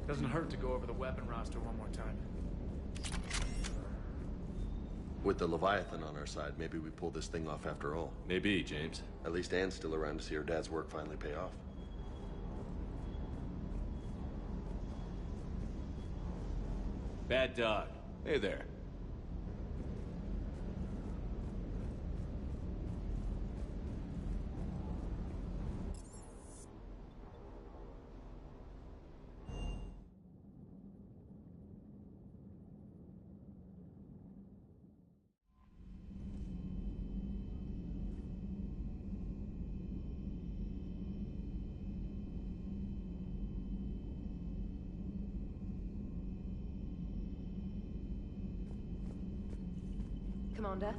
Doesn't hurt to go over the weapon roster one more time. With the Leviathan on our side, maybe we pull this thing off after all. Maybe, James. At least Anne's still around to see her dad's work finally pay off. Bad dog. Hey there. Commander?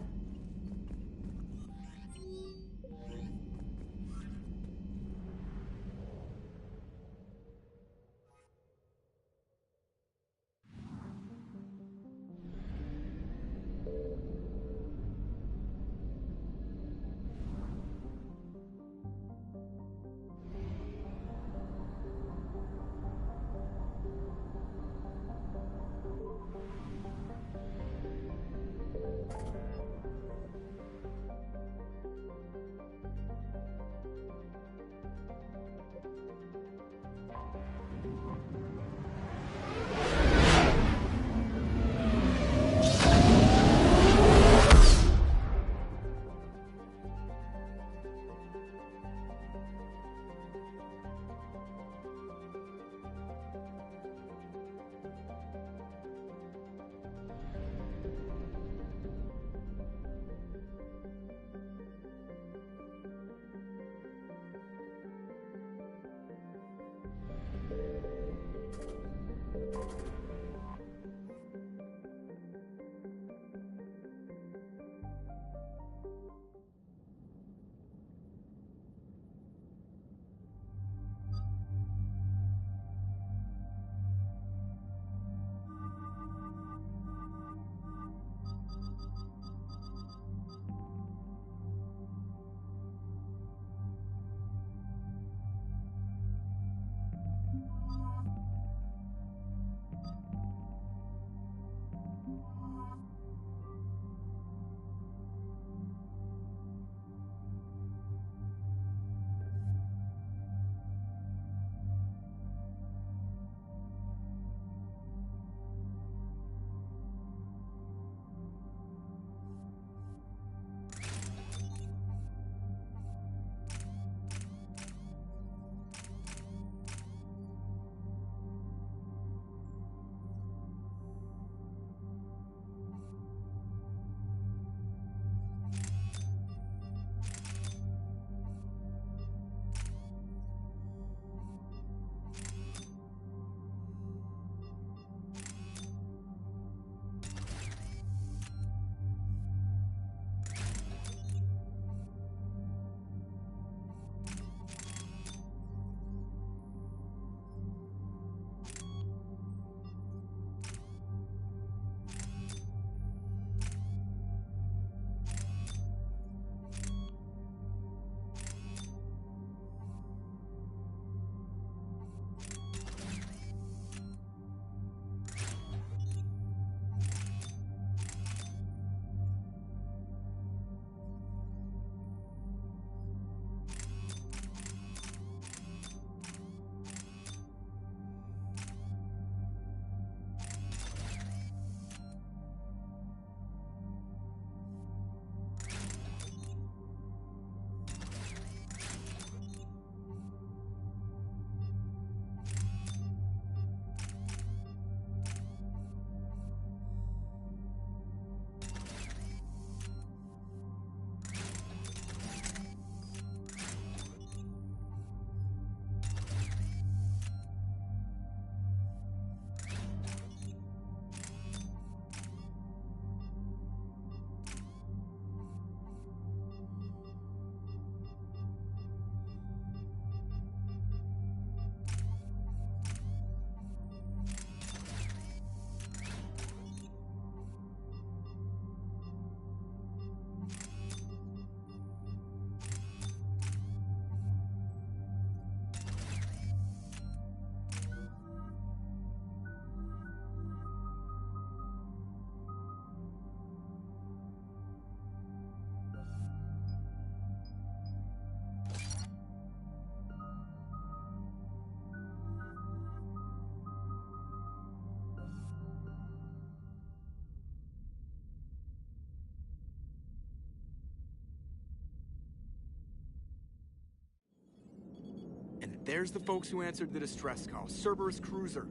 There's the folks who answered the distress call. Cerberus cruiser.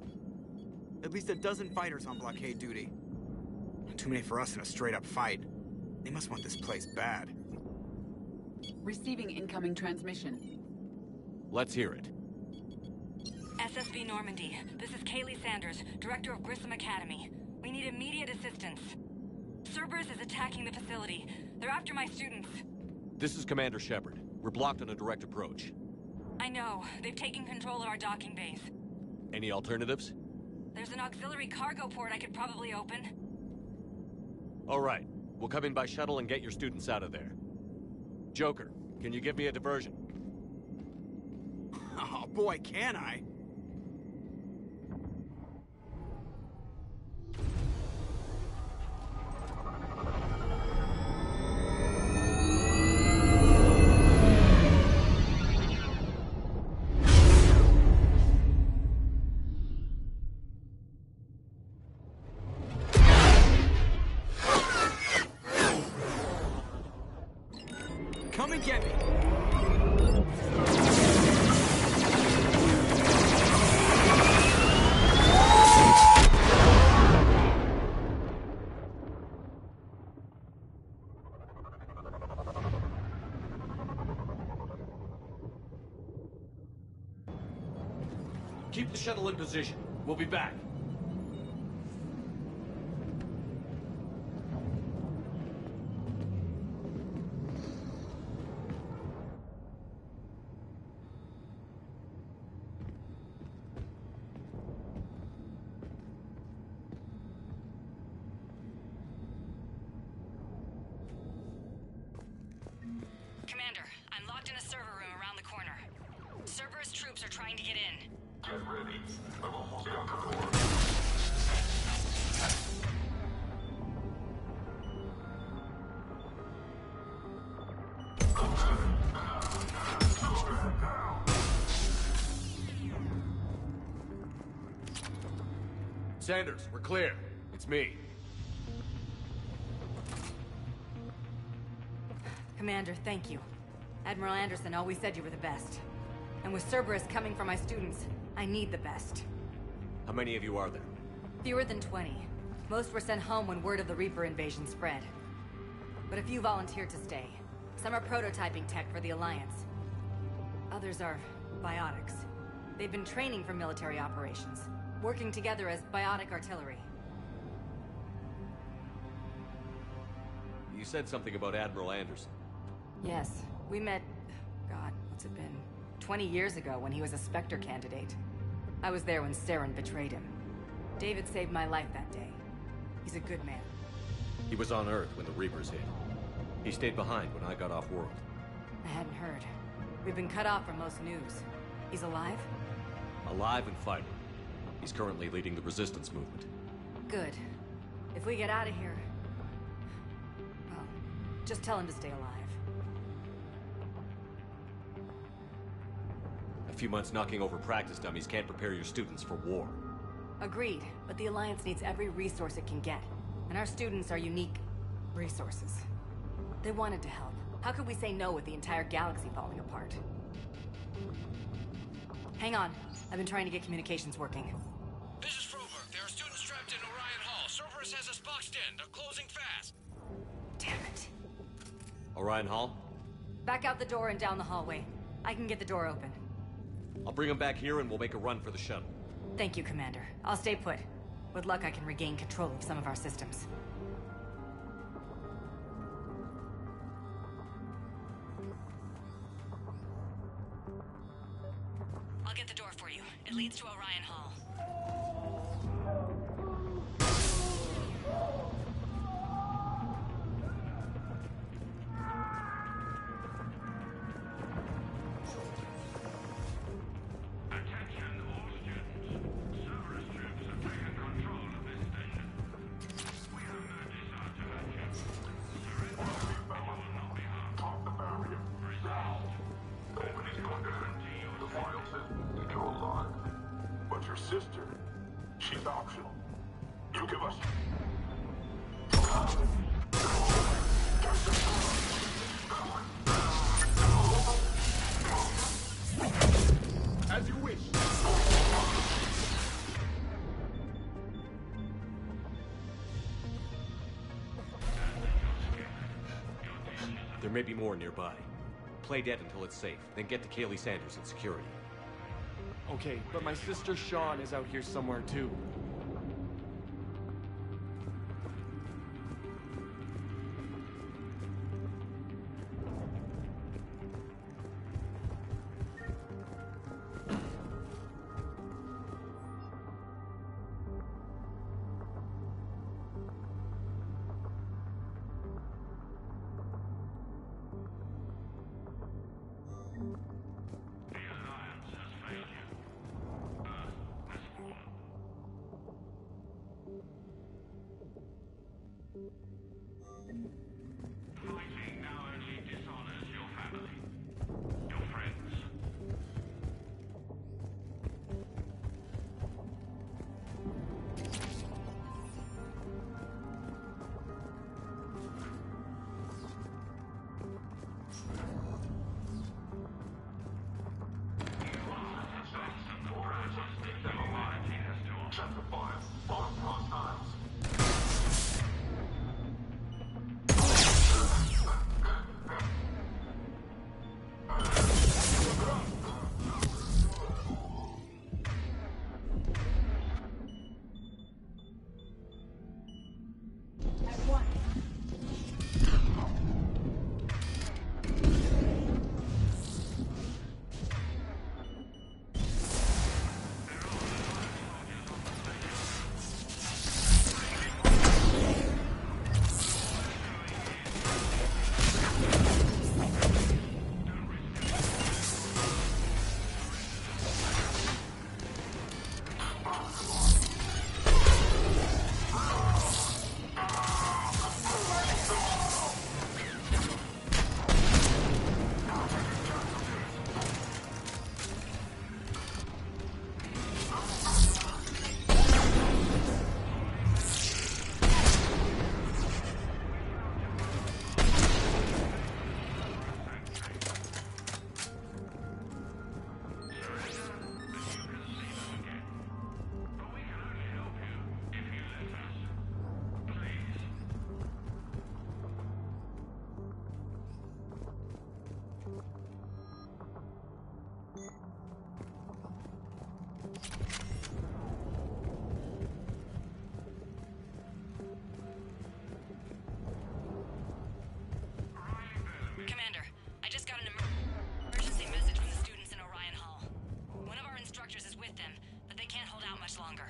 At least a dozen fighters on blockade duty. Too many for us in a straight-up fight. They must want this place bad. Receiving incoming transmission. Let's hear it. SSV Normandy. This is Kaylee Sanders, director of Grissom Academy. We need immediate assistance. Cerberus is attacking the facility. They're after my students. This is Commander Shepard. We're blocked on a direct approach. I know. They've taken control of our docking base. Any alternatives? There's an auxiliary cargo port I could probably open. All right. We'll come in by shuttle and get your students out of there. Joker, can you give me a diversion? Oh boy, can I? Come and get me! Keep the shuttle in position. We'll be back. Commander, I'm locked in a server room around the corner. Cerberus troops are trying to get in. Get ready. I've almost got the door. Sanders, we're clear. It's me. Commander, thank you. Admiral Anderson always said you were the best. And with Cerberus coming for my students, I need the best. How many of you are there? Fewer than 20. Most were sent home when word of the Reaper invasion spread. But a few volunteered to stay. Some are prototyping tech for the Alliance. Others are biotics. They've been training for military operations, working together as biotic artillery. You said something about Admiral Anderson. Yes, we met, God, what's it been? 20 years ago when he was a Spectre candidate. I was there when Saren betrayed him. David saved my life that day. He's a good man. He was on Earth when the Reapers hit. He stayed behind when I got off-world. I hadn't heard. We've been cut off from most news. He's alive? Alive and fighting. He's currently leading the resistance movement. Good. If we get out of here... well, just tell him to stay alive. A few months knocking over practice dummies can't prepare your students for war. Agreed, but the Alliance needs every resource it can get. And our students are unique resources. They wanted to help. How could we say no with the entire galaxy falling apart? Hang on. I've been trying to get communications working. This is Froberg. There are students trapped in Orion Hall. Cerberus has us boxed in. They're closing fast. Damn it. Orion Hall? Back out the door and down the hallway. I can get the door open. I'll bring them back here and we'll make a run for the shuttle. Thank you, Commander. I'll stay put. With luck, I can regain control of some of our systems. I'll get the door for you. It leads to Orion Hall. Attention all students. Cerberus troops have taken control of this station. We have no desire to hurt you. Surrender, but you will not be harmed. Top the barrier. Now. Nobody's going to hunt you. The file says that you're alive. But your sister, she's optional. You give us... As you wish. There may be more nearby. Play dead until it's safe, then get to Kaylee Sanders and security. Okay, but my sister Sean is out here somewhere too. Fighting now only dishonors your family, your friends. Commander, I just got an emergency message from the students in Orion Hall. One of our instructors is with them, but they can't hold out much longer.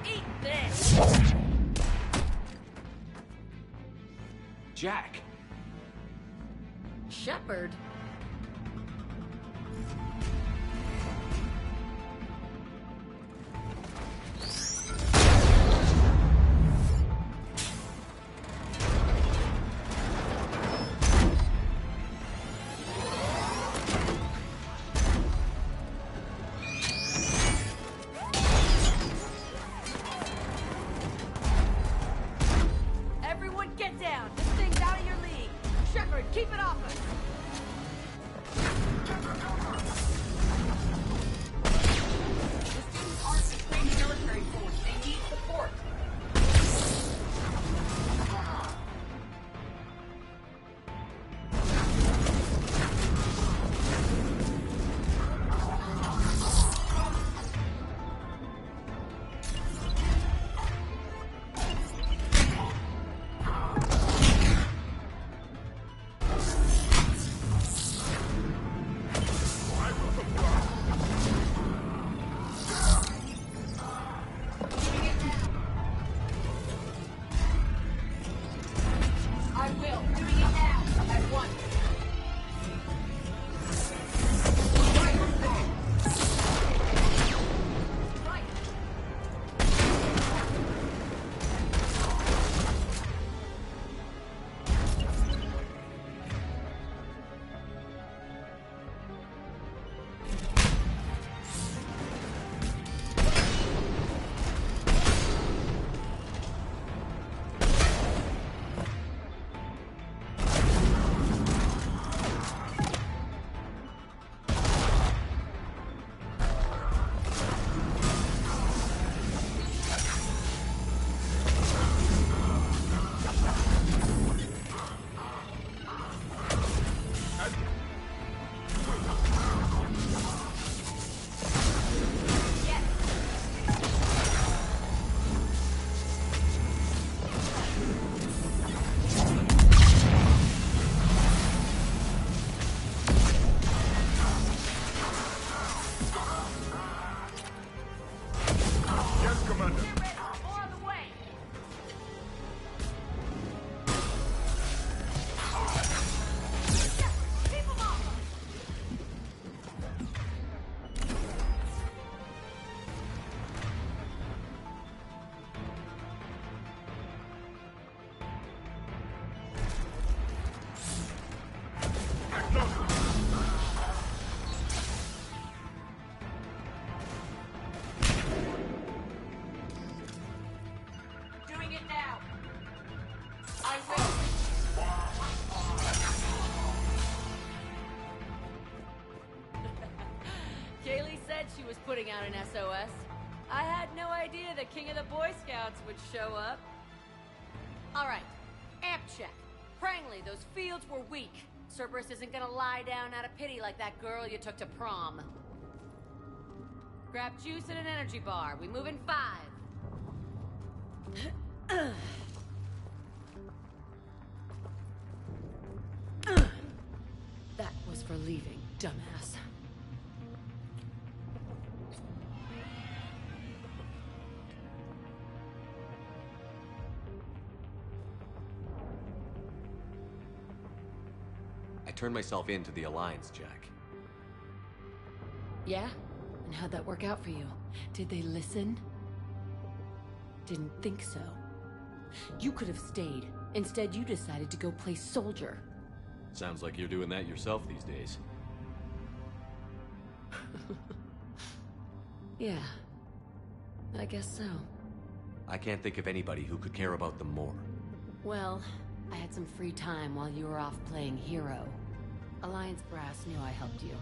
Eat this! Jack! Shepard. Everyone get down! This thing's out of your league! Shepard, keep it off us! The students aren't a trained military force. They need support. putting out an SOS. I had no idea the king of the Boy Scouts would show up. All right, amp check. Prangley, those fields were weak. Cerberus isn't gonna lie down out of pity like that girl you took to prom. Grab juice and an energy bar. We move in 5. That was for leaving, dumbass. I turned myself in to the Alliance, Jack. Yeah? And how'd that work out for you? Did they listen? Didn't think so. You could have stayed. Instead, you decided to go play soldier. Sounds like you're doing that yourself these days. Yeah. I guess so. I can't think of anybody who could care about them more. Well, I had some free time while you were off playing hero. Alliance Brass knew I helped you.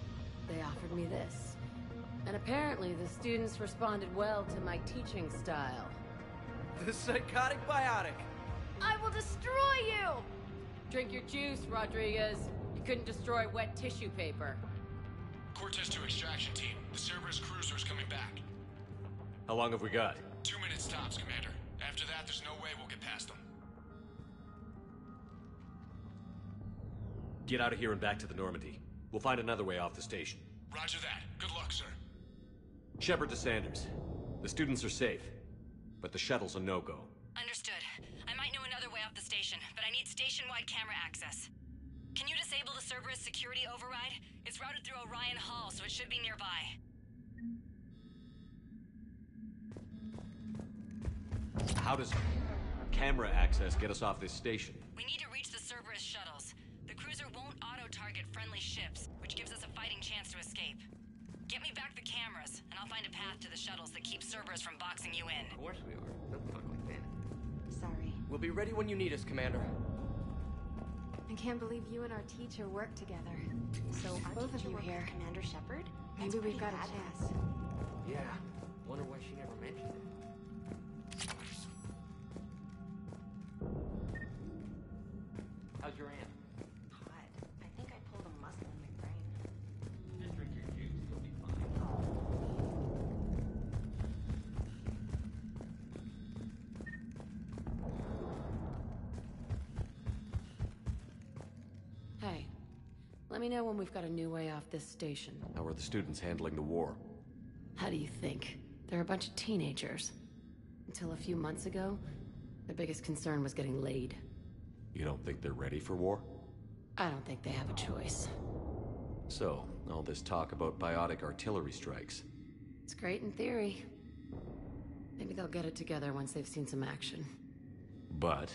They offered me this. And apparently the students responded well to my teaching style. The psychotic biotic. I will destroy you! Drink your juice, Rodriguez. You couldn't destroy wet tissue paper. Cortez to extraction team. The Cerberus cruiser is coming back. How long have we got? 2 minutes tops, Commander. After that, there's no way we'll get past them. Get out of here and back to the Normandy. We'll find another way off the station. Roger that. Good luck, sir. Shepard to Sanders. The students are safe, but the shuttle's a no-go. Understood. I might know another way off the station, but I need station-wide camera access. Can you disable the Cerberus security override? It's routed through Orion Hall, so it should be nearby. How does camera access get us off this station? We need to reach the Cerberus shuttles. The cruiser won't auto-target friendly ships, which gives us a fighting chance to escape. Get me back the cameras, and I'll find a path to the shuttles that keep Cerberus from boxing you in. Of course we are. Don't fuck like that. Sorry. We'll be ready when you need us, Commander. I can't believe you and our teacher work together. So both of you here. Commander Shepard? Maybe we've got a chance. Yeah. Wonder why she never mentioned it. How's your aunt? Hot. I think I pulled a muscle in my brain. Just drink your juice. You'll be fine. Hey, let me know when we've got a new way off this station. How are the students handling the war? How do you think? They're a bunch of teenagers. Until a few months ago, their biggest concern was getting laid. You don't think they're ready for war? I don't think they have a choice. So, all this talk about biotic artillery strikes. It's great in theory. Maybe they'll get it together once they've seen some action. But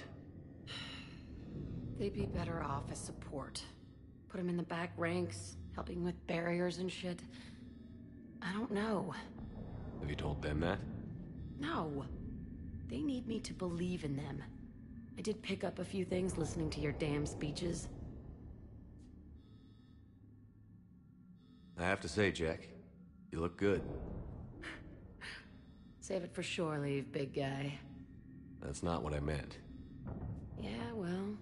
They'd be better off as support. Put them in the back ranks, helping with barriers and shit. I don't know. have you told them that? No. They need me to believe in them. I did pick up a few things listening to your damn speeches. I have to say, Jack, you look good. Save it for shore leave, big guy. That's not what I meant. Yeah, well,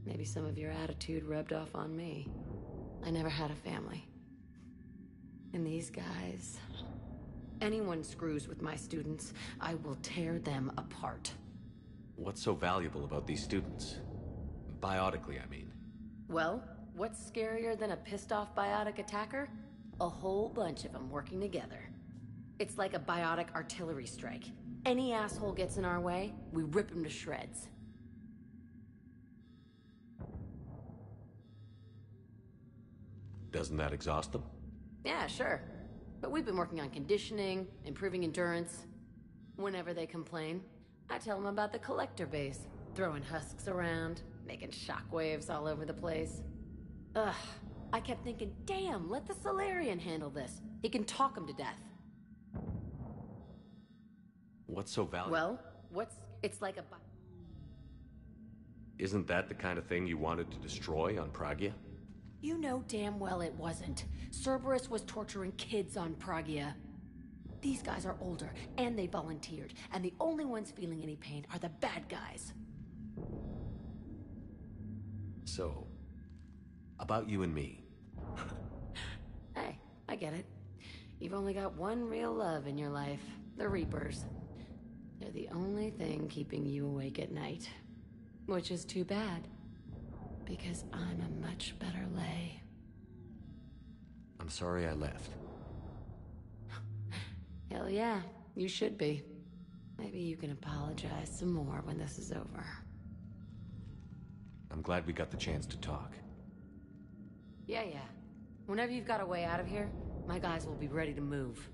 maybe some of your attitude rubbed off on me. I never had a family. And these guys... Anyone screws with my students, I will tear them apart. What's so valuable about these students? Biotically, I mean. Well, what's scarier than a pissed-off biotic attacker? A whole bunch of them working together. It's like a biotic artillery strike. Any asshole gets in our way, we rip him to shreds. Doesn't that exhaust them? Yeah, sure. But we've been working on conditioning, improving endurance. Whenever they complain, I tell them about the collector base, throwing husks around, making shockwaves all over the place. Ugh, I kept thinking, damn, let the Solarian handle this. He can talk them to death. What's so valuable? Well, it's like a... Isn't that the kind of thing you wanted to destroy on Pragia? You know damn well it wasn't. Cerberus was torturing kids on Pragia. These guys are older, and they volunteered, and the only ones feeling any pain are the bad guys. So, about you and me. Hey, I get it. You've only got one real love in your life, the Reapers. They're the only thing keeping you awake at night. Which is too bad, because I'm a much better lay. I'm sorry I left. Hell yeah, you should be. Maybe you can apologize some more when this is over. I'm glad we got the chance to talk. Yeah. Whenever you've got a way out of here, my guys will be ready to move.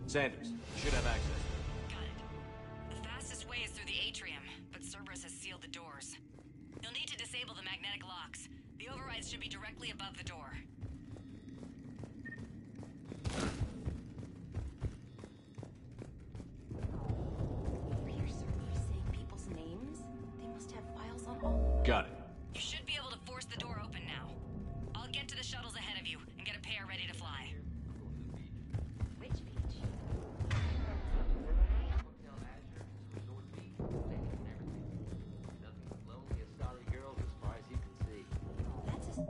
Sanders, you should have access. Got it. The fastest way is through the atrium, but Cerberus has sealed the doors. You'll need to disable the magnetic locks. The overrides should be directly above the door. Hear Cerberus saying people's names? They must have files on all. Got it. You should be able to force the door open now. I'll get to the shuttles ahead of you and get a pair ready to fly. Which beach? That's a...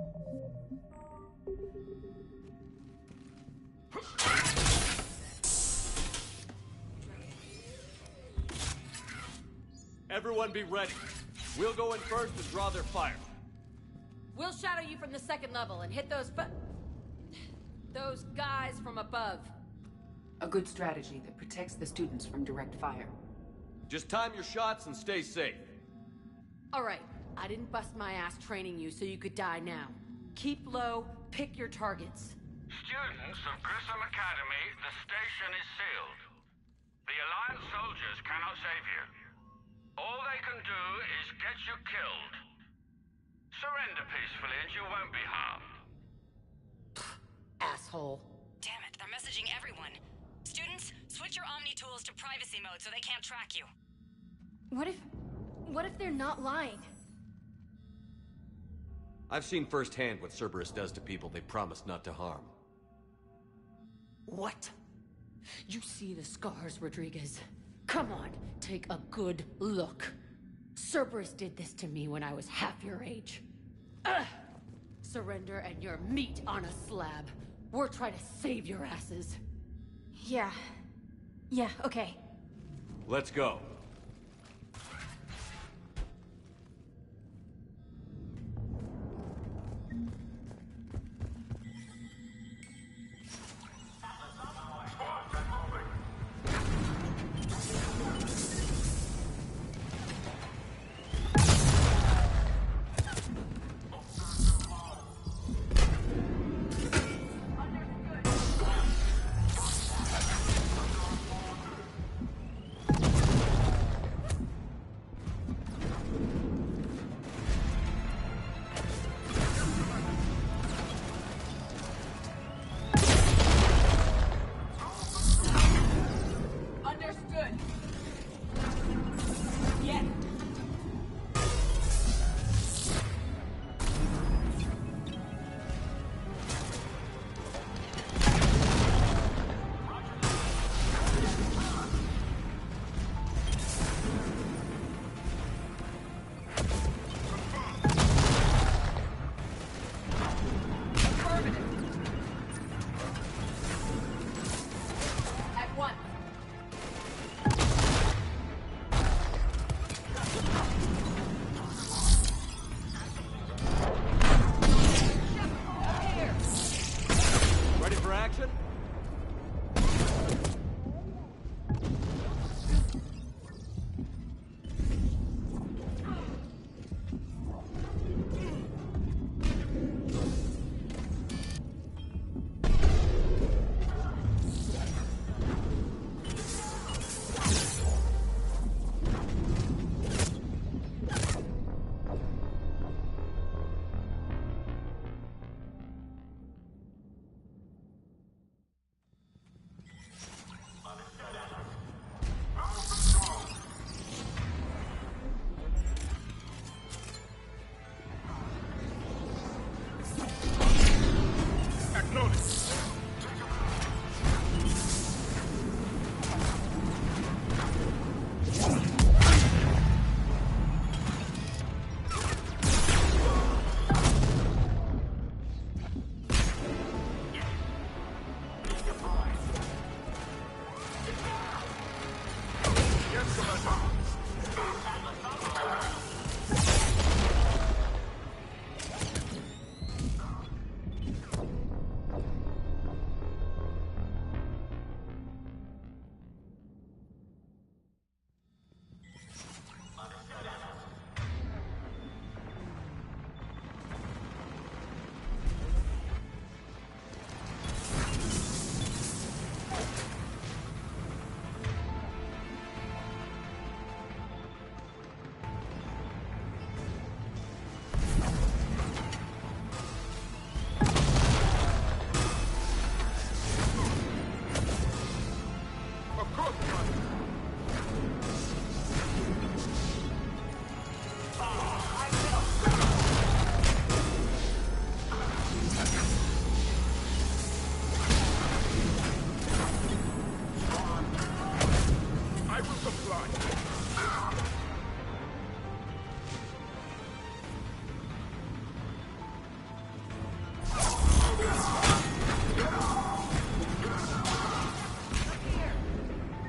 Everyone be ready. We'll go in first and draw their fire. We'll shadow you from the second level and hit those guys from above. A good strategy that protects the students from direct fire. Just time your shots and stay safe. All right, I didn't bust my ass training you so you could die now. Keep low, pick your targets. Students of Grissom Academy, the station is sealed. The Alliance soldiers cannot save you. All they can do is get you killed. Surrender peacefully and you won't be harmed. Asshole. Damn it, they're messaging everyone. Students, switch your Omni tools to privacy mode so they can't track you. What if they're not lying? I've seen firsthand what Cerberus does to people they promise not to harm. What? You see the scars, Rodriguez? Come on, take a good look. Cerberus did this to me when I was half your age. Ugh! Surrender and you're meat on a slab. We're trying to save your asses. Yeah, okay. Let's go.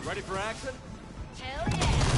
Ready for action? Hell yeah!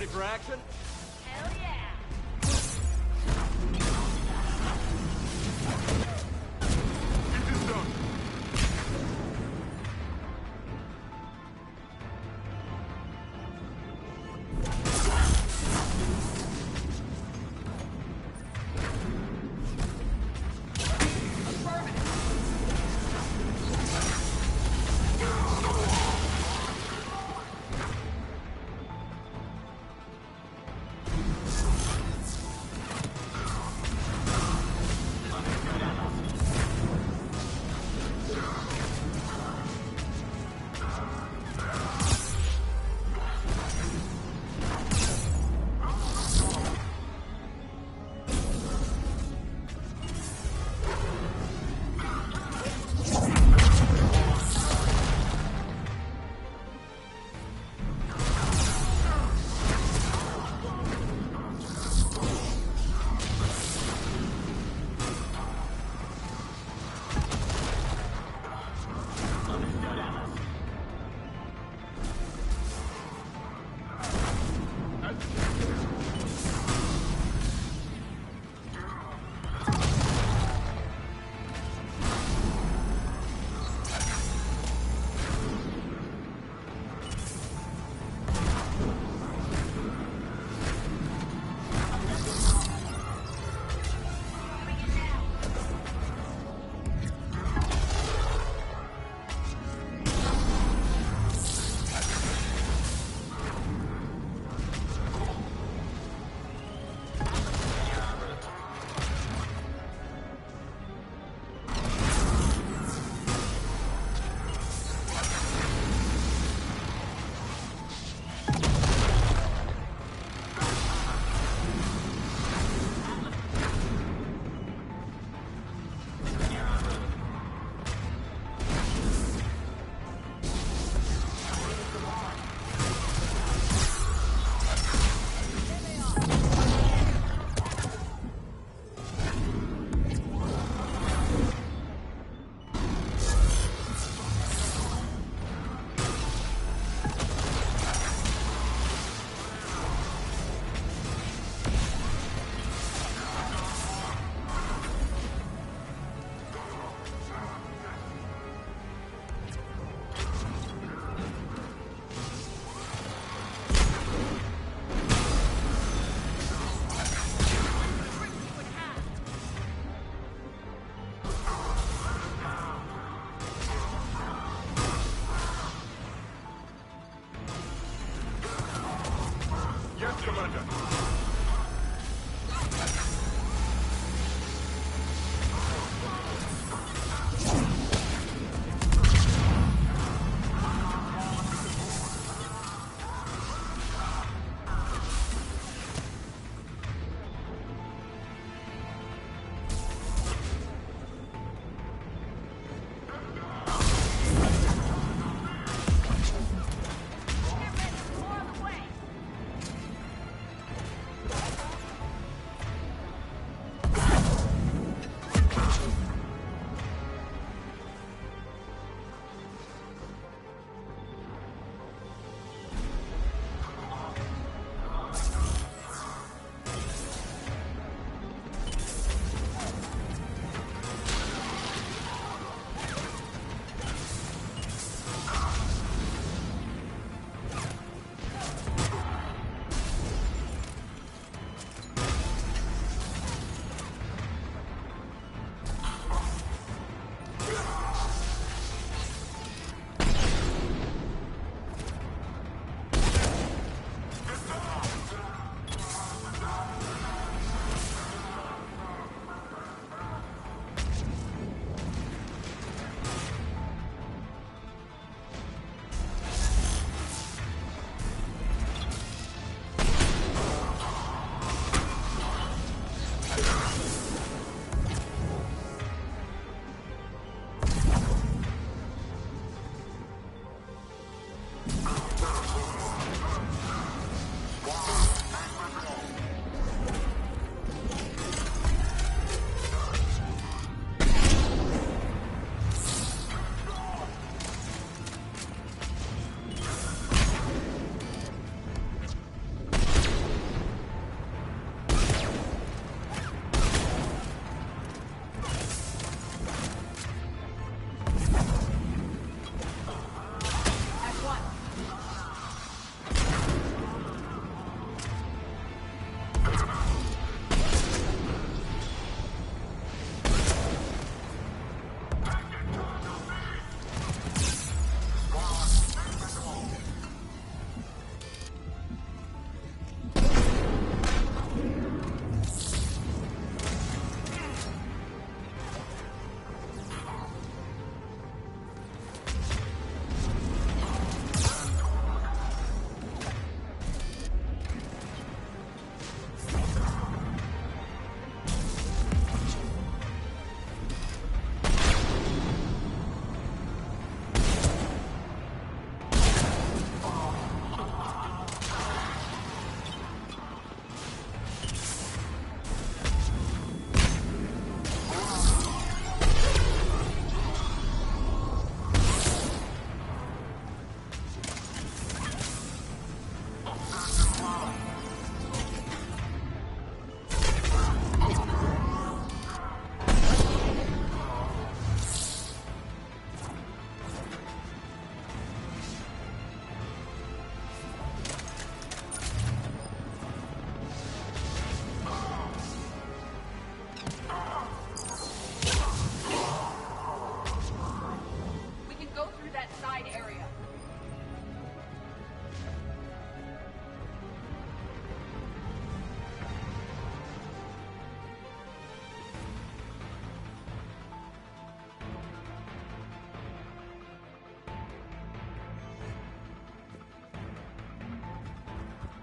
for action? Hell yeah! Get this done.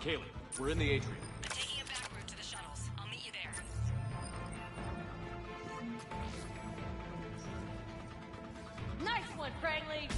Kaylee, we're in the atrium. I'm taking a back route to the shuttles. I'll meet you there. Nice one, Franklin!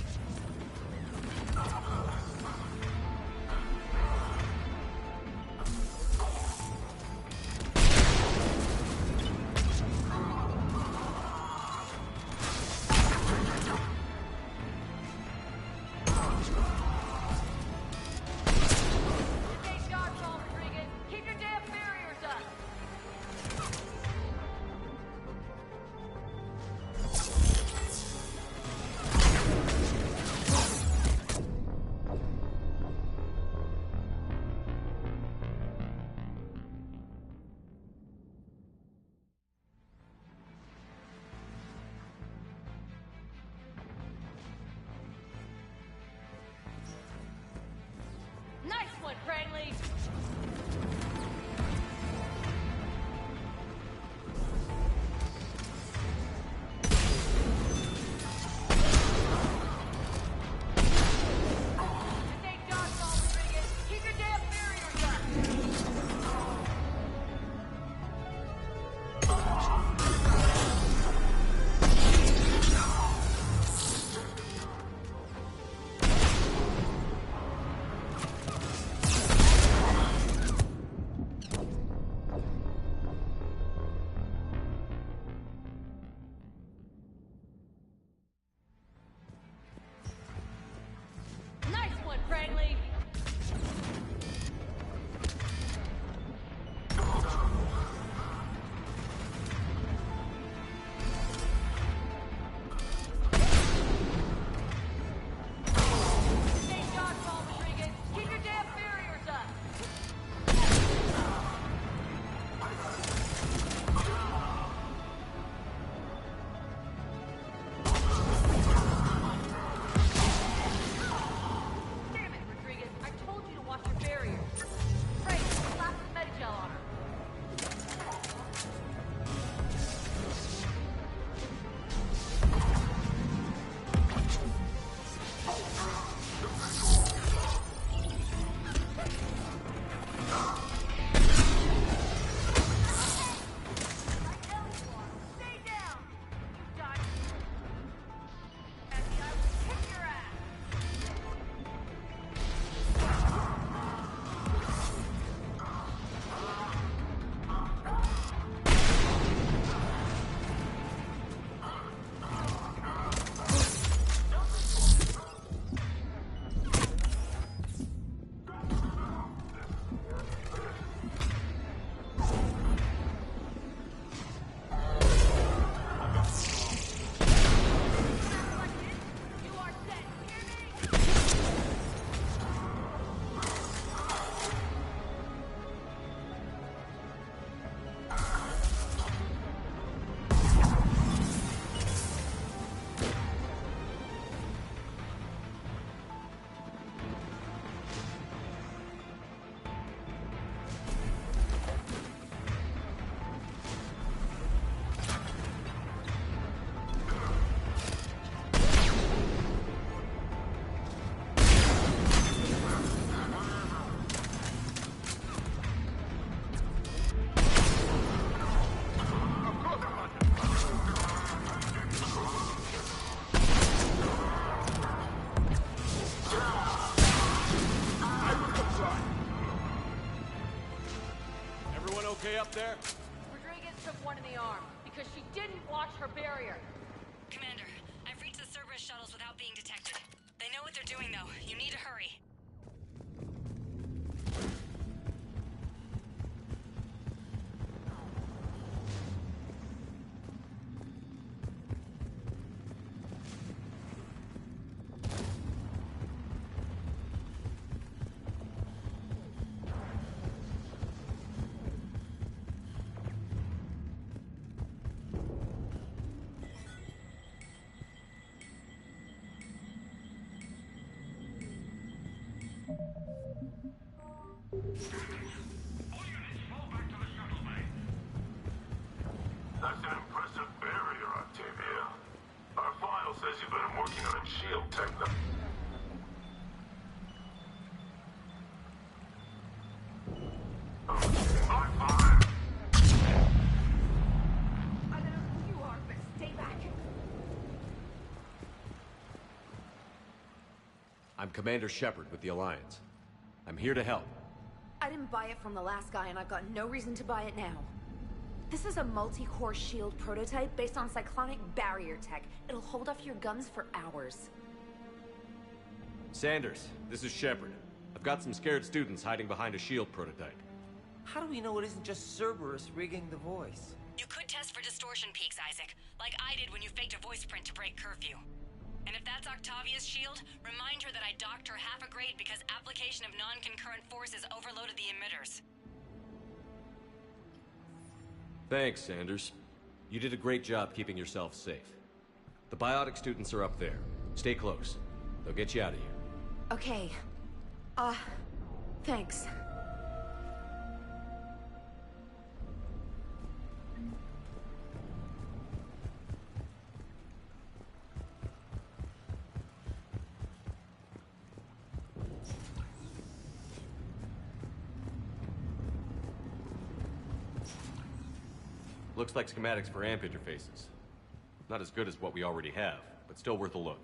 Nice one, Franklin! Thank God, Paul Rodriguez. Keep your damn barriers up! Nice one, Franklin! Thank God, Paul Rodriguez. Keep your damn barriers up! Damn it, Rodriguez. I told you to watch your barriers. Frank, slap some Medigel on her. Stay down! You die. Andy, I will kick your ass! You are dead, hear me? Everyone okay up there? Rodriguez took one in the arm because she didn't watch her barrier. Commander, I've reached the Cerberus shuttles without being detected. They know what they're doing, though. You need to hurry. That's an impressive barrier, Octavia. Our file says you've been working on a shield technology. I'm Commander Shepard with the Alliance. I'm here to help. I didn't buy it from the last guy, and I've got no reason to buy it now. This is a multi-core shield prototype based on cyclonic barrier tech. It'll hold off your guns for hours. Sanders, this is Shepard. I've got some scared students hiding behind a shield prototype. How do we know it isn't just Cerberus rigging the voice? You could test for distortion peaks, Isaac, like I did when you faked a voice print to break curfew. And if that's Octavia's shield, remind her that I docked her half a grade because application of non-concurrent forces overloaded the emitters. Thanks, Sanders. You did a great job keeping yourself safe. The biotic students are up there. Stay close. They'll get you out of here. Okay. Thanks. Looks like schematics for AMP interfaces. Not as good as what we already have, but still worth a look.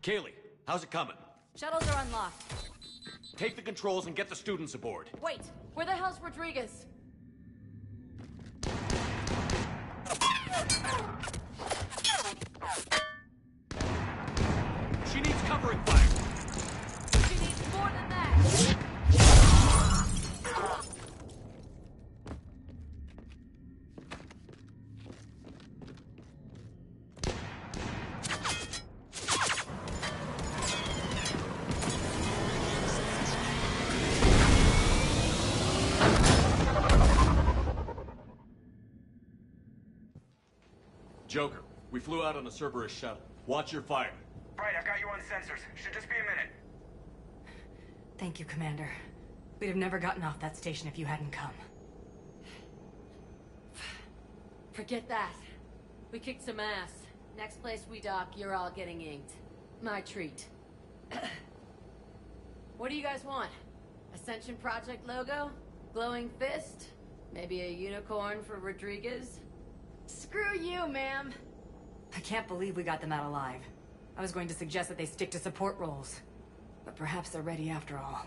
Kaylee, how's it coming? Shuttles are unlocked. Take the controls and get the students aboard. Wait, where the hell's Rodriguez? She needs covering fire. She needs more than that. Joker, we flew out on a Cerberus shuttle. Watch your fire. Right, I've got you on sensors. Should just be a minute. Thank you, Commander. We'd have never gotten off that station if you hadn't come. Forget that. We kicked some ass. Next place we dock, you're all getting inked. My treat. What do you guys want? Ascension Project logo? Glowing fist? Maybe a unicorn for Rodriguez? Screw you, ma'am. I can't believe we got them out alive. I was going to suggest that they stick to support roles. But perhaps they're ready after all.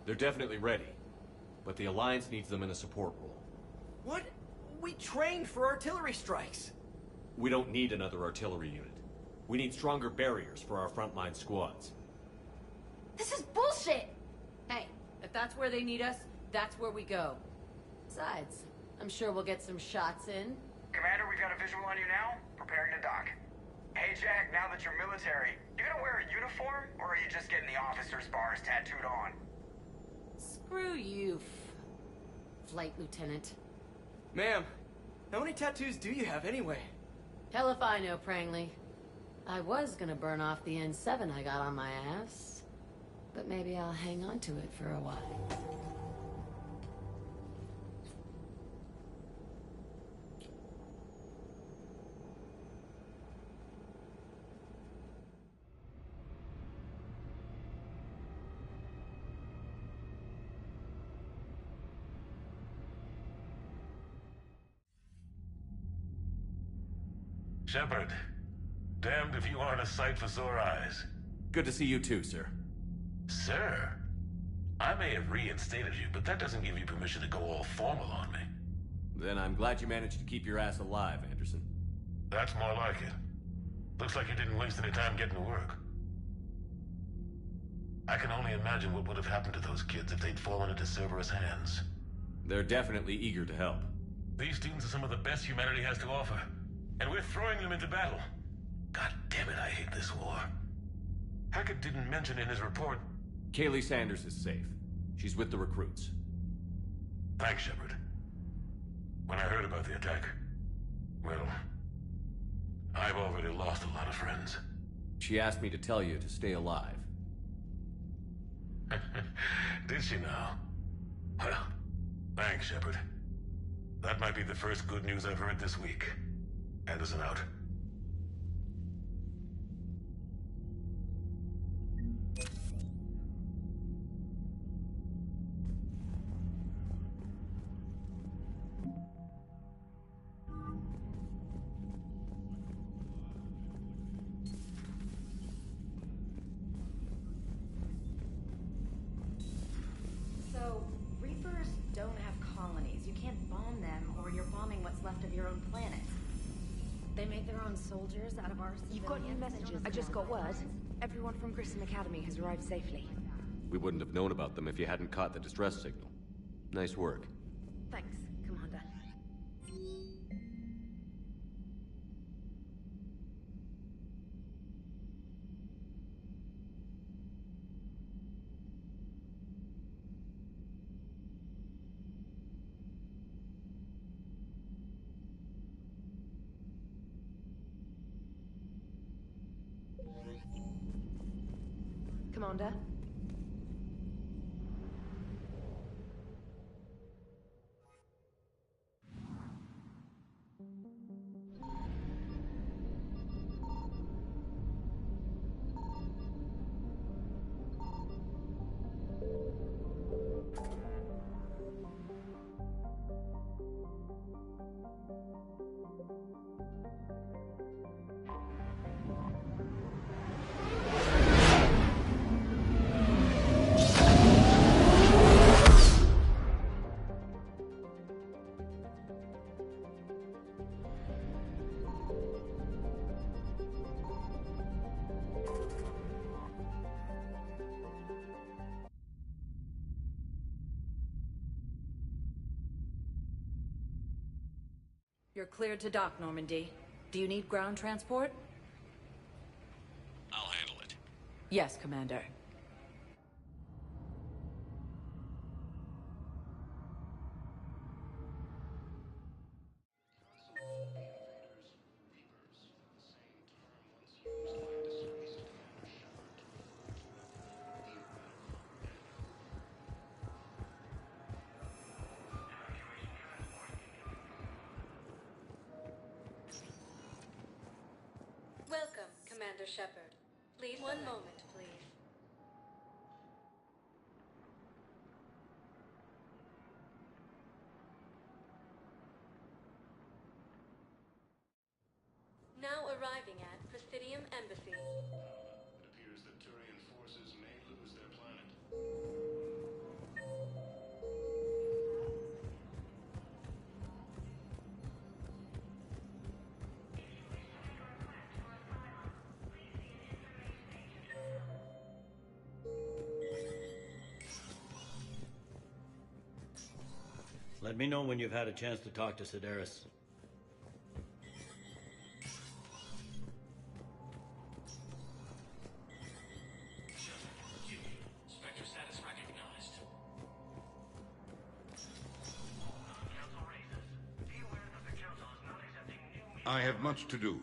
They're definitely ready. But the Alliance needs them in a support role. What? We trained for artillery strikes. We don't need another artillery unit. We need stronger barriers for our frontline squads. This is bullshit! Hey, if that's where they need us, that's where we go. Besides, I'm sure we'll get some shots in. Commander, we've got a visual on you now. Preparing to dock. Hey, Jack, now that you're military, you gonna wear a uniform, or are you just getting the officer's bars tattooed on? Screw you, Flight Lieutenant. Ma'am, how many tattoos do you have anyway? Hell if I know, Prangley. I was gonna burn off the N7 I got on my ass. But maybe I'll hang on to it for a while. Shepard, damned if you aren't a sight for sore eyes. Good to see you too, sir. Sir? I may have reinstated you, but that doesn't give you permission to go all formal on me. Then I'm glad you managed to keep your ass alive, Anderson. That's more like it. Looks like you didn't waste any time getting to work. I can only imagine what would have happened to those kids if they'd fallen into Cerberus' hands. They're definitely eager to help. These students are some of the best humanity has to offer. And we're throwing them into battle. God damn it, I hate this war. Hackett didn't mention in his report... Kaylee Sanders is safe. She's with the recruits. Thanks, Shepard. When I heard about the attack, well, I've already lost a lot of friends. She asked me to tell you to stay alive. Did she now? Well, thanks, Shepard. That might be the first good news I've heard this week. Anderson out. So, Reapers don't have colonies. You can't bomb them, or you're bombing what's left of your own planet. They make their own soldiers out of our civilians. You've got new messages. I just got word. Everyone from Grissom Academy has arrived safely. We wouldn't have known about them if you hadn't caught the distress signal. Nice work. Thanks, Commander. Commander? You're cleared to dock, Normandy. Do you need ground transport? I'll handle it. Yes, Commander. Welcome, Commander Shepard. Please, one moment, please. Now arriving at Presidium Embassy. It appears that Turian forces may lose their planet. Let me know when you've had a chance to talk to Sedaris. Spectre status recognized. I have much to do.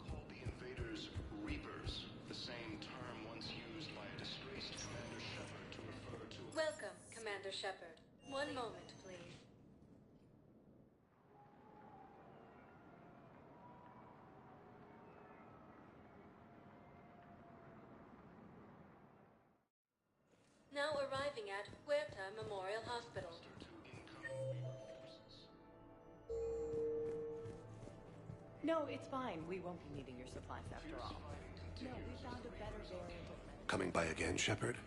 Called the invaders Reapers, the same term once used by a disgraced Commander Shepard to refer to... Welcome, Commander Shepard. One moment, please. Now arriving at Huerta Memorial Hospital. No, it's fine. We won't be needing your supplies after all. No, we found a better variant of... Coming by again, Shepard?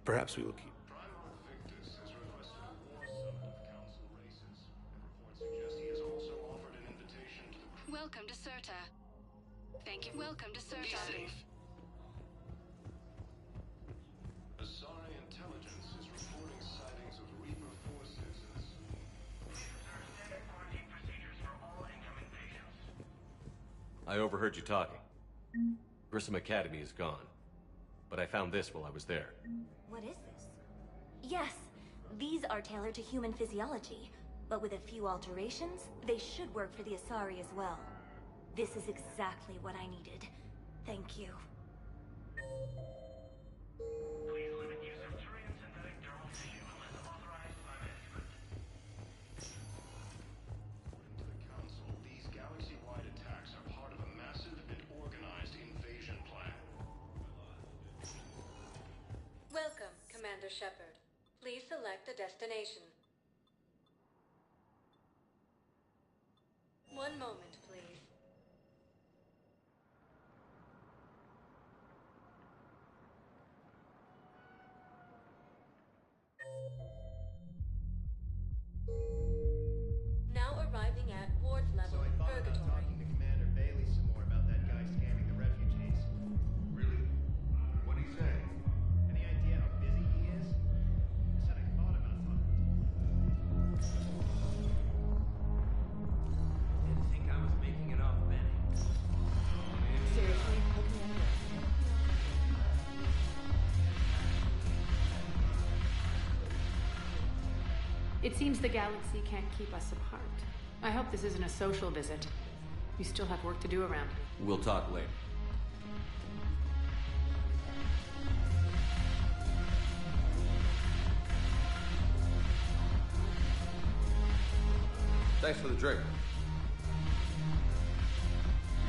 Perhaps we will keep... Primal Victus has requested a war summit of Council races, and reports suggest he has also offered an invitation to the crew. Welcome to Serta. Thank you. Welcome to Serta. Be safe. Asari intelligence is reporting sightings of Reaper forces in the... I overheard you talking. Grissom Academy is gone. But I found this while I was there. What is this? Yes, these are tailored to human physiology, but with a few alterations, they should work for the Asari as well. This is exactly what I needed. Thank you. Please limit use of Turian synthetic dermal tissue unless authorized by management. According to the Council, these galaxy-wide attacks are part of a massive and organized invasion plan. Welcome, Commander Shepard. Please select a destination. One moment, please. Now arriving at ward level, Purgatory. Talking to Commander Bailey some more about that guy scamming the refugees. Really? What'd he say? Any idea how busy he is? I said I thought about talking to him. Didn't think I was making it off, Benny. Seriously, hook me up. It seems the galaxy can't keep us apart. I hope this isn't a social visit. We still have work to do around here. We'll talk later. Thanks for the drink.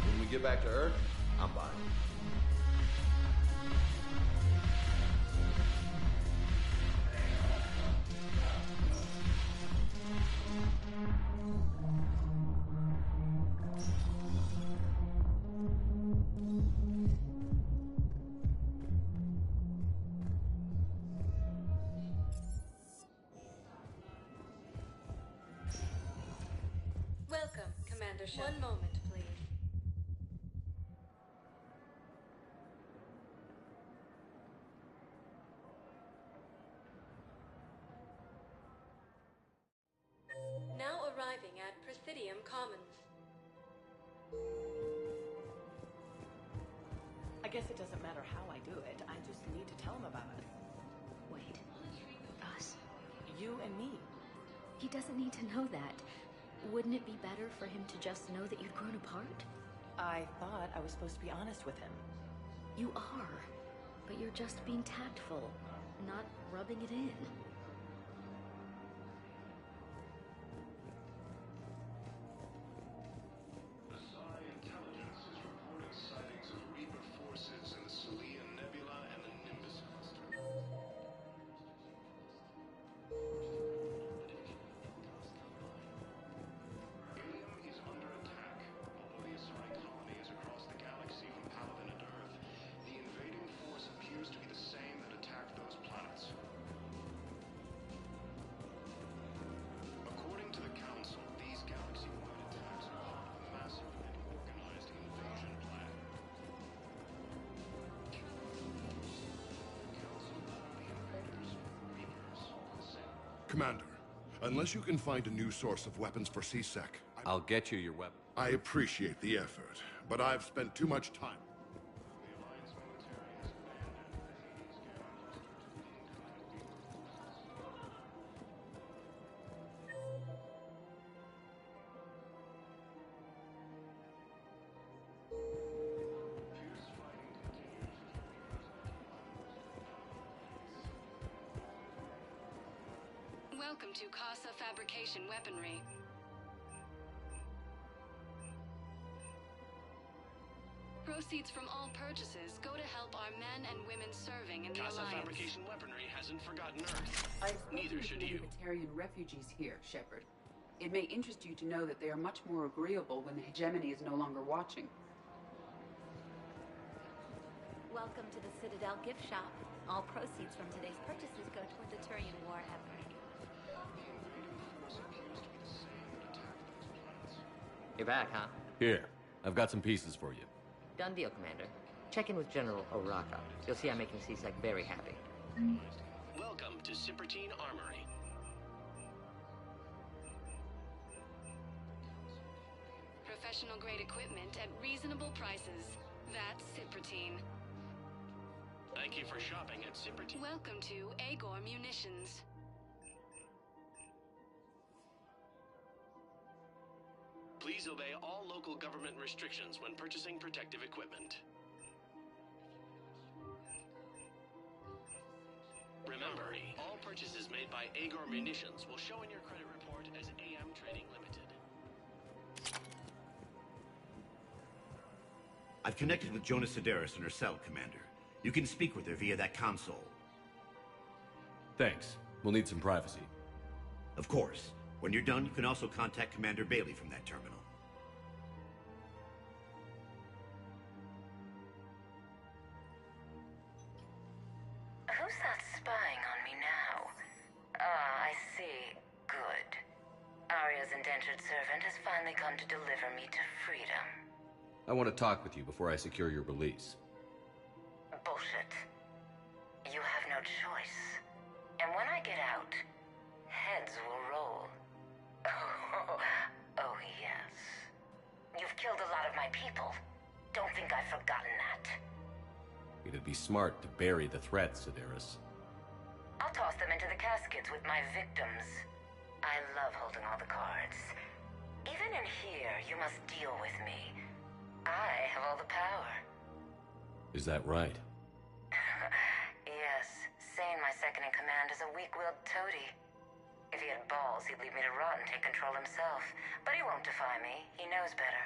When we get back to Earth, I'm buying. Patricia. One moment, please. Now arriving at Presidium Commons. I guess it doesn't matter how I do it. I just need to tell him about it. Wait. Us? You and me. He doesn't need to know that. Wouldn't it be better for him to just know that you'd grown apart? I thought I was supposed to be honest with him. You are. But you're just being tactful, not rubbing it in. Intelligence is reporting sightings of Reaper forces in the Celian Nebula and the Nimbus cluster. Ilium is under attack. Although the Asari colony is across the galaxy from Paladin and Earth, the invading force appears to be the same that attacked those planets. According to the Council, these galaxy-wide attacks are part of a massive and organized invasion plan. Commander, unless you can find a new source of weapons for C-Sec, I'll get you your weapon. I appreciate the effort, but I've spent too much time. Welcome to Casa Fabrication Weaponry. Proceeds from all purchases go to help our men and women serving in the Casa Alliance. Fabrication Weaponry hasn't forgotten Earth. Neither should you. Libertarian refugees here, Shepard. It may interest you to know that they are much more agreeable when the hegemony is no longer watching. Welcome to the Citadel gift shop. All proceeds from today's purchases go toward the Turian war effort. You're back, huh? Here, I've got some pieces for you. Done deal, Commander. Check in with General Oraka. You'll see I'm making C-Sec very happy. Welcome to Cypertine Armory. Professional-grade equipment at reasonable prices. That's Cypertine. Thank you for shopping at Cypertine. Welcome to Agor Munitions. Please obey all local government restrictions when purchasing protective equipment. Remember, all purchases made by Agor Munitions will show in your credit report as AM Trading Limited. I've connected with Jonas Sedaris in her cell, Commander. You can speak with her via that console. Thanks. We'll need some privacy. Of course. When you're done, you can also contact Commander Bailey from that terminal. Who's that spying on me now? Ah, I see. Good. Arya's indentured servant has finally come to deliver me to freedom. I want to talk with you before I secure your release. Bullshit. You have no choice. And when I get out, heads will roll. Oh, yes. You've killed a lot of my people. Don't think I've forgotten that. It'd be smart to bury the threat, Sedaris. I'll toss them into the caskets with my victims. I love holding all the cards. Even in here, you must deal with me. I have all the power. Is that right? Yes, Sane, my second in command, is a weak-willed toady. If he had balls, he'd leave me to rot and take control himself. But he won't defy me. He knows better.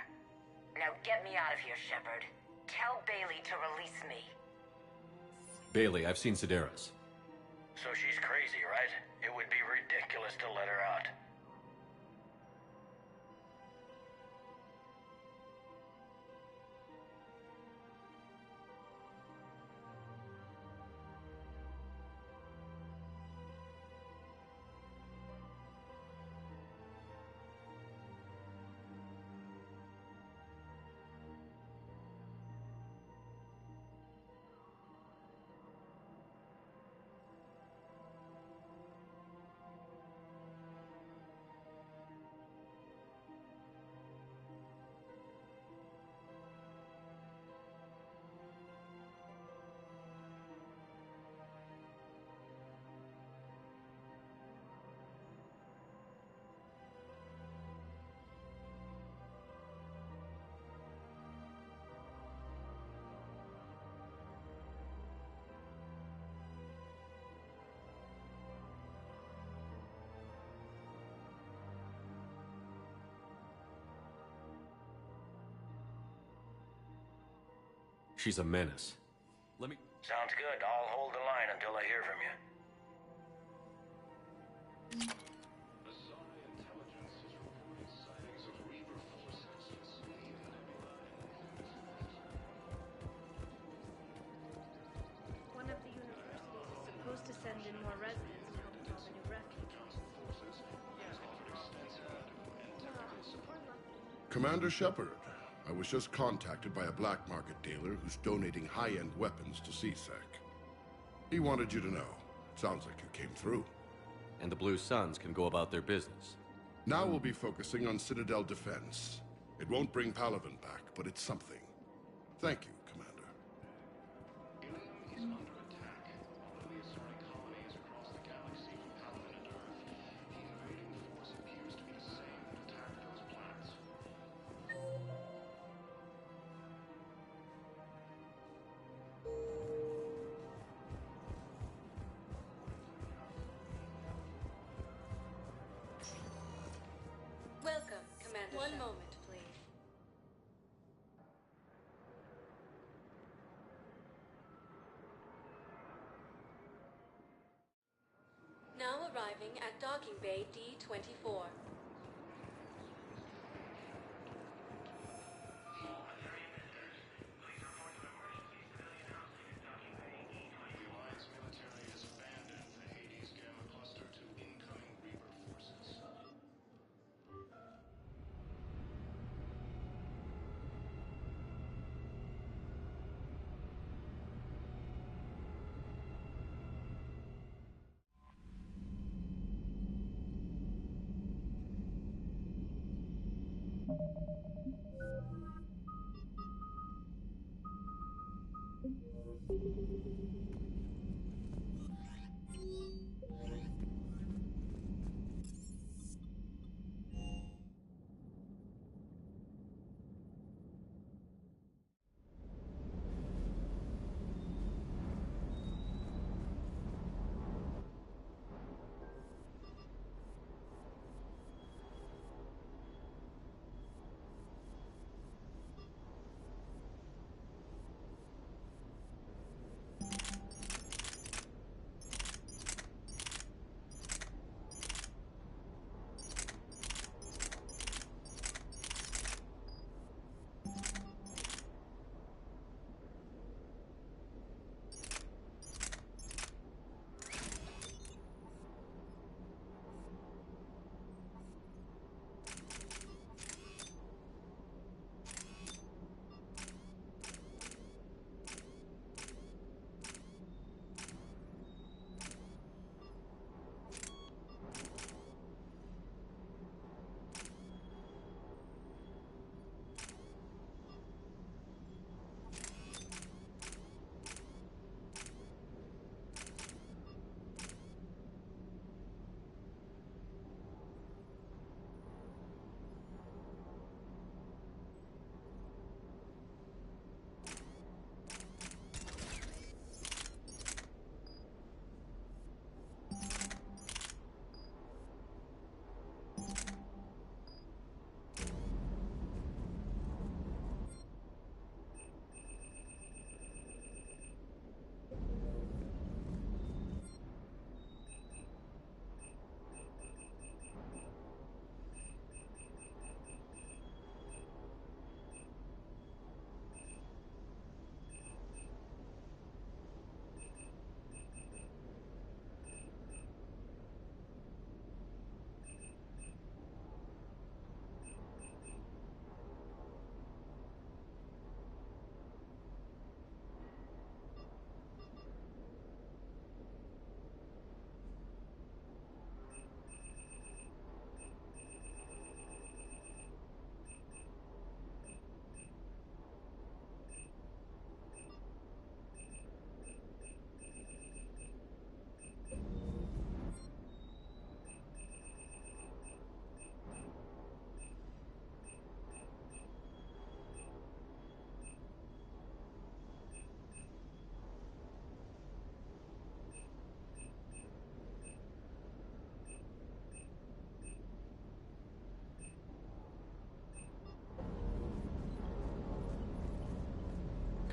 Now get me out of here, Shepard. Tell Bailey to release me. Bailey, I've seen Sedaris. So she's crazy, right? It would be ridiculous to let her out. She's a menace. Let me... Sounds good. I'll hold the line until I hear from you. One of the universities is supposed to send in more residents to help with all the new refugees. Commander Shepard, I was just contacted by a black market dealer who's donating high-end weapons to CSEC. He wanted you to know. Sounds like you came through. And the Blue Suns can go about their business. Now we'll be focusing on Citadel defense. It won't bring Palaven back, but it's something. Thank you, Commander. Ilium is under attack. One of the Asari colonies across the galaxy from Palaven and Earth. The invading force appears to be the same that attacked those planets. Welcome, Commander. One moment, please. Now arriving at Docking Bay D-24. The Alliance military has abandoned the Hades Gamma cluster to incoming Reaper forces.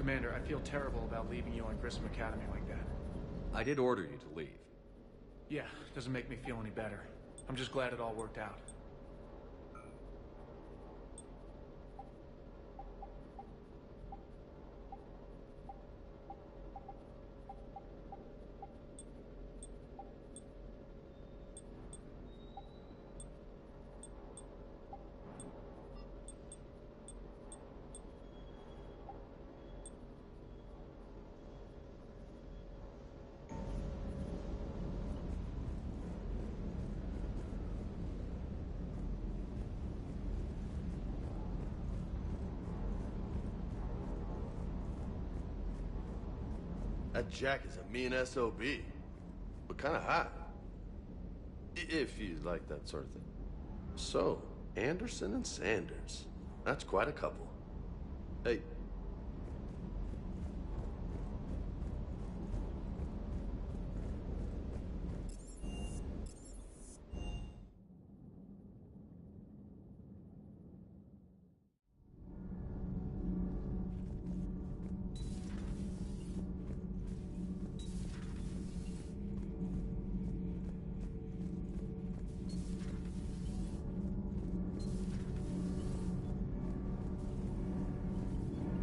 Commander, I feel terrible about leaving you on Grissom Academy like that. I did order you to leave. Yeah, doesn't make me feel any better. I'm just glad it all worked out. That Jack is a mean SOB, but kind of hot. If you like that sort of thing. So, Anderson and Sanders. That's quite a couple. Hey.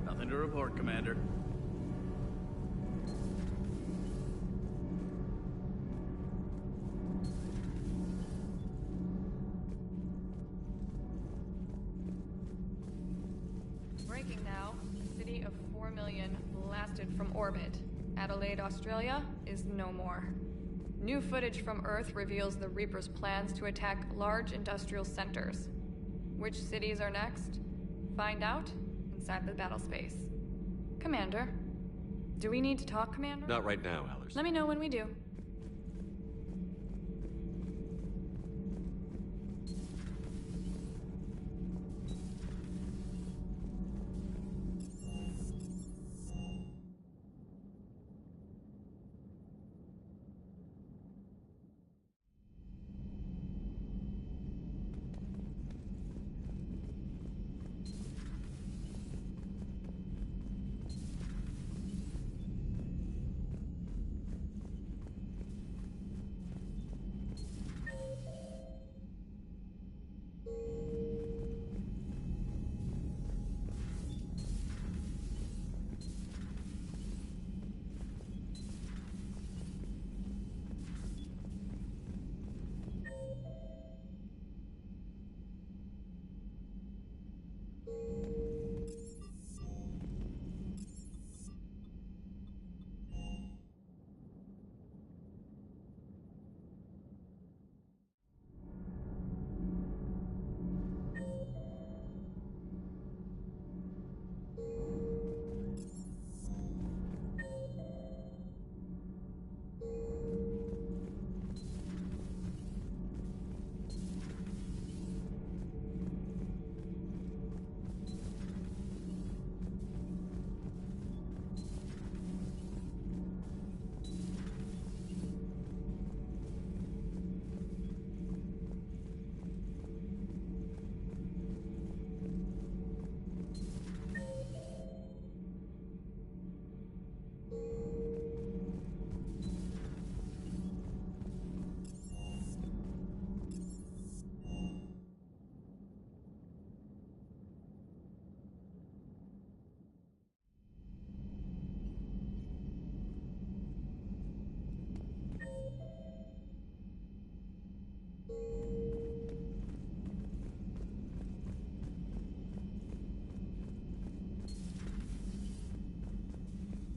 Nothing to report, Commander. Breaking now. A city of 4 million blasted from orbit. Adelaide, Australia is no more. New footage from Earth reveals the Reaper's plans to attack large industrial centers. Which cities are next? Find out inside the battle space. Commander. Do we need to talk, Commander? Not right now, Allers. Let me know when we do.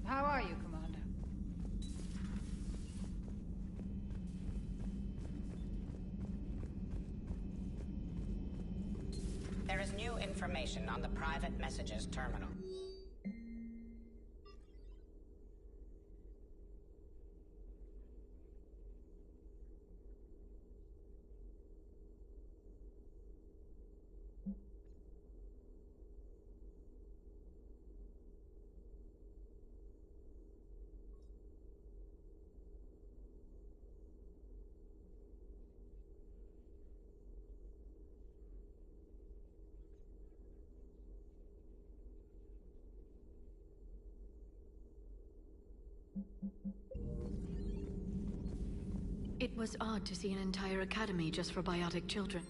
How are you, Commander? There is new information on the private messages terminal. It was odd to see an entire academy just for biotic children.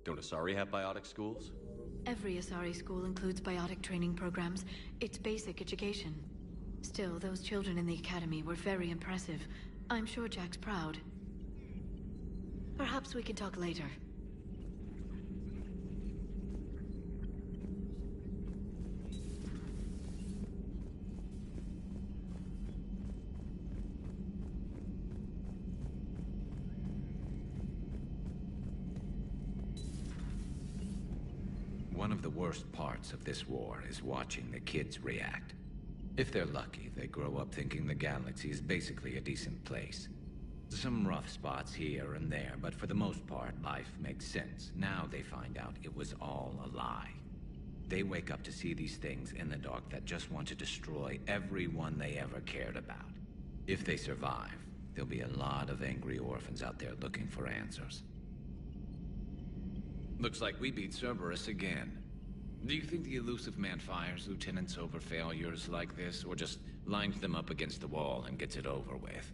Don't Asari have biotic schools? Every Asari school includes biotic training programs. It's basic education. Still, those children in the academy were very impressive. I'm sure Jack's proud. Perhaps we can talk later. One of the worst parts of this war is watching the kids react. If they're lucky, they grow up thinking the galaxy is basically a decent place. Some rough spots here and there, but for the most part, life makes sense. Now they find out it was all a lie. They wake up to see these things in the dark that just want to destroy everyone they ever cared about. If they survive, there'll be a lot of angry orphans out there looking for answers. Looks like we beat Cerberus again. Do you think the Elusive Man fires lieutenants over failures like this, or just lines them up against the wall and gets it over with?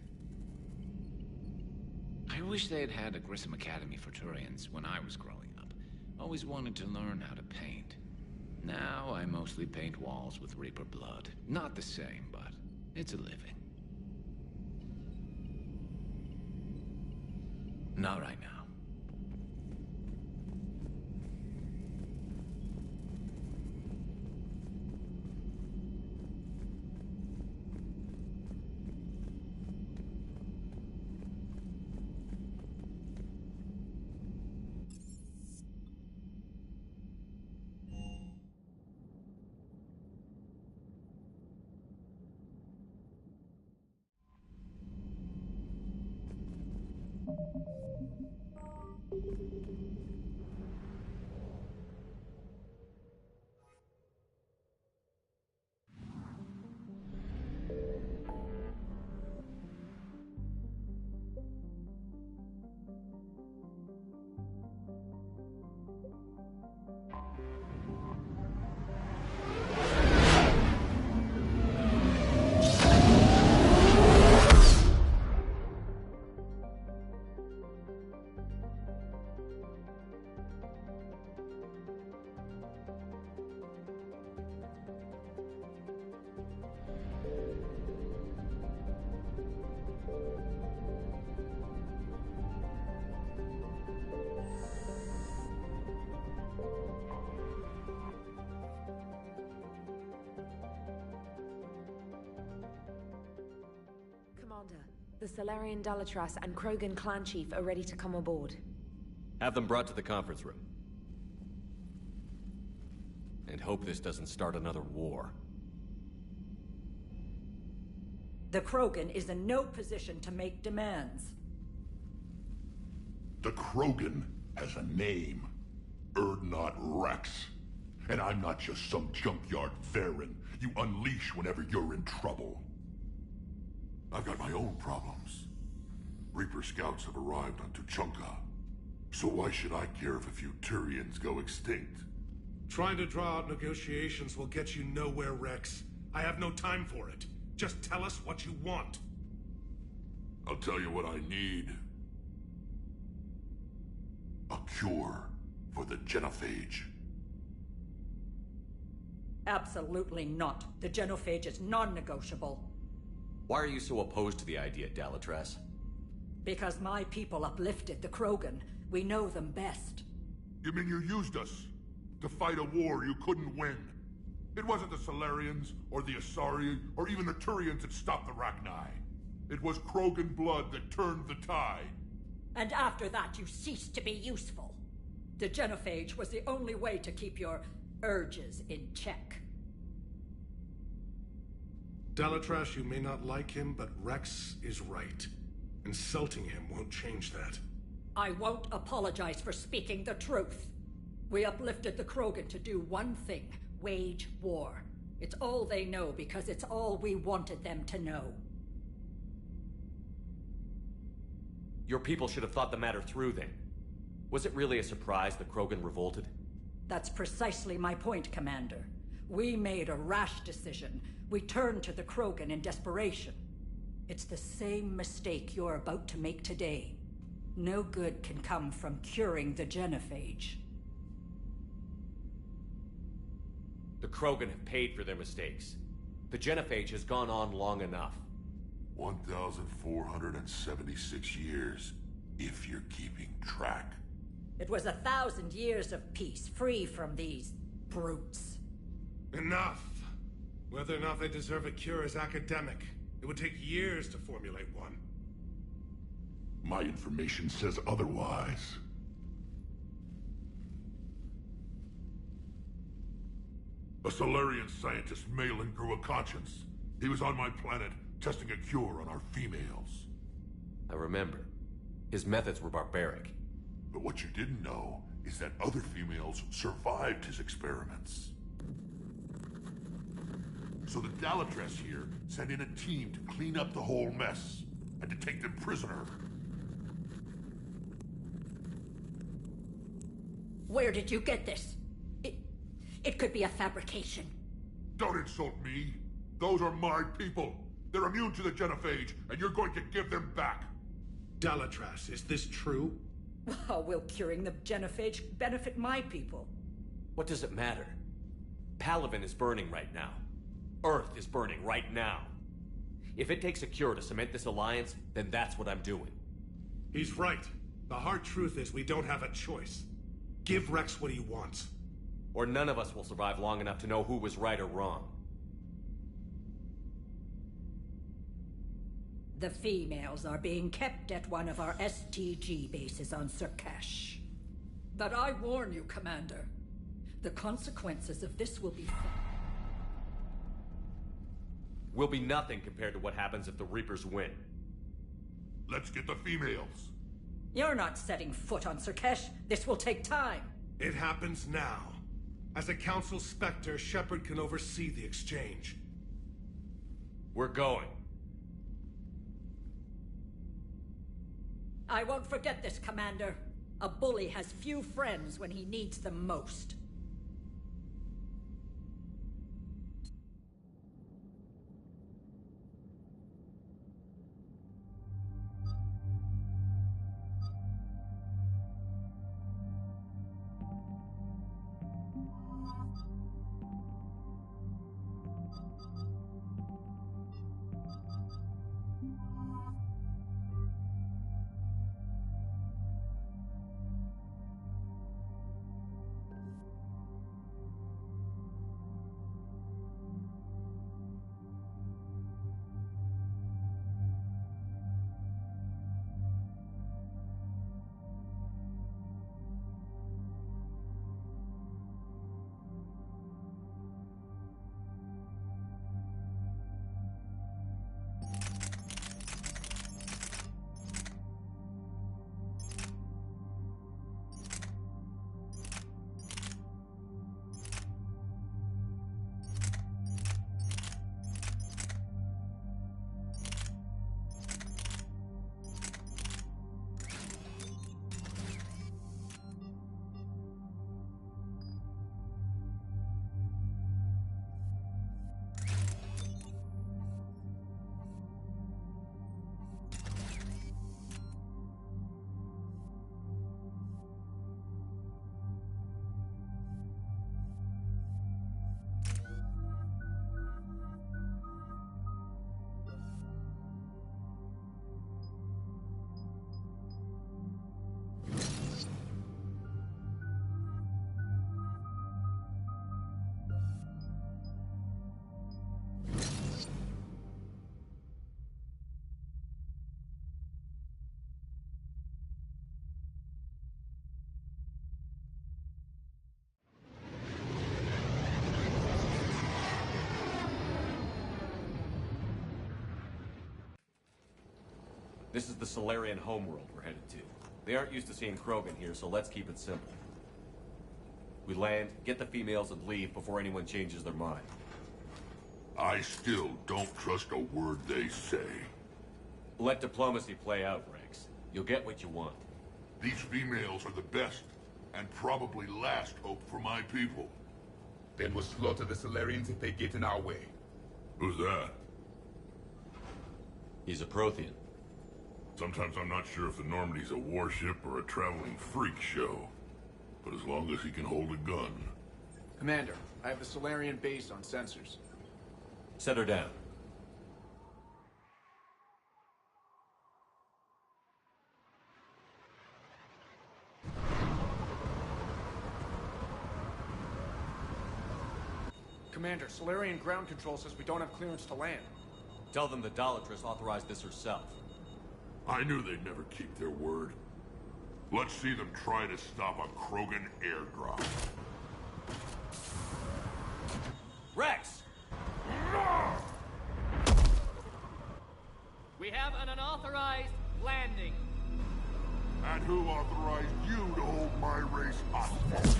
I wish they had had a Grissom Academy for Turians when I was growing up. Always wanted to learn how to paint. Now I mostly paint walls with Reaper blood. Not the same, but it's a living. Not right now. The Salarian Dalatras and Krogan clan chief are ready to come aboard. Have them brought to the conference room. And hope this doesn't start another war. The Krogan is in no position to make demands. The Krogan has a name. Urdnot Rex. And I'm not just some junkyard Varen you unleash whenever you're in trouble. I've got my own problems. Reaper scouts have arrived on Tuchanka. So why should I care if a few Turians go extinct? Trying to draw out negotiations will get you nowhere, Rex. I have no time for it. Just tell us what you want. I'll tell you what I need. A cure for the genophage. Absolutely not. The genophage is non-negotiable. Why are you so opposed to the idea, Dalatras? Because my people uplifted the Krogan. We know them best. You mean you used us to fight a war you couldn't win? It wasn't the Salarians, or the Asari, or even the Turians that stopped the Rachni. It was Krogan blood that turned the tide. And after that, you ceased to be useful. The genophage was the only way to keep your urges in check. Dalatras, you may not like him, but Rex is right. Insulting him won't change that. I won't apologize for speaking the truth. We uplifted the Krogan to do one thing: wage war. It's all they know because it's all we wanted them to know. Your people should have thought the matter through then. Was it really a surprise the Krogan revolted? That's precisely my point, Commander. We made a rash decision. We turned to the Krogan in desperation. It's the same mistake you're about to make today. No good can come from curing the genophage. The Krogan have paid for their mistakes. The genophage has gone on long enough. 1,476 years, if you're keeping track. It was 1,000 years of peace, free from these brutes. Enough! Whether or not they deserve a cure is academic. It would take years to formulate one. My information says otherwise. A Solarian scientist, Malin, grew a conscience. He was on my planet, testing a cure on our females. I remember. His methods were barbaric. But what you didn't know is that other females survived his experiments. So the Dalatress here sent in a team to clean up the whole mess, and to take them prisoner. Where did you get this? It could be a fabrication. Don't insult me. Those are my people. They're immune to the genophage, and you're going to give them back. Dalatrass, is this true? How will curing the genophage benefit my people? What does it matter? Palaven is burning right now. Earth is burning right now. If it takes a cure to cement this alliance, then that's what I'm doing. He's right. The hard truth is we don't have a choice. Give Rex what he wants. Or none of us will survive long enough to know who was right or wrong. The females are being kept at one of our STG bases on Surkash. But I warn you, Commander. The consequences of this will be... will be nothing compared to what happens if the Reapers win. Let's get the females. You're not setting foot on Surkash. This will take time. It happens now. As a Council Spectre, Shepard can oversee the exchange. We're going. I won't forget this, Commander. A bully has few friends when he needs them most. This is the Solarian homeworld we're headed to. They aren't used to seeing Krogan here, so let's keep it simple. We land, get the females, and leave before anyone changes their mind. I still don't trust a word they say. Let diplomacy play out, Rex. You'll get what you want. These females are the best, and probably last hope for my people. Then we'll slaughter the Solarians if they get in our way. Who's that? He's a Prothean. Sometimes I'm not sure if the Normandy's a warship or a traveling freak show. But as long as he can hold a gun. Commander, I have the Solarian base on sensors. Set her down. Commander, Solarian ground control says we don't have clearance to land. Tell them the Dalatress authorized this herself. I knew they'd never keep their word. Let's see them try to stop a Krogan airdrop. Rex! We have an unauthorized landing. And who authorized you to hold my race hostage?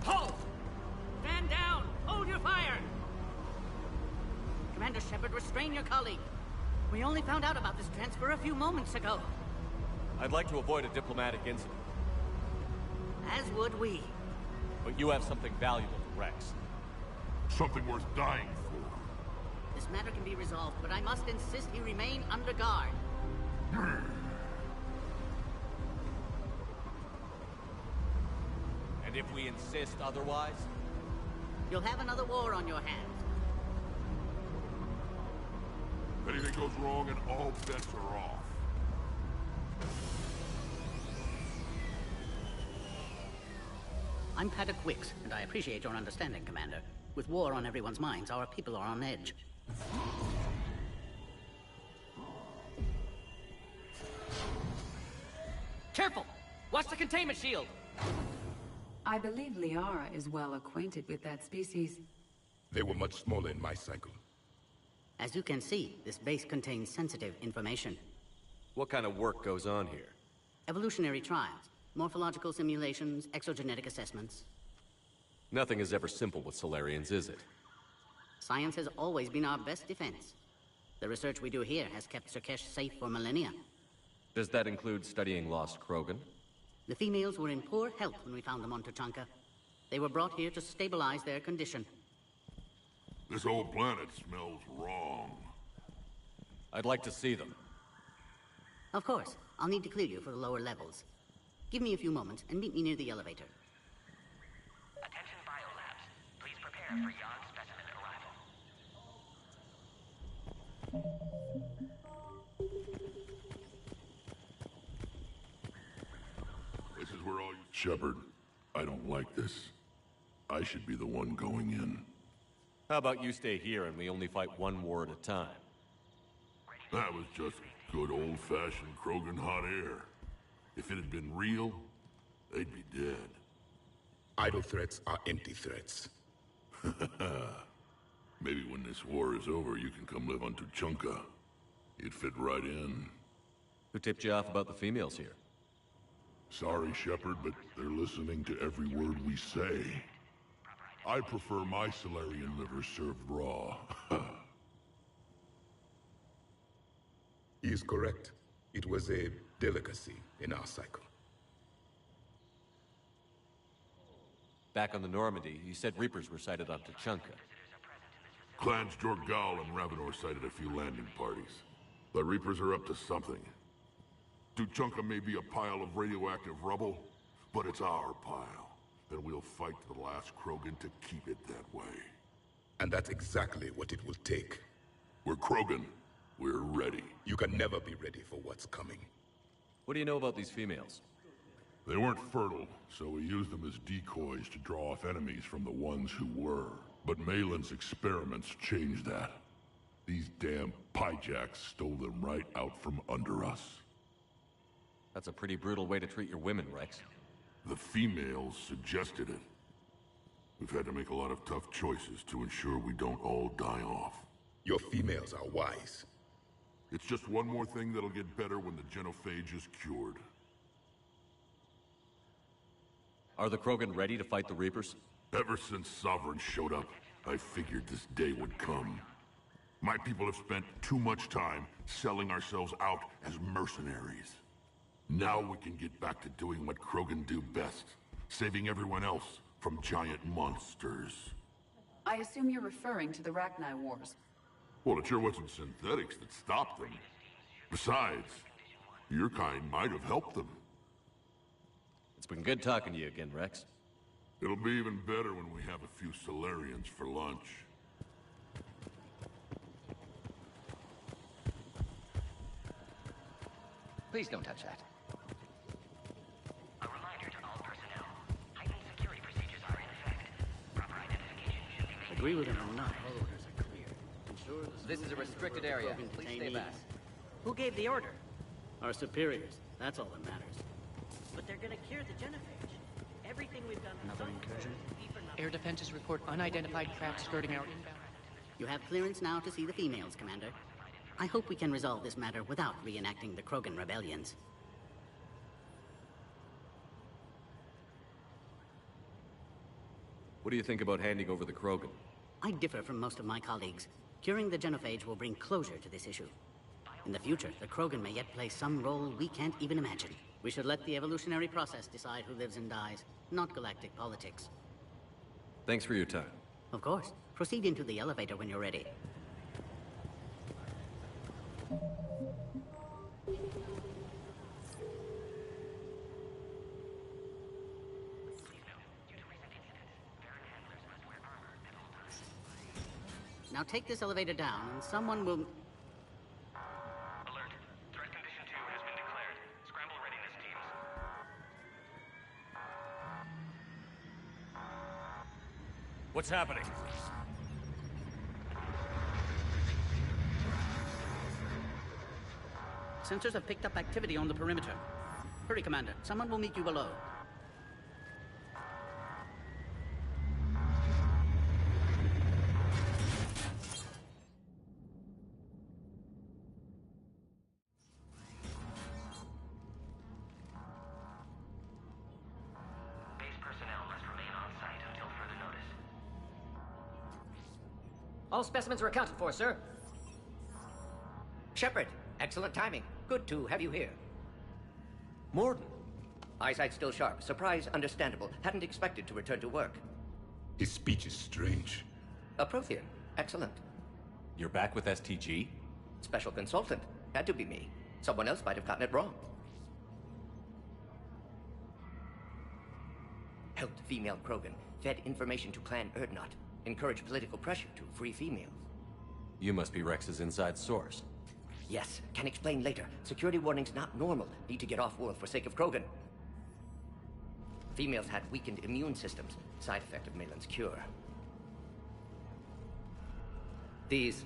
Halt! Stand down! Hold your fire! Commander Shepard, restrain your colleague. We only found out about this transfer a few moments ago. I'd like to avoid a diplomatic incident. As would we. But you have something valuable to Rex. Something worth dying for. This matter can be resolved, but I must insist he remain under guard. And if we insist otherwise? You'll have another war on your hands. Anything goes wrong and all bets are off. I'm Paddock Wicks, and I appreciate your understanding, Commander. With war on everyone's minds, our people are on edge. Careful! Watch the containment shield! I believe Liara is well acquainted with that species. They were much smaller in my cycle. As you can see, this base contains sensitive information. What kind of work goes on here? Evolutionary trials, morphological simulations, exogenetic assessments. Nothing is ever simple with Solarians, is it? Science has always been our best defense. The research we do here has kept Surkesh safe for millennia. Does that include studying lost Krogan? The females were in poor health when we found them on Tuchanka. They were brought here to stabilize their condition. This whole planet smells wrong. I'd like to see them. Of course. I'll need to clear you for the lower levels. Give me a few moments and meet me near the elevator. Attention biolabs. Please prepare for Yon specimen arrival. This is where all you... Shepard, I don't like this. I should be the one going in. How about you stay here and we only fight one war at a time? That was just good old-fashioned Krogan hot air. If it had been real, they'd be dead. Idle threats are empty threats. Maybe when this war is over, you can come live on Tuchanka. You'd fit right in. Who tipped you off about the females here? Sorry, Shepard, but they're listening to every word we say. I prefer my Solarian liver served raw. He is correct. It was a delicacy in our cycle. Back on the Normandy, you said Reapers were sighted on Tuchanka. Clans Jorgal and Ravenor sighted a few landing parties. The Reapers are up to something. Tuchanka may be a pile of radioactive rubble, but it's our pile. And we'll fight to the last Krogan to keep it that way. And that's exactly what it will take. We're Krogan. We're ready. You can never be ready for what's coming. What do you know about these females? They weren't fertile, so we used them as decoys to draw off enemies from the ones who were. But Malin's experiments changed that. These damn Pyjaks stole them right out from under us. That's a pretty brutal way to treat your women, Rex. The females suggested it. We've had to make a lot of tough choices to ensure we don't all die off. Your females are wise. It's just one more thing that'll get better when the genophage is cured. Are the Krogan ready to fight the Reapers? Ever since Sovereign showed up, I figured this day would come. My people have spent too much time selling ourselves out as mercenaries. Now we can get back to doing what Krogan do best, saving everyone else from giant monsters. I assume you're referring to the Rachni Wars. Well, it sure wasn't synthetics that stopped them. Besides, your kind might have helped them. It's been good talking to you again, Rex. It'll be even better when we have a few Solarians for lunch. Please don't touch that. A reminder to all personnel. Heightened security procedures are in effect. Proper identification should be made. Agree with him or not, all orders are clear. Ensure the This is a restricted area. Please stay back. Who gave the order? Our superiors. That's all that matters. But they're gonna cure the genophage. Everything we've done. Another incursion? Air defenses report unidentified craft skirting our inbound. You have clearance now to see the females, Commander. I hope we can resolve this matter without reenacting the Krogan rebellions. What do you think about handing over the Krogan? I differ from most of my colleagues. Curing the genophage will bring closure to this issue. In the future, the Krogan may yet play some role we can't even imagine. We should let the evolutionary process decide who lives and dies, not galactic politics. Thanks for your time. Of course. Proceed into the elevator when you're ready. Now take this elevator down, and someone will... Alert. Threat condition 2 has been declared. Scramble readiness teams. What's happening? Sensors have picked up activity on the perimeter. Hurry, Commander. Someone will meet you below. Base personnel must remain on site until further notice. All specimens are accounted for, sir. Shepard, excellent timing. Good to have you here. Mordin. Eyesight still sharp. Surprise understandable. Hadn't expected to return to work. His speech is strange. A Prothean. Excellent. You're back with STG? Special consultant. Had to be me. Someone else might have gotten it wrong. Helped female Krogan. Fed information to Clan Urdnot. Encouraged political pressure to free females. You must be Rex's inside source. Yes, can explain later. Security warnings not normal. Need to get off-world for sake of Krogan. Females had weakened immune systems. Side effect of Malin's cure. These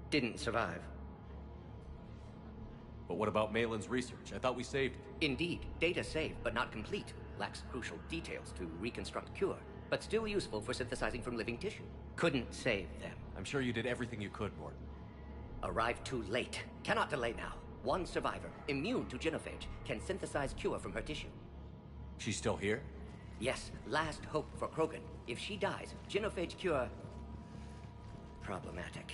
didn't survive. But what about Malin's research? I thought we saved it. Indeed, data saved, but not complete. Lacks crucial details to reconstruct cure, but still useful for synthesizing from living tissue. Couldn't save them. I'm sure you did everything you could, Mordin. Arrived too late. Cannot delay now. One survivor, immune to genophage, can synthesize cure from her tissue. She's still here? Yes, last hope for Krogan. If she dies, genophage cure... problematic.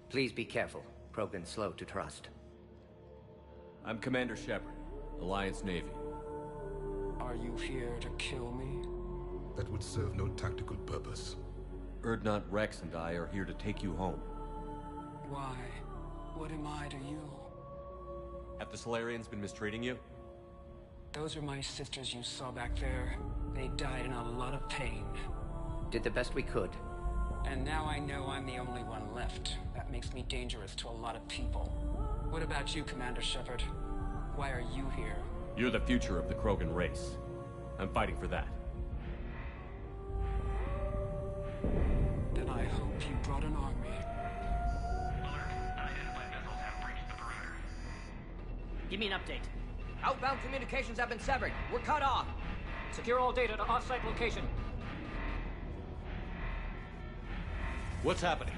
Please be careful. Krogan's slow to trust. I'm Commander Shepard, Alliance Navy. Are you here to kill me? That would serve no tactical purpose. Urdnot, Rex, and I are here to take you home. Why? What am I to you? Have the Solarians been mistreating you? Those are my sisters you saw back there. They died in a lot of pain. Did the best we could. And now I know I'm the only one left. That makes me dangerous to a lot of people. What about you, Commander Shepard? Why are you here? You're the future of the Krogan race. I'm fighting for that. Then I hope you brought an army. Give me an update. Outbound communications have been severed. We're cut off. Secure all data to off-site location. What's happening?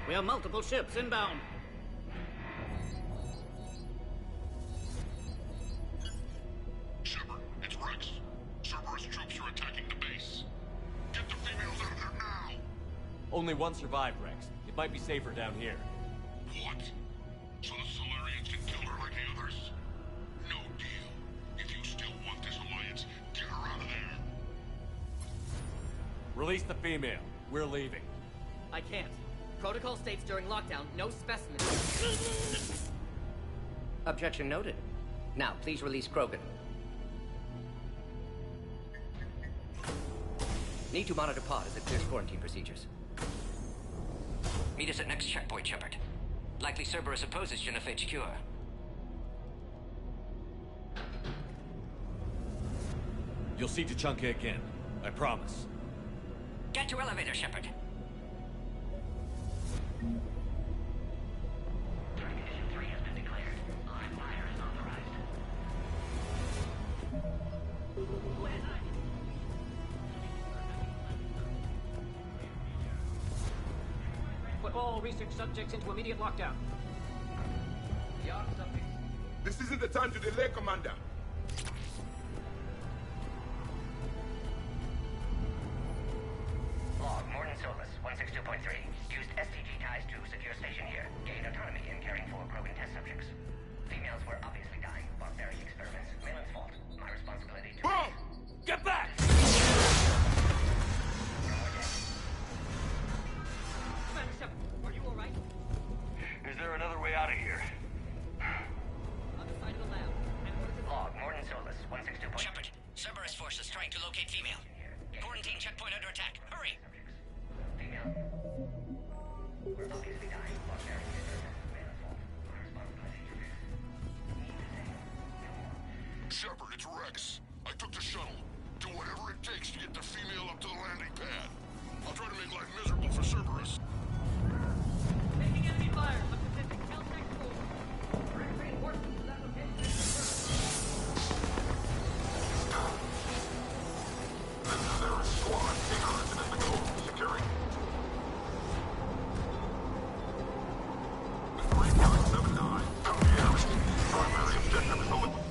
We have multiple ships inbound. Shepard, it's Rex. Cerberus Only one survived, Rex. It might be safer down here. What? So the Solarians can kill her like the others? No deal. If you still want this alliance, get her out of there. Release the female. We're leaving. I can't. Protocol states during lockdown, no specimens. Objection noted. Now, please release Krogan. Need to monitor pod as it clears quarantine procedures. Meet us at next checkpoint, Shepard. Likely Cerberus opposes genophage cure. You'll see Tuchanka again. I promise. Get to elevator, Shepard. Condition 3 has been declared. Live fire is authorized. Put all research subjects into immediate lockdown. This isn't the time to delay, Commander. Log, Morton Solus, 162.3. Used STG ties to secure station here. Gained autonomy in caring for Krogan test subjects. Females were obviously dying of barbaric experiments. Malin's fault. My responsibility to... Boom! Get back! Commander Shepard, are you alright? Is there another way out of here? Other side of the lab. Log, Morton Solus, 162.3. Shepard, Cerberus forces trying to locate female. Quarantine checkpoint under attack. Hurry! We're obviously dying of barbaric experiments. Malin's fault. My responsibility to... Shepard, it's Rex. I took the shuttle. Do whatever it takes to get the female up to the landing pad. I'll try to make life miserable for Cerberus. Taking enemy fire. I'm detecting Caltech rules. Reinforcements to that location. This is their squad. Ignorant in the code. Securing. 3.79. Primary objective is eliminated.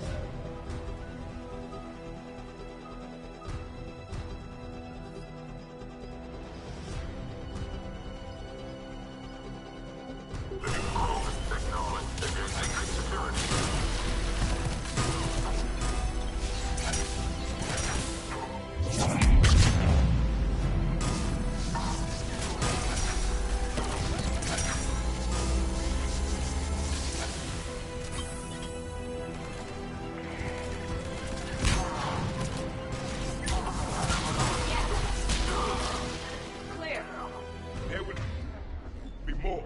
Clear. There will be more.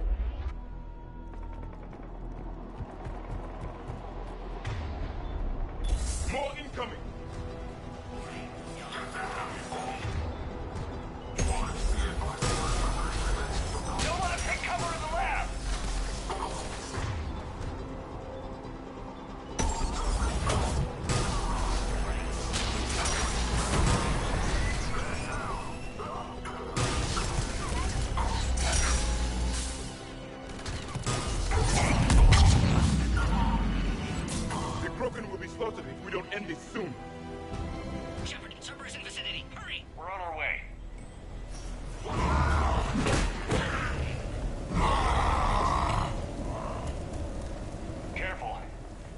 More incoming. Don't want to take cover in the lab! The Krogan will be slaughtered if we don't end this soon. Shepard, Cerberus in vicinity. Hurry! We're on our way. Careful.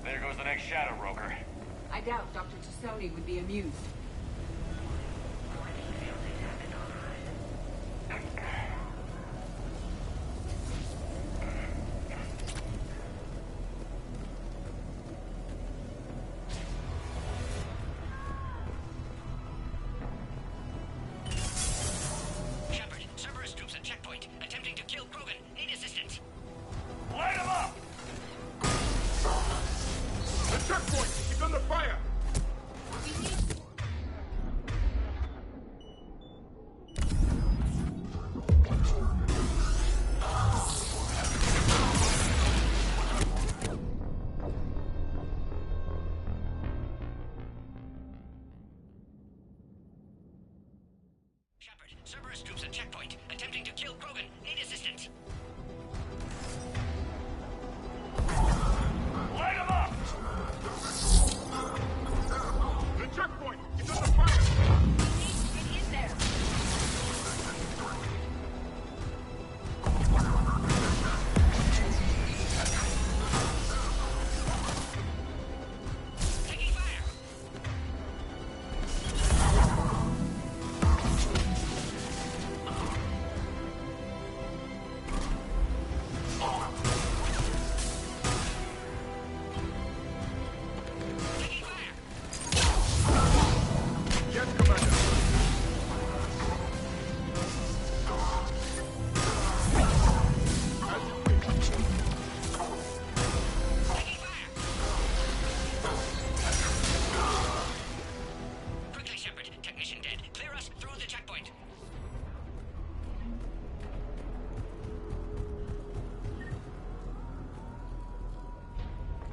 There goes the next Shadow Broker. I doubt Dr. Tassoni would be amused. Shepard, Cerberus troops at checkpoint, attempting to kill Krogan. Need assistance. Light him up! The checkpoint is under fire.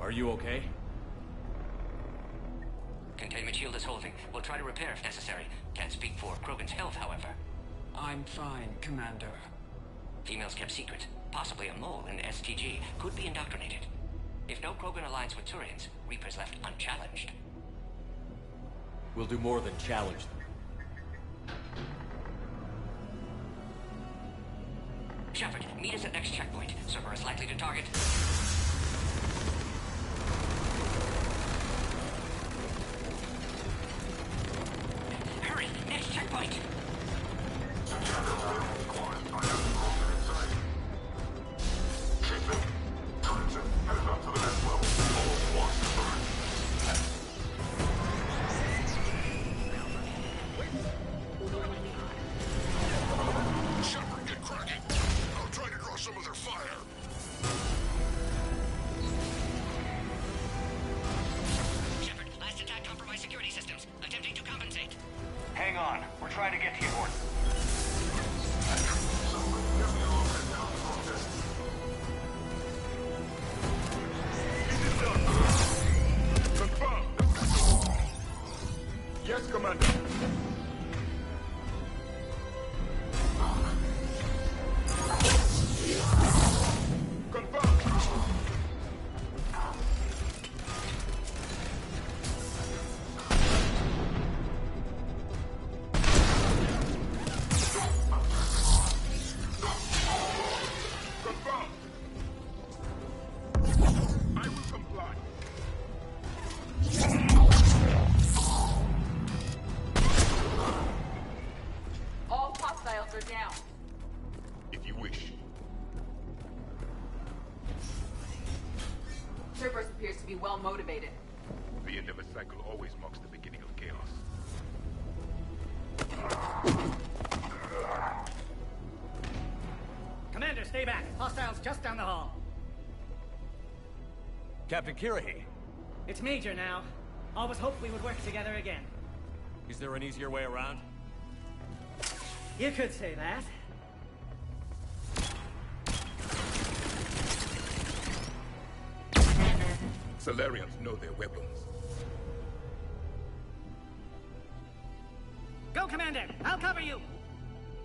Are you okay? Containment shield is holding. We'll try to repair if necessary. Can't speak for Krogan's health, however. I'm fine, Commander. Females kept secret. Possibly a mole in STG. Could be indoctrinated. If no Krogan aligns with Turians, Reaper's left unchallenged. We'll do more than challenge them. Shepard, meet us at next checkpoint. Cerberus likely to target. Hurry! Next checkpoint! Shepard, get cracking! I'll try to draw some of their fire. Shepard, last attack compromised security systems. Attempting to compensate. Hang on. We're trying to get to you, Gordon. Confirm. Yes, Commander. All hostiles are down. If you wish. Cerberus appears to be well motivated. The end of a cycle always marks the beginning of chaos. Commander, stay back. Hostiles just down the hall. Captain Kirahi, It's Major now. Always hoped we would work together again. is there an easier way around? You could say that. Salarians know their weapons. Go, Commander! I'll cover you!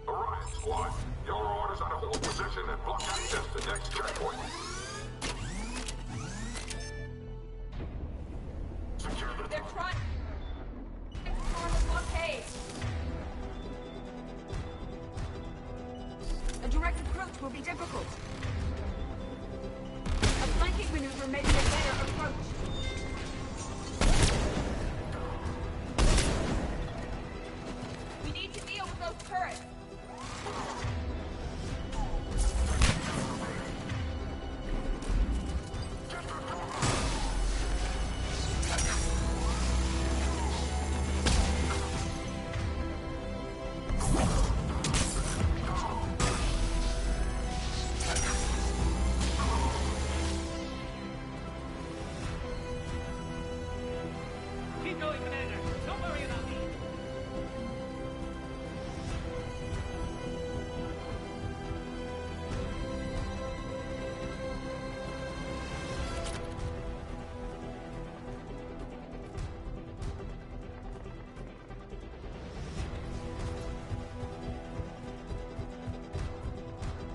Orion Squad, your orders are to hold position and block access to next checkpoint. Secure the They're trying to storm the blockade. A direct approach will be difficult. A flanking maneuver may be a better approach. We need to deal with those turrets. Keep going, Commander. Don't worry about me.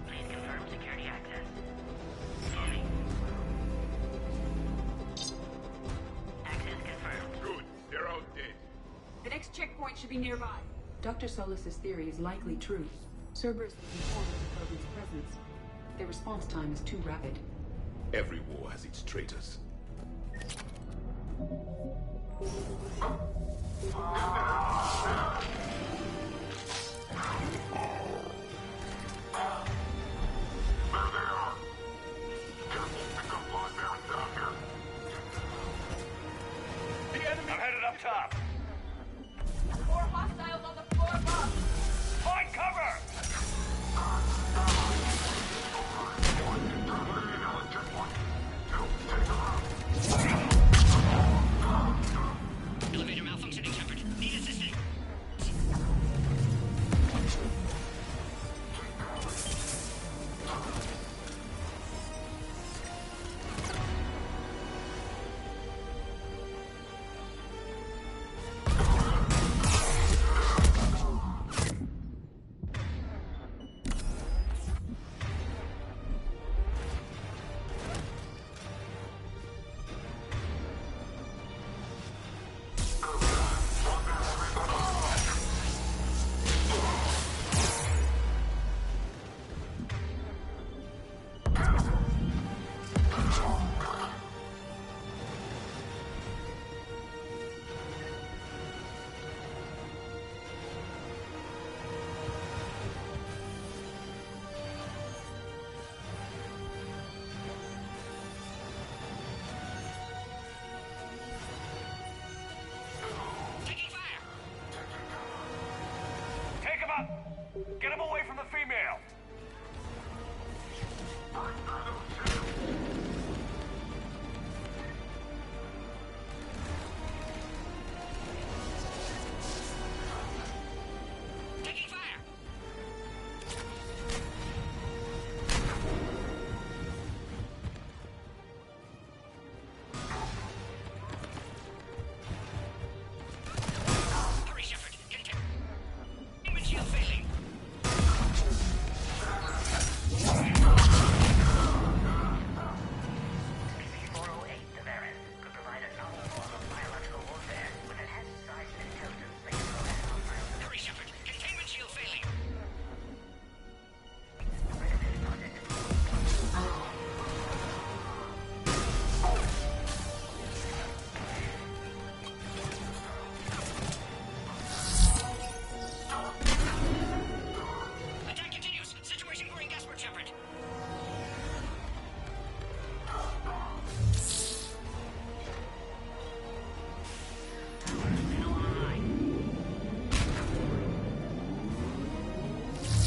Please confirm security access. Access confirmed. Good. They're all dead. The next checkpoint should be nearby. Dr. Solus's theory is likely true. Cerberus was informed of the Krogan's presence. Their response time is too rapid. Every war has its traitors. I'm headed up top. More hostiles on the floor above. Find cover! Elevator malfunctioning, Shepard. Need assisting. Get him away from the female! Taking fire! Hurry, Shepard! Containment shield failing! Hurry, Shepard! Containment shield failing! Attack continues! Situation growing desperate, Shepard!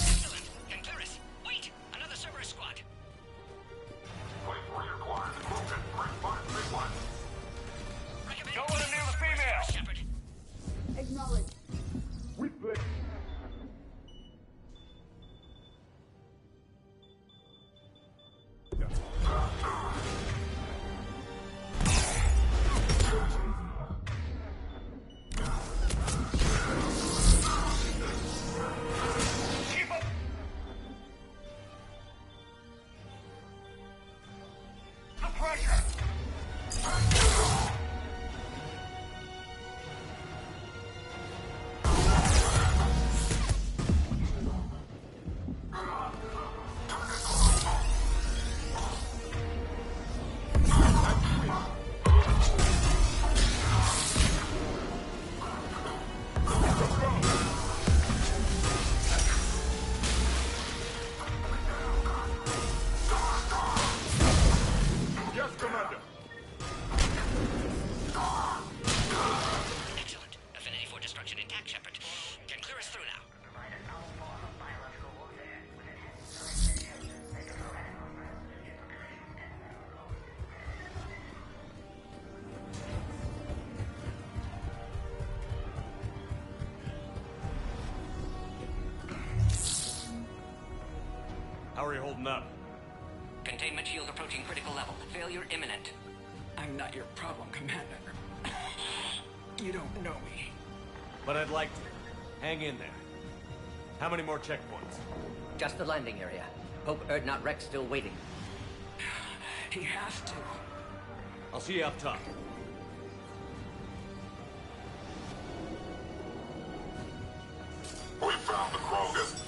Excellent! Concurus! Wait! Another Cerberus squad! Don't let him near the female! Shepard! Acknowledge. Keep up! The pressure! Yes, Commander. Excellent. Affinity for destruction intact, Shepard. Can clear us through now. How are you holding up? Containment shield approaching critical level. Failure imminent. I'm not your problem, Commander. You don't know me. But I'd like to. Hang in there. How many more checkpoints? Just the landing area. Hope Erdnot Rex still waiting. He has to. I'll see you up top. We found the Krogan!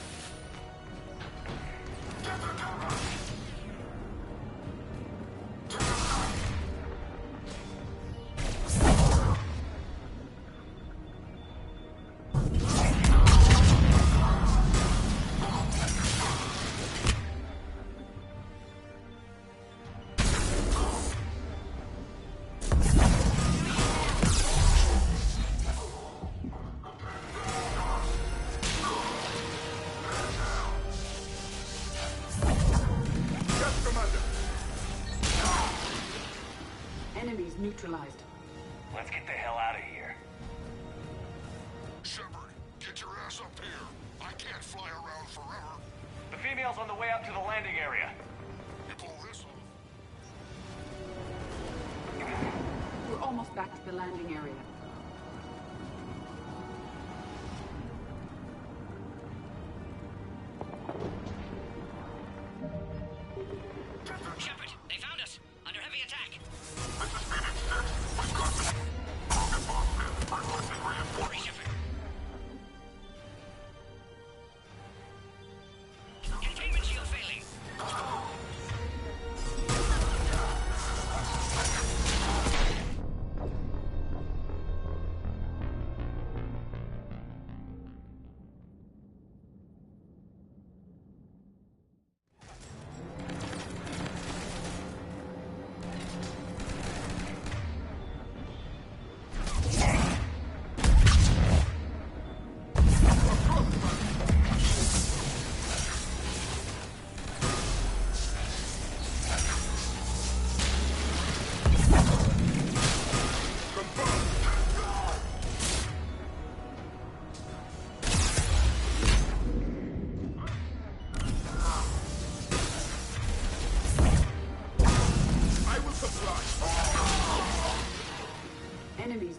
Yes, Commander. Enemies neutralized. Let's get the hell out of here. Shepard, get your ass up here. I can't fly around forever. The female's on the way up to the landing area. You pull this off. We're almost back to the landing area. Shepard, they found us. Under heavy attack. Hurry, Shepard. Containment shield failing.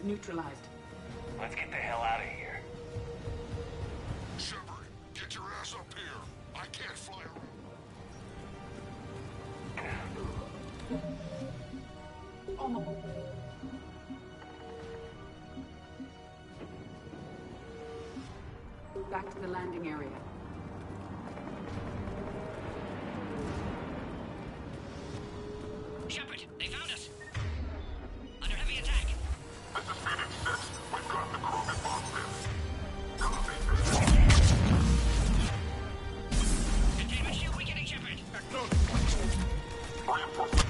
neutralized. Let's get the hell out of here. Shepard, get your ass up here. I can't fly around. Almost. Back to the landing area. Shepard, they found us. Under heavy attack. This is Phoenix 6. We've got the Krogan boxes. Copy. Containment shield weakening, Shepard. Reinforcement.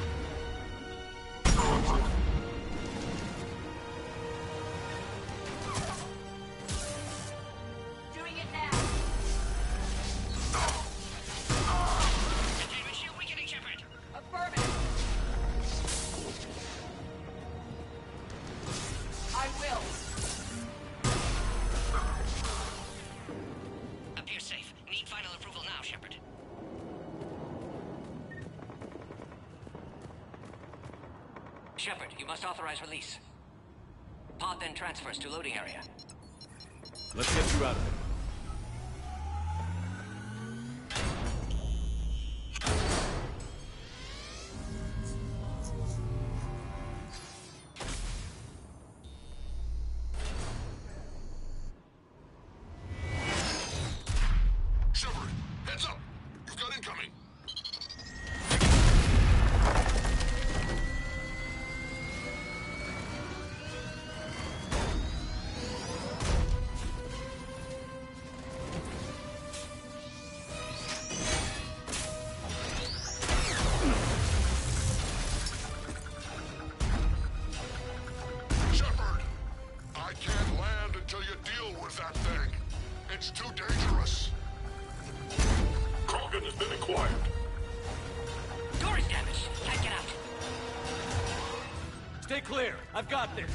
Doing it now. Containment shield weakening, Shepard. Affirmative. I will. Appears safe. Need final approval now, Shepard. Shepard, you must authorize release. Pod then transfers to loading area. Let's get you out of it. Shepard, heads up. You've got incoming. Shepard, I can't land until you deal with that thing. It's too dangerous. Krogan has been acquired. Door is damaged. Can't get out. Stay clear. I've got this.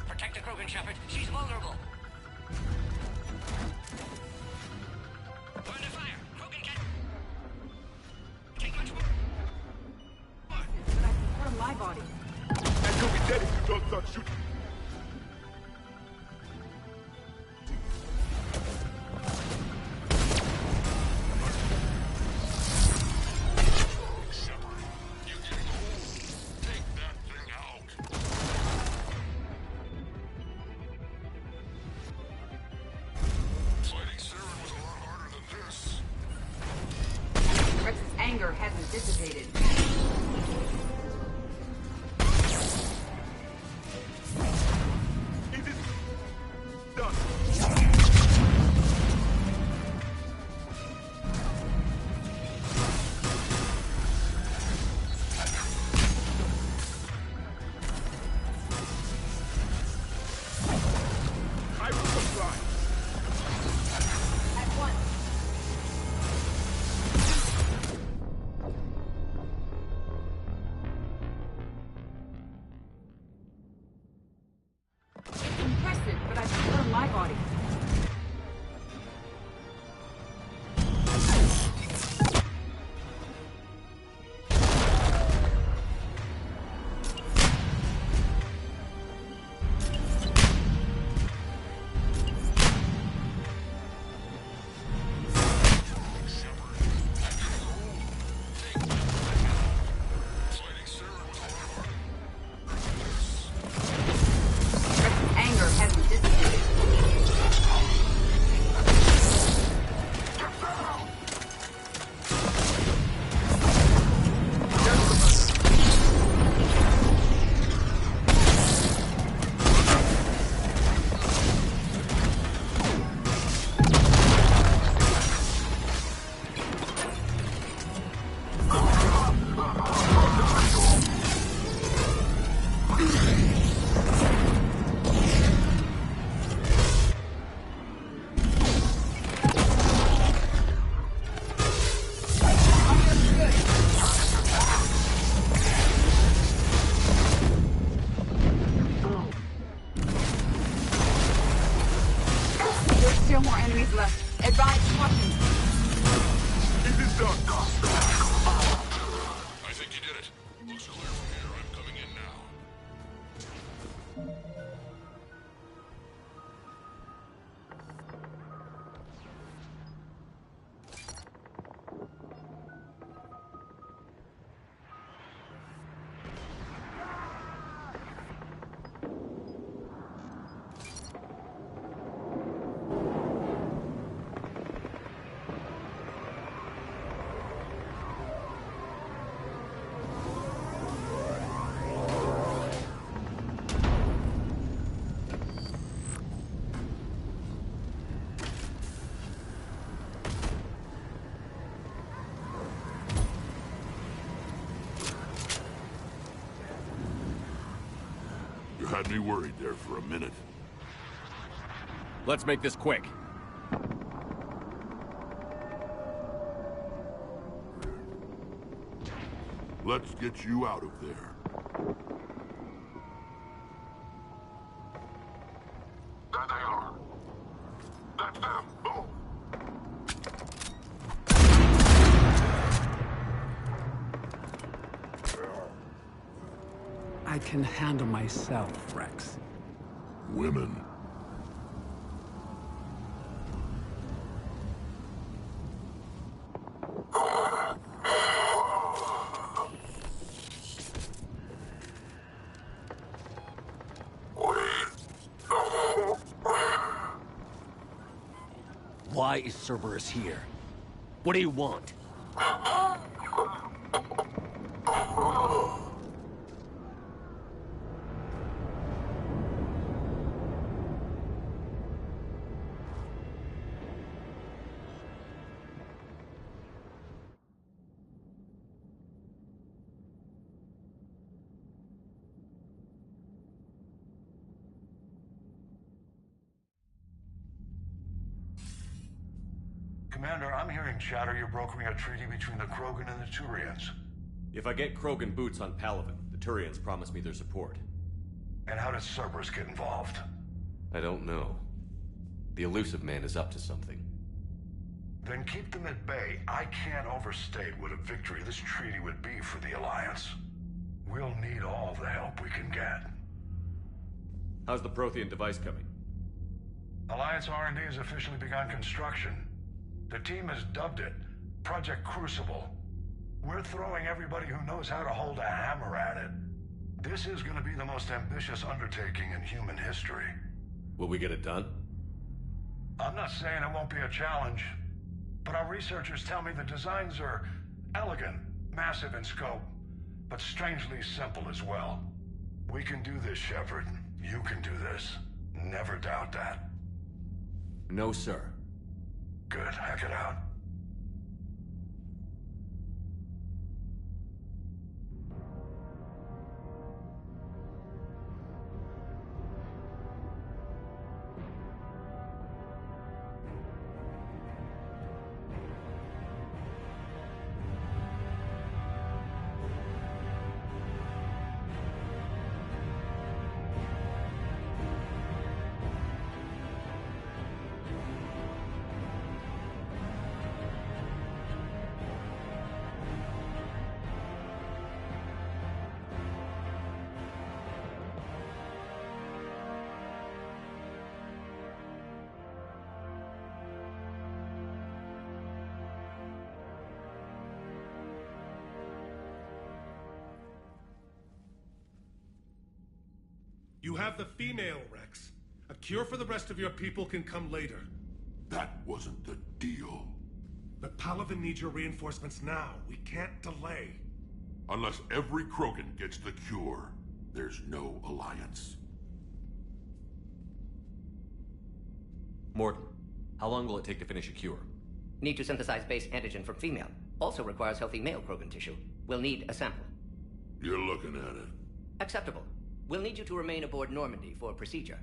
Protect the Krogan, Shepard. She's vulnerable. We're under fire. Krogan can't take much more. But I confirm my body. And you'll be dead if you don't start shooting. Shepard, you're getting old. Take that thing out. Fighting Saren was a lot harder than this. Rex's anger hasn't dissipated. It is done. I will comply. At once. Had me worried there for a minute. Let's make this quick. Let's get you out of there. There they are. That's them. Move. I can handle myself, Rex. Women. Why is Cerberus here? What do you want? Commander, I'm hearing chatter you're brokering a treaty between the Krogan and the Turians. If I get Krogan boots on Palaven, the Turians promise me their support. And how does Cerberus get involved? I don't know. The Elusive Man is up to something. Then keep them at bay. I can't overstate what a victory this treaty would be for the Alliance. We'll need all the help we can get. How's the Prothean device coming? Alliance R&D has officially begun construction. The team has dubbed it Project Crucible. We're throwing everybody who knows how to hold a hammer at it. This is going to be the most ambitious undertaking in human history. Will we get it done? I'm not saying it won't be a challenge, but our researchers tell me the designs are elegant, massive in scope, but strangely simple as well. We can do this, Shepard. You can do this. Never doubt that. No, sir. Good. Hack it out. You have the female, Rex. A cure for the rest of your people can come later. That wasn't the deal. But Palaven needs your reinforcements now. We can't delay. Unless every Krogan gets the cure, there's no alliance. Mordin, how long will it take to finish a cure? Need to synthesize base antigen from female. Also requires healthy male Krogan tissue. We'll need a sample. You're looking at it. Acceptable. We'll need you to remain aboard Normandy for procedure.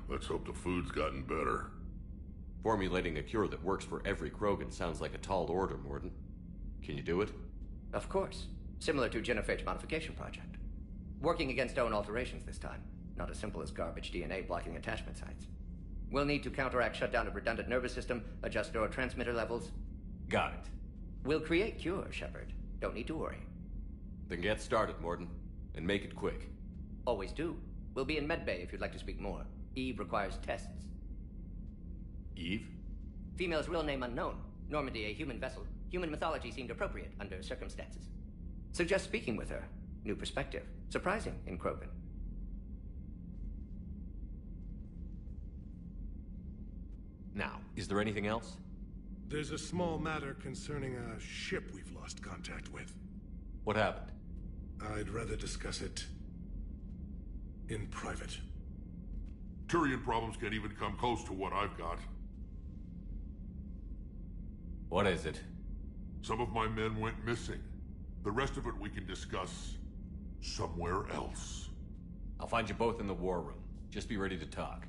Let's hope the food's gotten better. Formulating a cure that works for every Krogan sounds like a tall order, Mordin. Can you do it? Of course. Similar to Genophage Modification Project. Working against own alterations this time. Not as simple as garbage DNA blocking attachment sites. We'll need to counteract shutdown of redundant nervous system, adjust neurotransmitter levels. Got it. We'll create cure, Shepard. Don't need to worry. Then get started, Mordin. And make it quick. Always do. We'll be in medbay if you'd like to speak more. Eve requires tests. Eve? Female's real name unknown. Normandy a human vessel. Human mythology seemed appropriate under circumstances. Suggest speaking with her. New perspective. Surprising in Krogan. Now, is there anything else? There's a small matter concerning a ship we've lost contact with. What happened? I'd rather discuss it in private. Turian problems can't even come close to what I've got. What is it? Some of my men went missing. The rest of it we can discuss somewhere else. I'll find you both in the war room. Just be ready to talk.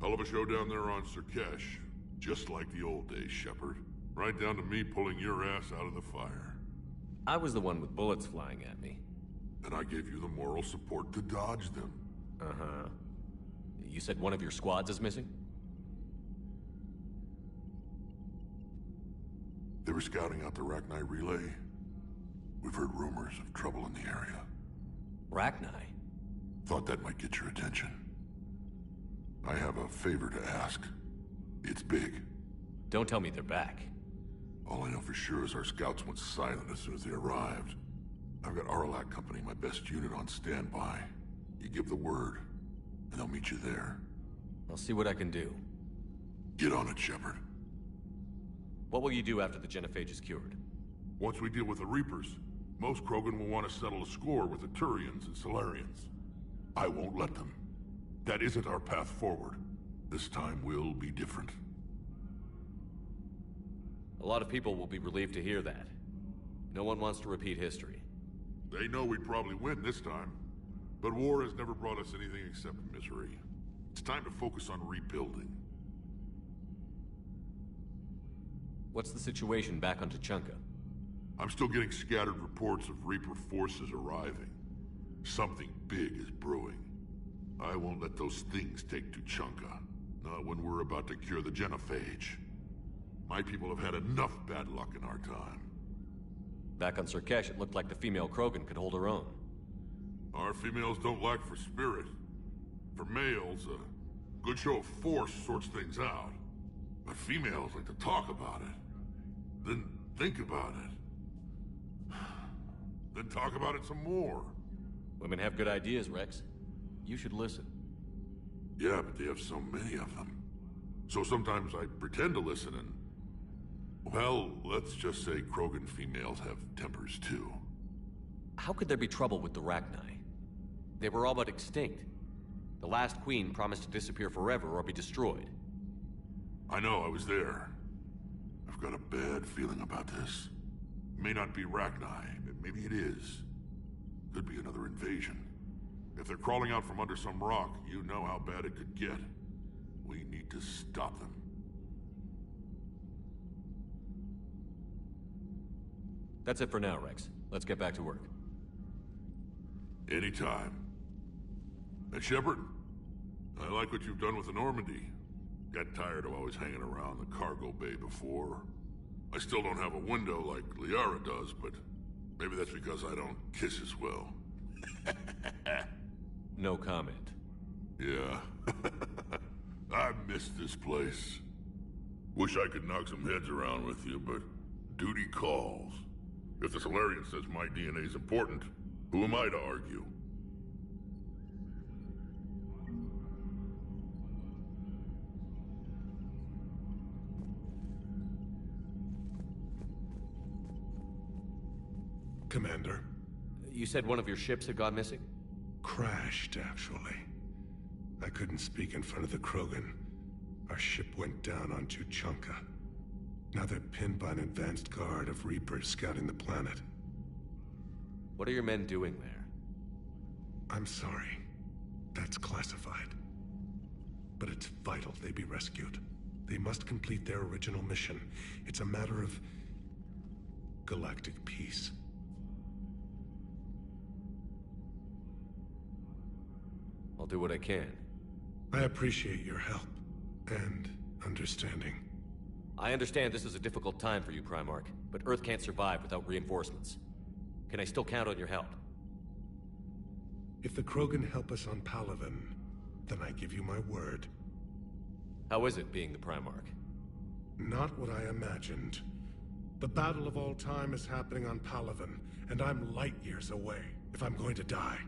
Hell of a show down there on Surkesh. Just like the old days, Shepard. Right down to me pulling your ass out of the fire. I was the one with bullets flying at me. And I gave you the moral support to dodge them. Uh-huh. You said one of your squads is missing? They were scouting out the Rachni relay. We've heard rumors of trouble in the area. Rachni? Thought that might get your attention. I have a favor to ask. It's big. Don't tell me they're back. All I know for sure is our scouts went silent as soon as they arrived. I've got Aralak Company, my best unit, on standby. You give the word, and they'll meet you there. I'll see what I can do. Get on it, Shepard. What will you do after the genophage is cured? Once we deal with the Reapers, most Krogan will want to settle a score with the Turians and Solarians. I won't let them. That isn't our path forward. This time will be different. A lot of people will be relieved to hear that. No one wants to repeat history. They know we'd probably win this time. But war has never brought us anything except misery. It's time to focus on rebuilding. What's the situation back on Tuchanka? I'm still getting scattered reports of Reaper forces arriving. Something big is brewing. I won't let those things take Tuchanka. Not when we're about to cure the genophage. My people have had enough bad luck in our time. Back on Surkesh, it looked like the female Krogan could hold her own. Our females don't lack for spirit. For males, a good show of force sorts things out. But females like to talk about it. Then think about it. Then talk about it some more. Women have good ideas, Rex. You should listen. Yeah, but they have so many of them. So sometimes I pretend to listen and... Well, let's just say Krogan females have tempers too. How could there be trouble with the Rachni? They were all but extinct. The last queen promised to disappear forever or be destroyed. I know, I was there. I've got a bad feeling about this. It may not be Rachni, but maybe it is. Could be another invasion. If they're crawling out from under some rock, you know how bad it could get. We need to stop them. That's it for now, Rex. Let's get back to work. Anytime. And Shepard, I like what you've done with the Normandy. Got tired of always hanging around the cargo bay before. I still don't have a window like Liara does, but maybe that's because I don't kiss as well. No comment. Yeah. I miss this place. Wish I could knock some heads around with you, but duty calls. If the Solarian says my DNA's important, who am I to argue? Commander. You said one of your ships had gone missing? Crashed, actually. I couldn't speak in front of the Krogan. Our ship went down on Tuchanka. Now they're pinned by an advanced guard of Reapers scouting the planet. What are your men doing there? I'm sorry. That's classified. But it's vital they be rescued. They must complete their original mission. It's a matter of galactic peace. I'll do what I can. I appreciate your help and understanding. I understand this is a difficult time for you, Primarch, but Earth can't survive without reinforcements. Can I still count on your help? If the Krogan help us on Palaven, then I give you my word. How is it being the Primarch? Not what I imagined. The battle of all time is happening on Palaven, and I'm light years away, if I'm going to die.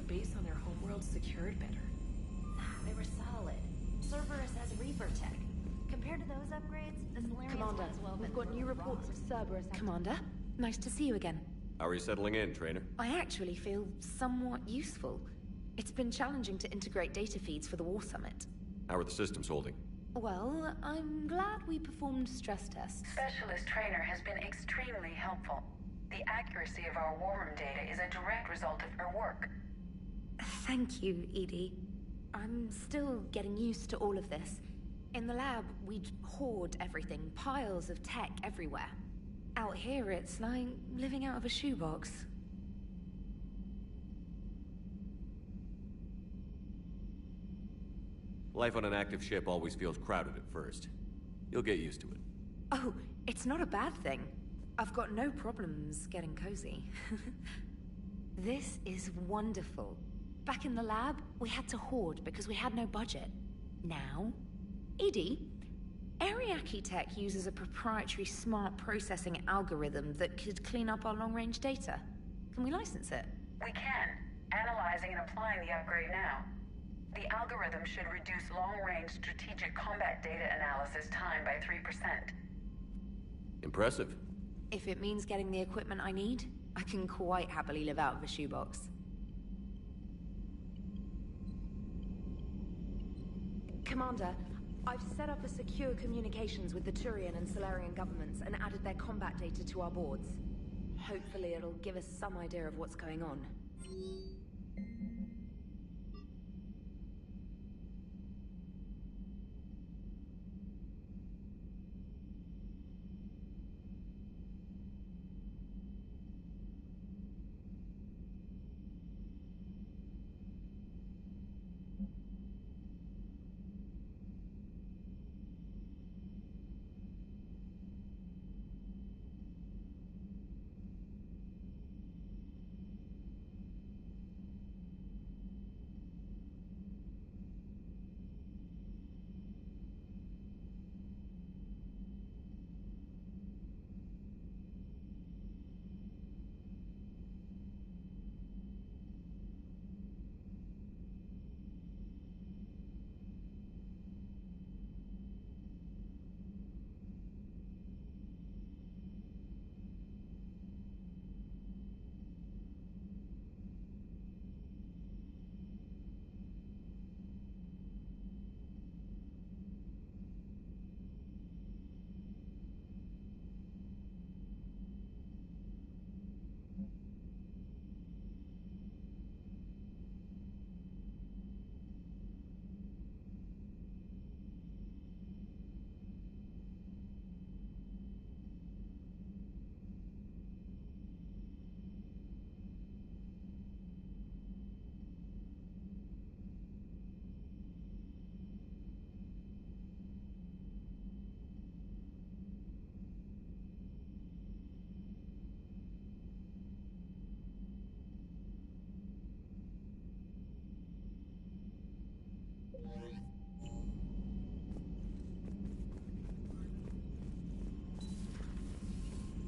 Base on their homeworld secured better. They were solid. Cerberus has Reaper tech. Compared to those upgrades, the Solarians Commander, might as well we've been got new reports of Cerberus. Commander, nice to see you again. How are you settling in, Trainer? I actually feel somewhat useful. It's been challenging to integrate data feeds for the War Summit. How are the systems holding? Well, I'm glad we performed stress tests. Specialist Trainer has been extremely helpful. The accuracy of our war room data is a direct result of her work. Thank you, Edie. I'm still getting used to all of this. In the lab, we'd hoard everything, piles of tech everywhere. Out here, it's like living out of a shoebox. Life on an active ship always feels crowded at first. You'll get used to it. Oh, it's not a bad thing. I've got no problems getting cozy. This is wonderful. Back in the lab, we had to hoard because we had no budget. Now, Edie, Ariake Tech uses a proprietary smart processing algorithm that could clean up our long-range data. Can we license it? We can. Analyzing and applying the upgrade now. The algorithm should reduce long-range strategic combat data analysis time by 3%. Impressive. If it means getting the equipment I need, I can quite happily live out of a shoebox. Commander, I've set up a secure communications with the Turian and Solarian governments and added their combat data to our boards. Hopefully it'll give us some idea of what's going on.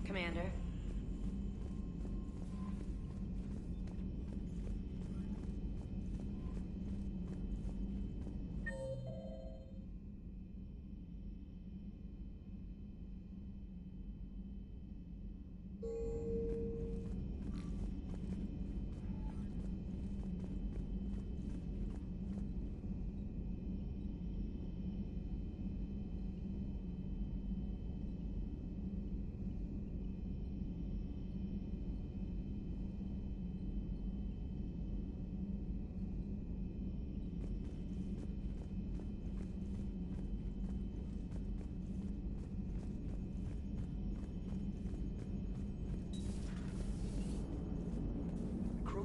Commander.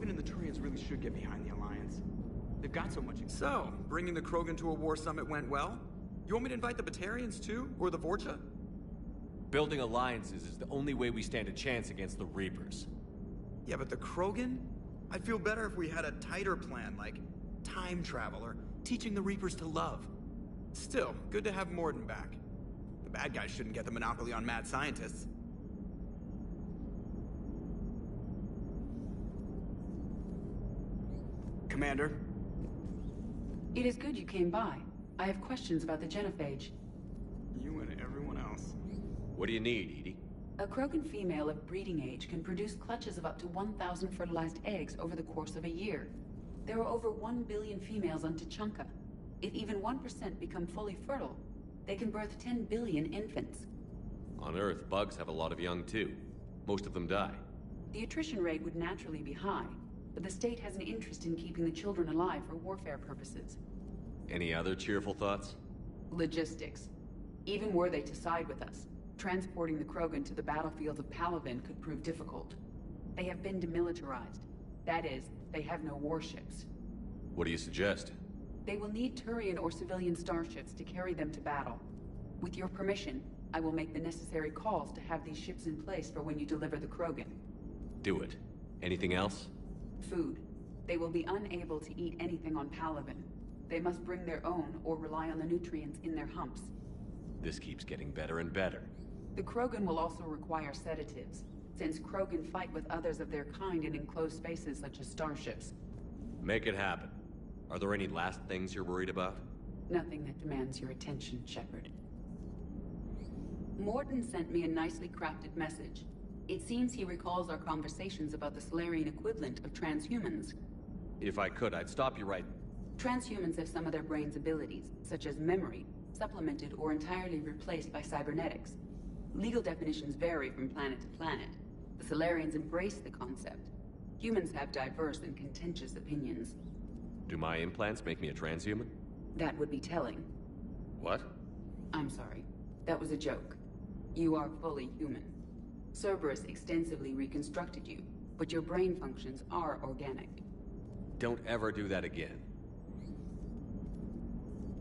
Krogan and the Turians really should get behind the Alliance. They've got so much... So, bringing the Krogan to a war summit went well? You want me to invite the Batarians too? Or the Vorcha? Building alliances is the only way we stand a chance against the Reapers. Yeah, but the Krogan? I'd feel better if we had a tighter plan, like time travel or teaching the Reapers to love. Still, good to have Mordin back. The bad guys shouldn't get the monopoly on mad scientists. Commander? It is good you came by. I have questions about the genophage. You and everyone else. What do you need, Edie? A Krogan female of breeding age can produce clutches of up to 1,000 fertilized eggs over the course of a year. There are over 1 billion females on Tuchanka. If even 1% become fully fertile, they can birth 10 billion infants. On Earth, bugs have a lot of young too. Most of them die. The attrition rate would naturally be high, but the state has an interest in keeping the children alive for warfare purposes. Any other cheerful thoughts? Logistics. Even were they to side with us, transporting the Krogan to the battlefields of Palaven could prove difficult. They have been demilitarized. That is, they have no warships. What do you suggest? They will need Turian or civilian starships to carry them to battle. With your permission, I will make the necessary calls to have these ships in place for when you deliver the Krogan. Do it. Anything else? Food. They will be unable to eat anything on Palaven. They must bring their own or rely on the nutrients in their humps. This keeps getting better and better. The Krogan will also require sedatives, since Krogan fight with others of their kind in enclosed spaces such as starships. Make it happen. Are there any last things you're worried about? Nothing that demands your attention, Shepard. Mordin sent me a nicely crafted message. It seems he recalls our conversations about the Salarian equivalent of transhumans. If I could, I'd stop you right... Transhumans have some of their brain's abilities, such as memory, supplemented or entirely replaced by cybernetics. Legal definitions vary from planet to planet. The Salarians embrace the concept. Humans have diverse and contentious opinions. Do my implants make me a transhuman? That would be telling. What? I'm sorry. That was a joke. You are fully human. Cerberus extensively reconstructed you, but your brain functions are organic. Don't ever do that again.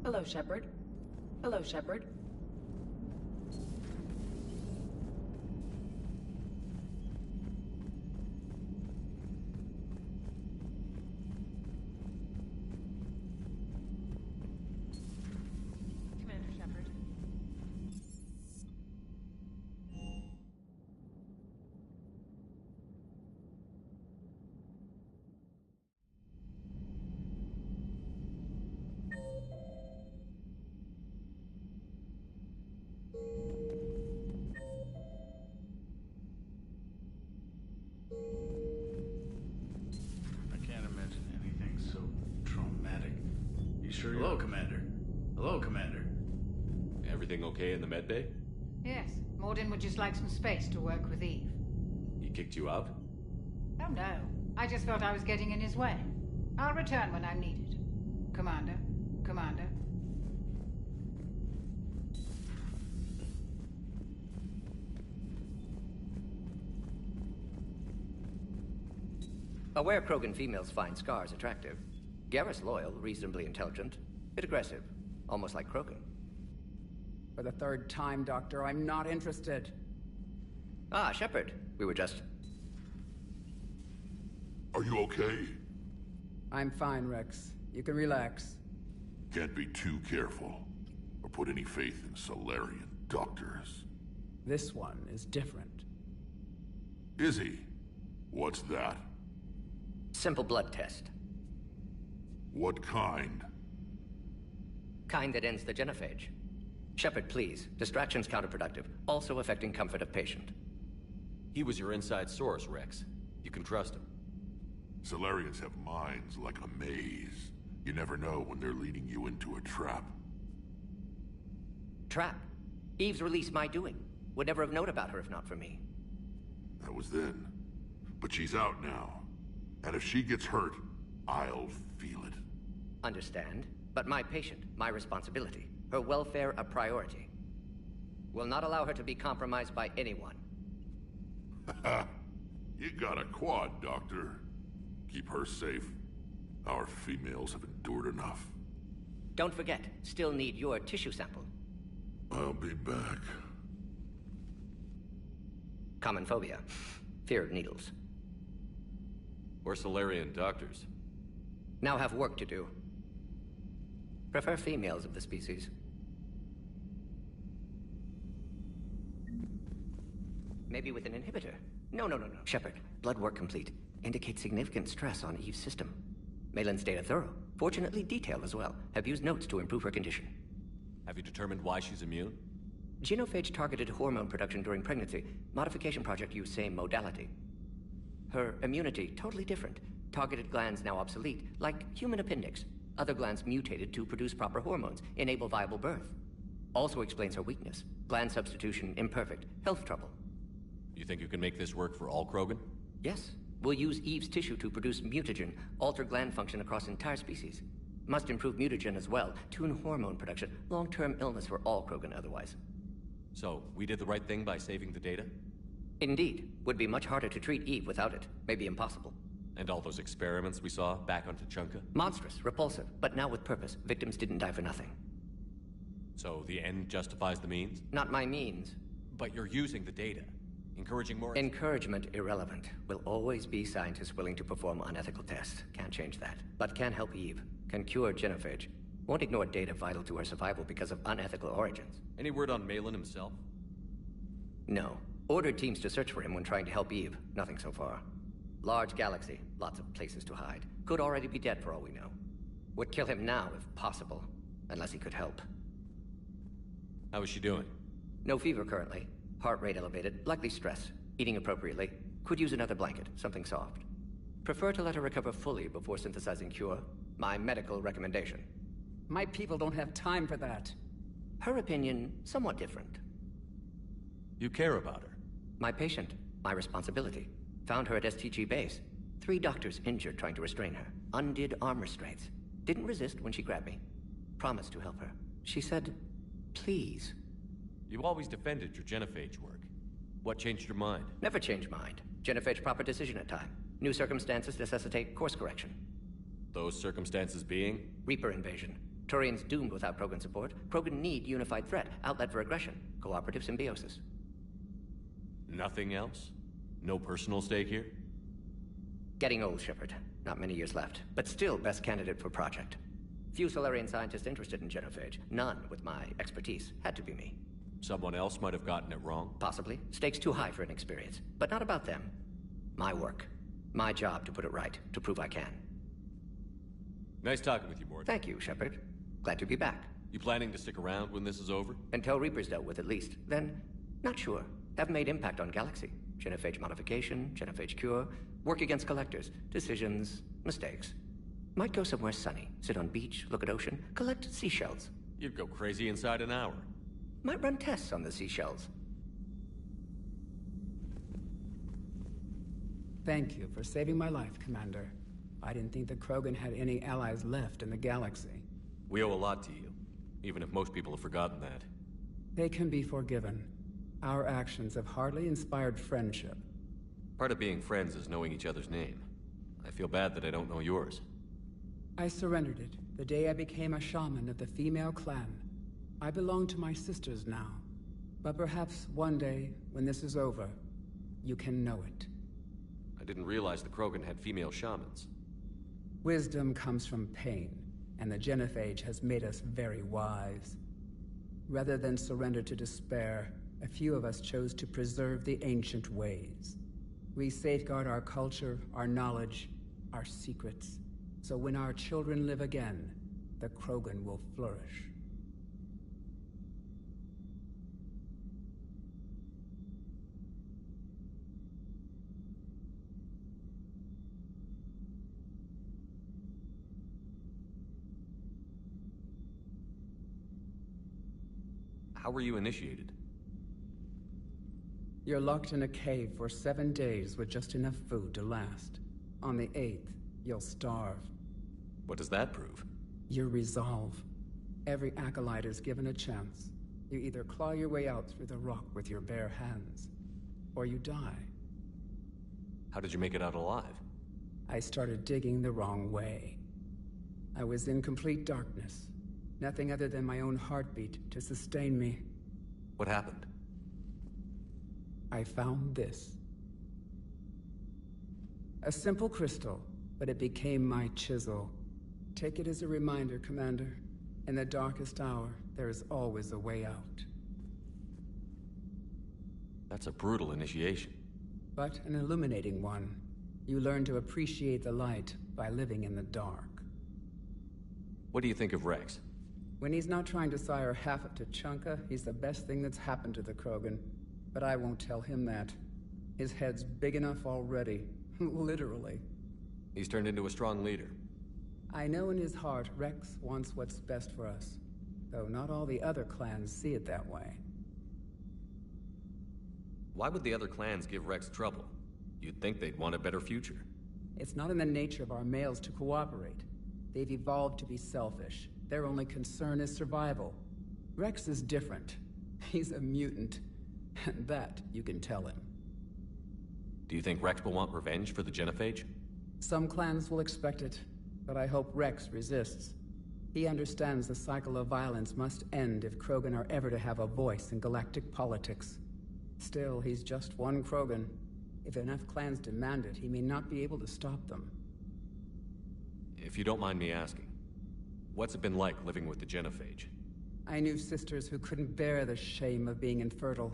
Hello, Shepard. Hello, Shepard. Commander Shepard. I can't imagine anything so traumatic. You sure? Hello, Commander. Hello, Commander. Everything okay in the medbay? Yes, Mordin would just like some space to work with Eve. He kicked you out? Oh no, I just felt I was getting in his way. I'll return when I'm needed. Commander, Commander. Aware Krogan females find scars attractive. Garrus loyal, reasonably intelligent, bit aggressive, almost like Krogan. For the third time, Doctor, I'm not interested. Ah, Shepard. We were just... Are you okay? I'm fine, Rex. You can relax. Can't be too careful, or put any faith in Salarian doctors. This one is different. Is he? What's that? Simple blood test. What kind? Kind that ends the genophage. Shepard, please. Distraction's counterproductive, also affecting comfort of patient. He was your inside source, Rex. You can trust him. Salarians have minds like a maze. You never know when they're leading you into a trap. Trap? Eve's release my doing. Would never have known about her if not for me. That was then. But she's out now. And if she gets hurt, I'll feel it. Understand. But my patient, my responsibility. Her welfare a priority. Will not allow her to be compromised by anyone. You got a quad, Doctor. Keep her safe. Our females have endured enough. Don't forget, still need your tissue sample. I'll be back. Common phobia. Fear of needles. We're Salarian doctors. Now have work to do. Prefer females of the species. Maybe with an inhibitor. No. Shepard, blood work complete. Indicates significant stress on Eve's system. Malin's data thorough. Fortunately detailed as well. Have used notes to improve her condition. Have you determined why she's immune? Genophage targeted hormone production during pregnancy. Modification project used same modality. Her immunity, totally different. Targeted glands now obsolete, like human appendix. Other glands mutated to produce proper hormones, enable viable birth. Also explains her weakness. Gland substitution imperfect. Health trouble. You think you can make this work for all Krogan? Yes. We'll use Eve's tissue to produce mutagen, alter gland function across entire species. Must improve mutagen as well, tune hormone production, long-term illness for all Krogan otherwise. So, we did the right thing by saving the data? Indeed. Would be much harder to treat Eve without it. Maybe impossible. And all those experiments we saw back on Tuchanka? Monstrous, repulsive, but now with purpose. Victims didn't die for nothing. So the end justifies the means? Not my means. But you're using the data. Encouraging more... Encouragement irrelevant. Will always be scientists willing to perform unethical tests. Can't change that. But can help Eve. Can cure genophage. Won't ignore data vital to her survival because of unethical origins. Any word on Malin himself? No. Ordered teams to search for him when trying to help Eve. Nothing so far. Large galaxy. Lots of places to hide. Could already be dead for all we know. Would kill him now if possible. Unless he could help. How is she doing? No fever currently. Heart rate elevated. Likely stress. Eating appropriately. Could use another blanket. Something soft. Prefer to let her recover fully before synthesizing cure. My medical recommendation. My people don't have time for that. Her opinion, somewhat different. You care about her? My patient. My responsibility. Found her at STG base. 3 doctors injured trying to restrain her. Undid arm restraints. Didn't resist when she grabbed me. Promised to help her. She said, please. You always defended your genophage work. What changed your mind? Never change mind. Genophage proper decision at time. New circumstances necessitate course correction. Those circumstances being? Reaper invasion. Turians doomed without Krogan support. Krogan need unified threat. Outlet for aggression. Cooperative symbiosis. Nothing else? No personal stake here? Getting old, Shepard. Not many years left. But still best candidate for project. Few Salarian scientists interested in genophage. None with my expertise. Had to be me. Someone else might have gotten it wrong? Possibly. Stakes too high for inexperience. But not about them. My work. My job to put it right. To prove I can. Nice talking with you, Mort. Thank you, Shepard. Glad to be back. You planning to stick around when this is over? Until Reaper's dealt with, at least. Then, not sure. Have made impact on Galaxy. Genophage modification, genophage cure, work against collectors, decisions, mistakes. Might go somewhere sunny, sit on beach, look at ocean, collect seashells. You'd go crazy inside an hour. Might run tests on the seashells. Thank you for saving my life, Commander. I didn't think the Krogan had any allies left in the galaxy. We owe a lot to you, even if most people have forgotten that. They can be forgiven. Our actions have hardly inspired friendship. Part of being friends is knowing each other's name. I feel bad that I don't know yours. I surrendered it the day I became a shaman of the female clan. I belong to my sisters now. But perhaps one day, when this is over, you can know it. I didn't realize the Krogan had female shamans. Wisdom comes from pain, and the genophage has made us very wise. Rather than surrender to despair, a few of us chose to preserve the ancient ways. We safeguard our culture, our knowledge, our secrets, so when our children live again, the Krogan will flourish. How were you initiated? You're locked in a cave for 7 days with just enough food to last. On the 8th, you'll starve. What does that prove? Your resolve. Every acolyte is given a chance. You either claw your way out through the rock with your bare hands, or you die. How did you make it out alive? I started digging the wrong way. I was in complete darkness. Nothing other than my own heartbeat to sustain me. What happened? I found this. A simple crystal, but it became my chisel. Take it as a reminder, Commander. In the darkest hour, there is always a way out. That's a brutal initiation. But an illuminating one. You learn to appreciate the light by living in the dark. What do you think of Rex? When he's not trying to sire half of Tuchanka, he's the best thing that's happened to the Krogan. But I won't tell him that. His head's big enough already. Literally. He's turned into a strong leader. I know in his heart Rex wants what's best for us. Though not all the other clans see it that way. Why would the other clans give Rex trouble? You'd think they'd want a better future. It's not in the nature of our males to cooperate. They've evolved to be selfish. Their only concern is survival. Rex is different. He's a mutant. And that you can tell him. Do you think Rex will want revenge for the Genophage? Some clans will expect it, but I hope Rex resists. He understands the cycle of violence must end if Krogan are ever to have a voice in galactic politics. Still, he's just one Krogan. If enough clans demand it, he may not be able to stop them. If you don't mind me asking, what's it been like living with the Genophage? I knew sisters who couldn't bear the shame of being infertile.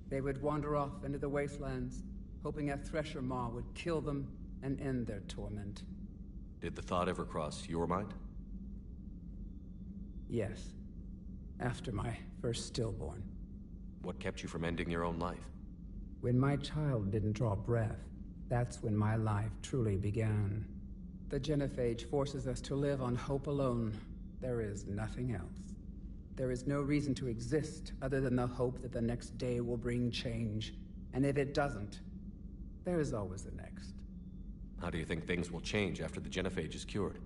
They would wander off into the wastelands, hoping a Thresher Maw would kill them and end their torment. Did the thought ever cross your mind? Yes. After my first stillborn. What kept you from ending your own life? When my child didn't draw breath, that's when my life truly began. The Genophage forces us to live on hope alone. There is nothing else. There is no reason to exist other than the hope that the next day will bring change. And if it doesn't, there is always the next. How do you think things will change after the Genophage is cured?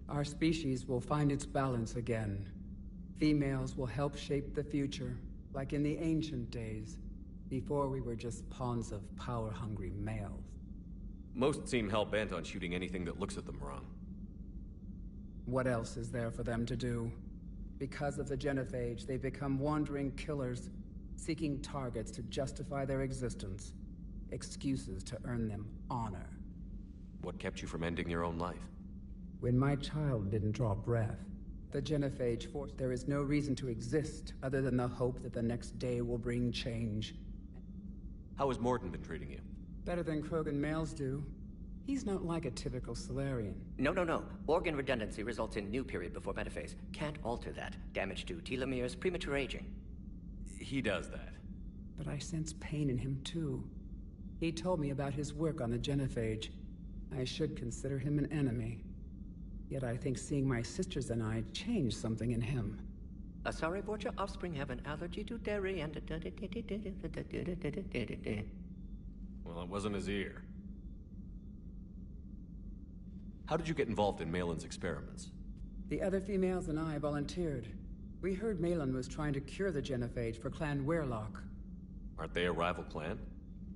Our species will find its balance again. Females will help shape the future, like in the ancient days, before we were just pawns of power-hungry males. Most seem hell-bent on shooting anything that looks at them wrong. What else is there for them to do? Because of the Genophage, they become wandering killers, seeking targets to justify their existence. Excuses to earn them honor. What kept you from ending your own life? When my child didn't draw breath, the Genophage forced there is no reason to exist other than the hope that the next day will bring change. How has Mordin been treating you? Better than Krogan males do. He's not like a typical Salarian. No. Organ redundancy results in new period before metaphase. Can't alter that. Damage to telomeres, premature aging. He does that. But I sense pain in him too. He told me about his work on the Genophage. I should consider him an enemy. Yet I think seeing my sisters and I changed something in him. Asari Vorcha offspring have an allergy to dairy and... Well, it wasn't his ear. How did you get involved in Malin's experiments? The other females and I volunteered. We heard Malin was trying to cure the Genophage for Clan Weirlock. Aren't they a rival clan?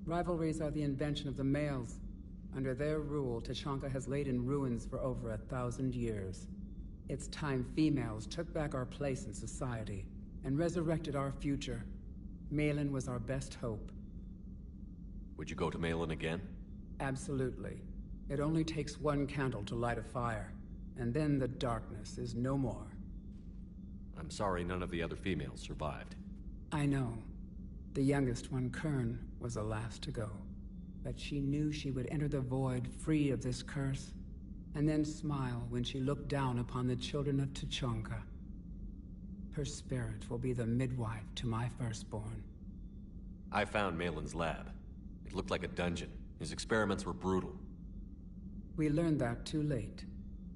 Rivalries are the invention of the males. Under their rule, Tuchanka has laid in ruins for over 1,000 years. It's time females took back our place in society and resurrected our future. Malin was our best hope. Would you go to Malin again? Absolutely. It only takes one candle to light a fire, and then the darkness is no more. I'm sorry none of the other females survived. I know. The youngest one, Kern, was the last to go. But she knew she would enter the void free of this curse, and then smile when she looked down upon the children of Tuchanka. Her spirit will be the midwife to my firstborn. I found Malin's lab. It looked like a dungeon. His experiments were brutal. We learned that too late.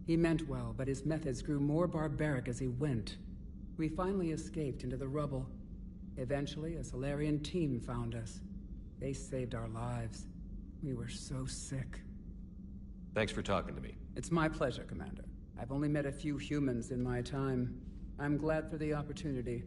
He meant well, but his methods grew more barbaric as he went. We finally escaped into the rubble. Eventually, a Salarian team found us. They saved our lives. We were so sick. Thanks for talking to me. It's my pleasure, Commander. I've only met a few humans in my time. I'm glad for the opportunity.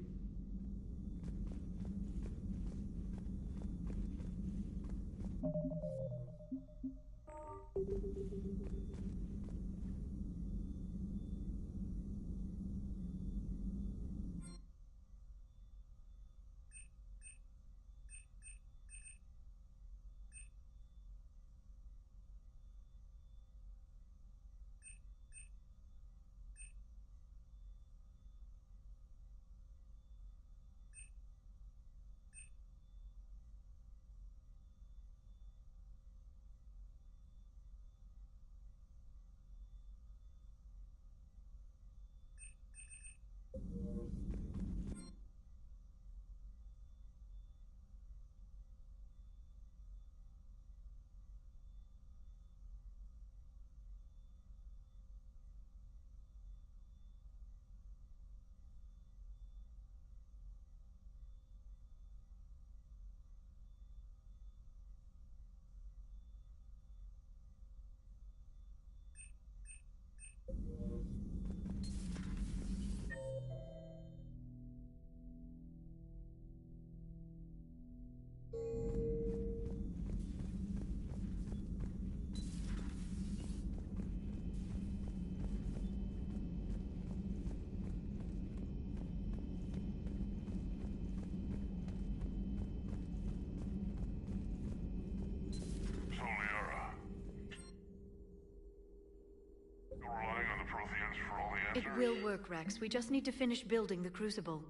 It will work, Rex. We just need to finish building the Crucible.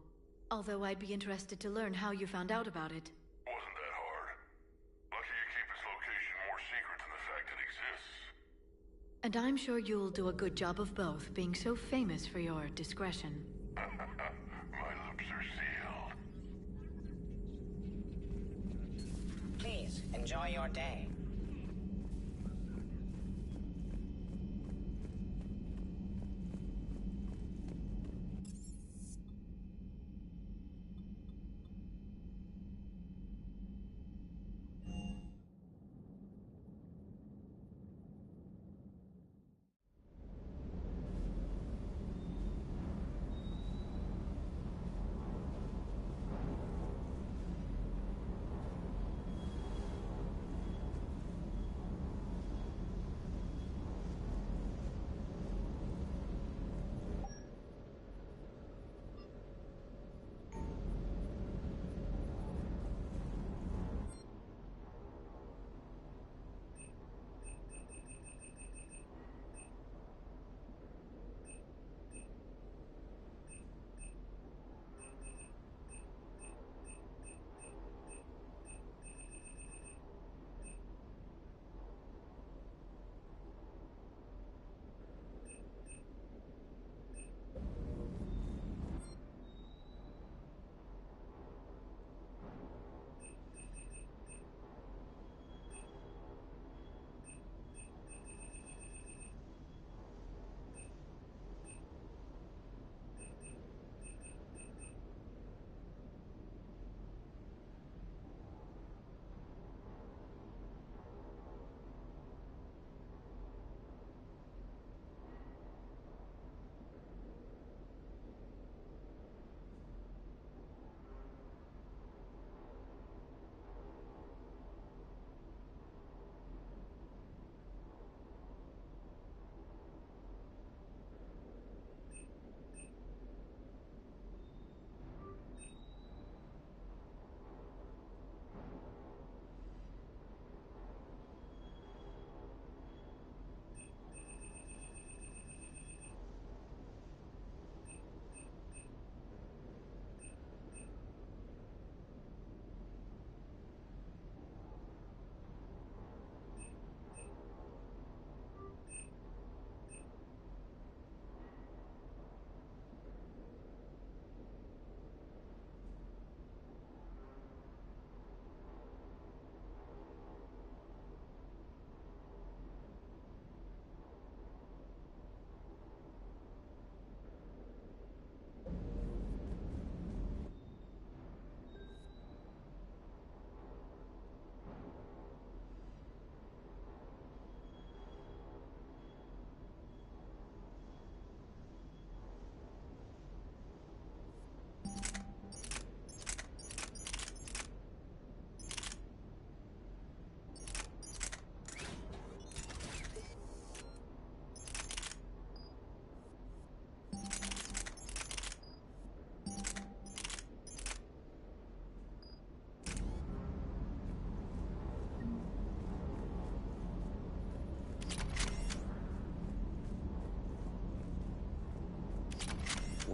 Although I'd be interested to learn how you found out about it. Wasn't that hard. Lucky you keep its location more secret than the fact it exists. And I'm sure you'll do a good job of both, being so famous for your discretion. My lips are sealed. Please, enjoy your day.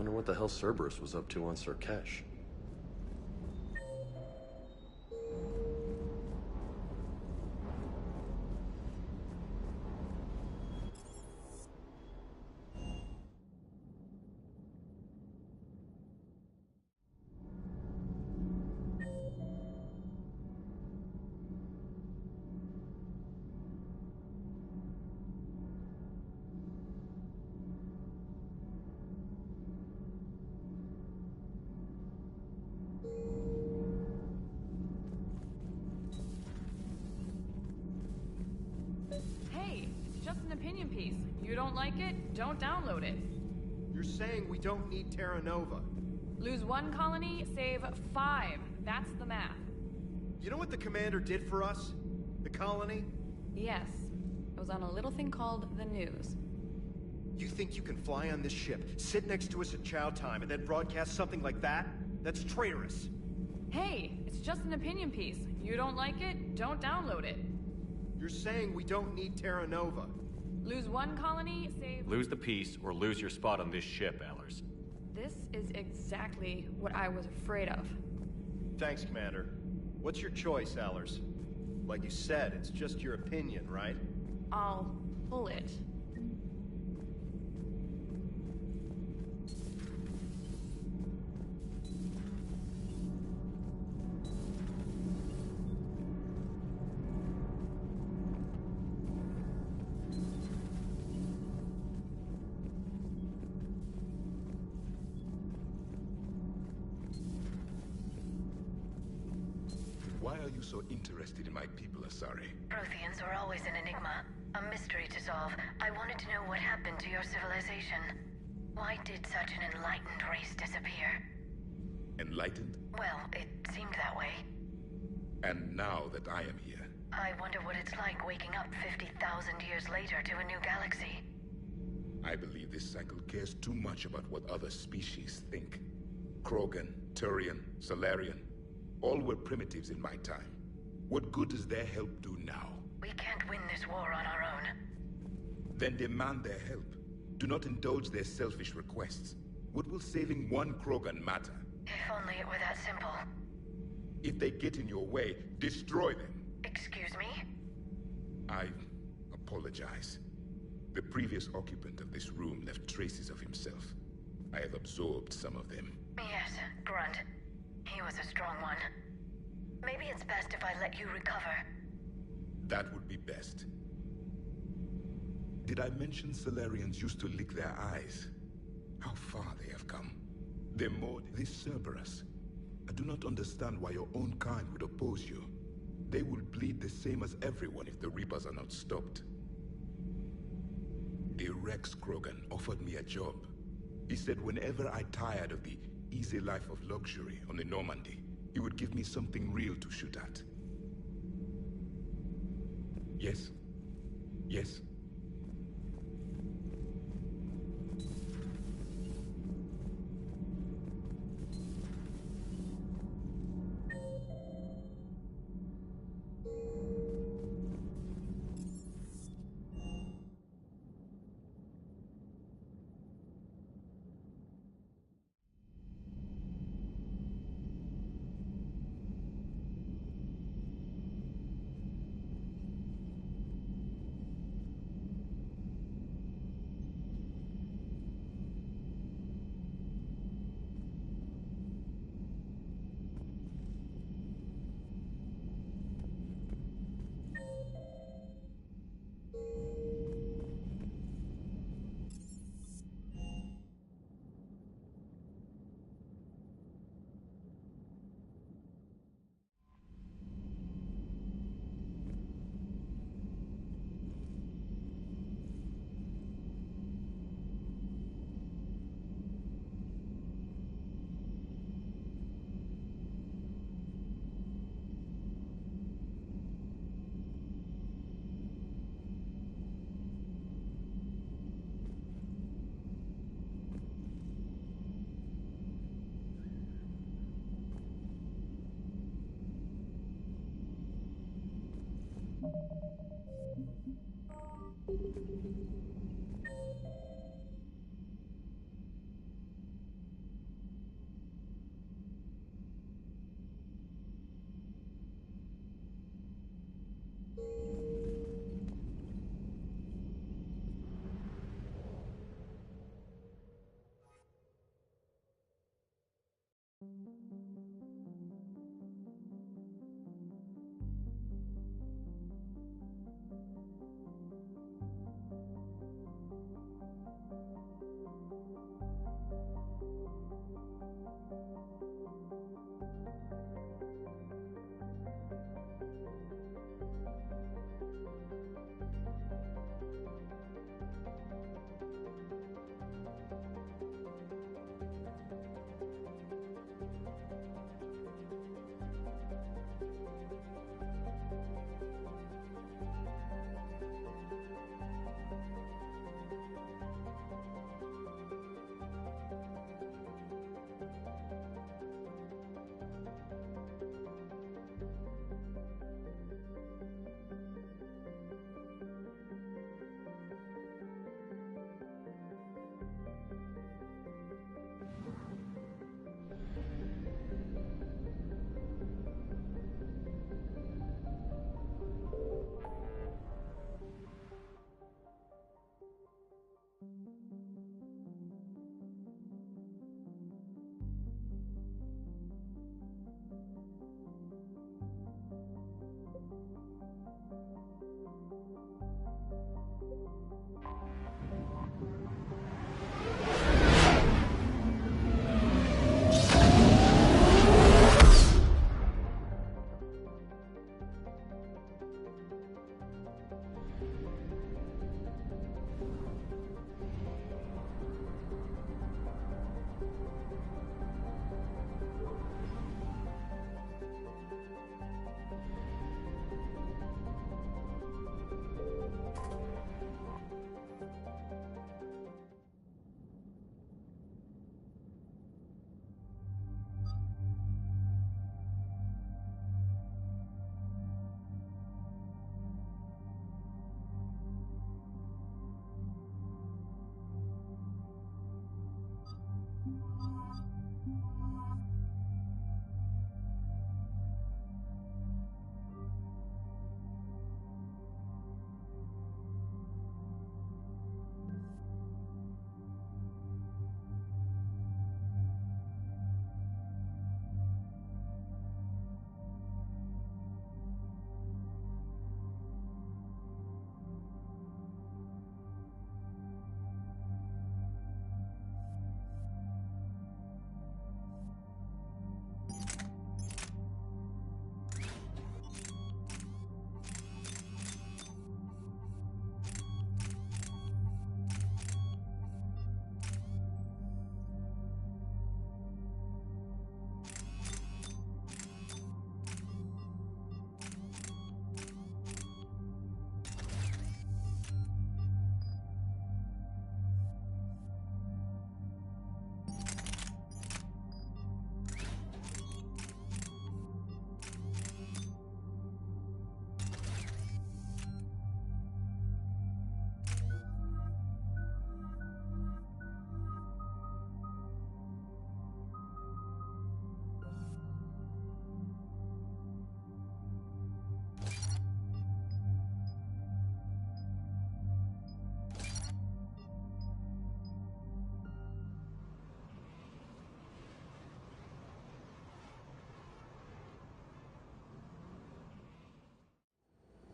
Wonder what the hell Cerberus was up to on Surkesh. Hey, it's just an opinion piece. You don't like it? Don't download it. You're saying we don't need Terra Nova. Lose 1 colony, save 5. That's the math. You know what the commander did for us? The colony? Yes. It was on a little thing called the news. You think you can fly on this ship, sit next to us at chow time, and then broadcast something like that? That's traitorous. Hey, it's just an opinion piece. You don't like it? Don't download it. You're saying we don't need Terra Nova. Lose 1 colony, save... Lose the peace or lose your spot on this ship, Allers. This is exactly what I was afraid of. Thanks, Commander. What's your choice, Allers? Like you said, it's just your opinion, right? I'll pull it. Why are you so interested in my people, Asari? Protheans were always an enigma, a mystery to solve. I wanted to know what happened to your civilization. Why did such an enlightened race disappear? Enlightened? Well, it seemed that way. And now that I am here, I wonder what it's like waking up 50,000 years later to a new galaxy. I believe this cycle cares too much about what other species think. Krogan, Turian, Salarian, all were primitives in my time. What good does their help do now? We can't win this war on our own. Then demand their help. Do not indulge their selfish requests. What will saving one Krogan matter? If only it were that simple. If they get in your way, destroy them. Excuse me? I apologize. The previous occupant of this room left traces of himself. I have absorbed some of them. Yes, Grunt. He was a strong one. Maybe it's best if I let you recover. That would be best. Did I mention Salarians used to lick their eyes? How far they have come. They're more this Cerberus. I do not understand why your own kind would oppose you. They will bleed the same as everyone if the Reapers are not stopped. A Rex Krogan offered me a job. He said whenever I tired of the easy life of luxury on the Normandy, he would give me something real to shoot at. Yes? Yes?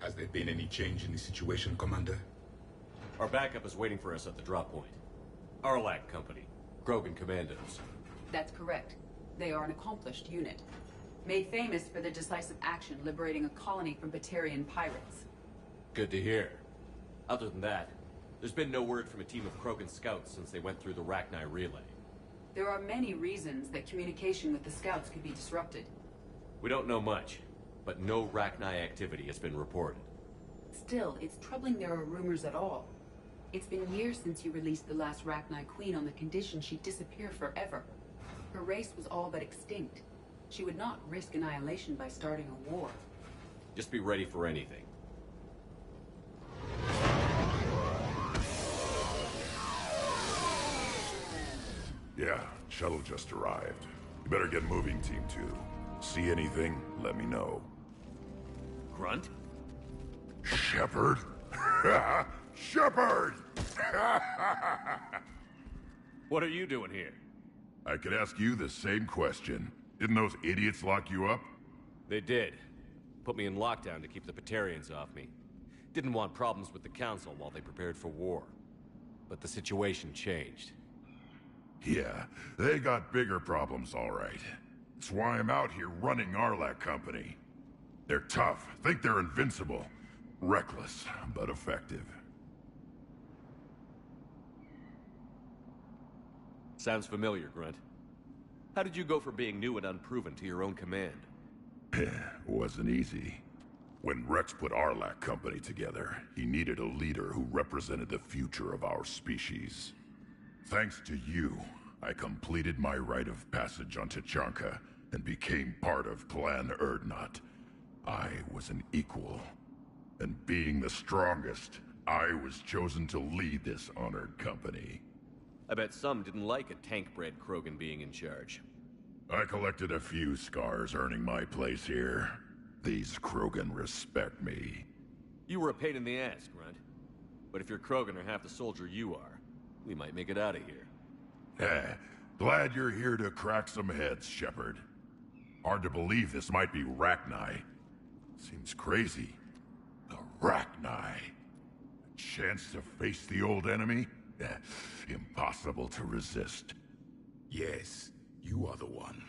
Has there been any change in the situation, Commander? Our backup is waiting for us at the drop point. Arlac Company. Krogan Commandos. That's correct. They are an accomplished unit. Made famous for their decisive action liberating a colony from Batarian pirates. Good to hear. Other than that, there's been no word from a team of Krogan scouts since they went through the Rachni relay. There are many reasons that communication with the scouts could be disrupted. We don't know much, but no Rachni activity has been reported. Still, it's troubling there are rumors at all. It's been years since you released the last Rachni Queen on the condition she'd disappear forever. Her race was all but extinct. She would not risk annihilation by starting a war. Just be ready for anything. Yeah, shuttle just arrived. You better get moving, Team 2. See anything, let me know. Grunt? Shepard? Shepard! What are you doing here? I could ask you the same question. Didn't those idiots lock you up? They did. Put me in lockdown to keep the Batarians off me. Didn't want problems with the Council while they prepared for war. But the situation changed. Yeah, they got bigger problems, all right. That's why I'm out here running Arlac Company. They're tough, think they're invincible. Reckless, but effective. Sounds familiar, Grunt. How did you go from being new and unproven to your own command? Wasn't easy. When Rex put Arlac Company together, he needed a leader who represented the future of our species. Thanks to you, I completed my rite of passage on Tuchanka and became part of Clan Urdnot. I was an equal. And being the strongest, I was chosen to lead this honored company. I bet some didn't like a tank-bred Krogan being in charge. I collected a few scars earning my place here. These Krogan respect me. You were a pain in the ass, Grunt. But if your Krogan are half the soldier you are, we might make it out of here. Glad you're here to crack some heads, Shepard. Hard to believe this might be Rachni. Seems crazy. The Rachni. A chance to face the old enemy? Impossible to resist. Yes, you are the one.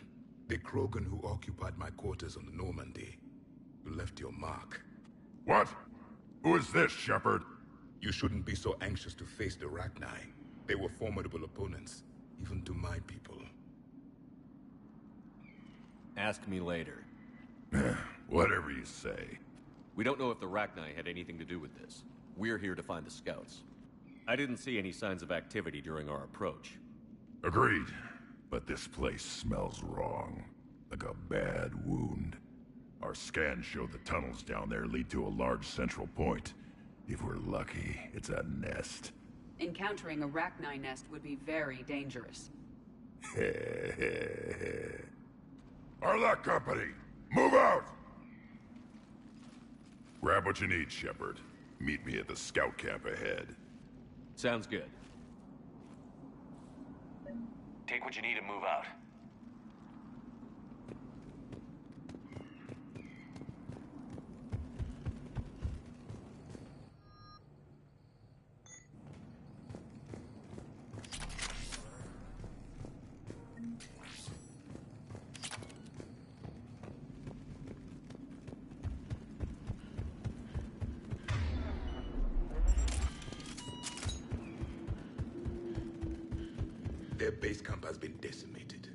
The Krogan who occupied my quarters on the Normandy. You left your mark. What? Who is this, Shepard? You shouldn't be so anxious to face the Rachni. They were formidable opponents, even to my people. Ask me later. Whatever you say. We don't know if the Rachni had anything to do with this. We're here to find the scouts. I didn't see any signs of activity during our approach. Agreed. But this place smells wrong. Like a bad wound. Our scans show the tunnels down there lead to a large central point. If we're lucky, it's a nest. Encountering a Rachni nest would be very dangerous. Arlac Company, move out! Grab what you need, Shepard. Meet me at the scout camp ahead. Sounds good. Take what you need and move out. Their base camp has been decimated.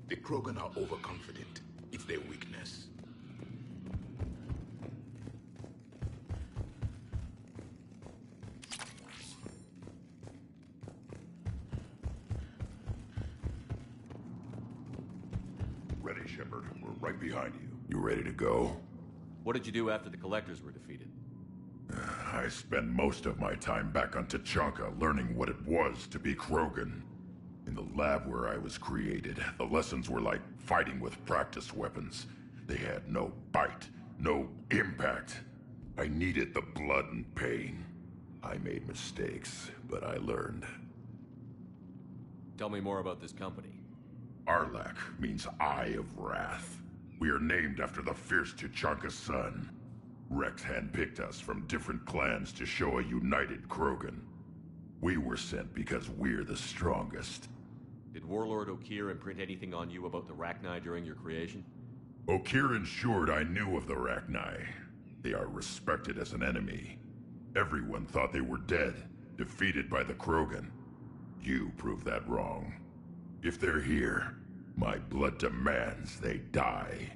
The Krogan are overconfident. It's their weakness. Ready, Shepard. We're right behind you. You ready to go? What did you do after the Collectors were defeated? I spent most of my time back on Tuchanka learning what it was to be Krogan. In the lab where I was created, the lessons were like fighting with practice weapons. They had no bite, no impact. I needed the blood and pain. I made mistakes, but I learned. Tell me more about this company. Arlac means Eye of Wrath. We are named after the fierce Tuchanka sun. Rex handpicked us from different clans to show a united Krogan. We were sent because we're the strongest. Did Warlord Okeer imprint anything on you about the Rachni during your creation? Okeer ensured I knew of the Rachni. They are respected as an enemy. Everyone thought they were dead, defeated by the Krogan. You proved that wrong. If they're here, my blood demands they die.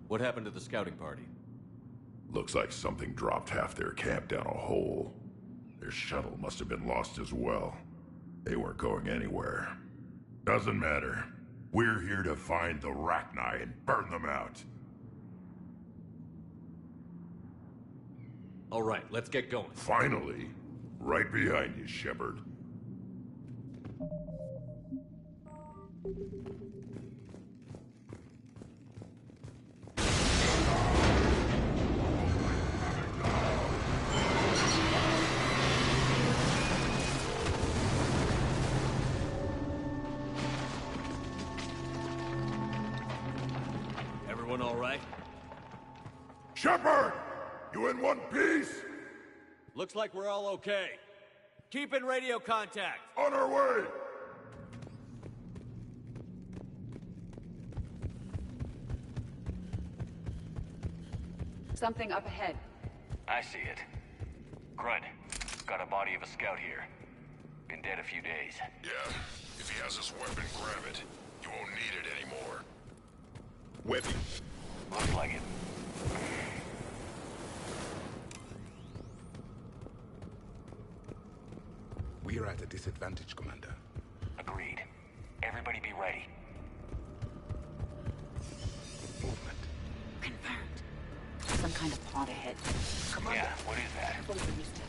What happened to the scouting party? Looks like something dropped half their camp down a hole. Their shuttle must have been lost as well. They weren't going anywhere. Doesn't matter. We're here to find the Rachni and burn them out. All right, let's get going. Finally. Right behind you, Shepard. Everyone all right? Shepard! You in one piece? Looks like we're all okay. Keep in radio contact. On our way! Something up ahead. I see it. Grunt, got a body of a scout here. Been dead a few days. Yeah, if he has his weapon, grab it. You won't need it anymore. Weapon. Looks like it. We are at a disadvantage, Commander. Agreed. Everybody be ready. Movement. Confirmed. Some kind of pod ahead. Yeah, what is that? Careful with your step.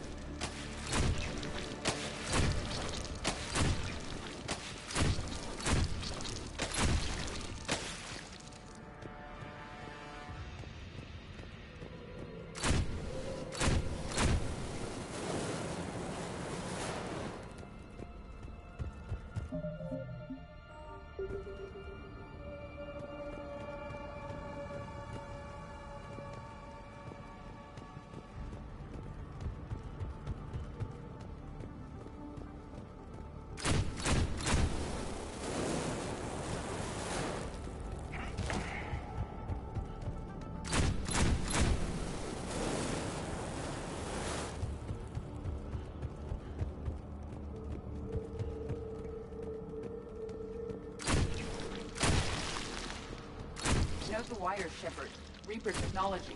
Note the wires, Shepard. Reaper technology.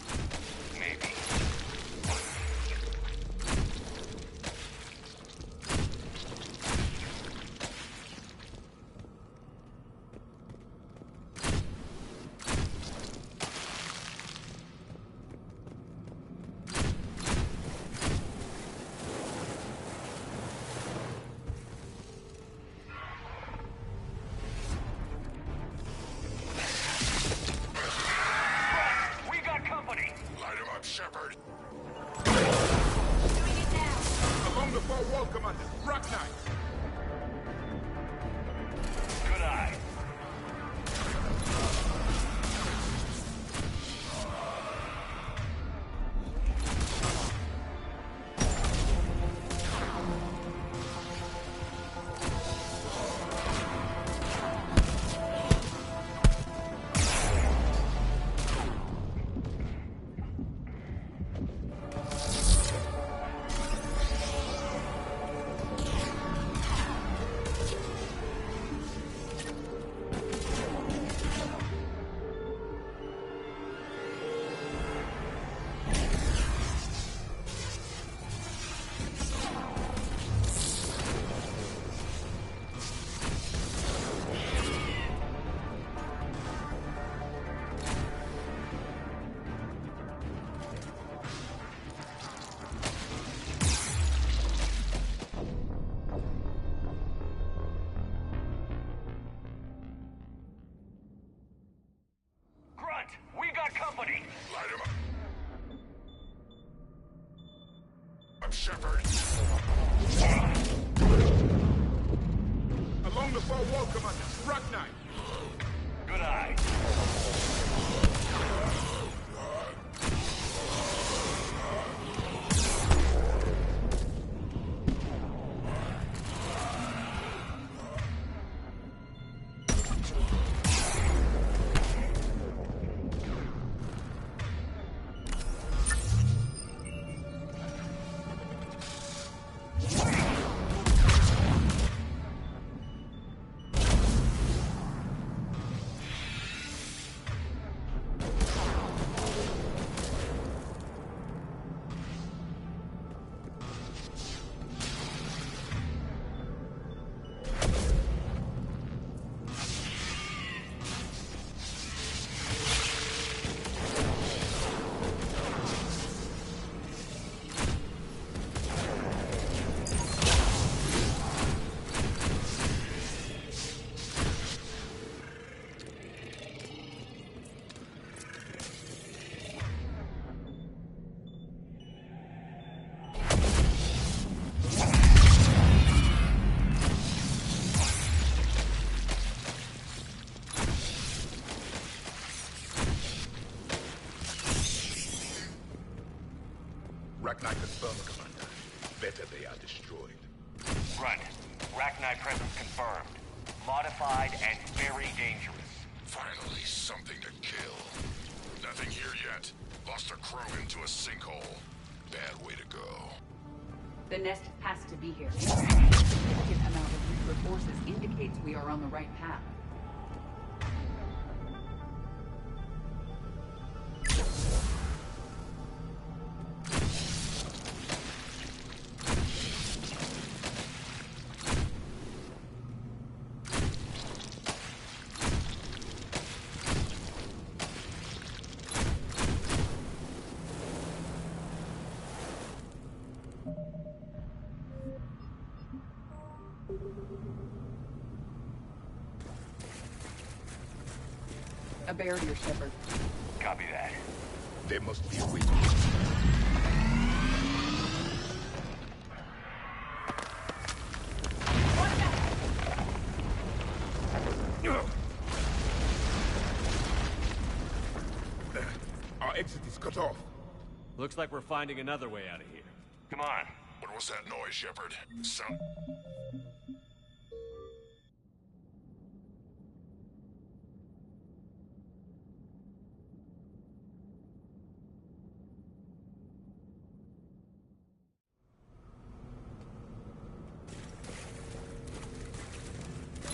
Maybe. Shepard. Along the far wall, Commander. Rock Knight. Good eye. Shepard. Along the far wall, Commander. Rock Knight. Good eye. Rachni confirmed, Commander. Better they are destroyed. Grunt, Rachni presence confirmed. Modified and very dangerous. Finally, something to kill. Nothing here yet. Lost a Krogan to a sinkhole. Bad way to go. The nest has to be here. A significant amount of Reaper forces indicates we are on the right path. A barrier, Shepard. Copy that. There must be a way Our exit is cut off. Looks like we're finding another way out of here. Come on. What was that noise, Shepard? Sound...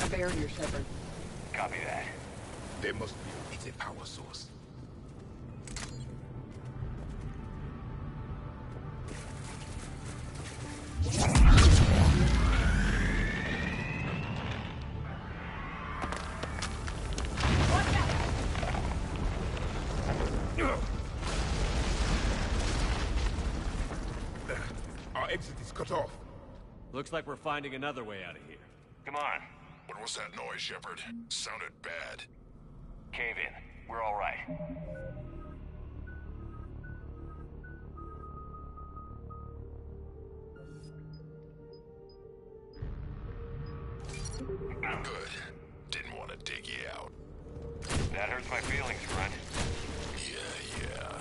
A barrier, Shepard. Copy that. There must be... It's a power source. Our exit is cut off. Looks like we're finding another way out of here. Come on. What was that noise, Shepard? Sounded bad. Cave in. We're all right. Good. Didn't want to dig you out. That hurts my feelings, Grunt. Yeah.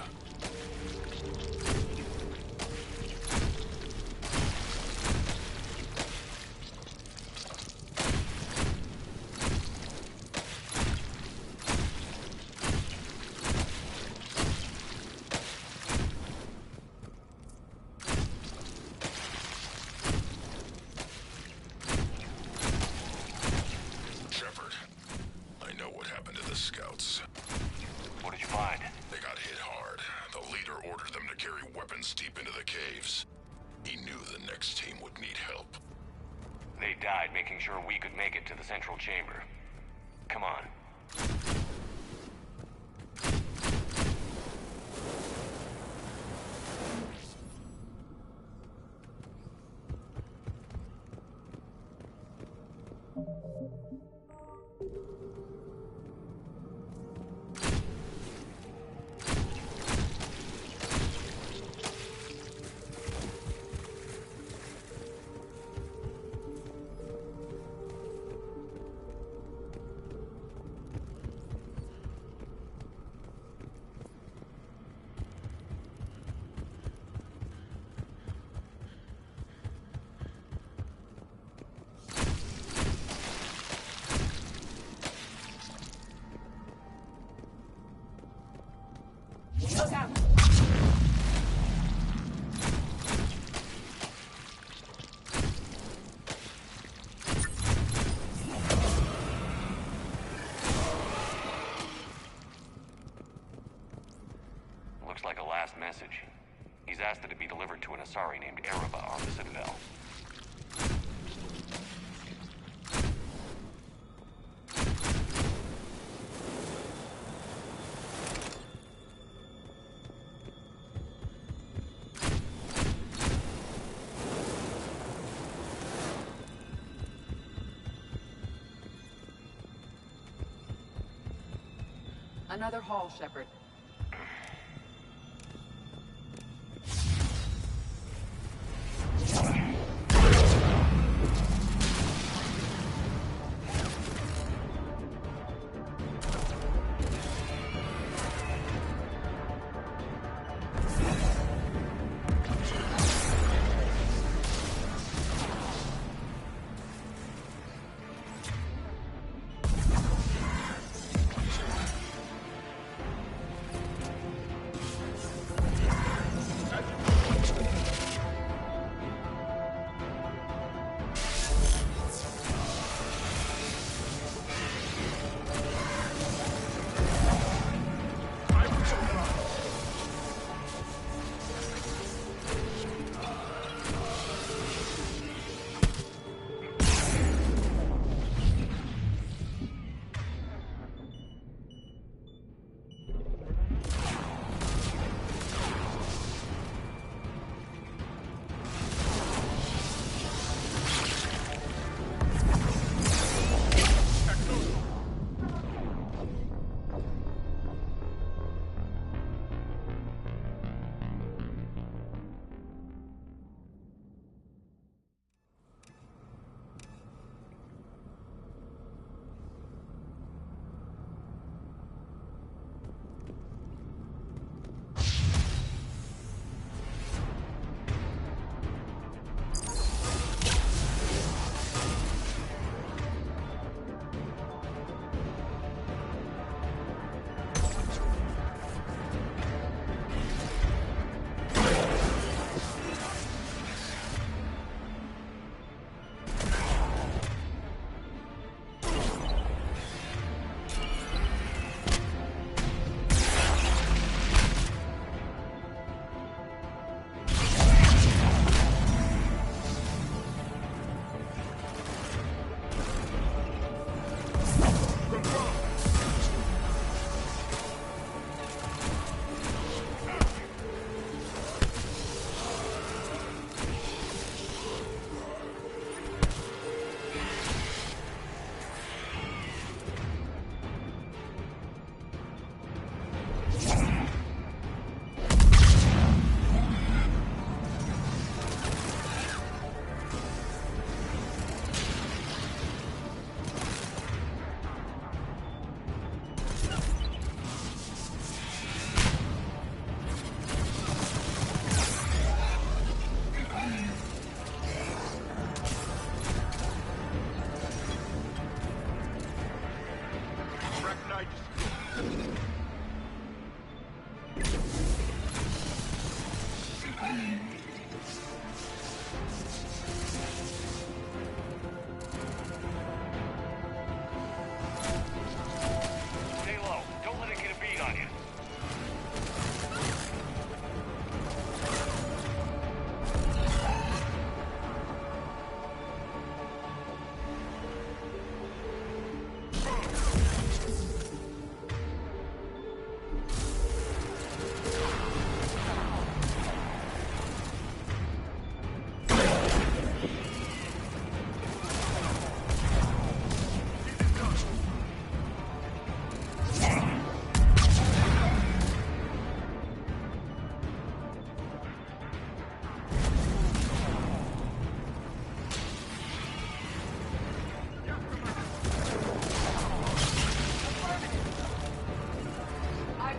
Shepard, I know what happened to the scouts. What did you find? They got hit hard. The leader ordered them to carry weapons deep into the caves. He knew the next team would need help. They died making sure we could make it to the central chamber. Come on. Look out! Looks like a last message. He's asked that it be delivered to an Asari named Ereba on the Citadel. Another hall, Shepard.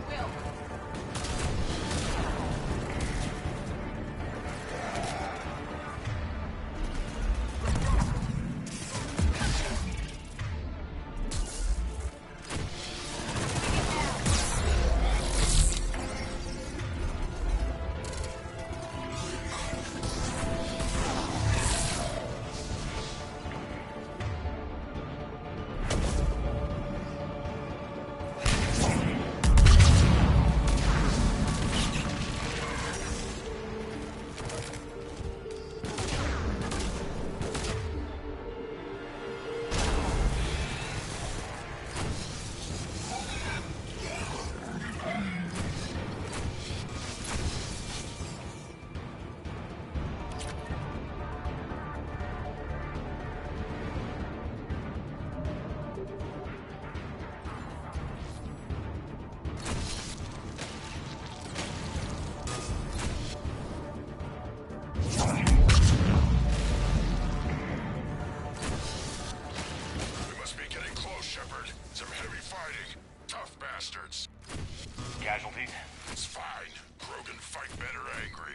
will. Casualties? It's fine. Krogan fight better angry.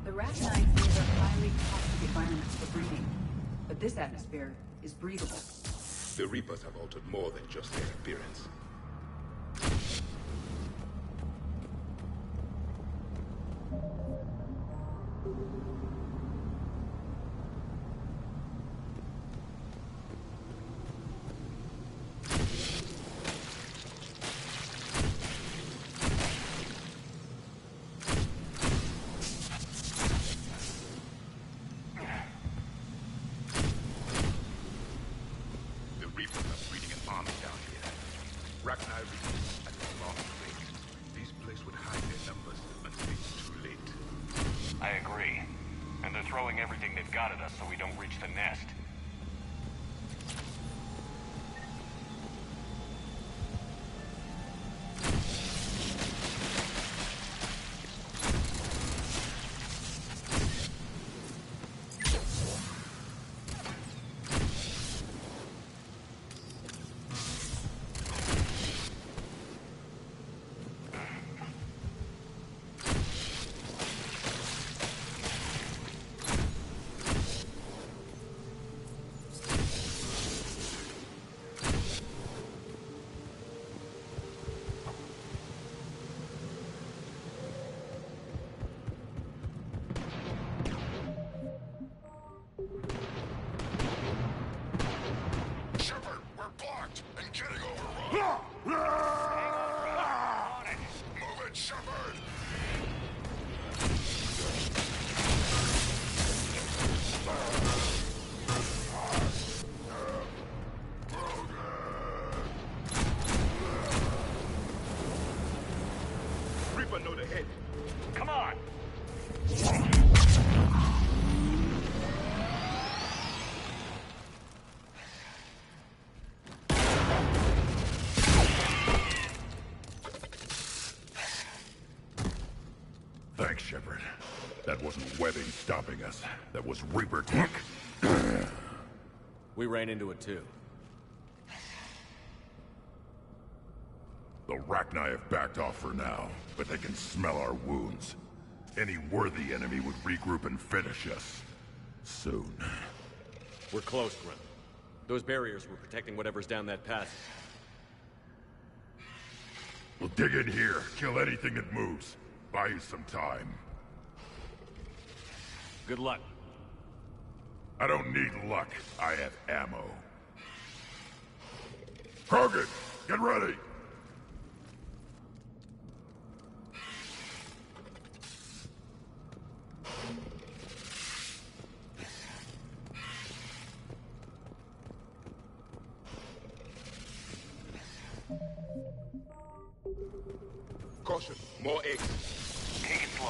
The Rachni favor highly toxic environments for breeding, but this atmosphere is breathable. The Reapers have altered more than just their appearance. Rachni Reapers at a long range. These places would hide their numbers until it's too late. I agree. And they're throwing everything they've got at us so we don't reach the nest. Come on! Thanks, Shepard. That wasn't webbing stopping us. That was Reaper tech. We ran into it too. The Rachni have backed off for now, but they can smell our wounds. Any worthy enemy would regroup and finish us. Soon. We're close, Grim. Those barriers were protecting whatever's down that passage. We'll dig in here, kill anything that moves. Buy you some time. Good luck. I don't need luck. I have ammo. Krogan, get ready! Caution, more eggs. Take it slow.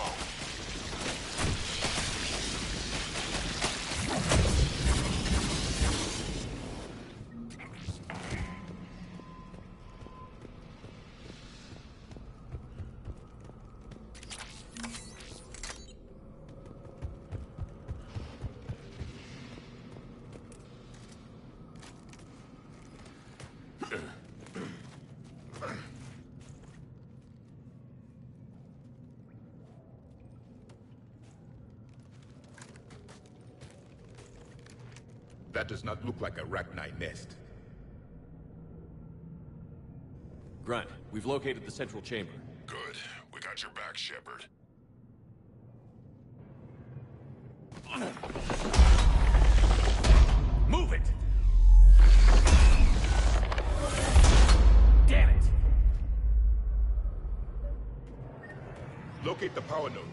That does not look like a Rachni nest. Grunt, we've located the central chamber. Good. We got your back, Shepard. Move it! Damn it! Locate the power node.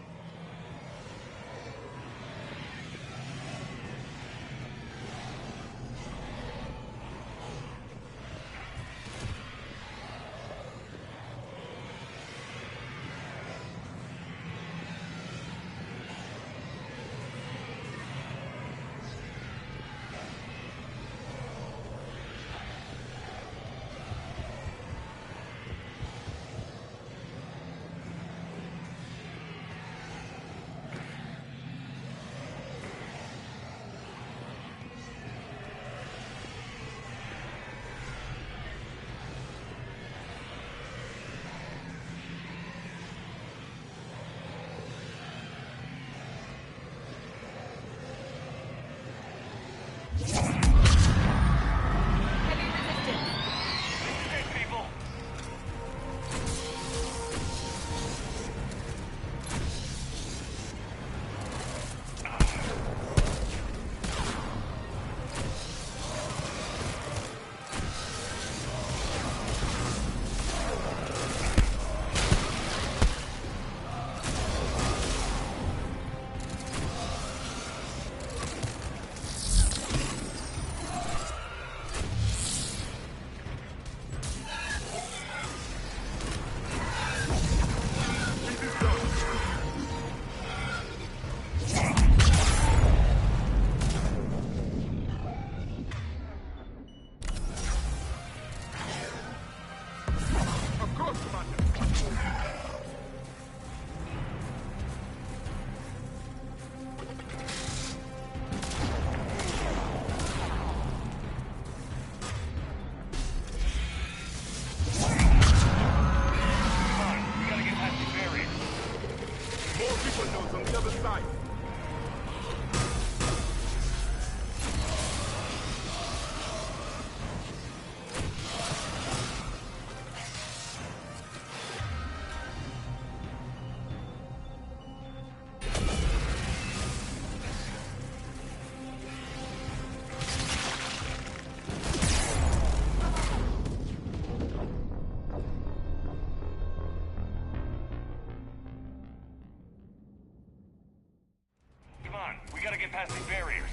Past these barriers.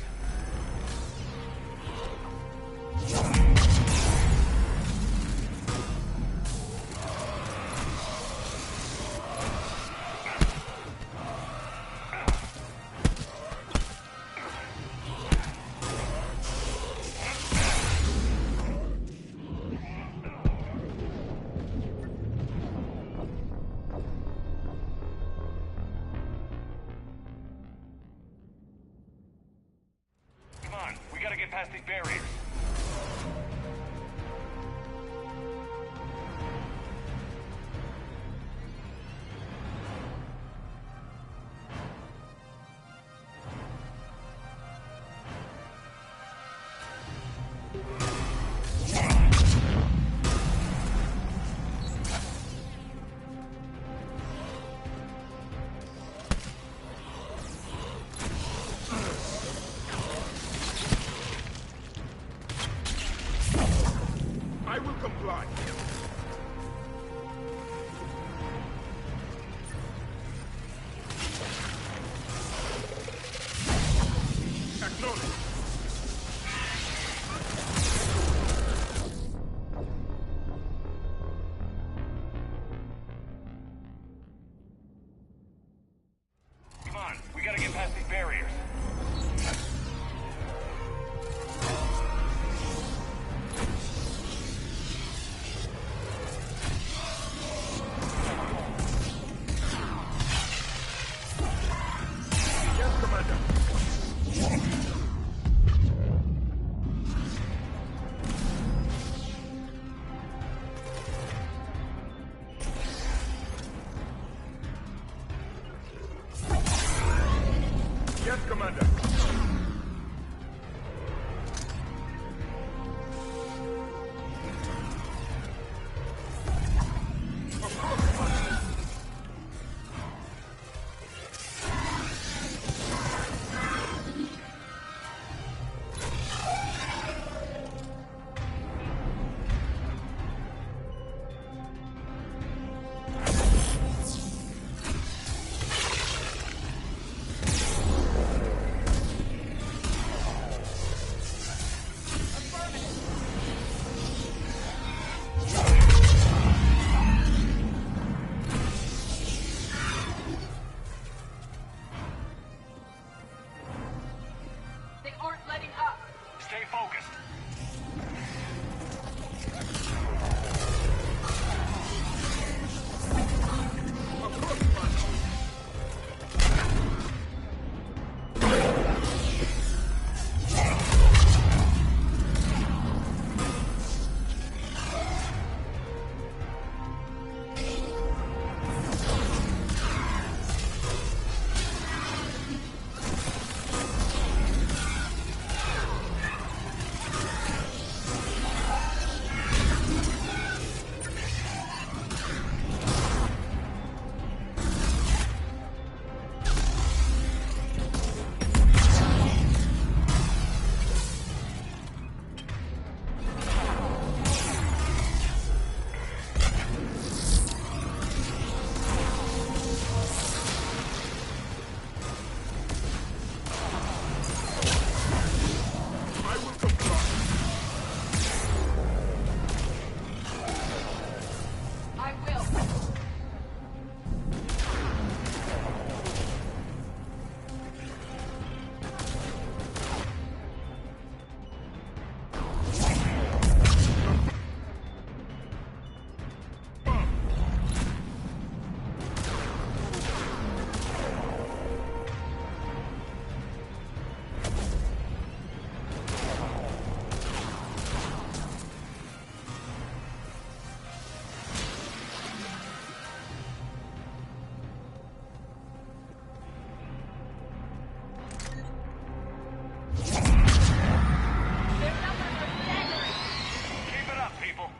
Past these barriers. past these barriers. Yes, Commander. They aren't letting up. Stay focused. I will. Keep it up, people.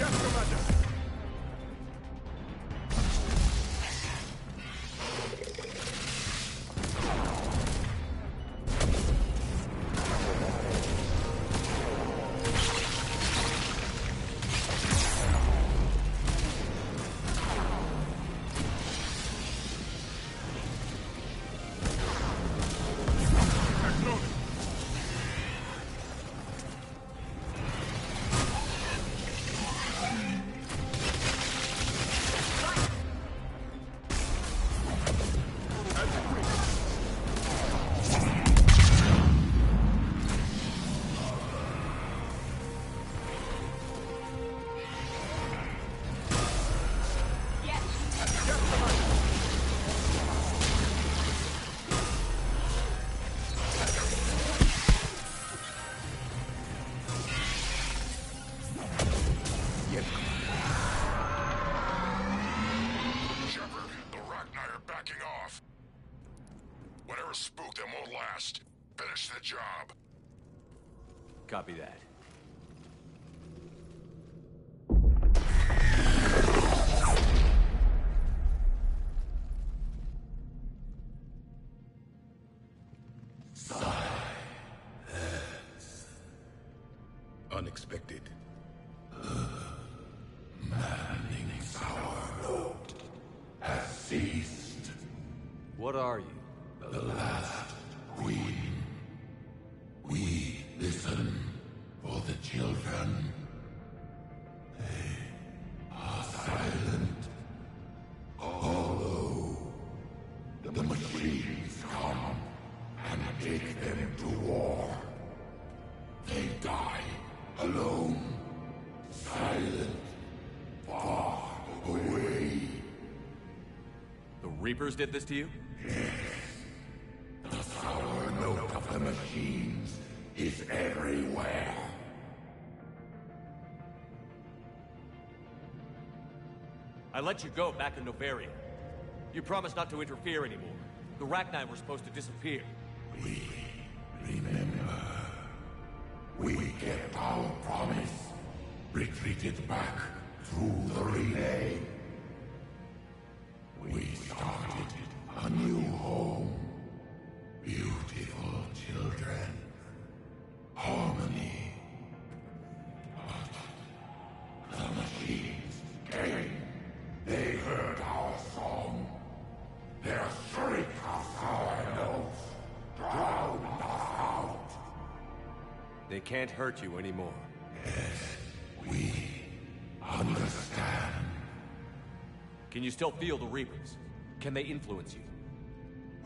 Yes, Commander. Shepard, the Rachni are backing off. Whatever spooked them won't last. Finish the job. Copy that. Sigh. unexpected. Manning's our load has ceased. What are you? The last queen. We listen for the children. They are silent. Although the machines come and take them to war, they die alone, silent, far away. The Reapers did this to you? Yes. The sour note of the machines is everywhere. I let you go back in Noveria. You promised not to interfere anymore. The Rachni were supposed to disappear. We remember. We kept our promise. Retreated back through the relay. We started a new home. Beautiful children. Harmony. But the machines came. They heard our song. Their shriek of sour notes drowned us out. They can't hurt you anymore. Yes, we understand. Can you still feel the Reapers? Can they influence you?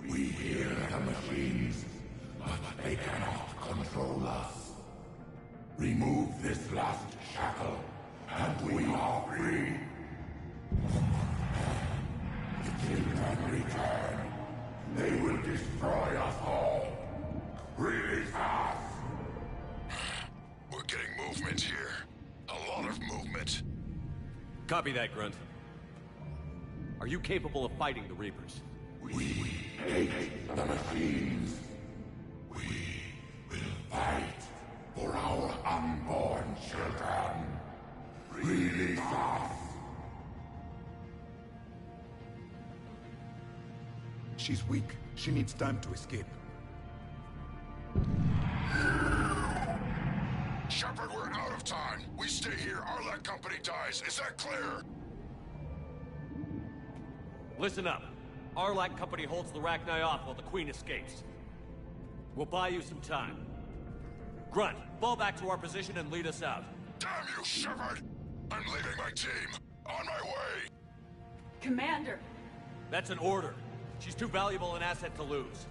We hear the machines, but they cannot control us. Remove this last shackle, and we are free. The children return. They will destroy us all. Release us! We're getting movement here. A lot of movement. Copy that, Grunt. Are you capable of fighting the Reapers? We hate the machines. We will fight for our unborn children. Release us! She's weak. She needs time to escape. Shepard, we're out of time. We stay here, Arlec Company dies. Is that clear? Listen up. Arlec Company holds the Rachni off while the Queen escapes. We'll buy you some time. Grunt, fall back to our position and lead us out. Damn you, Shepard! I'm leaving my team. On my way! Commander! That's an order. She's too valuable an asset to lose.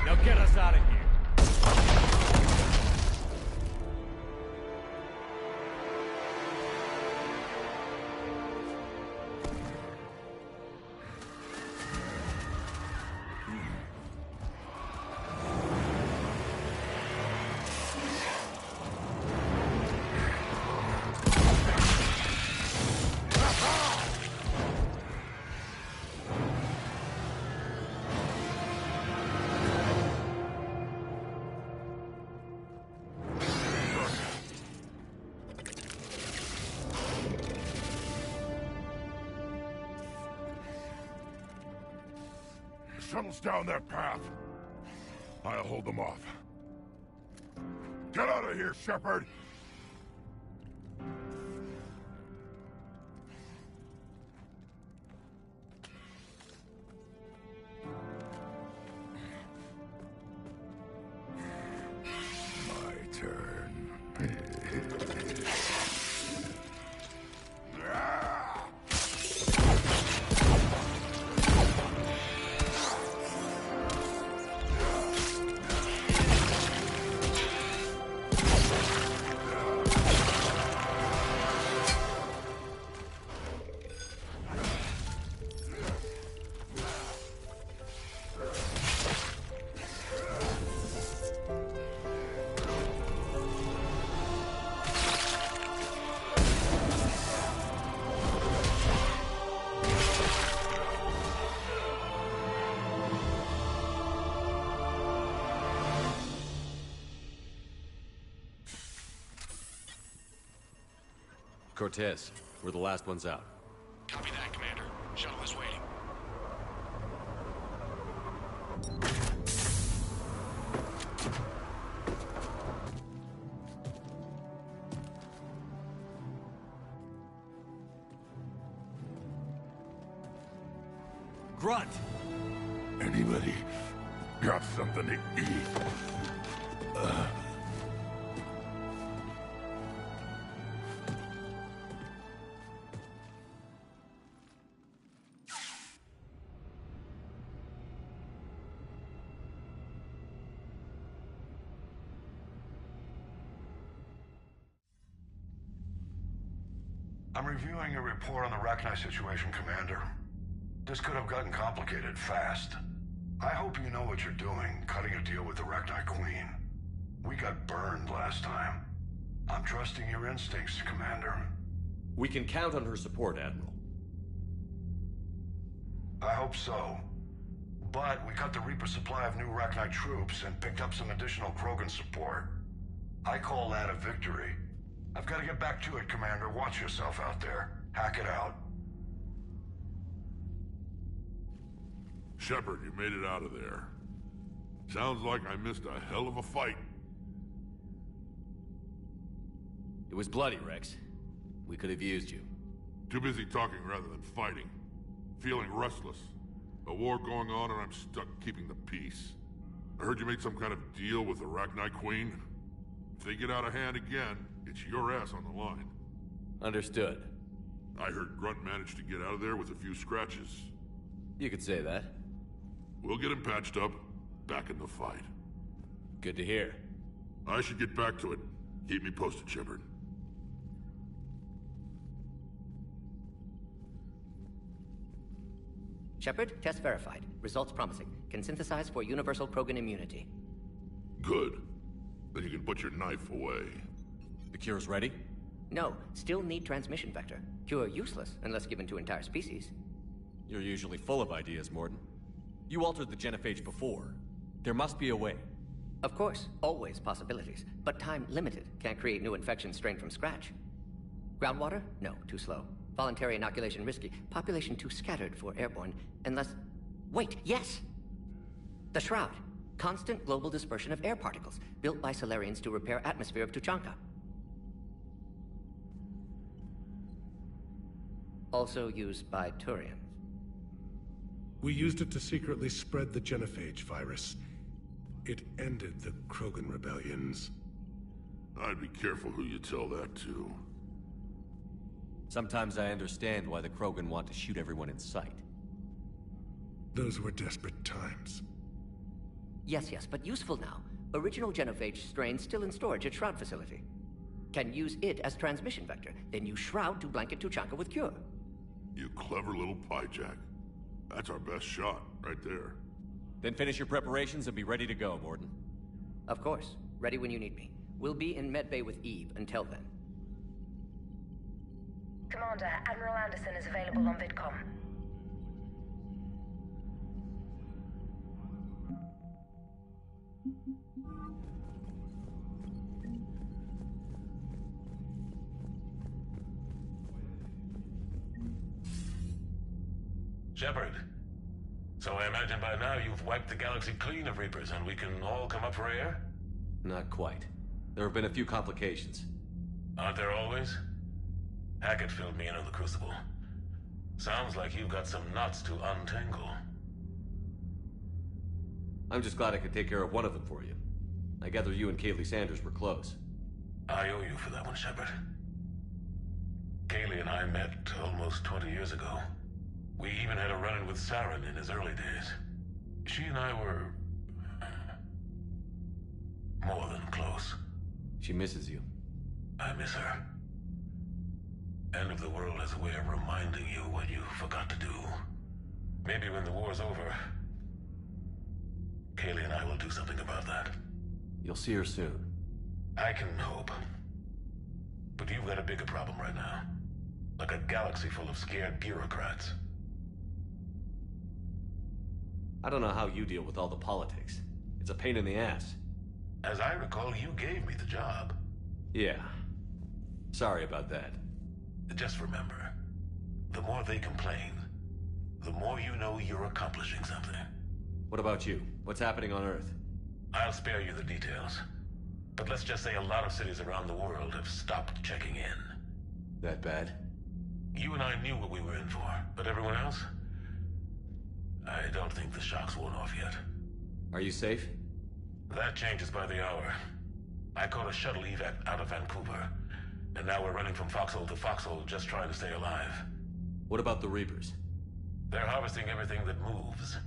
Now get us out of here. Shuttles down that path. I'll hold them off. Get out of here, Shepard! My turn. Cortez, we're the last ones out. Copy that, Commander. Shuttle is waiting. Grunt! Anybody got something to eat? I'm reviewing your report on the Rachni situation, Commander. This could have gotten complicated fast. I hope you know what you're doing, cutting a deal with the Rachni Queen. We got burned last time. I'm trusting your instincts, Commander. We can count on her support, Admiral. I hope so. But we cut the Reaper supply of new Rachni troops and picked up some additional Krogan support. I call that a victory. I've got to get back to it, Commander. Watch yourself out there. Hack it out. Shepard, you made it out of there. Sounds like I missed a hell of a fight. It was bloody, Rex. We could have used you. Too busy talking rather than fighting. Feeling restless. A war going on and I'm stuck keeping the peace. I heard you made some kind of deal with the Rachni Queen. If they get out of hand again, it's your ass on the line. Understood. I heard Grunt managed to get out of there with a few scratches. You could say that. We'll get him patched up, back in the fight. Good to hear. I should get back to it. Keep me posted, Shepard. Shepard, test verified. Results promising. Can synthesize for universal Krogan immunity. Good. Then you can put your knife away. The cure's ready? No, still need transmission vector. Cure useless unless given to entire species. You're usually full of ideas, Mordin. You altered the genophage before. There must be a way. Of course, always possibilities. But time limited. Can't create new infections strained from scratch. Groundwater? No, too slow. Voluntary inoculation risky. Population too scattered for airborne. Unless... Wait, yes! The Shroud. Constant global dispersion of air particles, built by Salarians to repair atmosphere of Tuchanka. Also used by Turians. We used it to secretly spread the genophage virus. It ended the Krogan rebellions. I'd be careful who you tell that to. Sometimes I understand why the Krogan want to shoot everyone in sight. Those were desperate times. Yes, but useful now. Original genophage strain still in storage at Shroud facility. Can use it as transmission vector, then use Shroud to blanket Tuchanka with cure. You clever little pyjak. That's our best shot, right there. Then finish your preparations and be ready to go, Mordin. Of course. Ready when you need me. We'll be in medbay with Eve until then. Commander, Admiral Anderson is available on VidCom. Shepard. So I imagine by now you've wiped the galaxy clean of Reapers and we can all come up for air? Not quite. There have been a few complications. Aren't there always? Hackett filled me in on the Crucible. Sounds like you've got some knots to untangle. I'm just glad I could take care of one of them for you. I gather you and Kaylee Sanders were close. I owe you for that one, Shepard. Kaylee and I met almost 20 years ago. We even had a run-in with Saren in his early days. She and I were... more than close. She misses you. I miss her. End of the world has a way of reminding you what you forgot to do. Maybe when the war's over, Kaylee and I will do something about that. You'll see her soon. I can hope. But you've got a bigger problem right now. Like a galaxy full of scared bureaucrats. I don't know how you deal with all the politics. It's a pain in the ass. As I recall, you gave me the job. Yeah. Sorry about that. Just remember, the more they complain, the more you know you're accomplishing something. What about you? What's happening on Earth? I'll spare you the details. But let's just say a lot of cities around the world have stopped checking in. That bad? You and I knew what we were in for, but everyone else? I don't think the shock's worn off yet. Are you safe? That changes by the hour. I caught a shuttle evac out of Vancouver, and now we're running from foxhole to foxhole just trying to stay alive. What about the Reapers? They're harvesting everything that moves.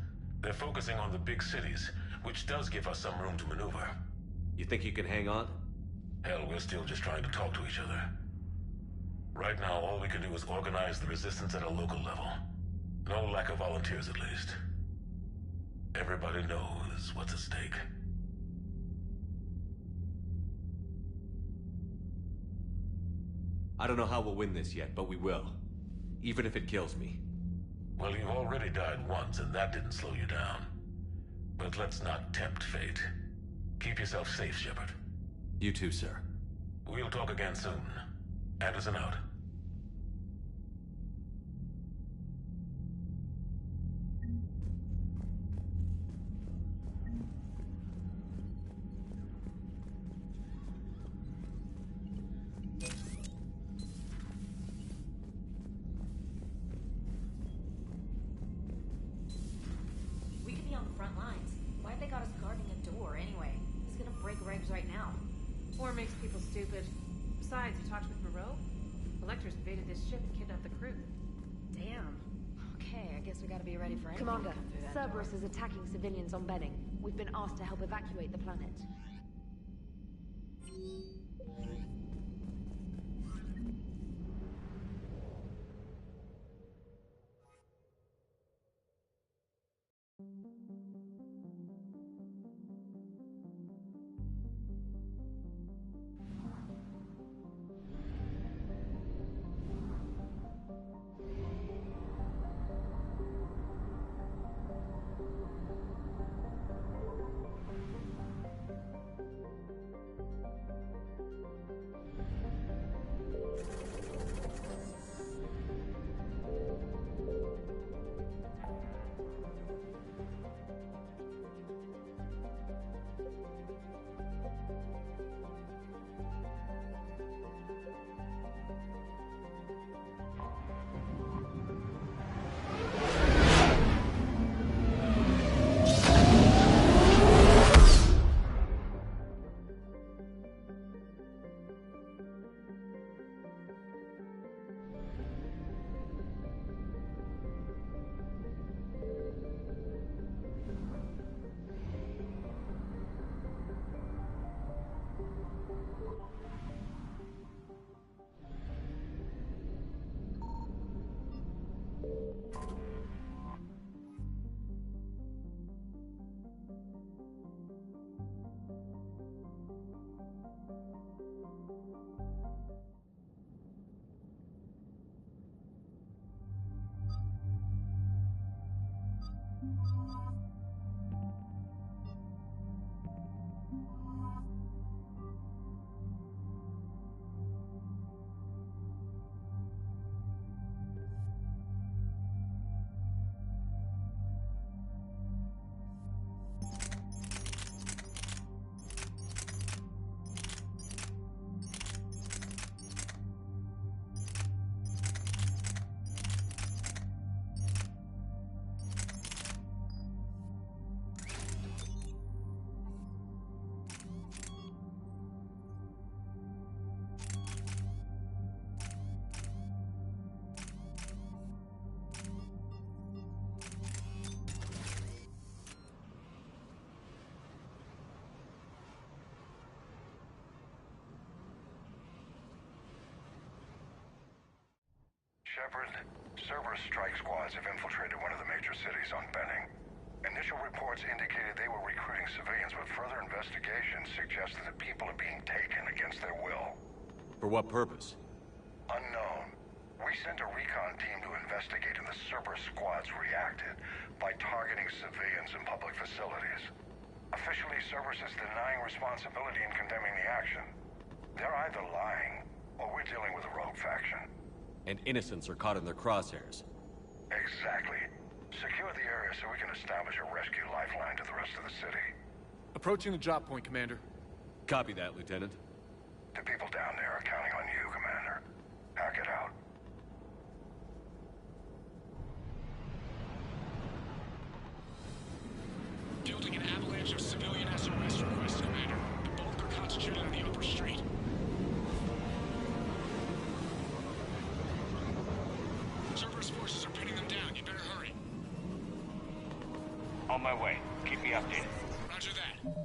They're focusing on the big cities, which does give us some room to maneuver. You think you can hang on? Hell, we're still just trying to talk to each other. Right now, all we can do is organize the resistance at a local level. No lack of volunteers, at least. Everybody knows what's at stake. I don't know how we'll win this yet, but we will. Even if it kills me. Well, you've already died once, and that didn't slow you down. But let's not tempt fate. Keep yourself safe, Shepard. You too, sir. We'll talk again soon. Anderson out. We could be on the front lines. Why'd they got us guarding a door anyway? He's gonna break regs right now. War makes people stupid. Besides, you talked with Moreau? Electors invaded this ship and kidnapped the crew. Damn. Okay, I guess we gotta be ready for anything. Commander, to come through that door. Cerberus is attacking civilians on Benning. We've been asked to help evacuate the planet. Shepard, Cerberus strike squads have infiltrated one of the major cities on Benning. Initial reports indicated they were recruiting civilians, but further investigation suggests that the people are being taken against their will. For what purpose? Unknown. We sent a recon team to investigate, and the Cerberus squads reacted by targeting civilians in public facilities. Officially, Cerberus is denying responsibility and condemning the action. They're either lying, or we're dealing with a rogue faction. And innocents are caught in their crosshairs. Exactly. Secure the area so we can establish a rescue lifeline to the rest of the city. Approaching the drop point, Commander. Copy that, Lieutenant. The people down there are counting on you, Commander. Hack it out. Building an avalanche of civilian SOS requests, Commander. The bulk are concentrated on the upper street. Cerberus forces are pinning them down. You better hurry. On my way. Keep me updated. Roger that.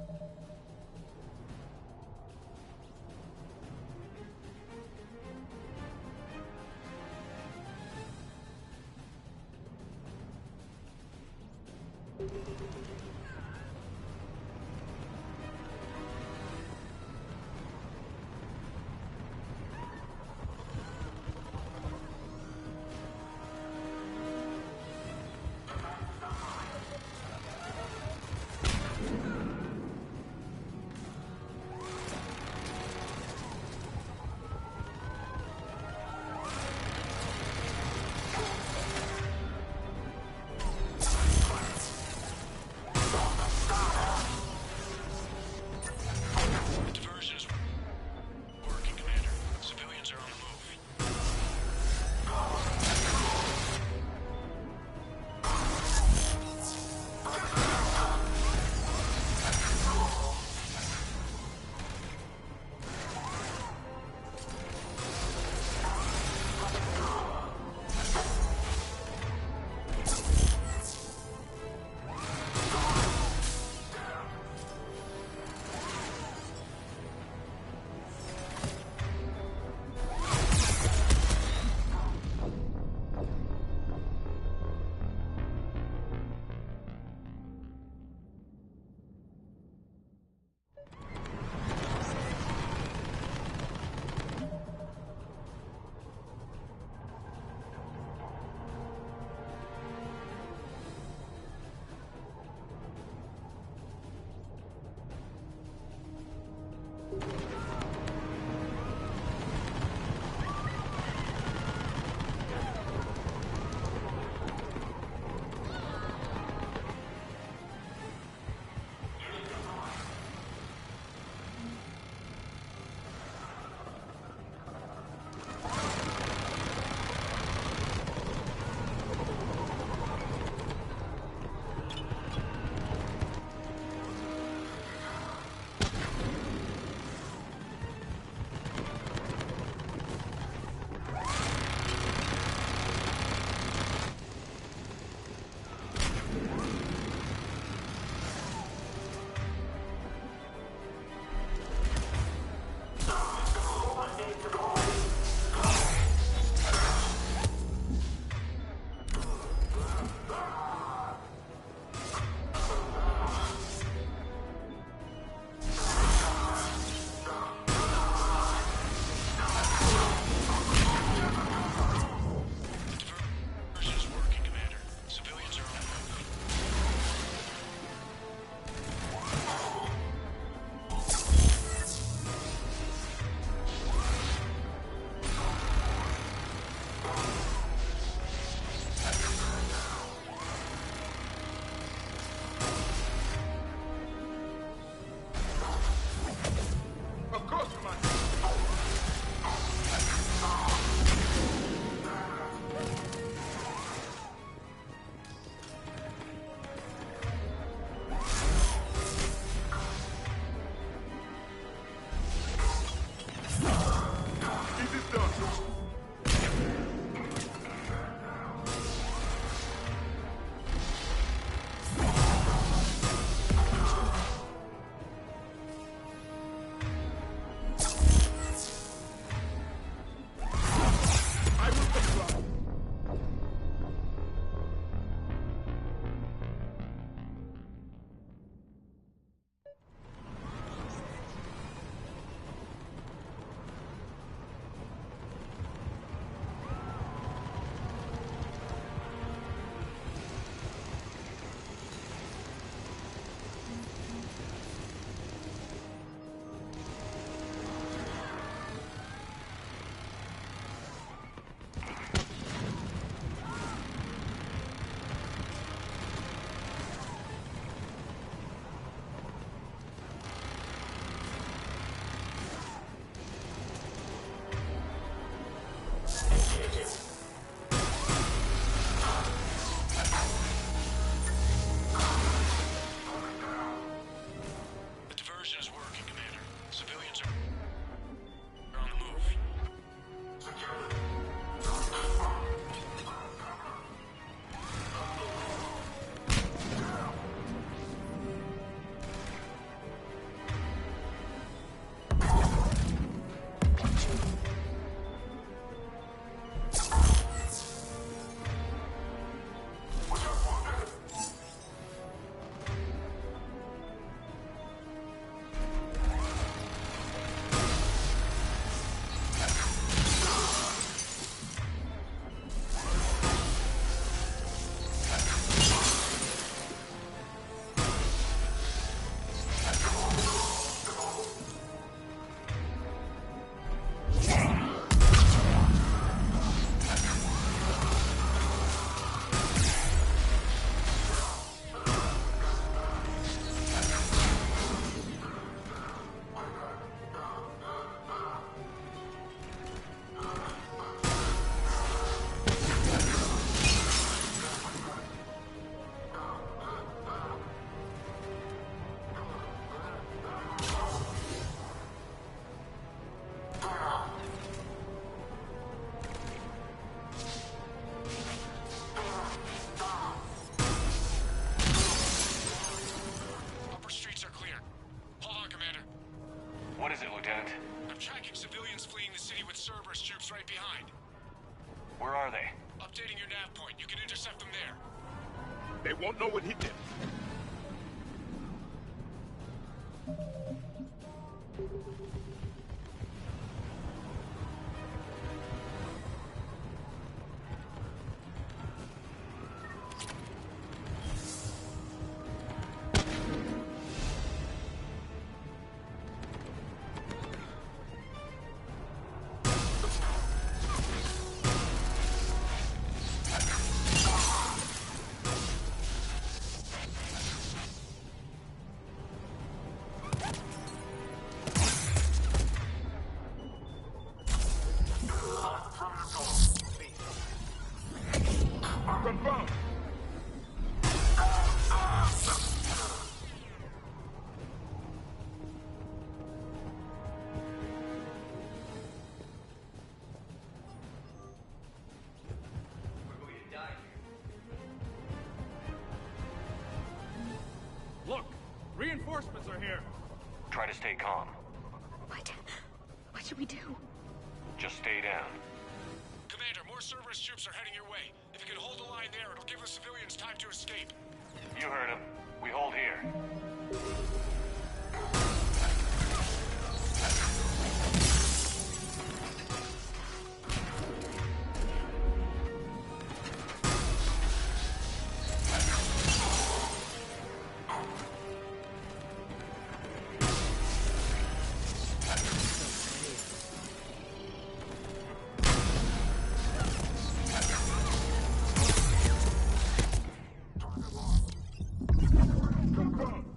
won't know what hit them. Confirmed. Look! Reinforcements are here! Try to stay calm. What should we do? Just stay down. Commander, more Cerberus troops are heading your way. If you can hold the line there, it'll give the civilians time to escape. You heard him. We hold here. Confirmed.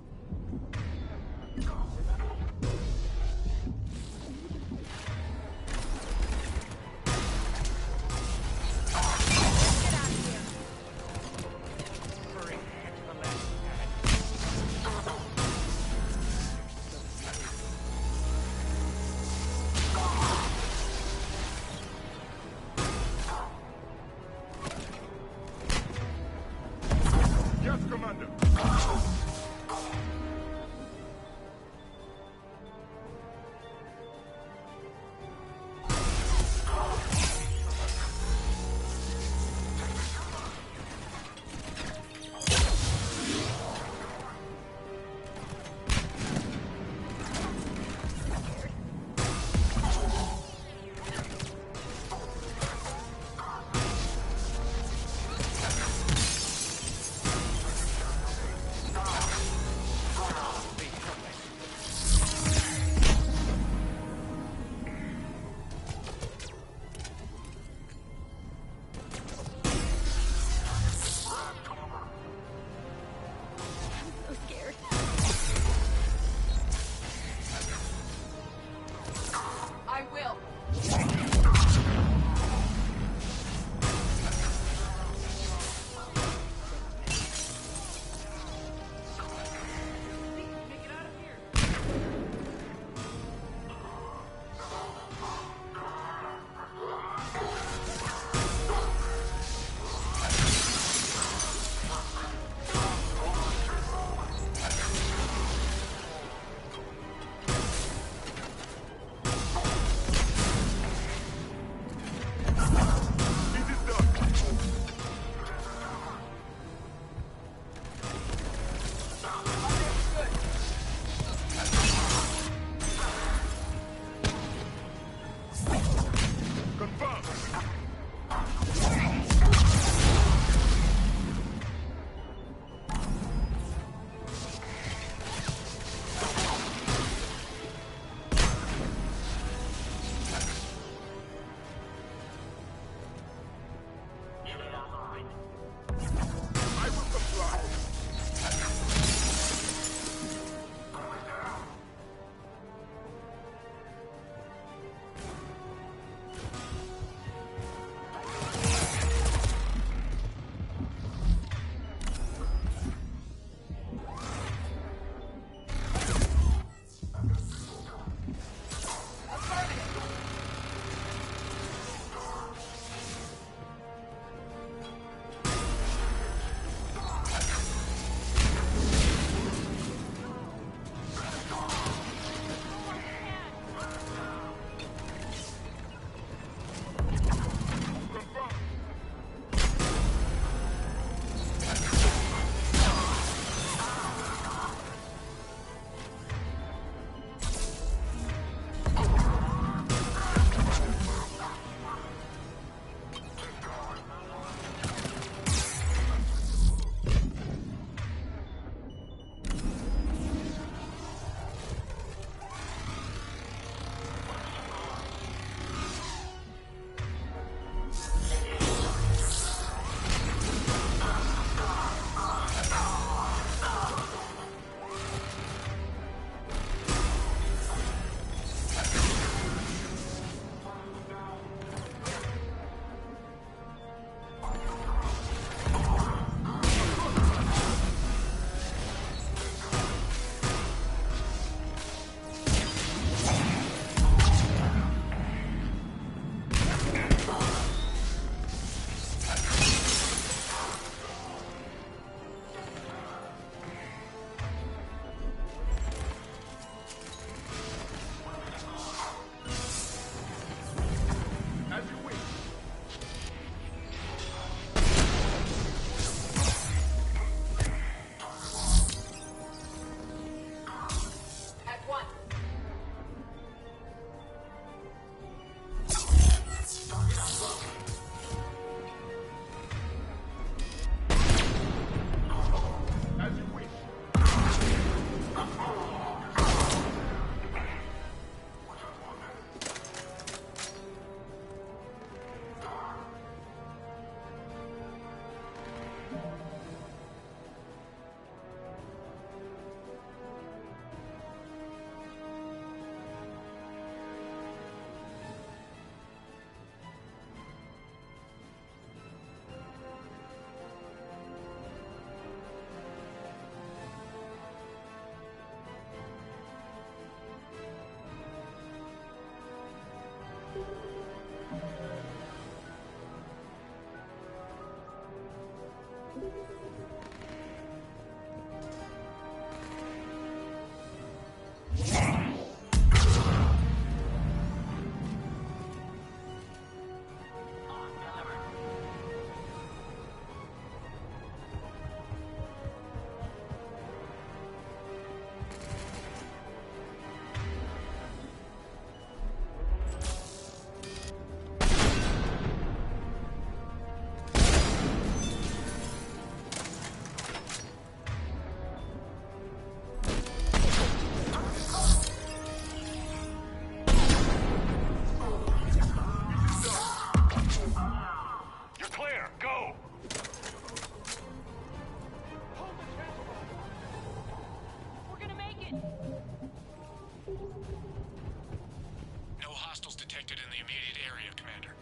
detected in the immediate area, Commander.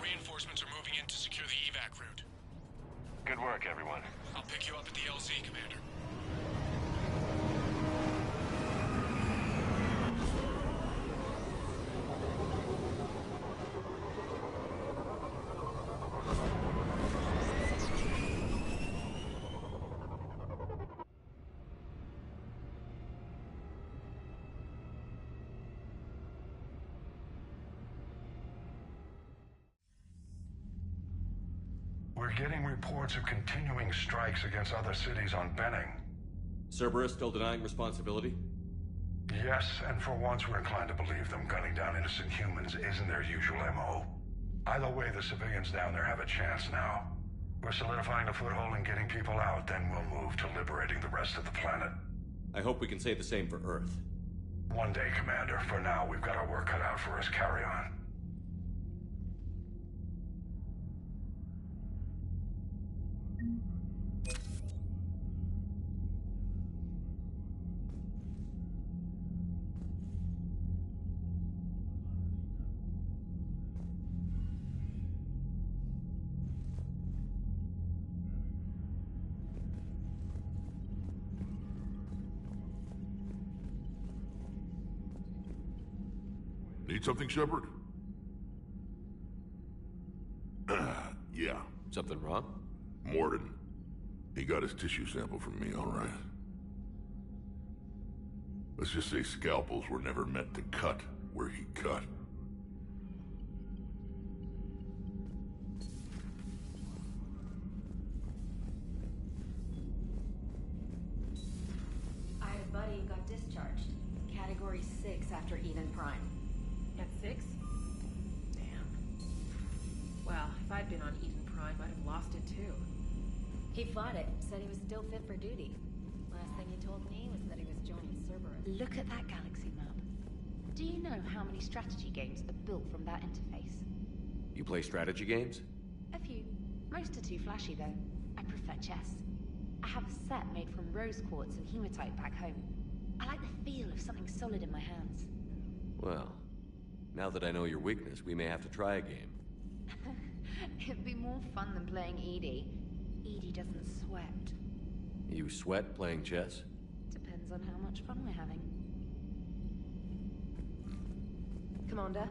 Reinforcements are moving in to secure the evac route. Good work, everyone. I'll pick you up at the LZ, Commander. We're getting reports of continuing strikes against other cities on Benning. Cerberus still denying responsibility? Yes, and for once we're inclined to believe them gunning down innocent humans isn't their usual MO. Either way, the civilians down there have a chance now. We're solidifying a foothold and getting people out, then we'll move to liberating the rest of the planet. I hope we can say the same for Earth. One day, Commander. For now, we've got our work cut out for us. Carry on. Need something, Shepard? Yeah. Something wrong? Mordin. He got his tissue sample from me, all right. Let's just say scalpels were never meant to cut where he cut. I had a buddy who got discharged. Category 6 after Eden Prime. At 6? Damn. Well, if I'd been on Eden Prime, I'd have lost it too. He fought it, said he was still fit for duty. Last thing he told me was that he was joining Cerberus. Look at that galaxy map. Do you know how many strategy games are built from that interface? You play strategy games? A few. Most are too flashy, though. I prefer chess. I have a set made from rose quartz and hematite back home. I like the feel of something solid in my hands. Well, now that I know your weakness, we may have to try a game. It'd be more fun than playing EDI. EDI doesn't sweat. You sweat playing chess? Depends on how much fun we're having. Commander?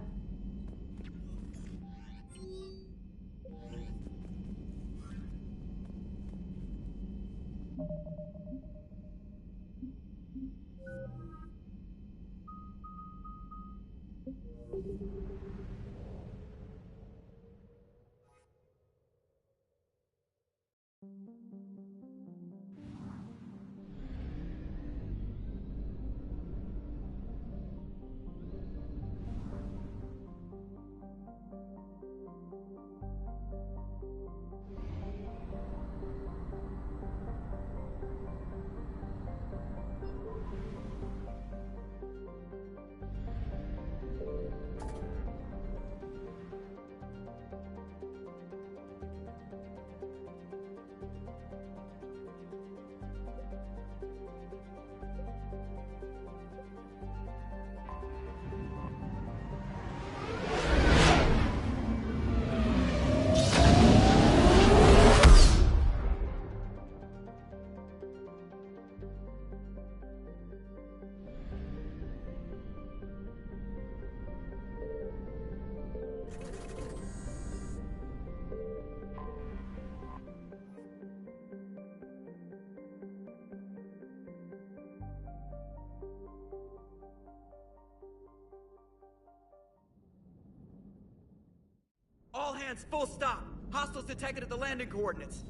All hands, full stop! Hostiles detected at the landing coordinates.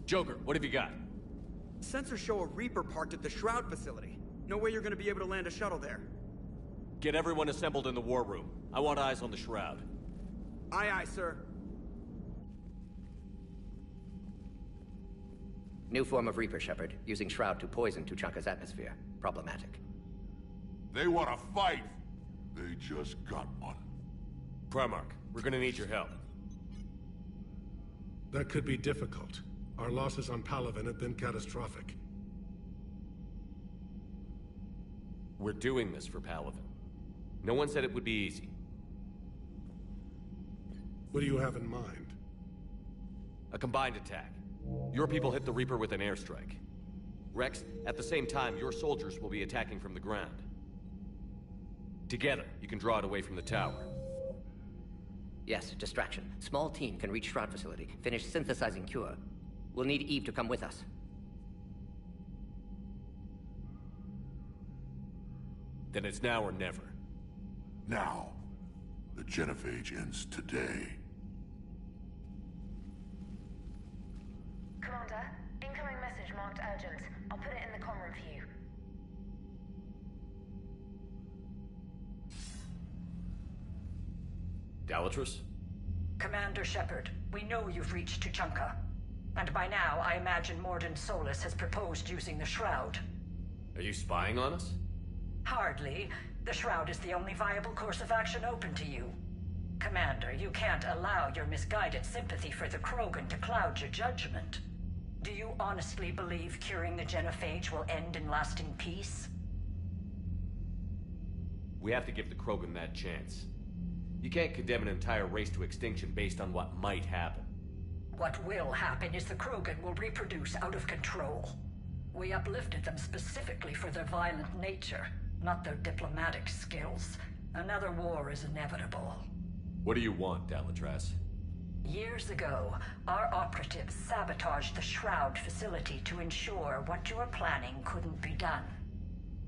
Joker, what have you got? Sensors show a Reaper parked at the Shroud facility. No way you're gonna be able to land a shuttle there. Get everyone assembled in the war room. I want eyes on the Shroud. Aye, aye, sir. New form of Reaper, Shepard, using Shroud to poison Tuchanka's atmosphere. Problematic. They want to fight! They just got one. Primarch, we're gonna need your help. That could be difficult. Our losses on Palaven have been catastrophic. We're doing this for Palaven. No one said it would be easy. What do you have in mind? A combined attack. Your people hit the Reaper with an airstrike. Rex, at the same time, your soldiers will be attacking from the ground. Together, you can draw it away from the tower. Yes, distraction. Small team can reach Shroud facility, finish synthesizing cure. We'll need Eve to come with us. Then it's now or never. Now. The genophage ends today. Commander, incoming message marked urgent. I'll put it in the comm room for you. Dalatrus? Commander Shepard, we know you've reached Tuchanka. And by now, I imagine Mordin Solus has proposed using the Shroud. Are you spying on us? Hardly. The Shroud is the only viable course of action open to you. Commander, you can't allow your misguided sympathy for the Krogan to cloud your judgment. Do you honestly believe curing the genophage will end in lasting peace? We have to give the Krogan that chance. You can't condemn an entire race to extinction based on what might happen. What will happen is the Krogan will reproduce out of control. We uplifted them specifically for their violent nature, not their diplomatic skills. Another war is inevitable. What do you want, Dalatrus? Years ago, our operatives sabotaged the Shroud facility to ensure what you were planning couldn't be done.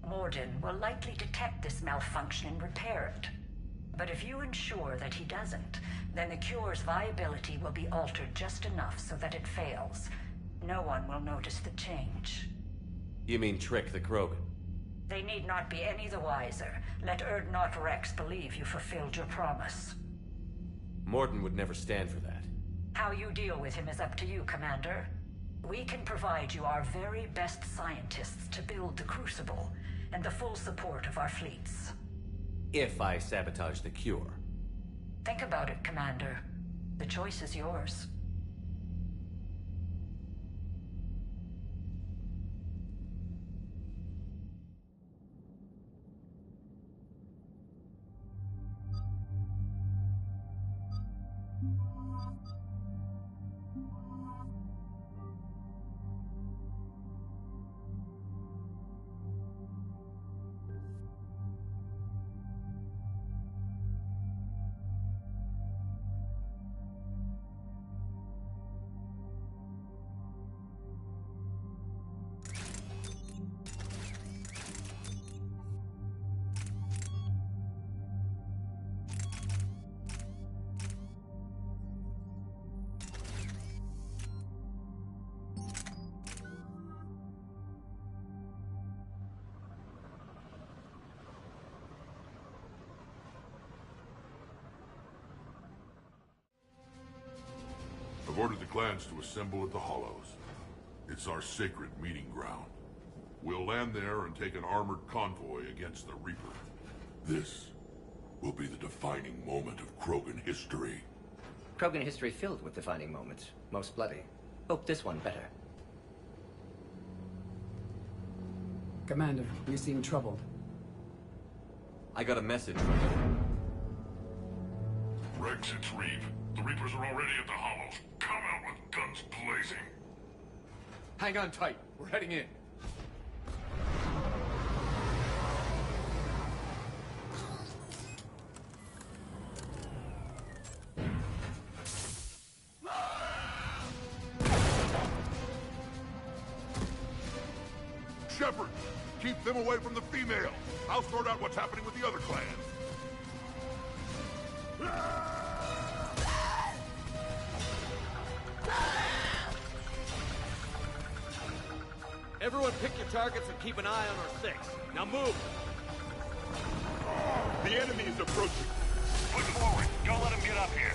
Mordin will likely detect this malfunction and repair it. But if you ensure that he doesn't, then the cure's viability will be altered just enough so that it fails. No one will notice the change. You mean trick the Krogan? They need not be any the wiser. Let Urdnot Rex believe you fulfilled your promise. Mordin would never stand for that. How you deal with him is up to you, Commander. We can provide you our very best scientists to build the Crucible, and the full support of our fleets. If I sabotage the cure. Think about it, Commander. The choice is yours. I've ordered the clans to assemble at the Hollows. It's our sacred meeting ground. We'll land there and take an armored convoy against the Reaper. This will be the defining moment of Krogan history. Krogan history filled with defining moments. Most bloody. Hope this one better. Commander, you seem troubled. I got a message from them. Rex, it's Reeve. The Reapers are already at the Hollows. Come out with guns blazing. Hang on tight. We're heading in. Shepard, keep them away from the female. I'll sort out what's happening with the other clans. Everyone pick your targets and keep an eye on our six. Now move! The enemy is approaching. Push forward. Don't let him get up here.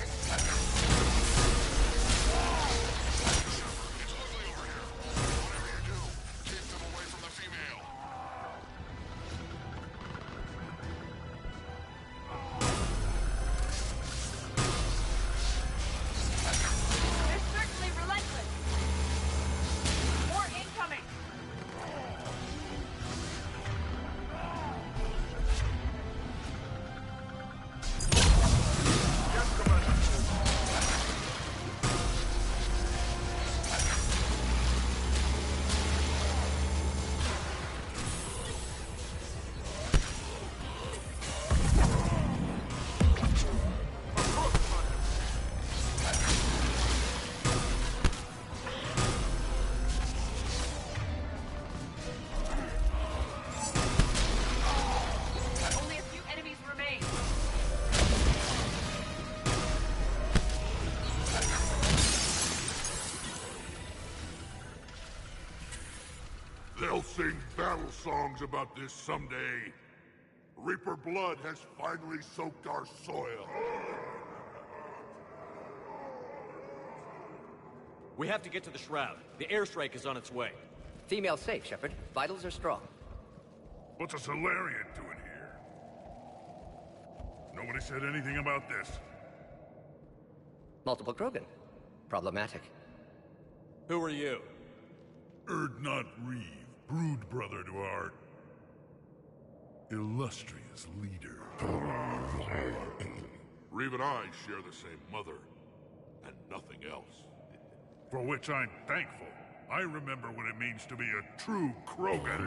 sing battle songs about this someday. Reaper blood has finally soaked our soil. We have to get to the Shroud. The airstrike is on its way. Female safe, Shepard. Vitals are strong. What's a Solarian doing here? Nobody said anything about this. Multiple Krogan. Problematic. Who are you? Urdnot Reeve, brood brother to our illustrious leader. Reeve and I share the same mother, and nothing else. For which I'm thankful. I remember what it means to be a true Krogan.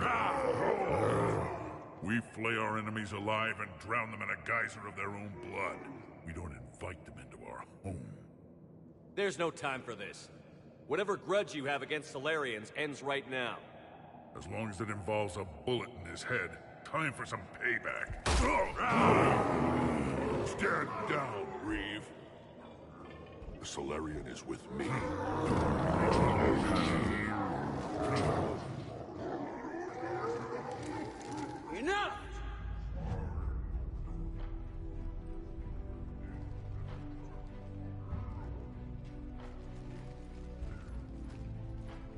We flay our enemies alive and drown them in a geyser of their own blood. We don't invite them into our home. There's no time for this. Whatever grudge you have against Solarians ends right now. As long as it involves a bullet in his head, time for some payback. Stand down, Reeve. The Solarian is with me. Enough!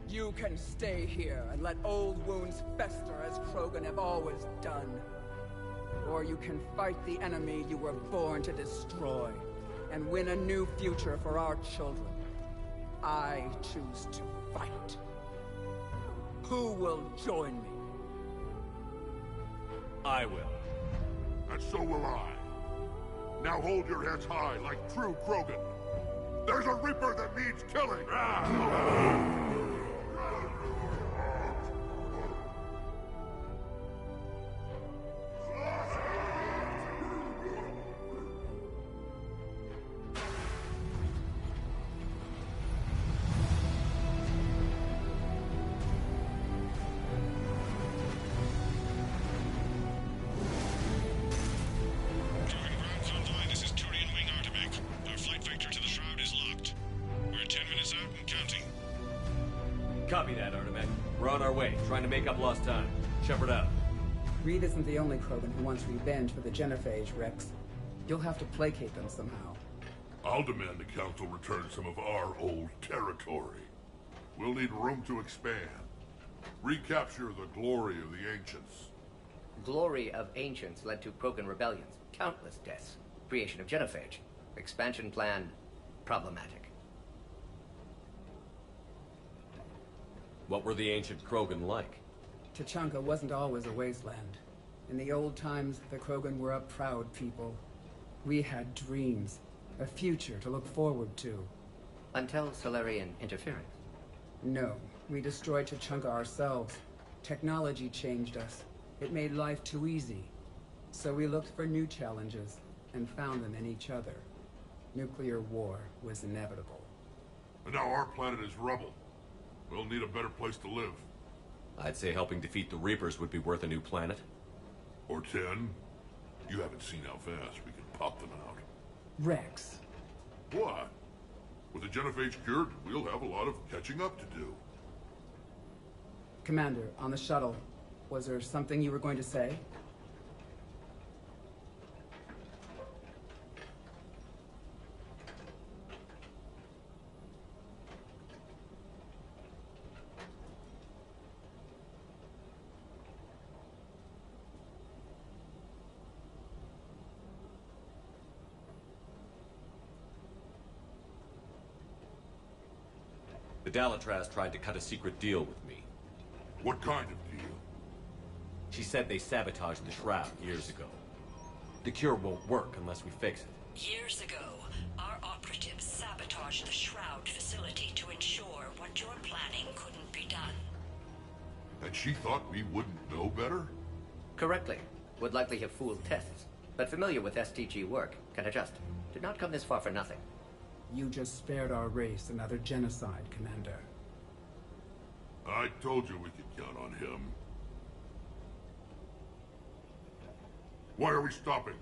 You can stay here and let old wounds fester as Krogan have always done. Or you can fight the enemy you were born to destroy and win a new future for our children. I choose to fight. Who will join me? I will. And so will I. Now hold your heads high like true Krogan. There's a Reaper that needs killing! Copy that, Artemek. We're on our way, trying to make up lost time. Shepard out. Reed isn't the only Krogan who wants revenge for the Genophage, Rex. You'll have to placate them somehow. I'll demand the Council return some of our old territory. We'll need room to expand. Recapture the glory of the Ancients. Glory of Ancients led to Krogan rebellions, countless deaths, creation of Genophage. Expansion plan, problematic. What were the ancient Krogan like? Tuchanka wasn't always a wasteland. In the old times, the Krogan were a proud people. We had dreams, a future to look forward to. Until Solarian interference? No, we destroyed Tuchanka ourselves. Technology changed us. It made life too easy. So we looked for new challenges, and found them in each other. Nuclear war was inevitable. And now our planet is rubble. We'll need a better place to live. I'd say helping defeat the Reapers would be worth a new planet. Or 10. You haven't seen how fast we can pop them out. Rex. What? With the Genophage cured, we'll have a lot of catching up to do. Commander, on the shuttle, was there something you were going to say? The Dalatraz tried to cut a secret deal with me. What kind of deal? She said they sabotaged the Shroud years ago. The cure won't work unless we fix it. Years ago, our operatives sabotaged the Shroud facility to ensure what you're planning couldn't be done. And she thought we wouldn't know better? Correctly. Would likely have fooled tests. But familiar with STG work, can adjust. Did not come this far for nothing. You just spared our race another genocide, Commander. I told you we could count on him. Why are we stopping?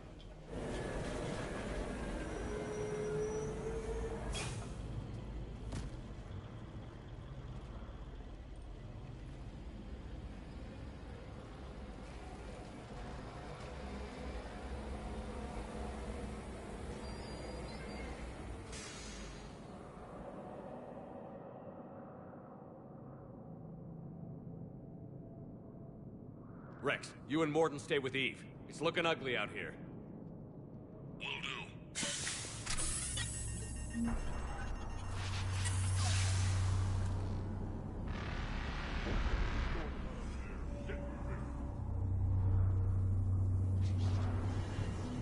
Rex, you and Mordin stay with Eve. It's looking ugly out here. Will do.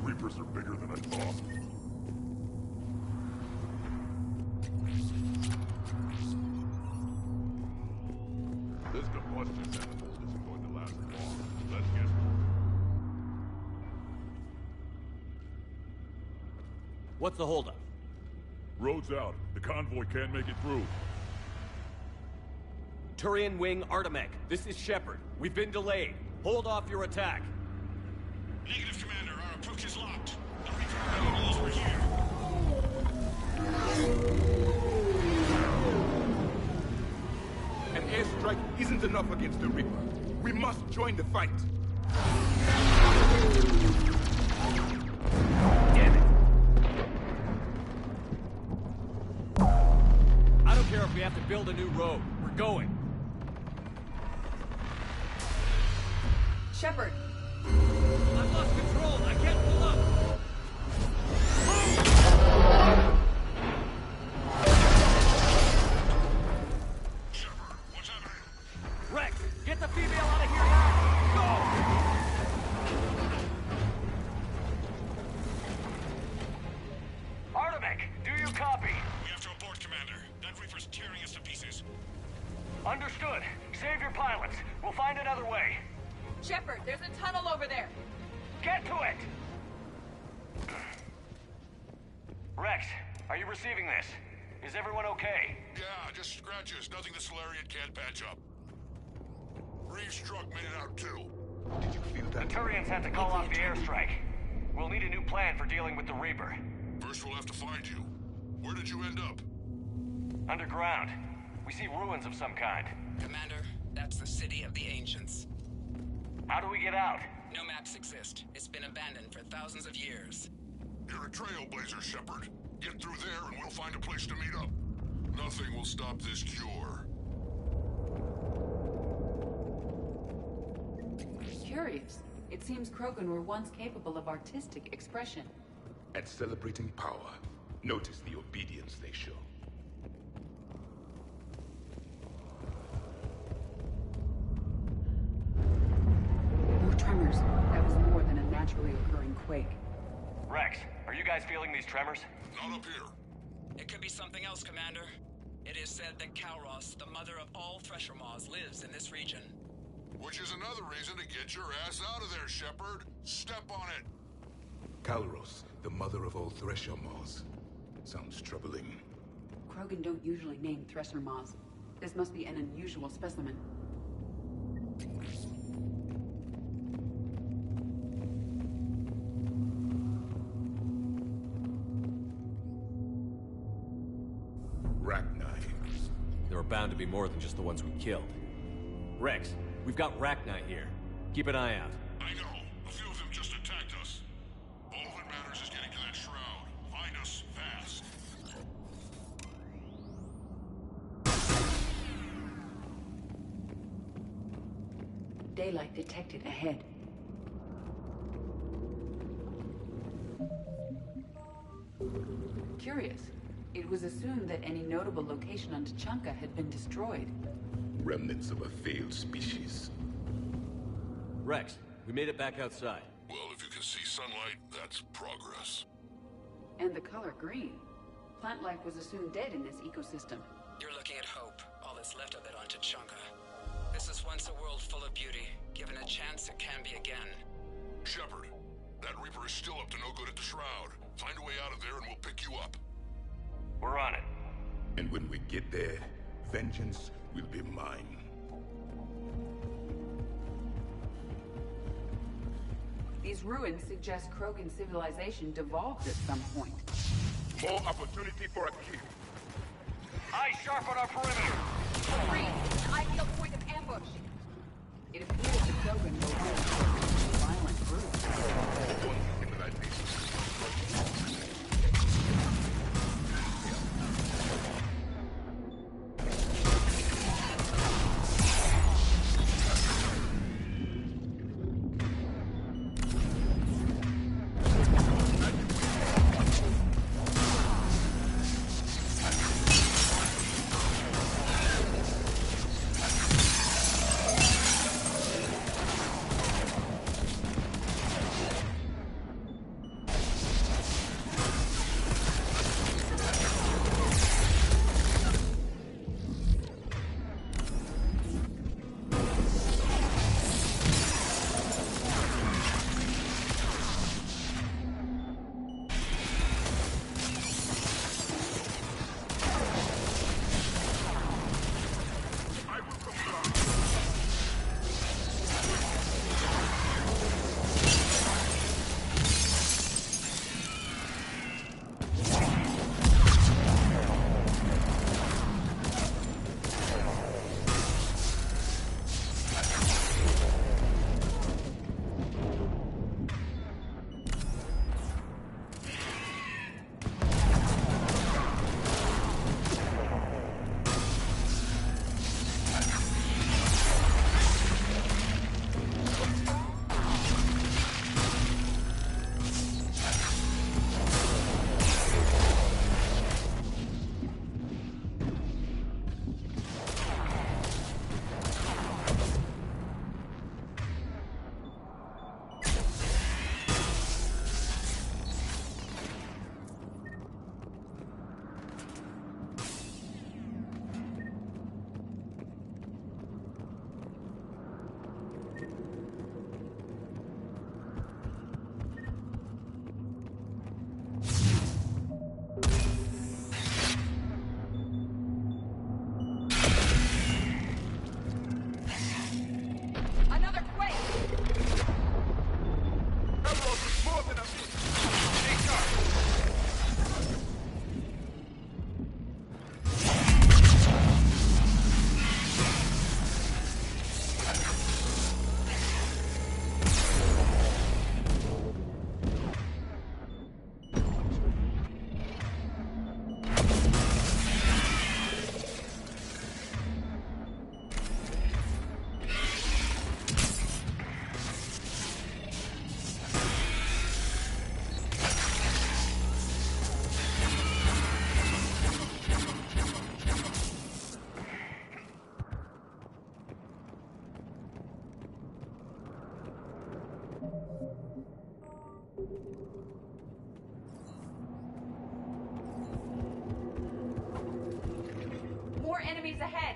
Reapers are bigger than I thought. This combustion manifold isn't going to last long. Let's get... What's the holdup? Road's out. The convoy can't make it through. Turian Wing Artemech, this is Shepard. We've been delayed. Hold off your attack. Negative, Commander. Our approach is locked. The Reaper rebellion is over here. An airstrike isn't enough against the Reaper. We must join the fight. Damn it. I don't care if we have to build a new road. We're going. Shepard! I've lost control. I can't pull up. Shepard, what's happening? Rex, get the female out of here now. Go! Artemech, do you copy? We have to abort, Commander. That Reaper's tearing us to pieces. Understood. Save your pilots. We'll find another way. Shepard, there's a tunnel over there! Get to it! Rex, are you receiving this? Is everyone okay? Yeah, just scratches. Nothing the Solarian can't patch up. Reeves' truck made it out too. Did you feel that? The Turians had to call off the airstrike. We'll need a new plan for dealing with the Reaper. First we'll have to find you. Where did you end up? Underground. We see ruins of some kind. Commander, that's the City of the Ancients. How do we get out? No maps exist. It's been abandoned for thousands of years. You're a trailblazer, Shepard. Get through there and we'll find a place to meet up. Nothing will stop this cure. Curious. It seems Krogan were once capable of artistic expression. At celebrating power, notice the obedience they show. No tremors. That was more than a naturally occurring quake. Rex, are you guys feeling these tremors? Not up here. It could be something else, Commander. It is said that Kalros, the mother of all Thresher Maws, lives in this region. Which is another reason to get your ass out of there, Shepard. Step on it. Kalros, the mother of all Thresher Maws. Sounds troubling. Krogan don't usually name Thresher Maws. This must be an unusual specimen. Rachni. There are bound to be more than just the ones we killed. Rex, we've got Rachni here. Keep an eye out. I know. A few of them just attacked us. All that matters is getting to that shroud. Find us fast. Daylight detected ahead. Curious. It was assumed that any notable location on Tuchanka had been destroyed. Remnants of a failed species. Rex, we made it back outside. Well, if you can see sunlight, that's progress. And the color green. Plant life was assumed dead in this ecosystem. You're looking at hope, all that's left of it on Tuchanka. This is once a world full of beauty. Given a chance, it can be again. Shepard, that Reaper is still up to no good at the Shroud. Find a way out of there and we'll pick you up. We're on it. And when we get there, vengeance will be mine. These ruins suggest Krogan civilization devolved at some point. More opportunity for a kill. Eyes sharp on our perimeter. Free, an ideal point of ambush. It appears the Krogan were once a violent group. Enemies ahead!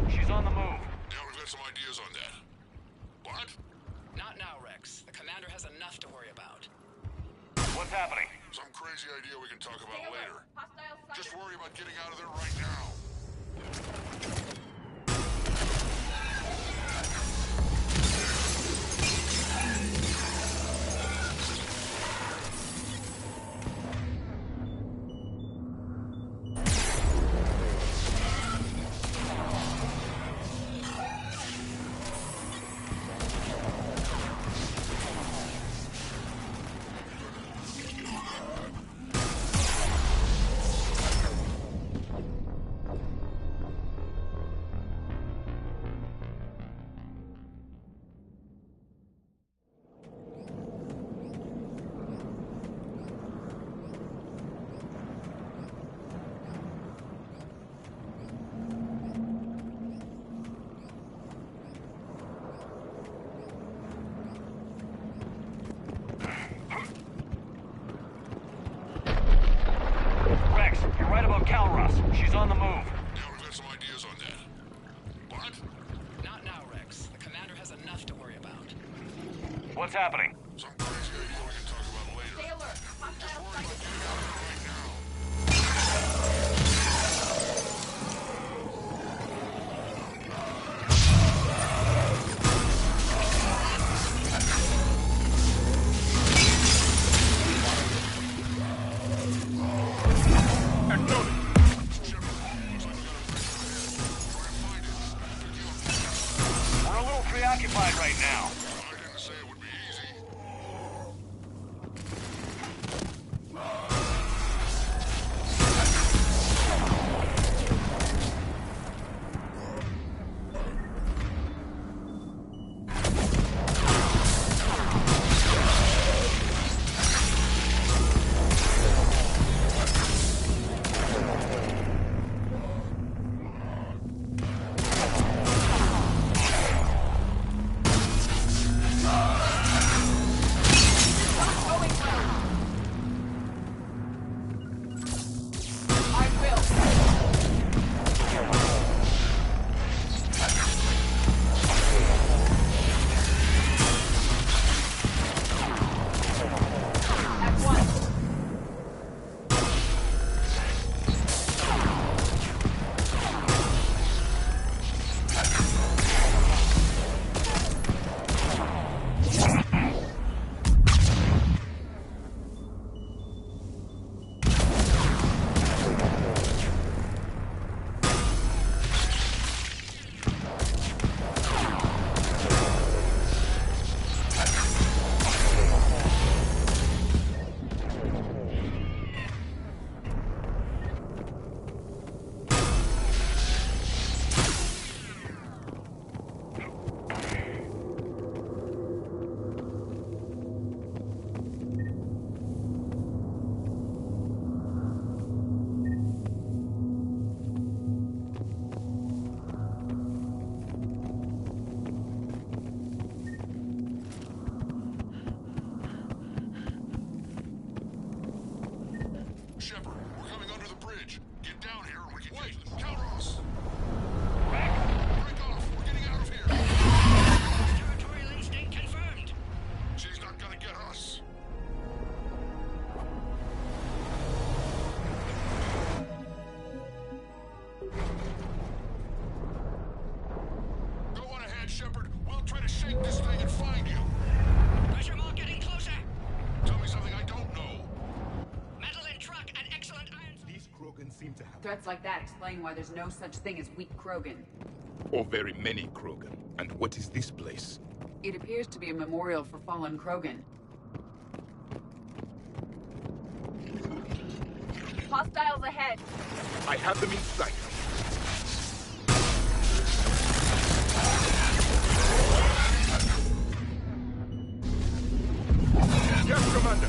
She's on the move. Yeah, we've got some ideas on that. What? Not now, Rex. The commander has enough to worry about. What's happening? Some crazy idea we can talk about later. Stay alert. Hostile sighted. Right now. Preoccupied right now. I didn't say it would be easy. Shepard. We'll try to shake this thing and find you. Pressure mark getting closer. Tell me something I don't know. Metal in truck and excellent iron. These Krogan seem to have... Threats like that explain why there's no such thing as weak Krogan. Or very many Krogan. And what is this place? It appears to be a memorial for fallen Krogan. Hostiles ahead! I have them in sight. Yes, Commander!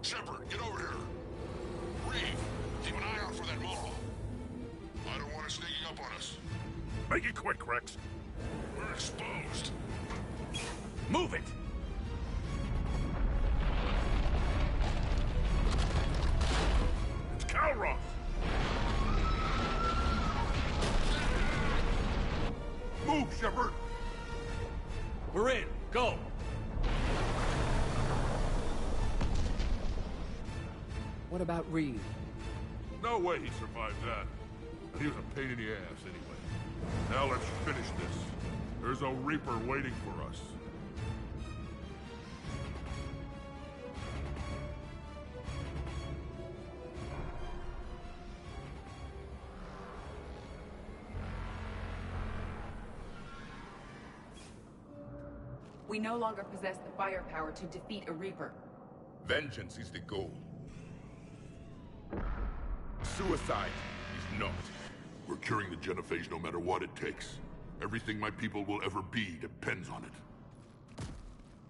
Shepard, get over here. Reeve, keep an eye out for that Maw. I don't want it sneaking up on us. Make it quick, Rex. We're exposed. Move it! It's Calroth! Move, Shepard! We're in. Go! What about Reeve? No way he survived that. And he was a pain in the ass anyway. Now let's finish this. There's a Reaper waiting for us. We no longer possess the firepower to defeat a Reaper. Vengeance is the goal. Suicide is not. We're curing the genophage no matter what it takes. Everything my people will ever be depends on it.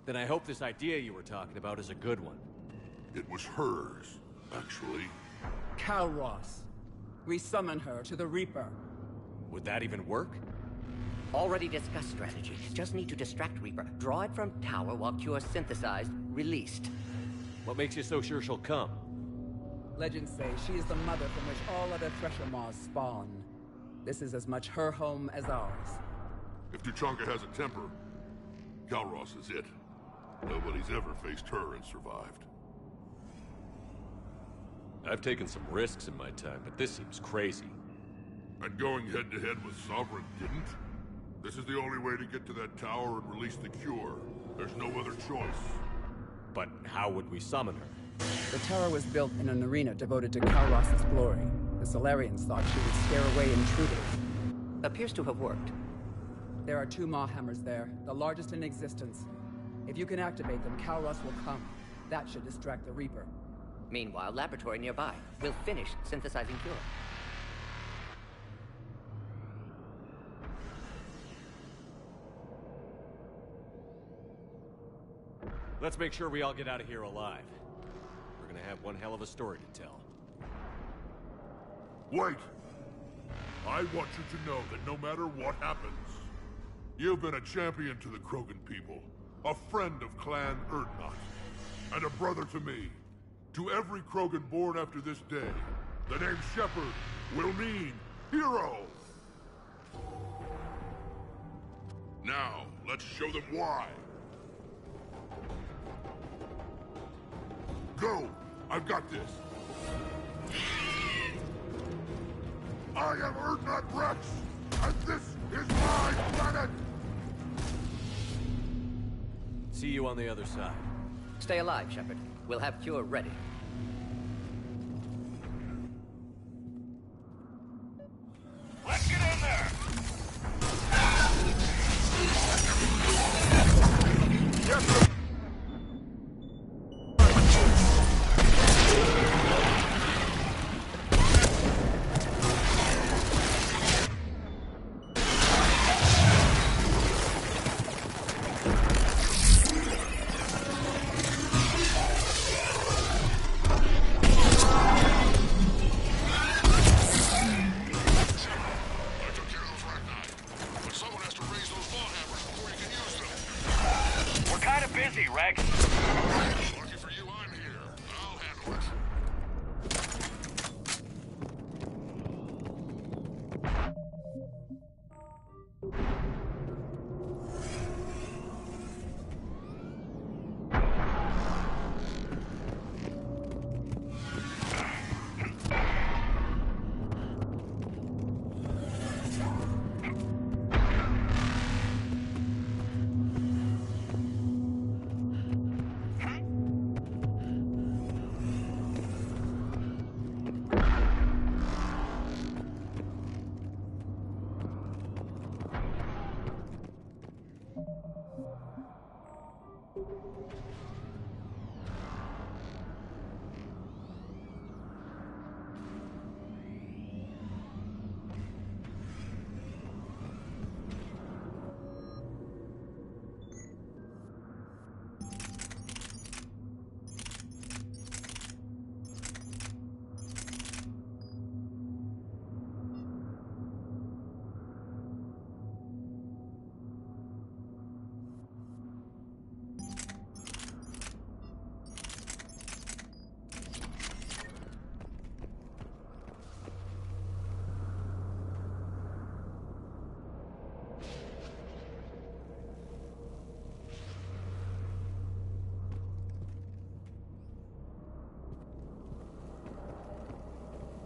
Then I hope this idea you were talking about is a good one. It was hers, actually. Calross. We summon her to the Reaper. Would that even work? Already discussed strategy. Just need to distract Reaper. Draw it from tower while Cure synthesized, released. What makes you so sure she'll come? Legends say she is the mother from which all other Thresher Maws spawn. This is as much her home as ours. If Tuchanka has a temper, Calross is it. Nobody's ever faced her and survived. I've taken some risks in my time, but this seems crazy. And going head-to-head with Sovereign didn't? This is the only way to get to that tower and release the Cure. There's no other choice. But how would we summon her? The tower was built in an arena devoted to Calross's glory. The Solarians thought she would scare away intruders. Appears to have worked. There are 2 Maw hammers there, the largest in existence. If you can activate them, Calross will come. That should distract the Reaper. Meanwhile, laboratory nearby. We'll finish synthesizing Cure. Let's make sure we all get out of here alive. We're gonna have one hell of a story to tell. Wait! I want you to know that no matter what happens, you've been a champion to the Krogan people. a friend of Clan Urdnot, and a brother to me. To every Krogan born after this day, the name Shepard will mean hero! Now, let's show them why. Go! I've got this! I am Urdnot Rex, and this is my planet! See you on the other side. Stay alive, Shepard. We'll have cure ready. Let's get in there! Yes, sir!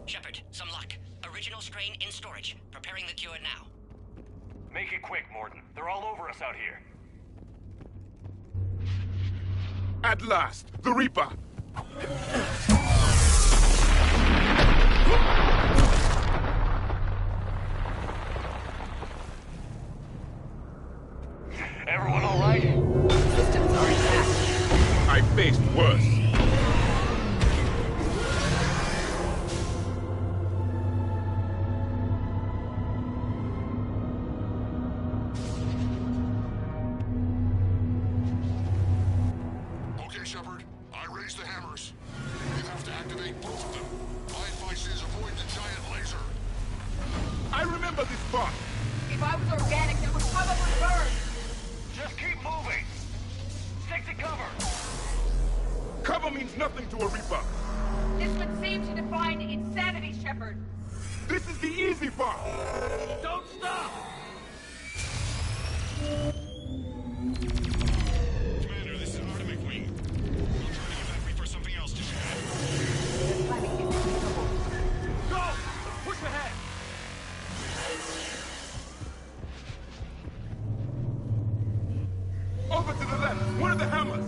Shepard, some luck. Original strain in storage. Preparing the cure now. Make it quick, Mordin. They're all over us out here. At last, the Reaper! Everyone all right? Systems are intact. I faced worse. Okay, Shepard. I raised the hammers. You have to activate both of them. My advice is avoid the giant laser. I remember this part. If I was organic, it would probably burn. Just keep moving. Stick to cover. Cover means nothing to a Reaper. This would seem to define insanity, Shepard. This is the easy part. Don't stop! Commander, this is Artemis Queen. I'll try to give that Reaper something else to do. Go! Push ahead! Over to the left. One of the hammers.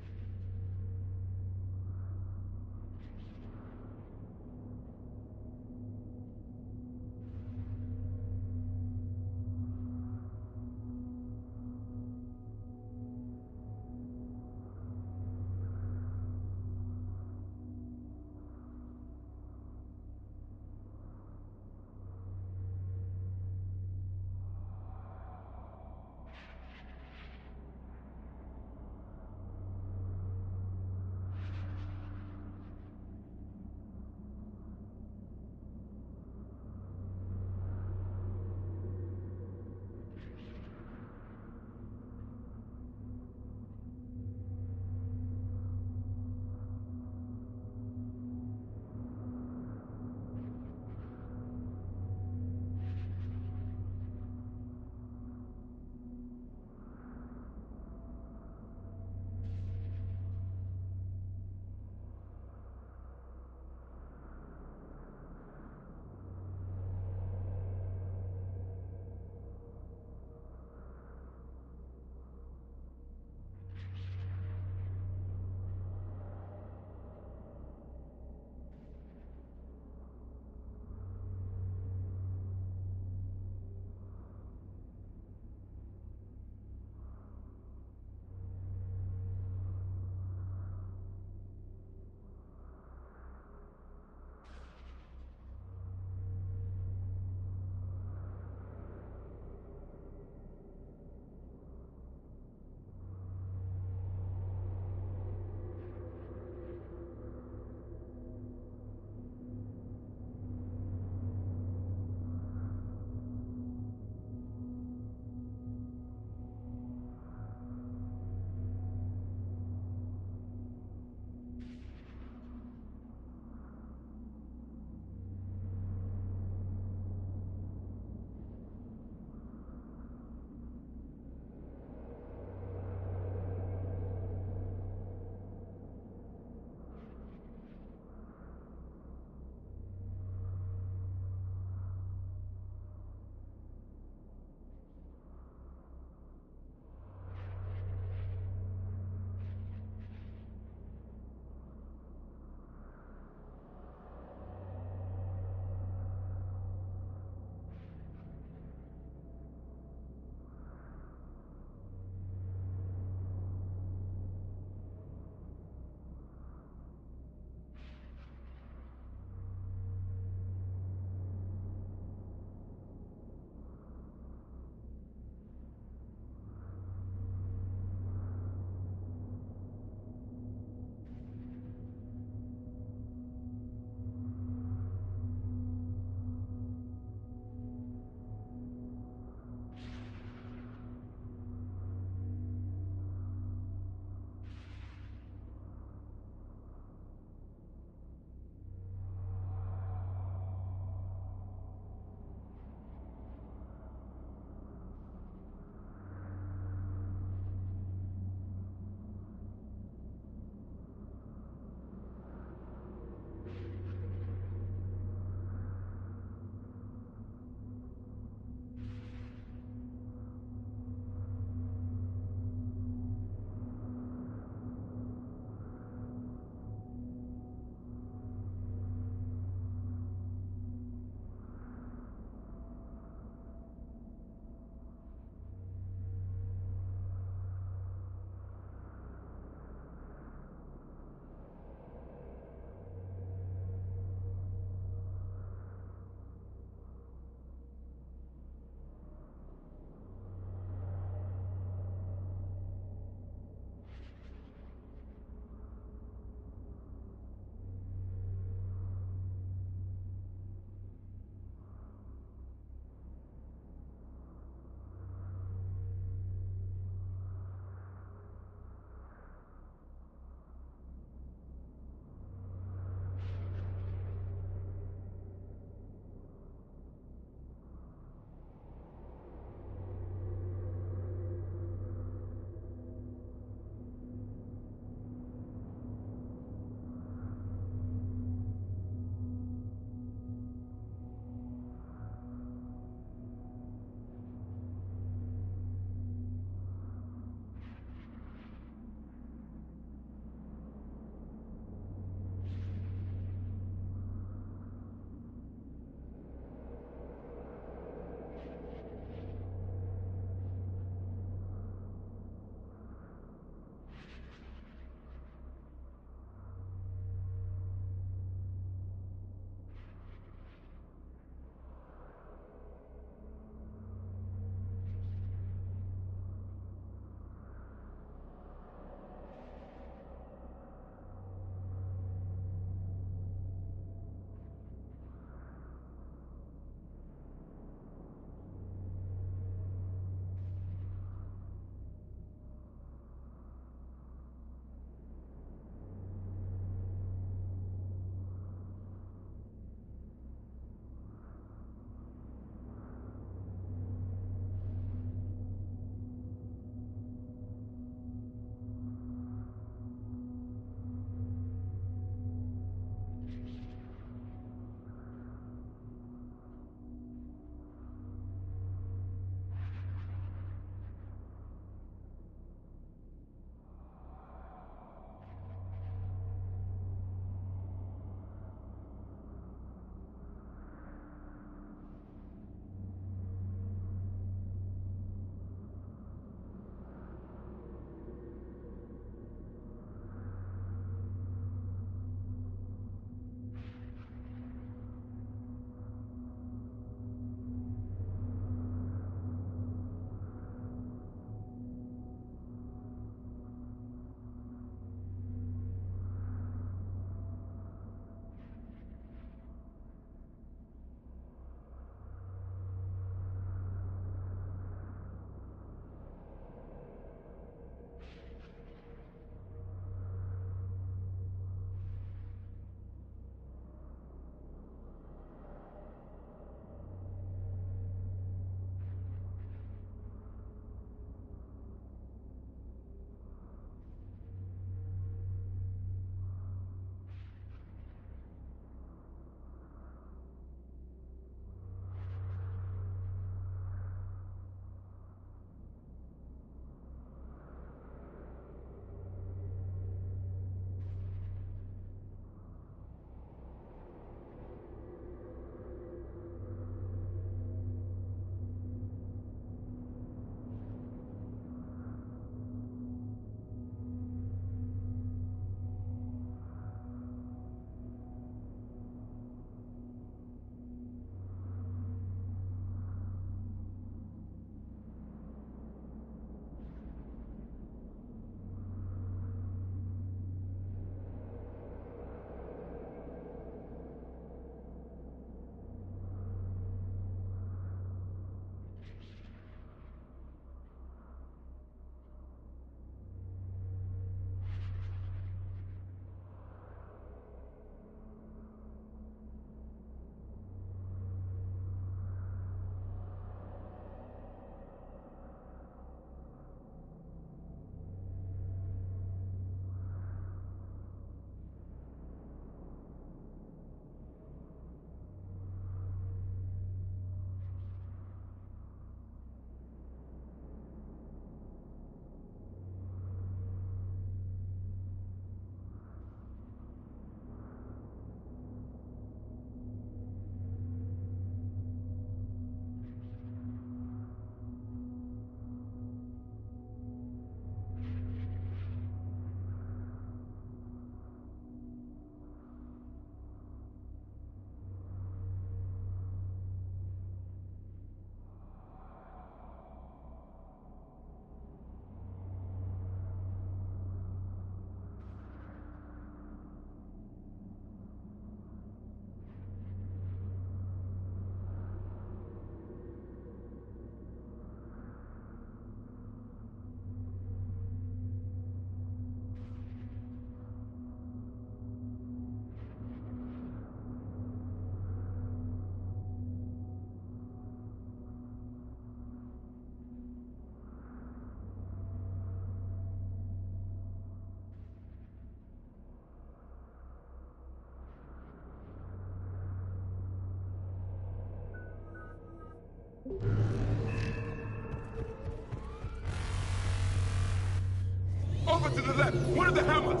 left! One of the hammers!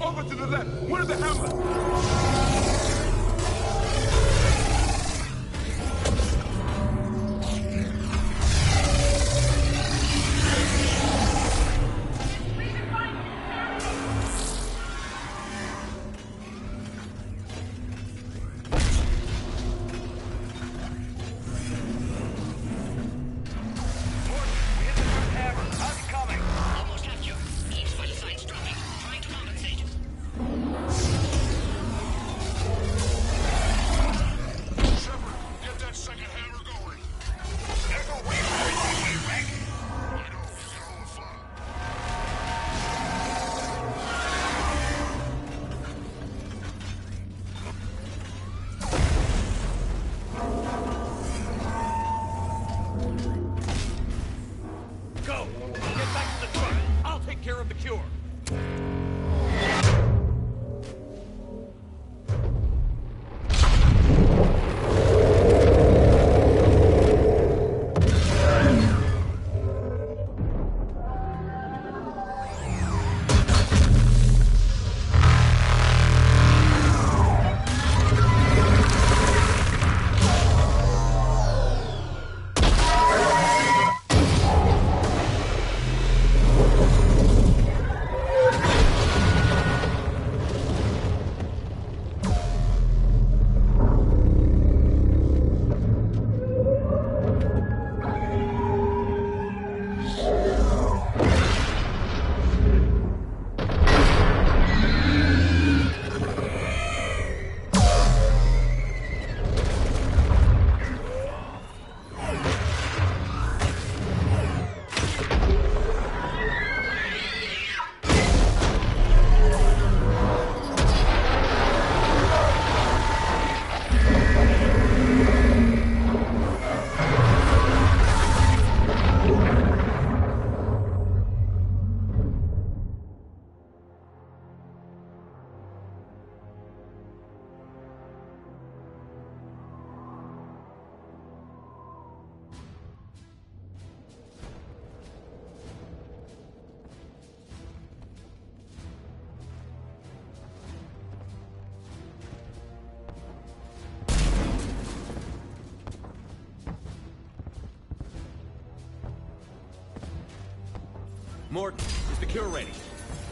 Over to the left! One of the hammers! Morton, is the cure ready?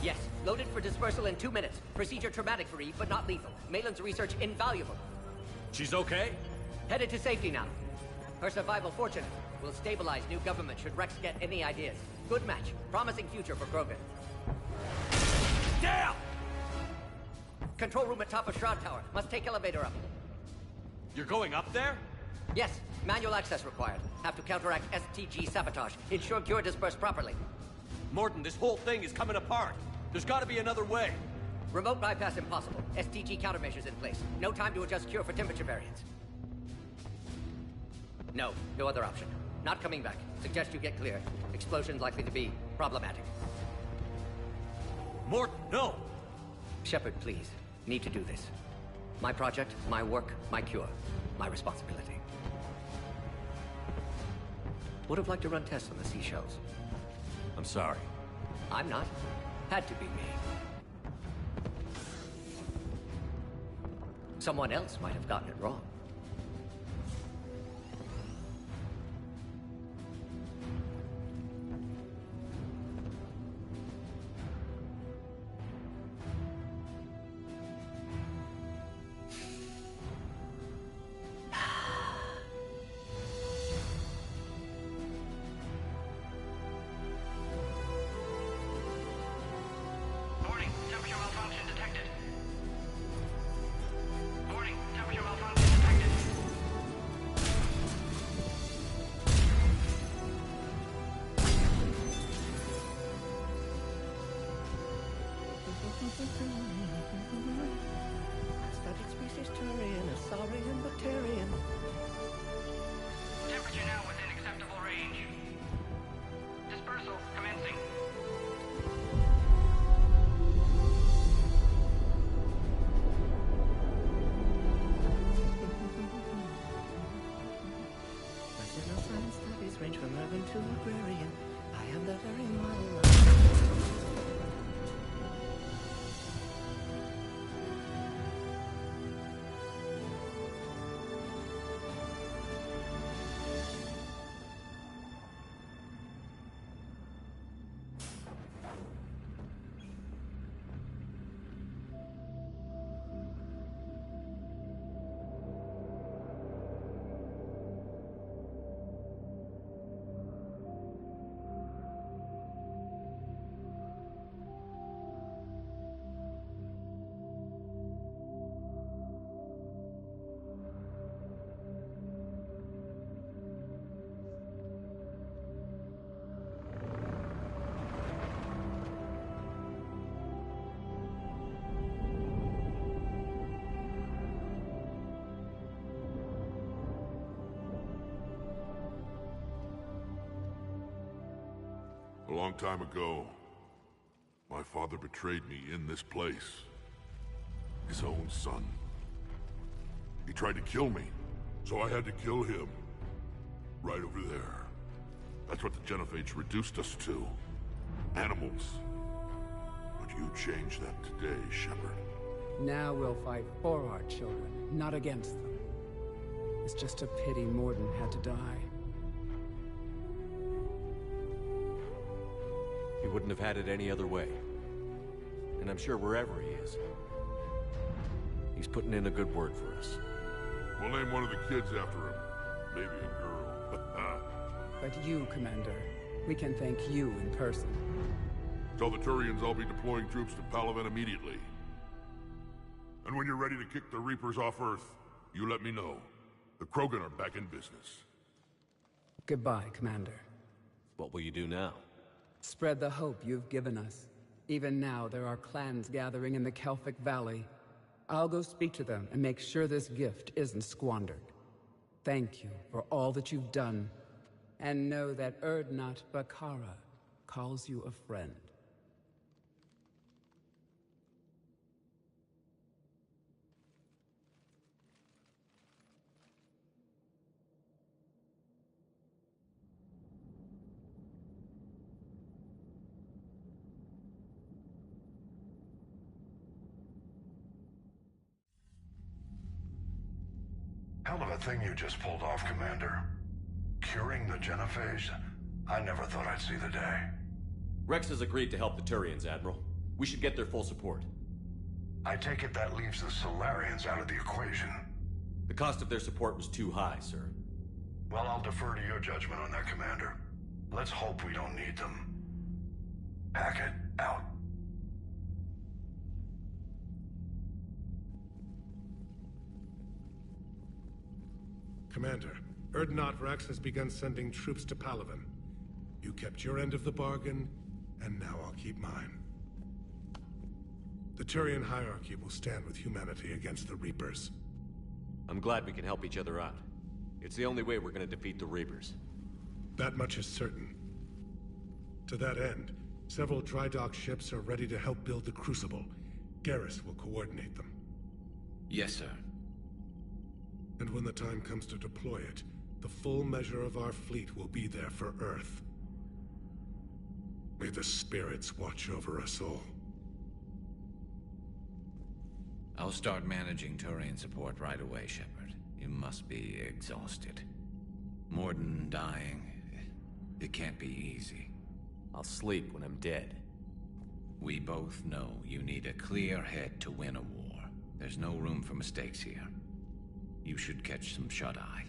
Yes, loaded for dispersal in 2 minutes. Procedure traumatic for Eve, but not lethal. Malin's research invaluable. She's okay? Headed to safety now. Her survival fortunate. Will stabilize new government should Rex get any ideas. Good match. Promising future for Krogan. Damn! Control room at top of Shroud Tower. Must take elevator up. You're going up there? Yes. Manual access required. Have to counteract STG sabotage. Ensure cure dispersed properly. Morton, this whole thing is coming apart. There's got to be another way. Remote bypass impossible. STG countermeasures in place. No time to adjust cure for temperature variance. No other option. Not coming back. Suggest you get clear. Explosion's likely to be problematic. Morton, no! Shepard, please. Need to do this. My project, my work, my cure. My responsibility. Would have liked to run tests on the seashells. I'm sorry. I'm not. Had to be me. Someone else might have gotten it wrong. Studied species Turian, a saurian bacterium. Temperature now within acceptable range. Dispersal commencing. My general science studies range from urban to agrarian. I am the very model of... A long time ago, my father betrayed me in this place. His own son. He tried to kill me, so I had to kill him. Right over there. That's what the Genophage reduced us to. Animals. But you changed that today, Shepard. Now we'll fight for our children, not against them. It's just a pity Mordin had to die. He wouldn't have had it any other way. And I'm sure wherever he is, he's putting in a good word for us. We'll name one of the kids after him. Maybe a girl. But you, Commander, we can thank you in person. Tell the Turians I'll be deploying troops to Palaven immediately. And when you're ready to kick the Reapers off Earth, you let me know. The Krogan are back in business. Goodbye, Commander. What will you do now? Spread the hope you've given us. Even now, there are clans gathering in the Kelphic Valley. I'll go speak to them and make sure this gift isn't squandered. Thank you for all that you've done. And know that Urdnot Bakara calls you a friend. Hell of a thing you just pulled off, Commander. Curing the Genophage? I never thought I'd see the day. Rex has agreed to help the Turians, Admiral. We should get their full support. I take it that leaves the Solarians out of the equation. The cost of their support was too high, sir. Well, I'll defer to your judgment on that, Commander. Let's hope we don't need them. Hackett, out. Commander, Urdnot Rex has begun sending troops to Palaven. You kept your end of the bargain, and now I'll keep mine. The Turian hierarchy will stand with humanity against the Reapers. I'm glad we can help each other out. It's the only way we're gonna defeat the Reapers. That much is certain. To that end, several dry dock ships are ready to help build the Crucible. Garrus will coordinate them. Yes, sir. And when the time comes to deploy it, the full measure of our fleet will be there for Earth. May the spirits watch over us all. I'll start managing Turian support right away, Shepard. You must be exhausted. Mordin dying, it can't be easy. I'll sleep when I'm dead. We both know you need a clear head to win a war. There's no room for mistakes here. You should catch some shut-eye.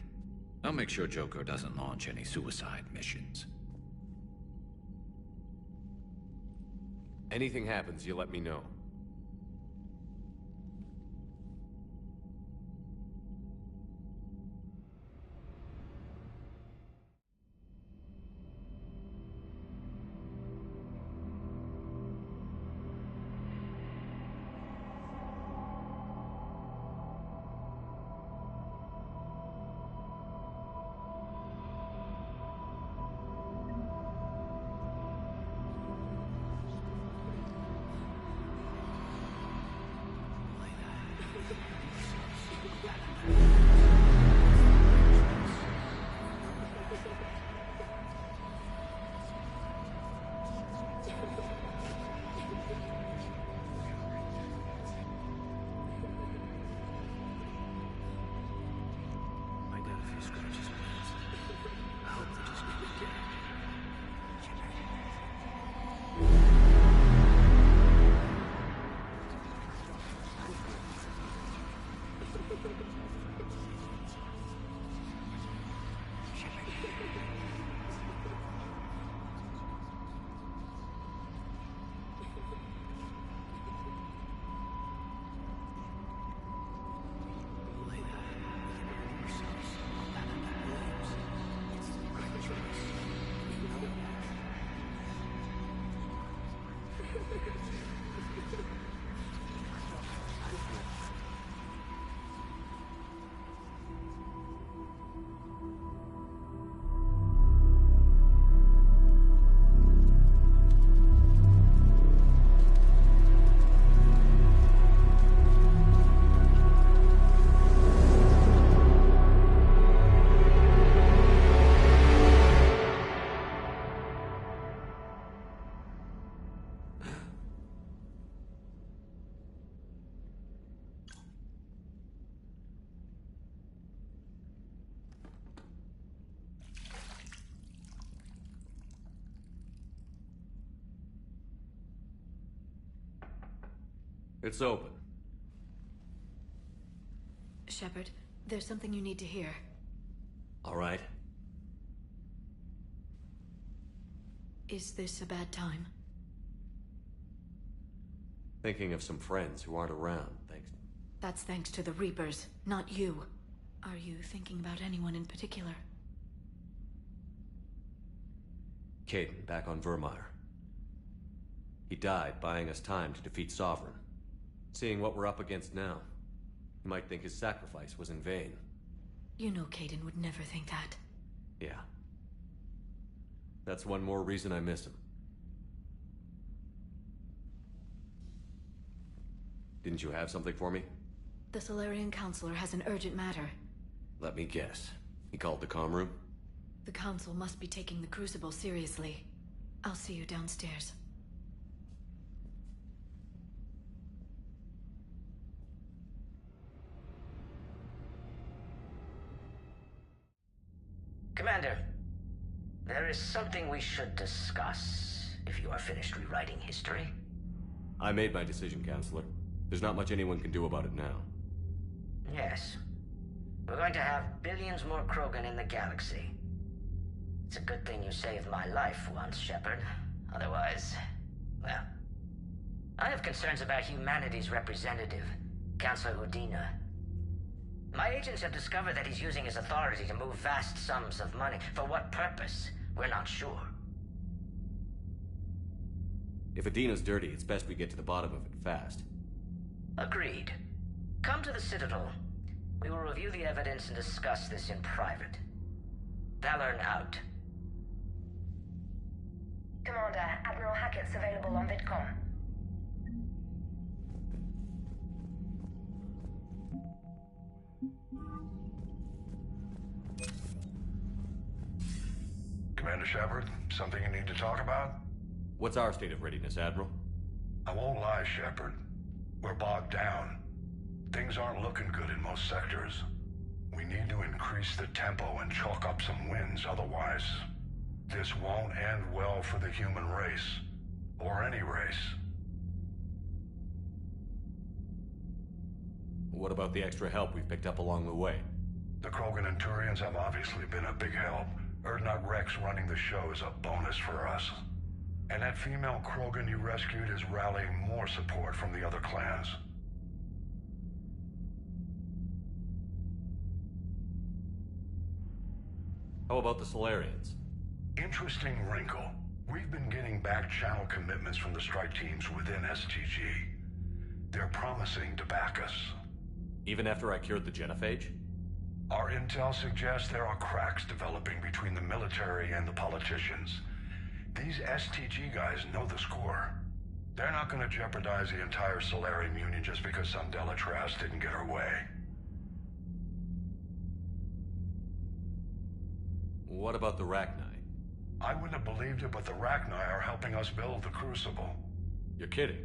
I'll make sure Joker doesn't launch any suicide missions. Anything happens, you let me know. It's open. Shepard, there's something you need to hear. All right. Is this a bad time? Thinking of some friends who aren't around, thanks. That's thanks to the Reapers, not you. Are you thinking about anyone in particular? Kaidan, back on Virmire. He died buying us time to defeat Sovereign. Seeing what we're up against now, you might think his sacrifice was in vain. You know Kaidan would never think that. Yeah. That's one more reason I miss him. Didn't you have something for me? The Salarian Counselor has an urgent matter. Let me guess. He called the comm room? The Council must be taking the Crucible seriously. I'll see you downstairs. Commander, there is something we should discuss, if you are finished rewriting history. I made my decision, Counselor. There's not much anyone can do about it now. Yes. We're going to have billions more Krogan in the galaxy. It's a good thing you saved my life once, Shepard. Otherwise, well... I have concerns about humanity's representative, Councillor Udina. My agents have discovered that he's using his authority to move vast sums of money. For what purpose? We're not sure. If Udina's dirty, it's best we get to the bottom of it fast. Agreed. Come to the Citadel. We will review the evidence and discuss this in private. Valorn out. Commander, Admiral Hackett's available on VidCom. Something you need to talk about? What's our state of readiness, Admiral? I won't lie, Shepard. We're bogged down. Things aren't looking good in most sectors. We need to increase the tempo and chalk up some wins, otherwise this won't end well for the human race. Or any race. What about the extra help we've picked up along the way? The Krogan and Turians have obviously been a big help. Urdnot Rex running the show is a bonus for us. And that female Krogan you rescued is rallying more support from the other clans. How about the Salarians? Interesting wrinkle. We've been getting back-channel commitments from the strike teams within STG. They're promising to back us. Even after I cured the genophage? Our intel suggests there are cracks developing between the military and the politicians. These STG guys know the score. They're not going to jeopardize the entire Solarian Union just because some Delatraz didn't get her way. What about the Rachni? I wouldn't have believed it, but the Rachni are helping us build the Crucible. You're kidding.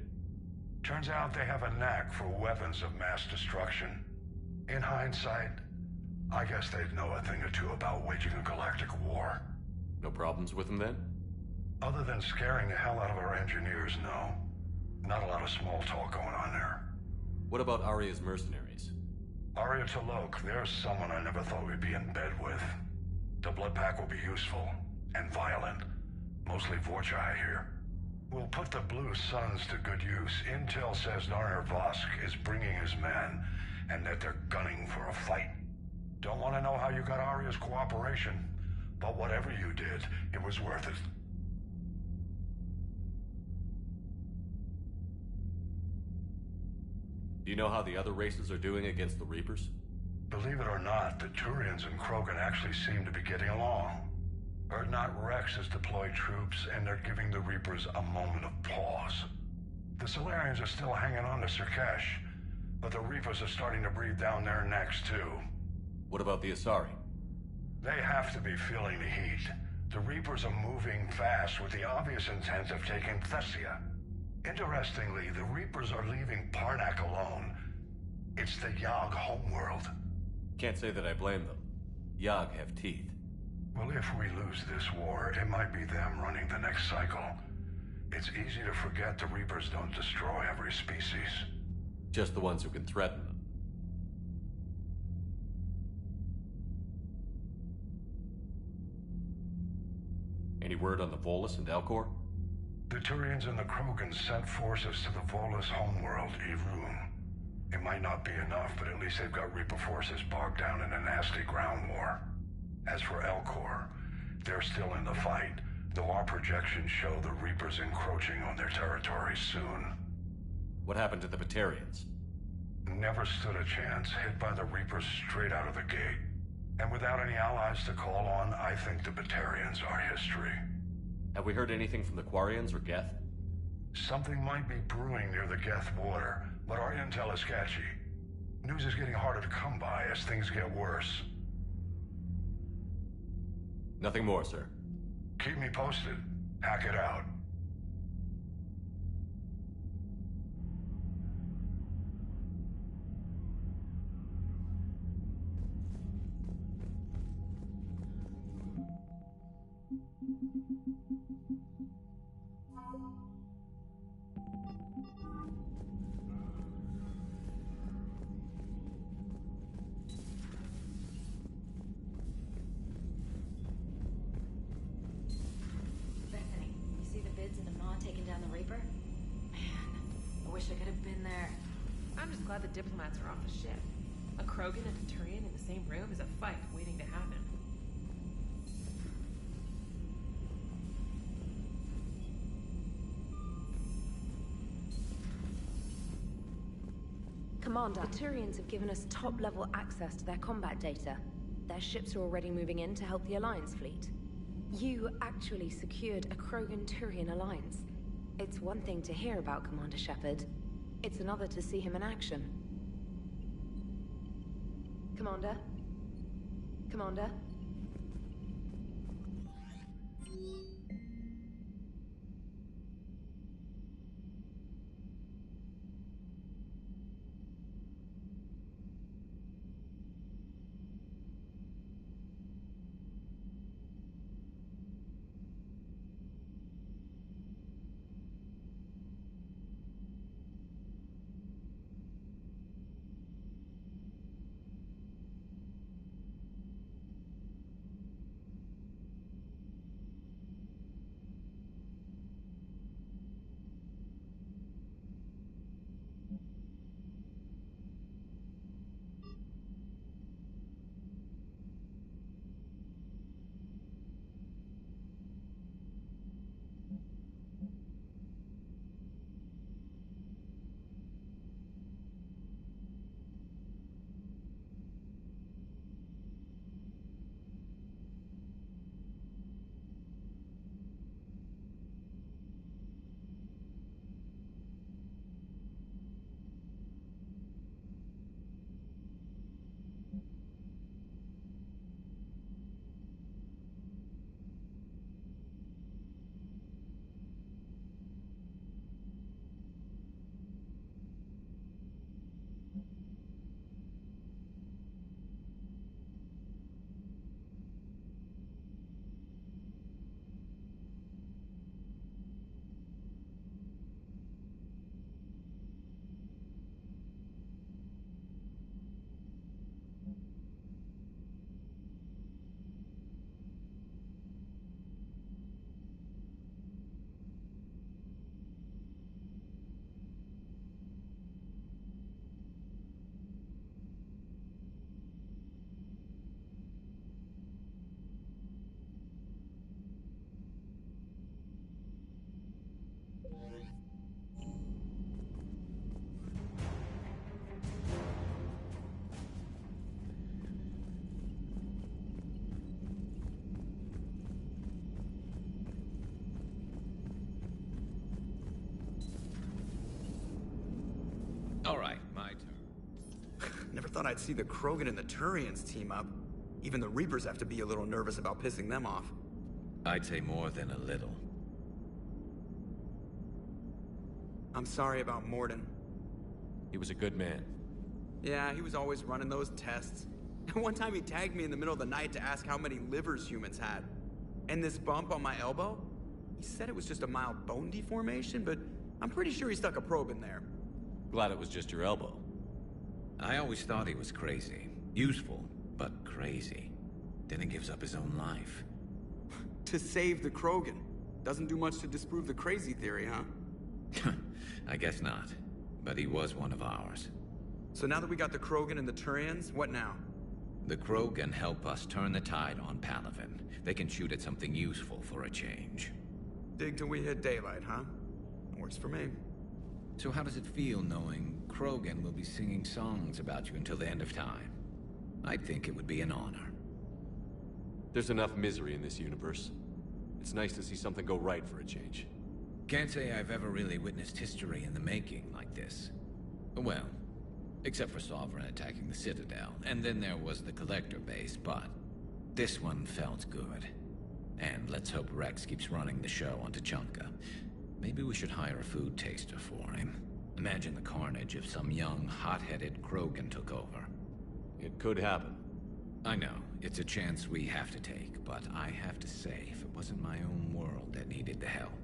Turns out they have a knack for weapons of mass destruction. In hindsight, I guess they'd know a thing or two about waging a galactic war. No problems with them then? Other than scaring the hell out of our engineers, no. Not a lot of small talk going on there. What about Aria's mercenaries? Aria T'Loak, there's someone I never thought we'd be in bed with. The blood pack will be useful. And violent. Mostly Vorcha, I hear. We'll put the Blue Suns to good use. Intel says Narner Vosk is bringing his men, and that they're gunning for a fight. Don't want to know how you got Aria's cooperation, but whatever you did, it was worth it. Do you know how the other races are doing against the Reapers? Believe it or not, the Turians and Krogan actually seem to be getting along. Urdnot Rex has deployed troops, and they're giving the Reapers a moment of pause. The Solarians are still hanging on to Surkesh, but the Reapers are starting to breathe down their necks, too. What about the Asari? They have to be feeling the heat. The Reapers are moving fast with the obvious intent of taking Thessia. Interestingly, the Reapers are leaving Parnak alone. It's the Yogg homeworld. Can't say that I blame them. Yogg have teeth. Well, if we lose this war, it might be them running the next cycle. It's easy to forget the Reapers don't destroy every species. Just the ones who can threaten them. Any word on the Volus and Elcor? The Turians and the Krogan sent forces to the Volus homeworld, Irun. It might not be enough, but at least they've got Reaper forces bogged down in a nasty ground war. As for Elcor, they're still in the fight, though our projections show the Reapers encroaching on their territory soon. What happened to the Batarians? Never stood a chance, hit by the Reapers straight out of the gate. And without any allies to call on, I think the Batarians are history. Have we heard anything from the Quarians or Geth? Something might be brewing near the Geth border, but our intel is sketchy. News is getting harder to come by as things get worse. Nothing more, sir. Keep me posted. Hack it out. Glad the diplomats are off the ship. A Krogan and a Turian in the same room is a fight waiting to happen. Commander, the Turians have given us top-level access to their combat data. Their ships are already moving in to help the Alliance fleet. You actually secured a Krogan-Turian alliance. It's one thing to hear about Commander Shepard. It's another to see him in action. Commander? Commander? thought I'd see the Krogan and the Turians team up. Even the Reapers have to be a little nervous about pissing them off. I'd say more than a little. I'm sorry about Mordin. He was a good man. Yeah, he was always running those tests. And one time he tagged me in the middle of the night to ask how many livers humans had. And this bump on my elbow? He said it was just a mild bone deformation, but I'm pretty sure he stuck a probe in there. Glad it was just your elbow. I always thought he was crazy. Useful, but crazy. Then he gives up his own life. To save the Krogan. Doesn't do much to disprove the crazy theory, huh? I guess not. But he was one of ours. So now that we got the Krogan and the Turians, what now? The Krogan help us turn the tide on Palaven. They can shoot at something useful for a change. Dig till we hit daylight, huh? Works for me. So how does it feel knowing Krogan will be singing songs about you until the end of time? I think it would be an honor. There's enough misery in this universe. It's nice to see something go right for a change. Can't say I've ever really witnessed history in the making like this. Well, except for Sovereign attacking the Citadel, and then there was the Collector base, but this one felt good. And let's hope Rex keeps running the show on Tuchanka. Maybe we should hire a food taster for him. Imagine the carnage if some young, hot-headed Krogan took over. It could happen. I know, it's a chance we have to take, but I have to say, if it wasn't my own world that needed the help,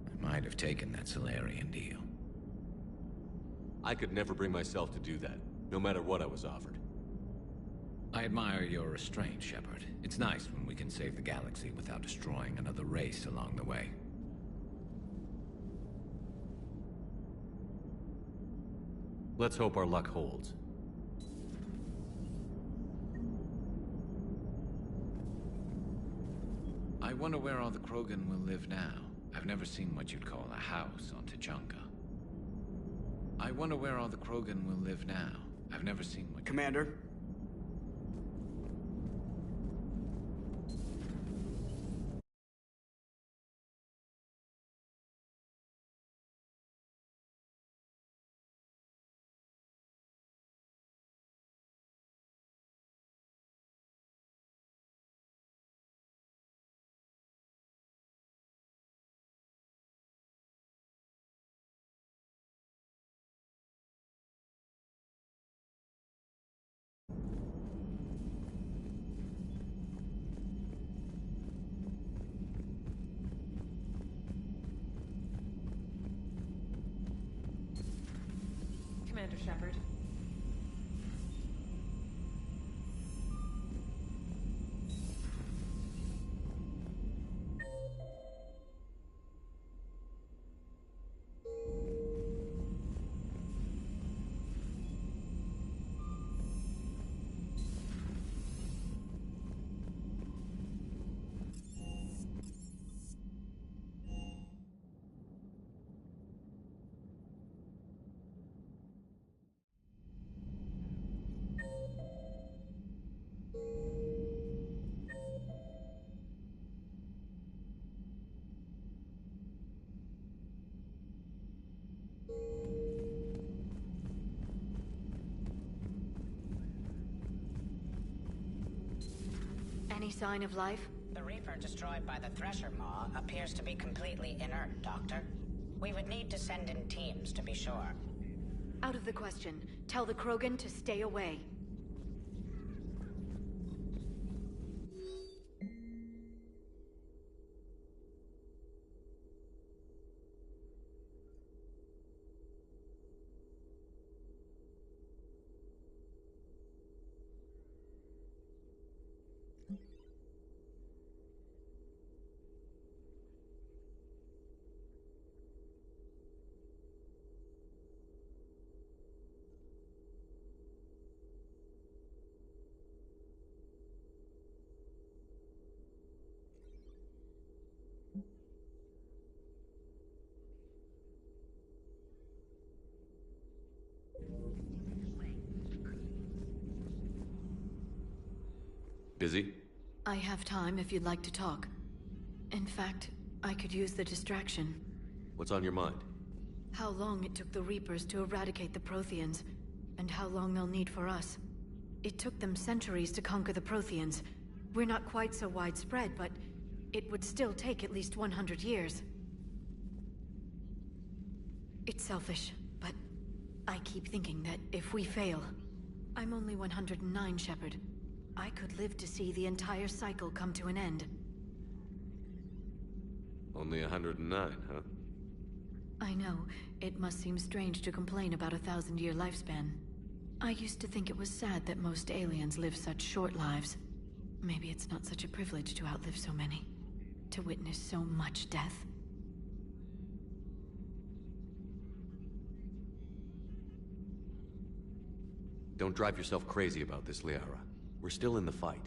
I might have taken that Salarian deal. I could never bring myself to do that, no matter what I was offered. I admire your restraint, Shepard. It's nice when we can save the galaxy without destroying another race along the way. Let's hope our luck holds. I wonder where all the Krogan will live now. I've never seen what you'd call a house on Tuchanka. I wonder where all the Krogan will live now. I've never seen what... Commander? Commander Shepard. Any sign of life? The Reaper destroyed by the Thresher Maw appears to be completely inert, Doctor. We would need to send in teams to be sure. Out of the question. Tell the Krogan to stay away. Busy? I have time if you'd like to talk. In fact, I could use the distraction. What's on your mind? How long it took the Reapers to eradicate the Protheans, and and how long they'll need for us. It took them centuries to conquer the Protheans. We're not quite so widespread, but it would still take at least 100 years. It's selfish, but I keep thinking that if we fail... I'm only 109, Shepard. I could live to see the entire cycle come to an end. Only 109, huh? I know. It must seem strange to complain about a 1,000-year lifespan. I used to think it was sad that most aliens live such short lives. Maybe it's not such a privilege to outlive so many. To witness so much death. Don't drive yourself crazy about this, Liara. We're still in the fight.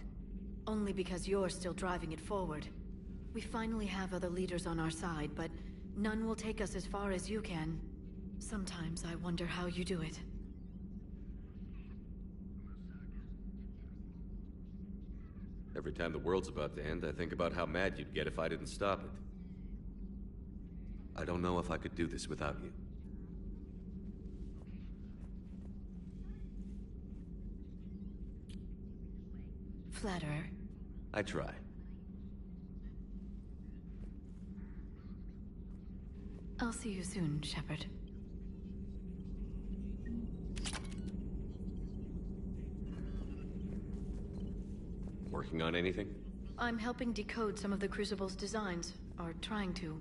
Only because you're still driving it forward. We finally have other leaders on our side, but none will take us as far as you can. Sometimes I wonder how you do it. Every time the world's about to end, I think about how mad you'd get if I didn't stop it. I don't know if I could do this without you. Flatterer. I try. I'll see you soon, Shepard. Working on anything? I'm helping decode some of the Crucible's designs, or trying to.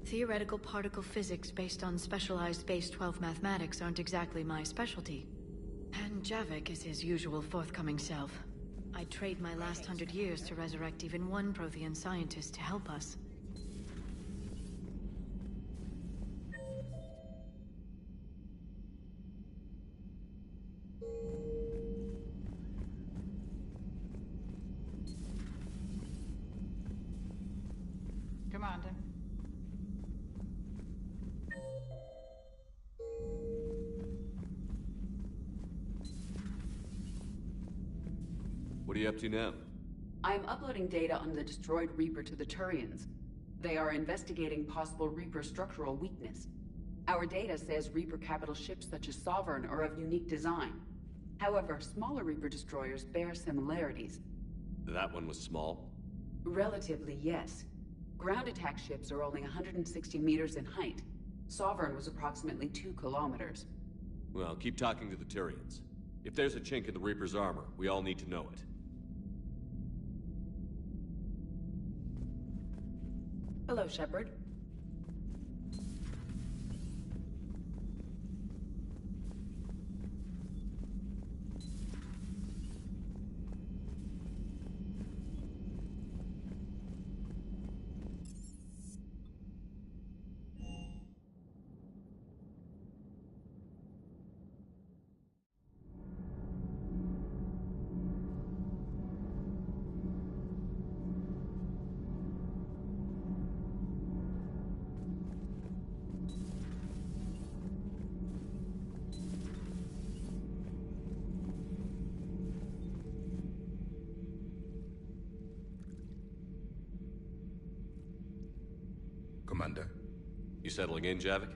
Theoretical particle physics based on specialized Base 12 mathematics aren't exactly my specialty. And Javik is his usual forthcoming self. I'd trade my last 100 years to resurrect even one Prothean scientist to help us. Commander. What are you up to now? I am uploading data on the destroyed Reaper to the Turians. They are investigating possible Reaper structural weakness. Our data says Reaper capital ships such as Sovereign are of unique design. However, smaller Reaper destroyers bear similarities. That one was small? Relatively, yes. Ground attack ships are only 160 meters in height. Sovereign was approximately 2 kilometers. Well, keep talking to the Turians. If there's a chink in the Reaper's armor, we all need to know it. Hello, Shepard. Commander. You settling in, Javik?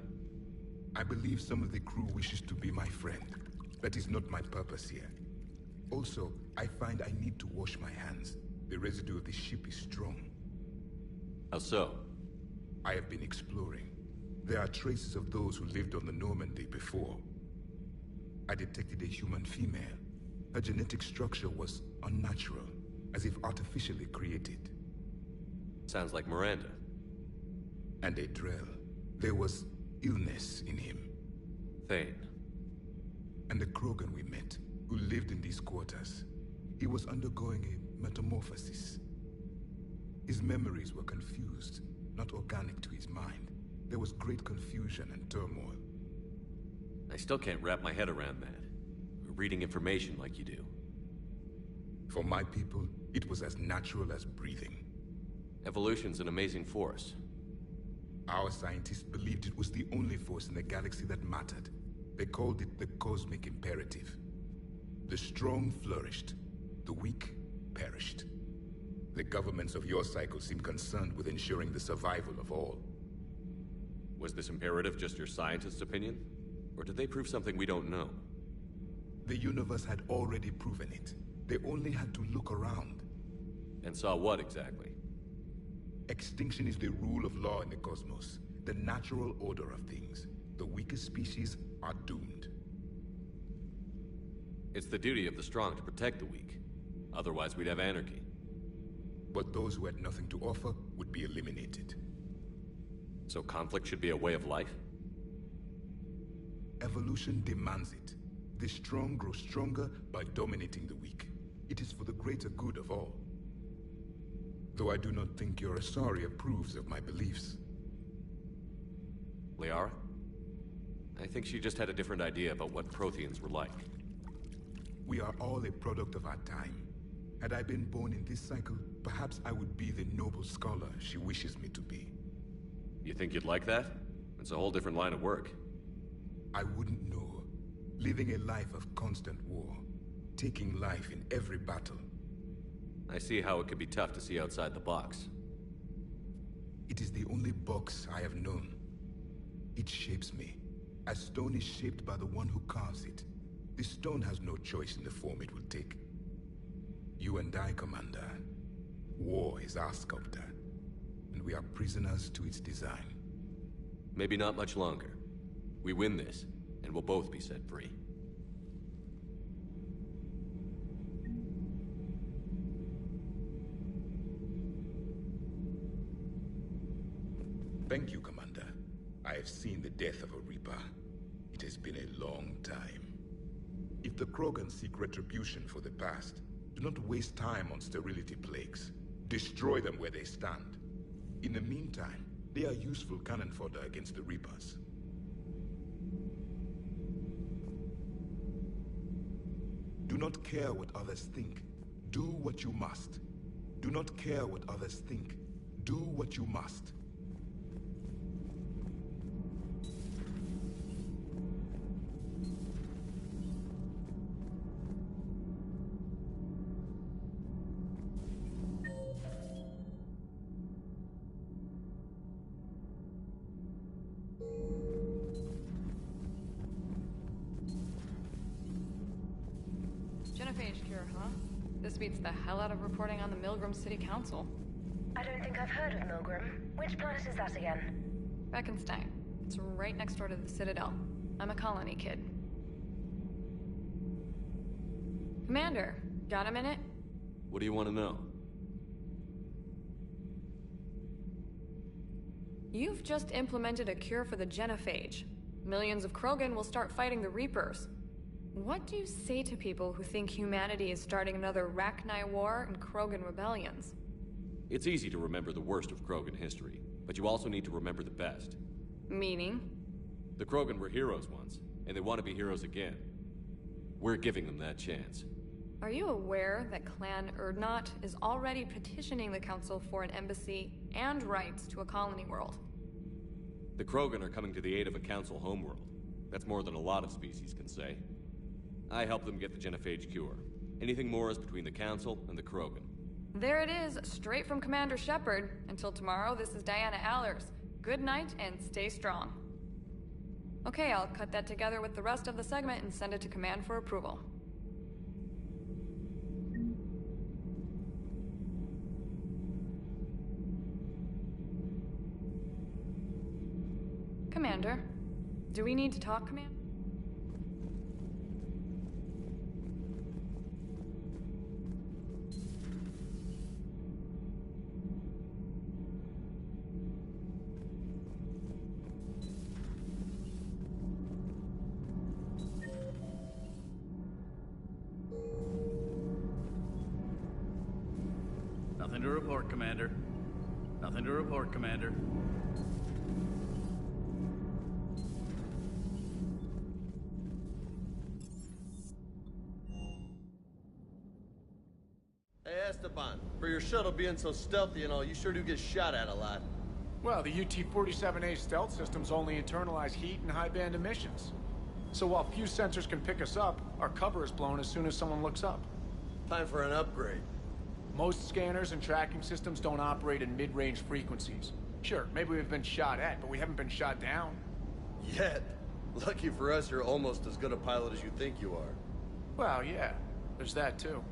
I believe some of the crew wishes to be my friend. That is not my purpose here. Also, I find I need to wash my hands. The residue of the ship is strong. How so? I have been exploring. There are traces of those who lived on the Normandy before. I detected a human female. Her genetic structure was unnatural, as if artificially created. Sounds like Miranda. And a Drell. There was illness in him. Thane. And the Krogan we met, who lived in these quarters. He was undergoing a metamorphosis. His memories were confused, not organic to his mind. There was great confusion and turmoil. I still can't wrap my head around that. Reading information like you do. For my people, it was as natural as breathing. Evolution's an amazing force. Our scientists believed it was the only force in the galaxy that mattered. They called it the cosmic imperative. The strong flourished, the weak perished. The governments of your cycle seem concerned with ensuring the survival of all. Was this imperative just your scientist's opinion? Or did they prove something we don't know? The universe had already proven it. They only had to look around. And saw what exactly? Extinction is the rule of law in the cosmos, the natural order of things. The weakest species are doomed. It's the duty of the strong to protect the weak. Otherwise, we'd have anarchy. But those who had nothing to offer would be eliminated. So conflict should be a way of life? Evolution demands it. The strong grow stronger by dominating the weak. It is for the greater good of all. Though I do not think your Asari approves of my beliefs. Liara? I think she just had a different idea about what Protheans were like. We are all a product of our time. Had I been born in this cycle, perhaps I would be the noble scholar she wishes me to be. You think you'd like that? It's a whole different line of work. I wouldn't know. Living a life of constant war. Taking life in every battle. I see how it could be tough to see outside the box. It is the only box I have known. It shapes me, as stone is shaped by the one who carves it. The stone has no choice in the form it will take. You and I, Commander. War is our sculptor, and we are prisoners to its design. Maybe not much longer. We win this, and we'll both be set free. Thank you, Commander. I have seen the death of a Reaper. It has been a long time. If the Krogan seek retribution for the past, do not waste time on sterility plagues. Destroy them where they stand. In the meantime, they are useful cannon fodder against the Reapers. Do not care what others think. Do what you must. Do not care what others think. Do what you must. Genophage cure, huh? This beats the hell out of reporting on the Milgram City Council. I don't think I've heard of Milgram. Which planet is that again? Beckenstein. It's right next door to the Citadel. I'm a colony kid. Commander, got a minute? What do you want to know? You've just implemented a cure for the genophage. Millions of Krogan will start fighting the Reapers. What do you say to people who think humanity is starting another Rachni War and Krogan rebellions? It's easy to remember the worst of Krogan history, but you also need to remember the best. Meaning? The Krogan were heroes once, and they want to be heroes again. We're giving them that chance. Are you aware that Clan Urdnot is already petitioning the Council for an embassy and rights to a colony world? The Krogan are coming to the aid of a Council homeworld. That's more than a lot of species can say. I help them get the genophage cure. Anything more is between the Council and the Krogan. There it is, straight from Commander Shepard. Until tomorrow, this is Diana Allers. Good night and stay strong. Okay, I'll cut that together with the rest of the segment and send it to Command for approval. Commander, do we need to talk, Commander? Nothing to report, Commander. Nothing to report, Commander. Hey, Esteban, for your shuttle being so stealthy and all, you sure do get shot at a lot. Well, the UT-47A stealth systems only internalize heat and high-band emissions. So while few sensors can pick us up, our cover is blown as soon as someone looks up. Time for an upgrade. Most scanners and tracking systems don't operate in mid-range frequencies. Sure, maybe we've been shot at, but we haven't been shot down. Yet. Lucky for us, you're almost as good a pilot as you think you are. Well, yeah. There's that, too.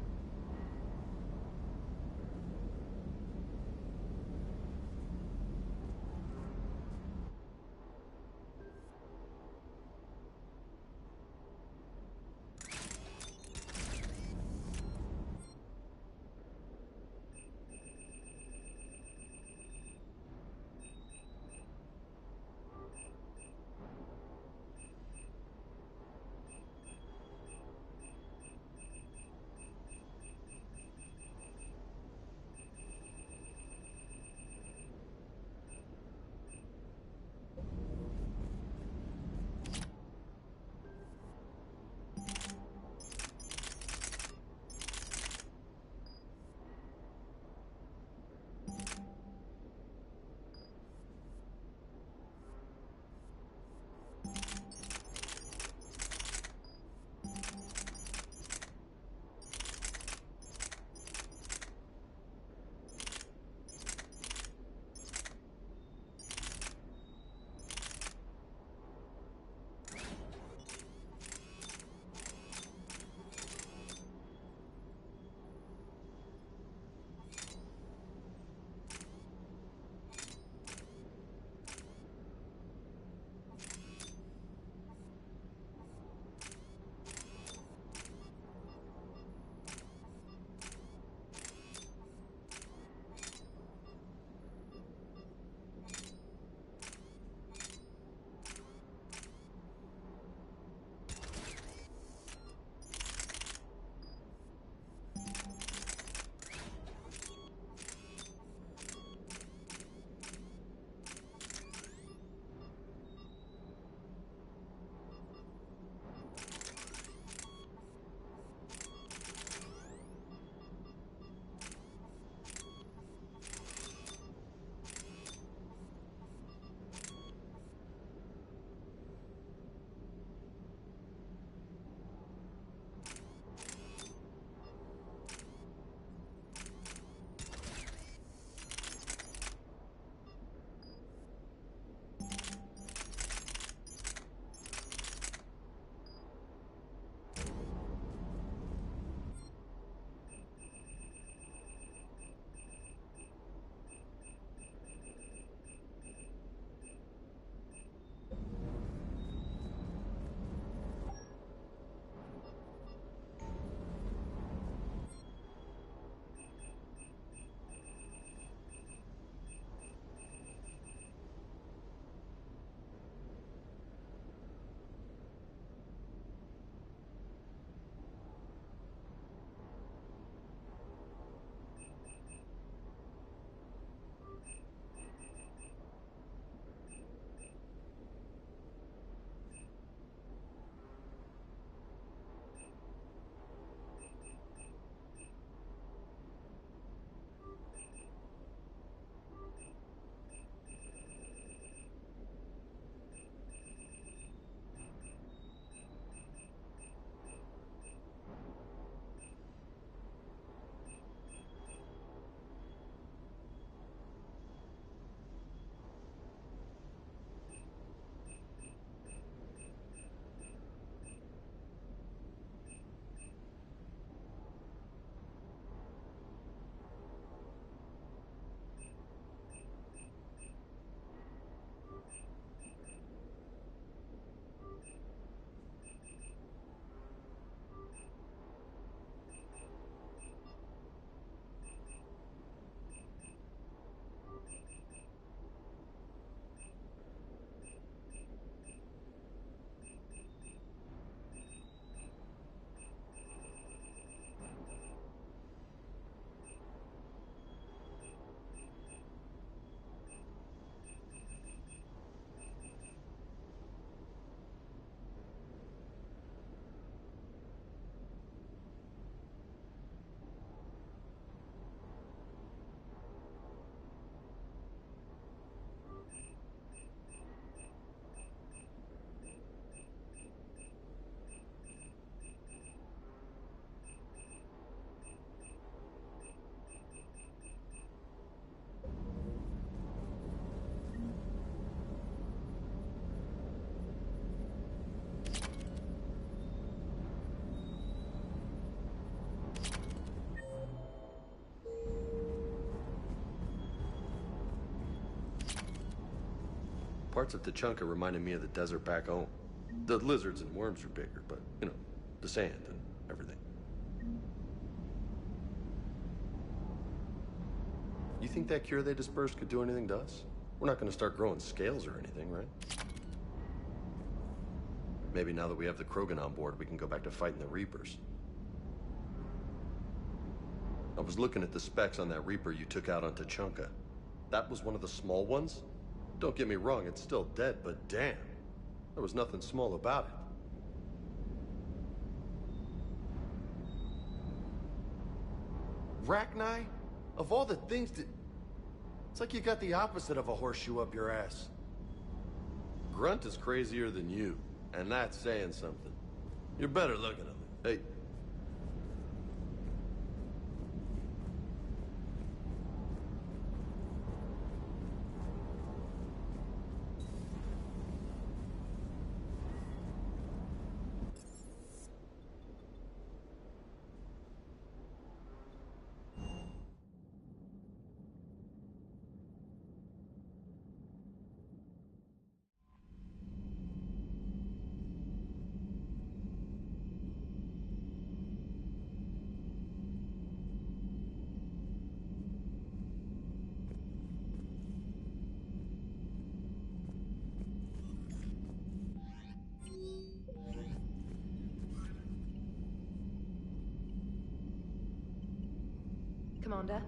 Parts of Tuchanka reminded me of the desert back home. The lizards and worms are bigger, but, you know, the sand and everything. You think that cure they dispersed could do anything to us? We're not gonna start growing scales or anything, right? Maybe now that we have the Krogan on board, we can go back to fighting the Reapers. I was looking at the specs on that Reaper you took out on Tuchanka. That was one of the small ones? Don't get me wrong, it's still dead, but damn. There was nothing small about it. Rachni? Of all the things that... It's like you got the opposite of a horseshoe up your ass. Grunt is crazier than you, and that's saying something. You're better looking at him. Hey. Commander?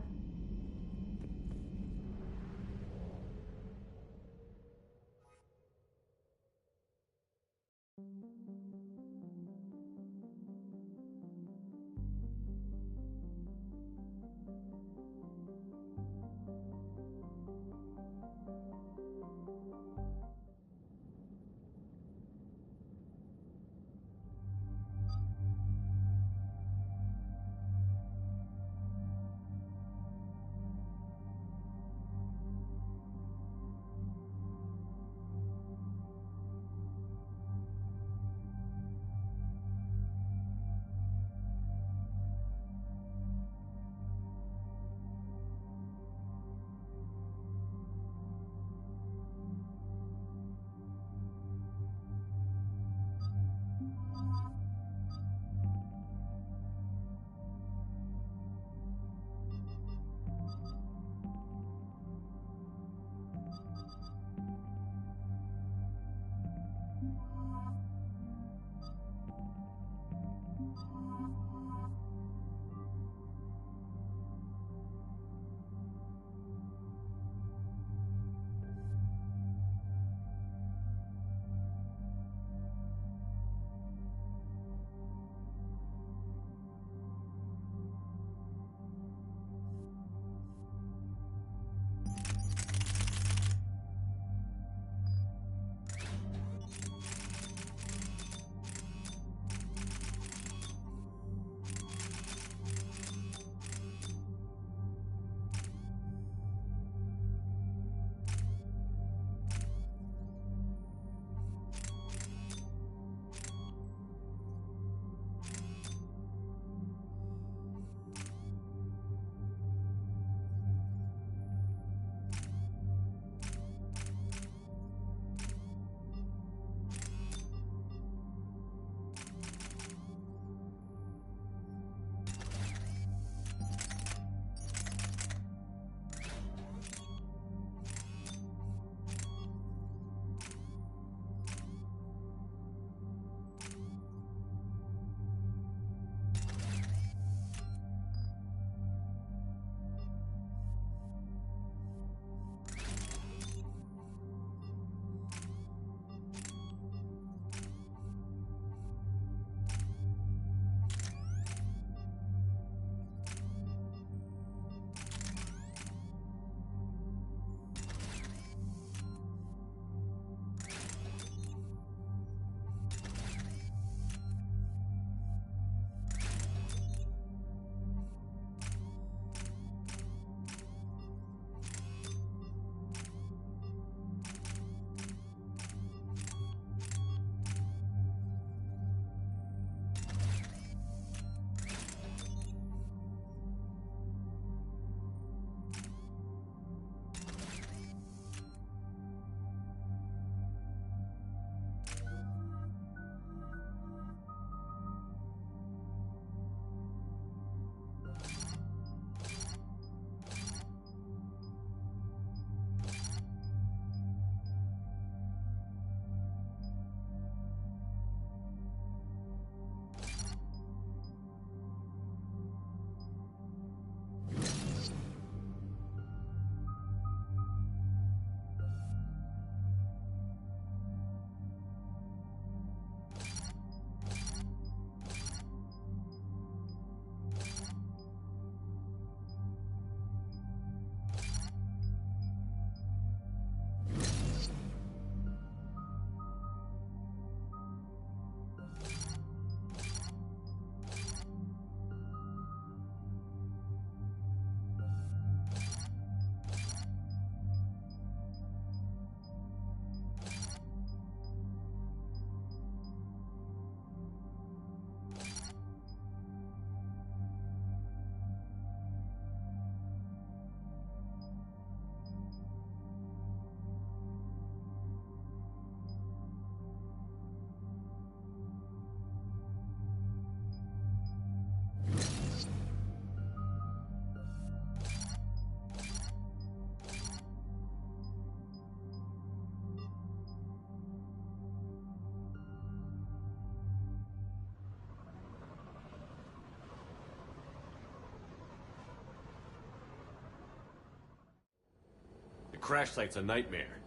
crash site's a nightmare.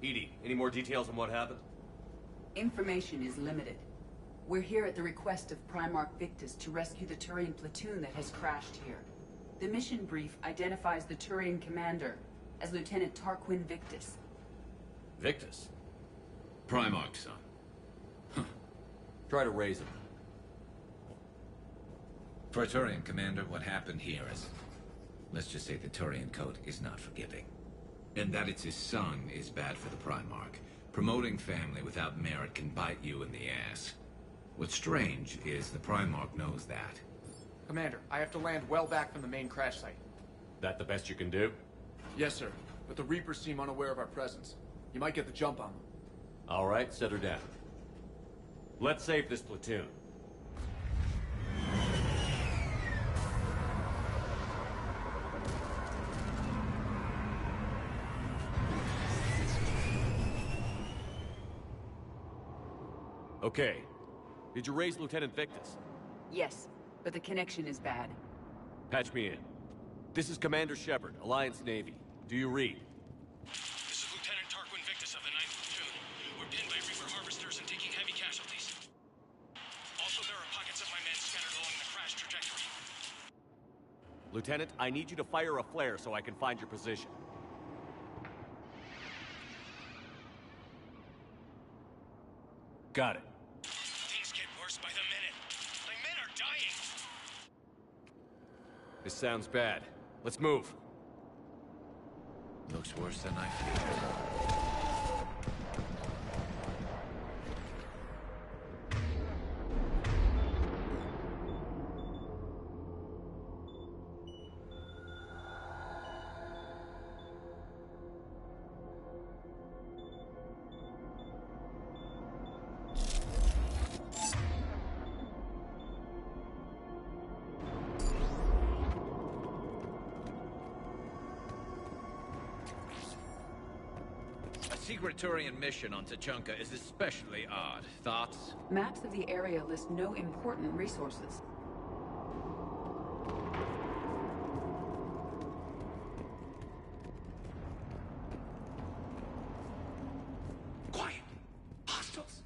EDI, any more details on what happened? Information is limited. We're here at the request of Primarch Victus to rescue the Turian platoon that has crashed here. The mission brief identifies the Turian commander as Lieutenant Tarquin Victus. Victus? Primarch, son. Try to raise him. For a Turian commander, what happened here is... let's just say the Turian code is not forgiving. And that it's his son is bad for the Primarch. Promoting family without merit can bite you in the ass. What's strange is the Primarch knows that. Commander, I have to land well back from the main crash site. That the best you can do? Yes, sir. But the Reapers seem unaware of our presence. You might get the jump on them. All right, set her down. Let's save this platoon. Okay. Did you raise Lieutenant Victus? Yes, but the connection is bad. Patch me in. This is Commander Shepard, Alliance Navy. Do you read? This is Lieutenant Tarquin Victus of the 9th Platoon. We're pinned by Reaper harvesters and taking heavy casualties. Also, there are pockets of my men scattered along the crash trajectory. Lieutenant, I need you to fire a flare so I can find your position. Got it. Things get worse by the minute. My men are dying. This sounds bad. Let's move. Looks worse than I feared. Secret Turian mission on Tuchanka is especially odd. Thoughts? Maps of the area list no important resources. Quiet. Hostiles.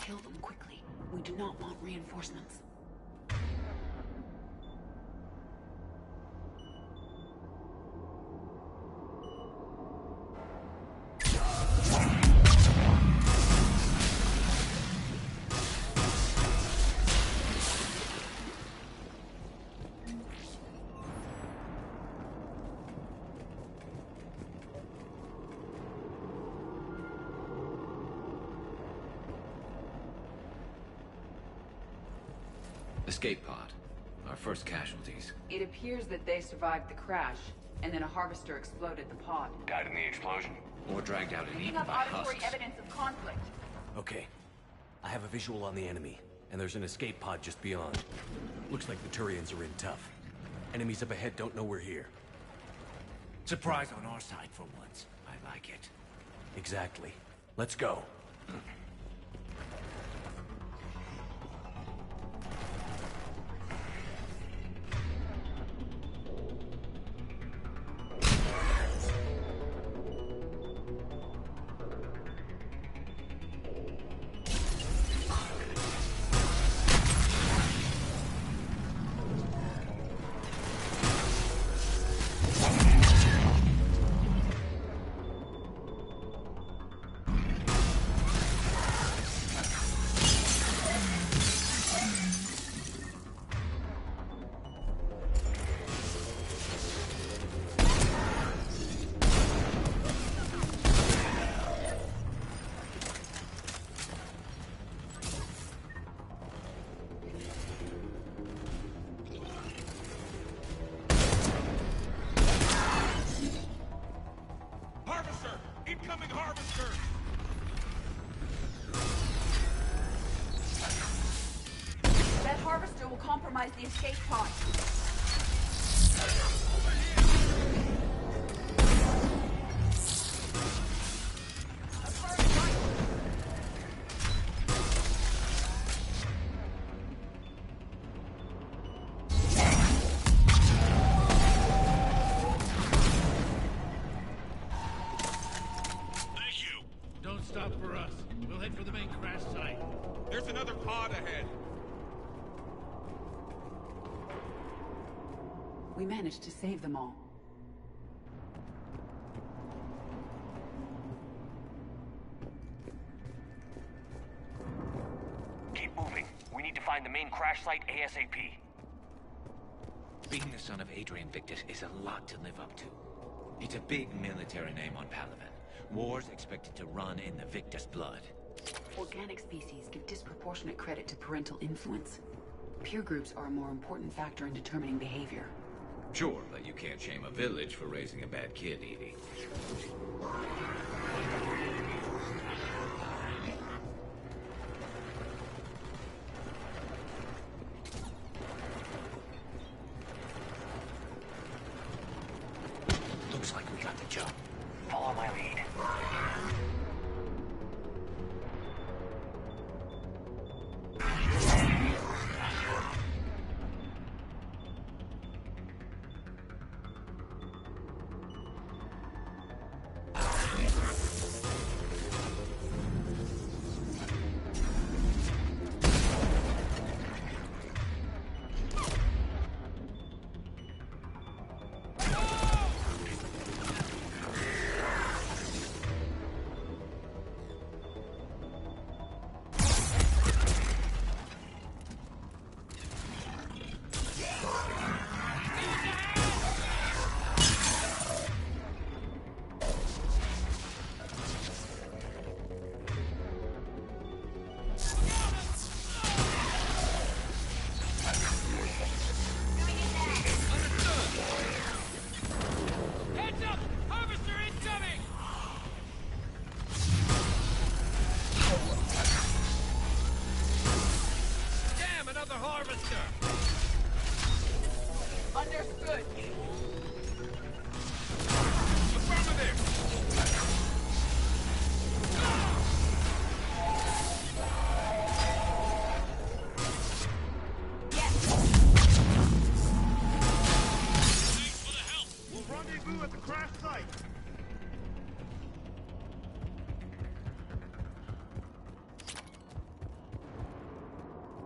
Kill them quickly. We do not want reinforcements. Escape pod. Our first casualties. It appears that they survived the crash, and then a harvester exploded the pod. Died in the explosion? Or dragged out and Picking eaten up by auditory husks? evidence of conflict. Okay. I have a visual on the enemy, and there's an escape pod just beyond. Looks like the Turians are in tough. Enemies up ahead don't know we're here. Surprise on our side for once. I like it. Exactly. Let's go. Incoming harvester! That harvester will compromise the escape pod. There's another pod ahead. We managed to save them all. Keep moving. We need to find the main crash site ASAP. Being the son of Adrian Victus is a lot to live up to. It's a big military name on Palaven. War's expected to run in the Victus blood. Organic species give disproportionate credit to parental influence. Peer groups are a more important factor in determining behavior. Sure, but you can't shame a village for raising a bad kid, Edie. Looks like we got the jump. Follow my lead. Understood.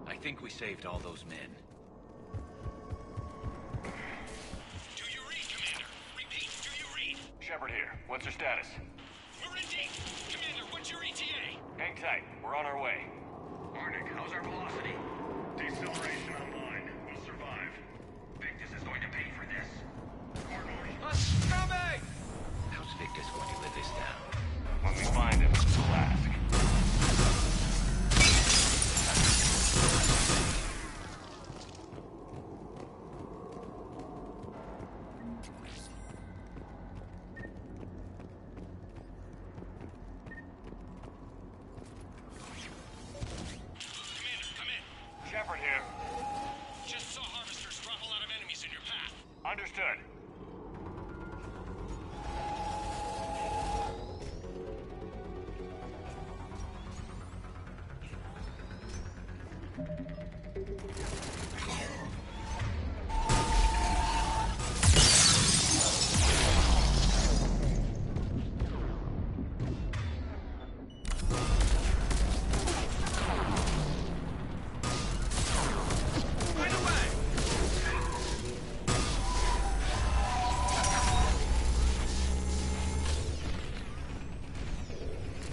I think we saved all those men. Do you read, Commander? Repeat, do you read? Shepard here. What's your status? We're in deep. Commander, what's your ETA? Hang tight. We're on our way. Arctic, how's our velocity? Deceleration online. We'll survive. Victus is going to pay for this. Coming! How's Victus going to live this down? When we find him, we'll ask. Shepard here. Just saw harvesters drop a lot of enemies in your path. Understood.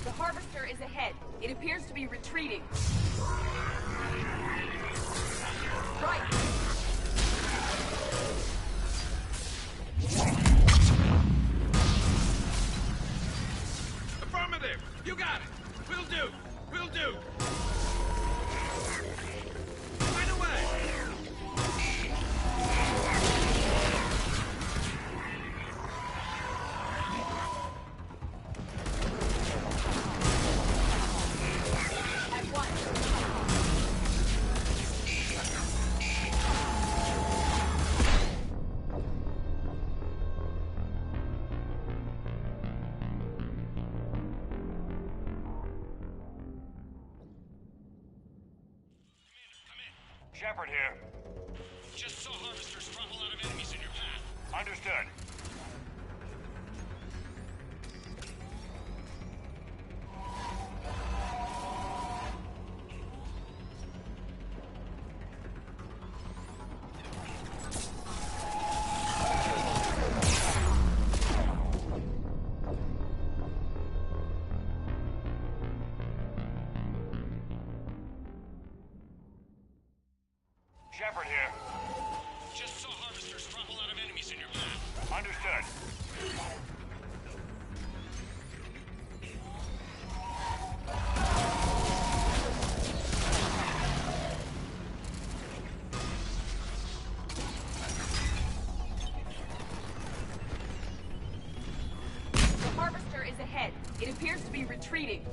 The harvester is ahead. It appears to be retreating. Right. Affirmative! You got it! Will do! Will do! Right away! Shepard here. Just saw harvesters drop a lot of enemies in your path. Understood. Shepard here. Just saw harvesters drop a lot of enemies in your path. Understood. The harvester is ahead. It appears to be retreating.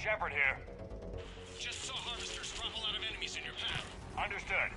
Shepard here. Just saw harvesters drop a lot of enemies in your path. Understood.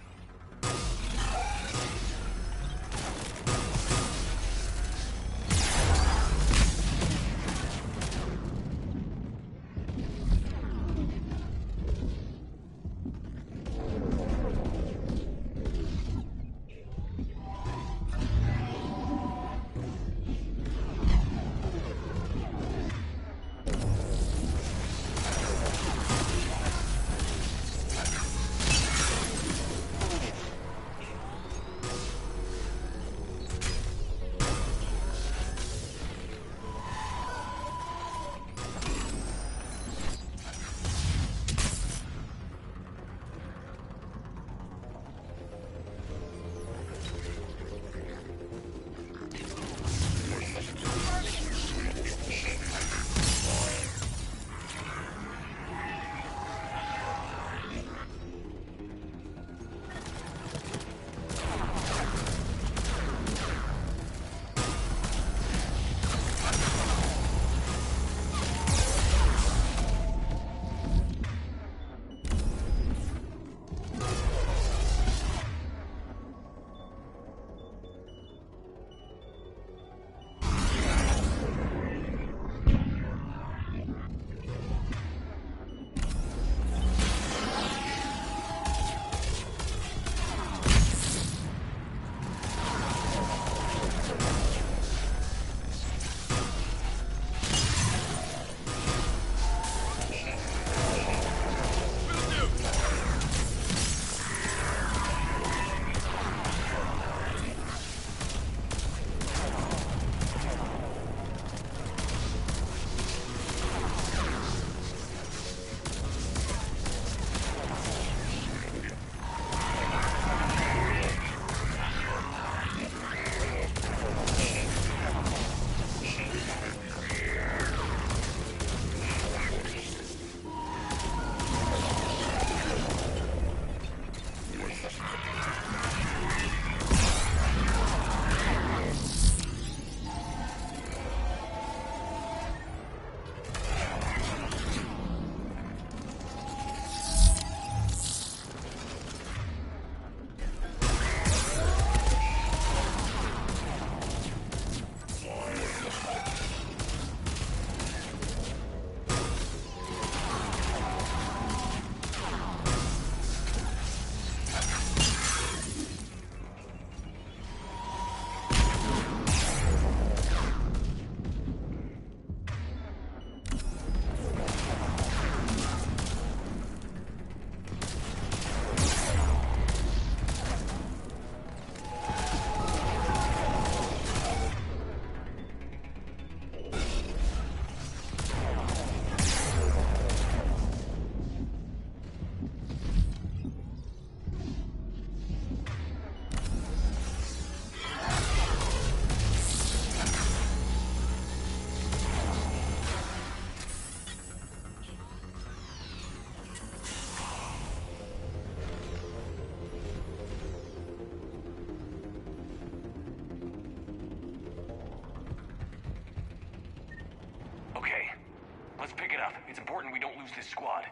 squad?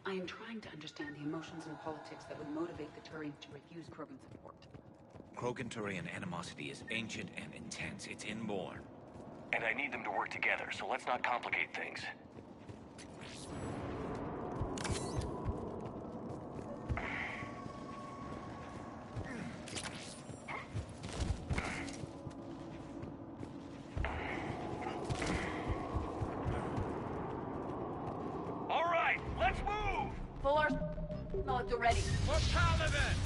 I am trying to understand the emotions and politics that would motivate the Turians to refuse Krogan support. Krogan-Turian animosity is ancient and intense. It's inborn. And I need them to work together, so let's not complicate things. All right, let's move! Full arsenal at the ready. For Paladin!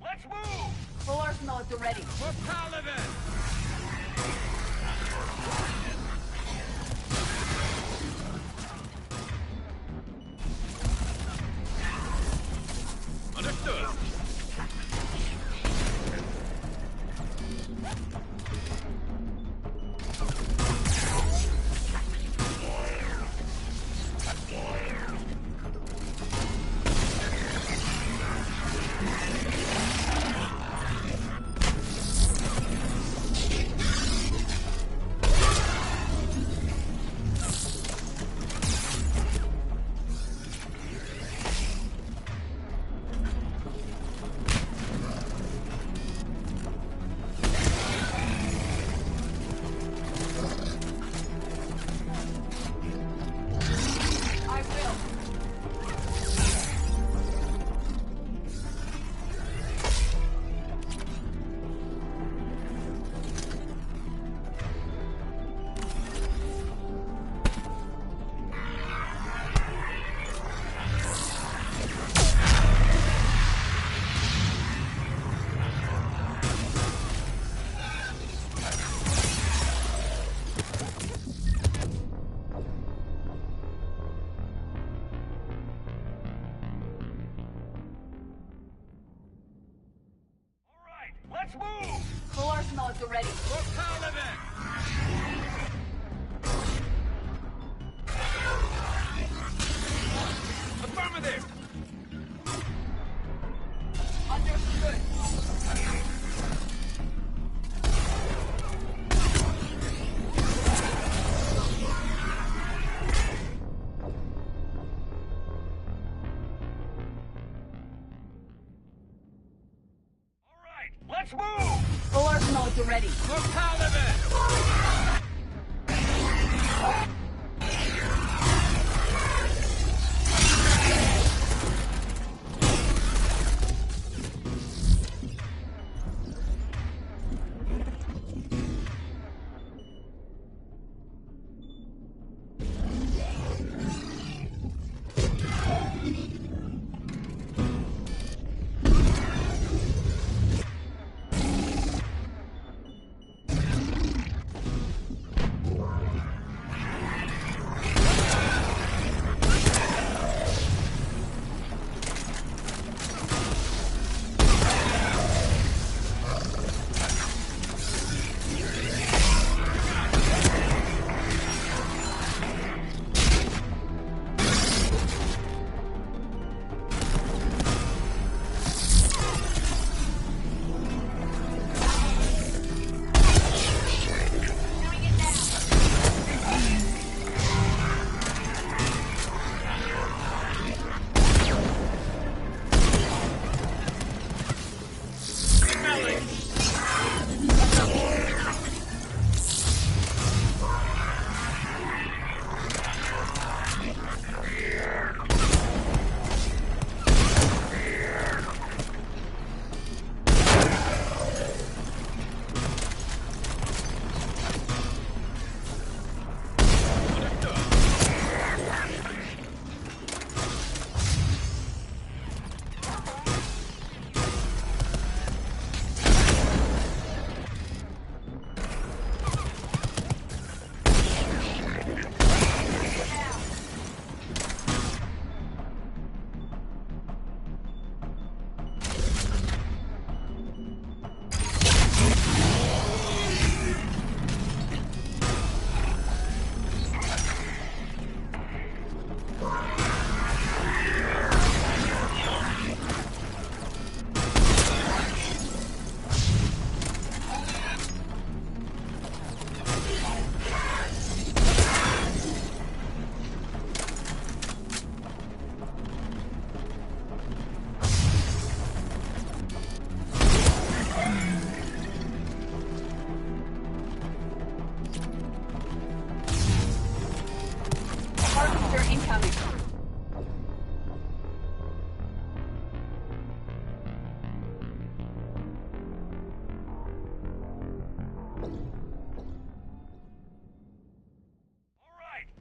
Let's move! Full arsenal at the ready. For Paladin! at the ready. For Paladin!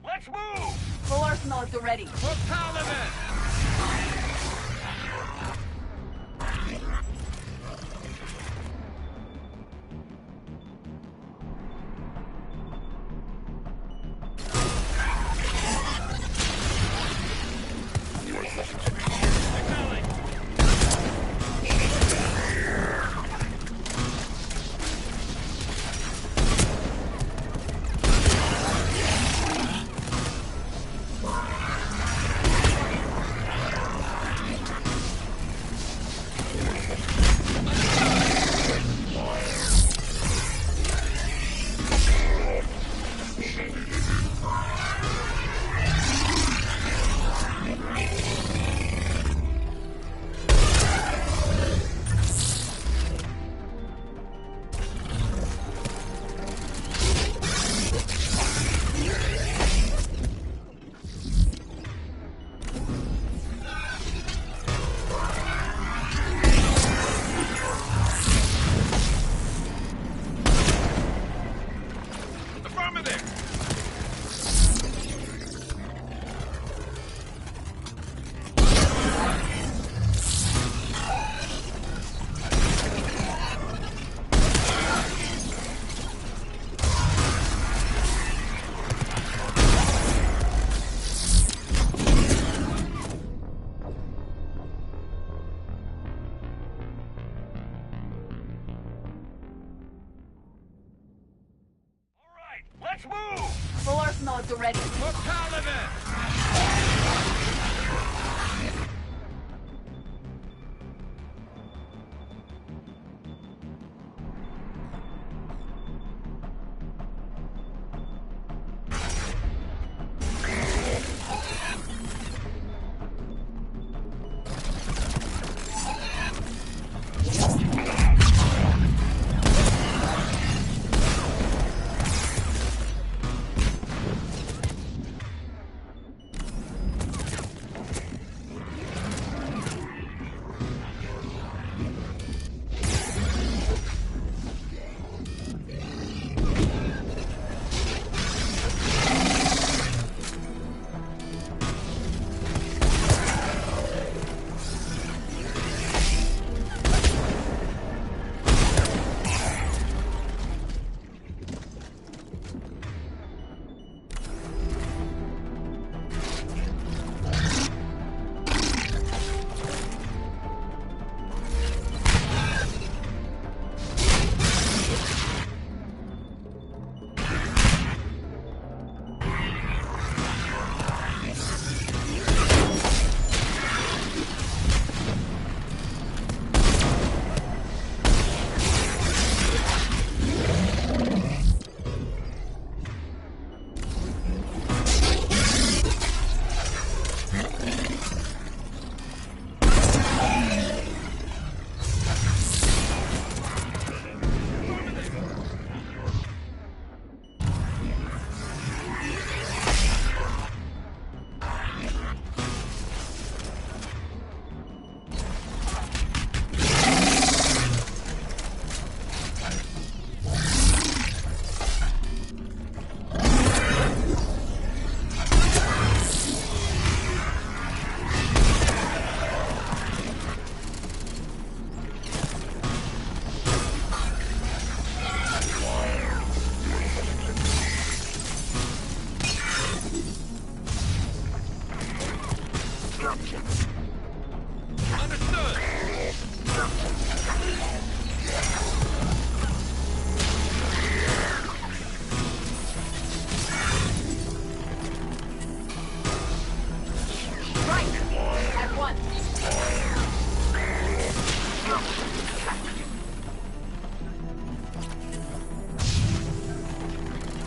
Let's move! Full arsenal at the ready. For Paladin! Let's move! Full arsenal at the ready. For Paladin!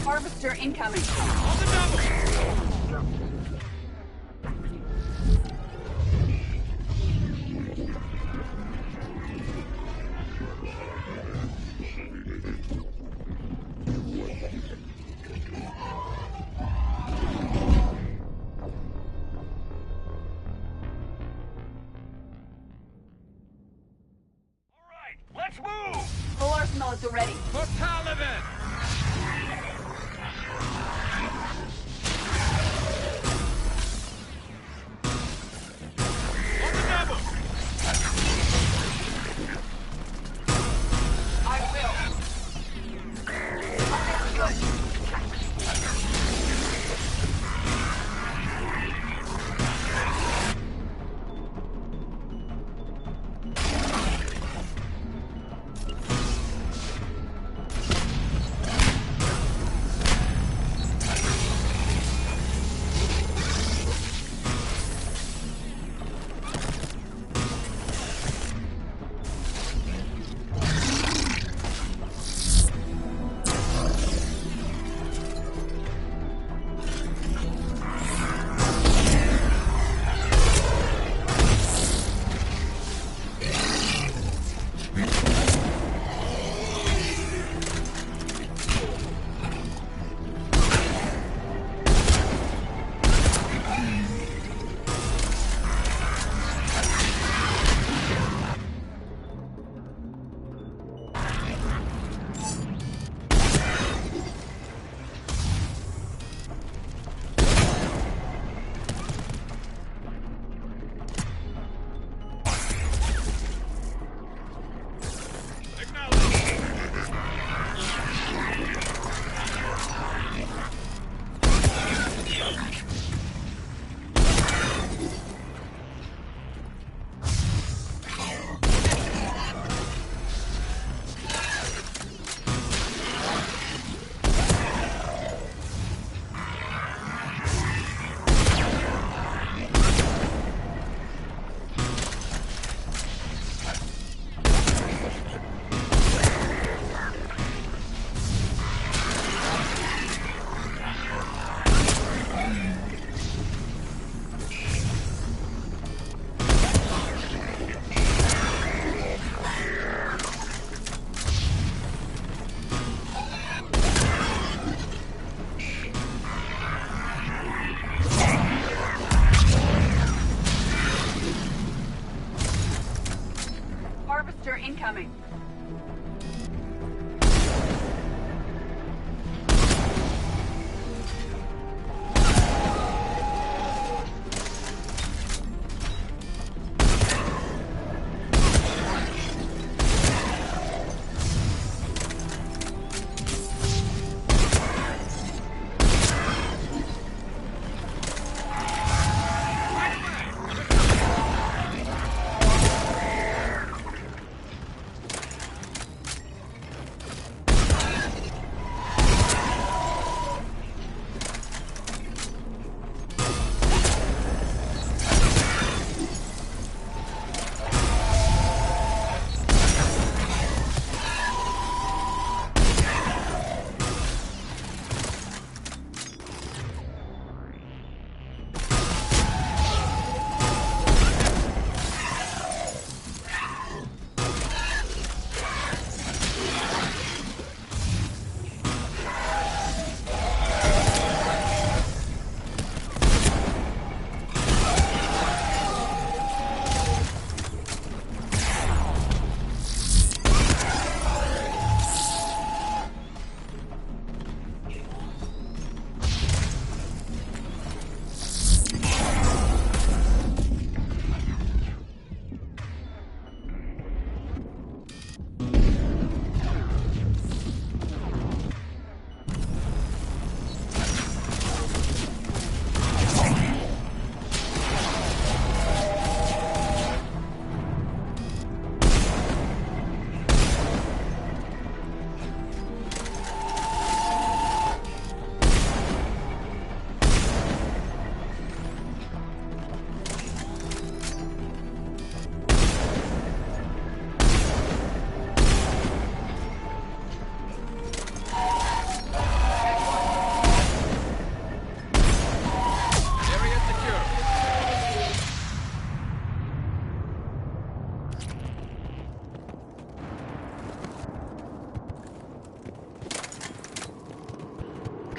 Harvester incoming. On the double! Let's move! Full arsenal at the ready. For Paladin! On the double! I will.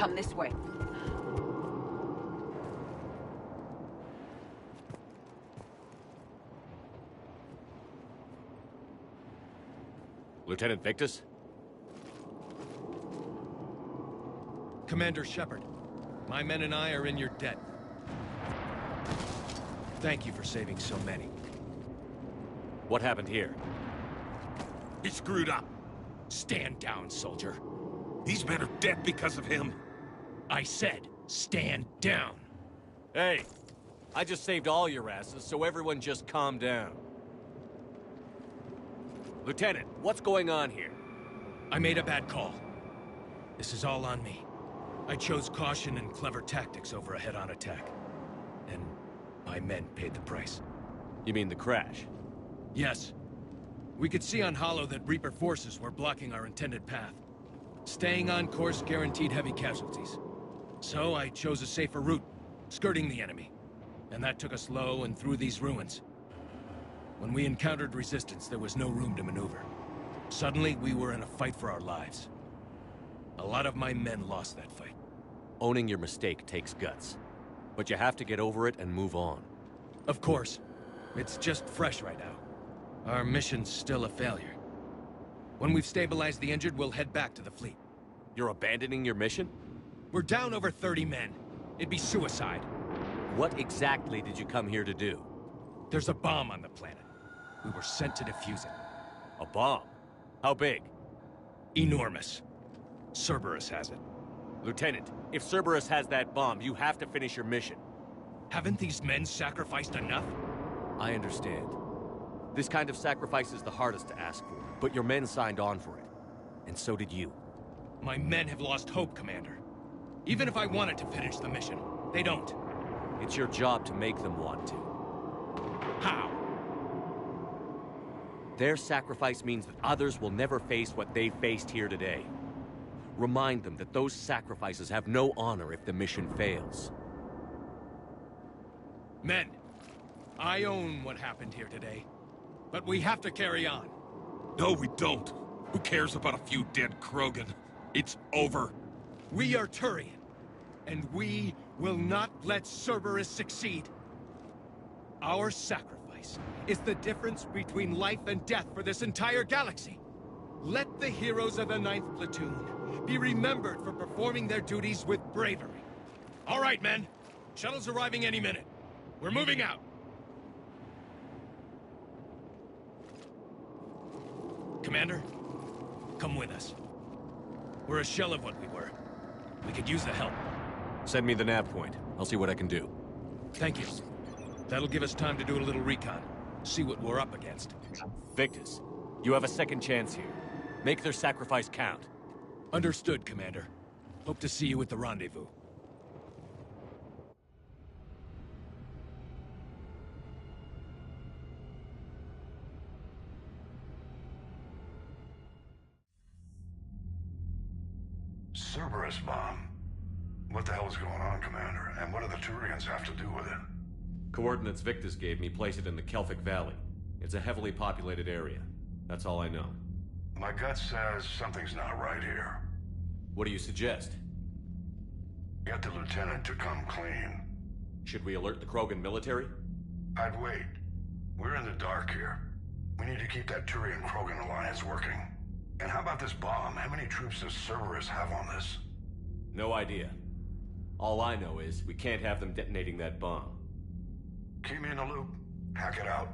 Come this way. Lieutenant Victus? Commander Shepard, my men and I are in your debt. Thank you for saving so many. What happened here? He screwed up. Stand down, soldier. These men are dead because of him. I said, stand down. Hey, I just saved all your asses, so everyone just calm down. Lieutenant, what's going on here? I made a bad call. This is all on me. I chose caution and clever tactics over a head-on attack. And my men paid the price. You mean the crash? Yes. We could see on Hollow that Reaper forces were blocking our intended path. Staying on course guaranteed heavy casualties. So I chose a safer route, skirting the enemy. And that took us low and through these ruins. When we encountered resistance, there was no room to maneuver. Suddenly, we were in a fight for our lives. A lot of my men lost that fight. Owning your mistake takes guts. But you have to get over it and move on. Of course. It's just fresh right now. Our mission's still a failure. When we've stabilized the injured, we'll head back to the fleet. You're abandoning your mission? We're down over 30 men. It'd be suicide. What exactly did you come here to do? There's a bomb on the planet. We were sent to defuse it. A bomb? How big? Enormous. Cerberus has it. Lieutenant, if Cerberus has that bomb, you have to finish your mission. Haven't these men sacrificed enough? I understand. This kind of sacrifice is the hardest to ask for, but your men signed on for it. And so did you. My men have lost hope, Commander. Even if I wanted to finish the mission, they don't. It's your job to make them want to. How? Their sacrifice means that others will never face what they faced here today. Remind them that those sacrifices have no honor if the mission fails. Men, I own what happened here today. But we have to carry on. No, we don't. Who cares about a few dead Krogan? It's over. We are Turian, and we will not let Cerberus succeed. Our sacrifice is the difference between life and death for this entire galaxy. Let the heroes of the 9th Platoon be remembered for performing their duties with bravery. All right, men. Shuttle's arriving any minute. We're moving out. Commander, come with us. We're a shell of what we were. We could use the help. Send me the nav point. I'll see what I can do. Thank you. That'll give us time to do a little recon. See what we're up against. Victus, you have a second chance here. Make their sacrifice count. Understood, Commander. Hope to see you at the rendezvous. Cerberus bomb. What the hell is going on, Commander? And what do the Turians have to do with it? Coordinates Victus gave me place it in the Kelphic Valley. It's a heavily populated area. That's all I know. My gut says something's not right here. What do you suggest? Get the lieutenant to come clean. Should we alert the Krogan military? I'd wait. We're in the dark here. We need to keep that Turian-Krogan alliance working. And how about this bomb? How many troops does Cerberus have on this? No idea. All I know is we can't have them detonating that bomb. Keep me in the loop. Hack it out.